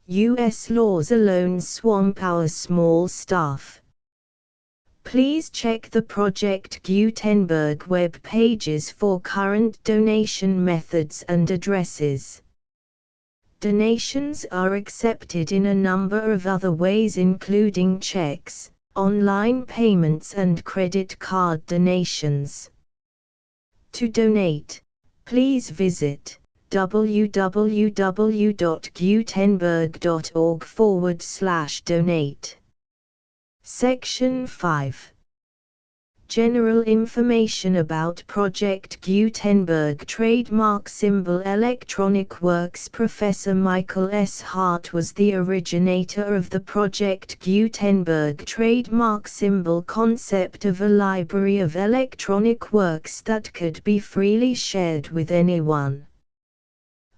U.S. laws alone swamp our small staff. Please check the Project Gutenberg web pages for current donation methods and addresses. Donations are accepted in a number of other ways, including checks, online payments and credit card donations. To donate, please visit www.gutenberg.org/donate. Section 5. General information about Project Gutenberg trademark symbol Electronic Works. Professor Michael S. Hart was the originator of the Project Gutenberg trademark symbol concept of a library of electronic works that could be freely shared with anyone.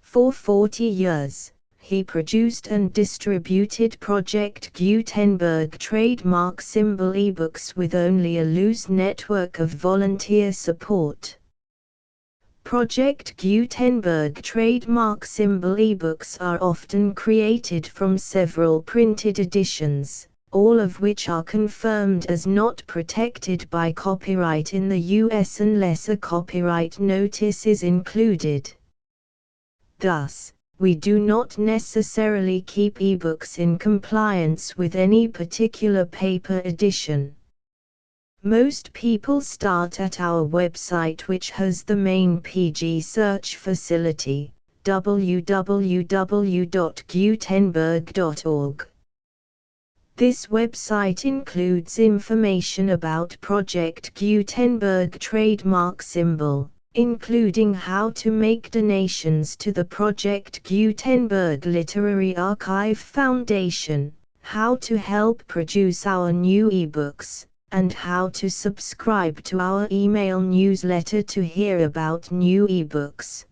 For 40 years, he produced and distributed Project Gutenberg trademark symbol ebooks with only a loose network of volunteer support. Project Gutenberg trademark symbol ebooks are often created from several printed editions, all of which are confirmed as not protected by copyright in the US unless a copyright notice is included. Thus, we do not necessarily keep ebooks in compliance with any particular paper edition. Most people start at our website, which has the main PG search facility, www.gutenberg.org. This website includes information about Project Gutenberg trademark symbol, including how to make donations to the Project Gutenberg Literary Archive Foundation, how to help produce our new ebooks, and how to subscribe to our email newsletter to hear about new ebooks.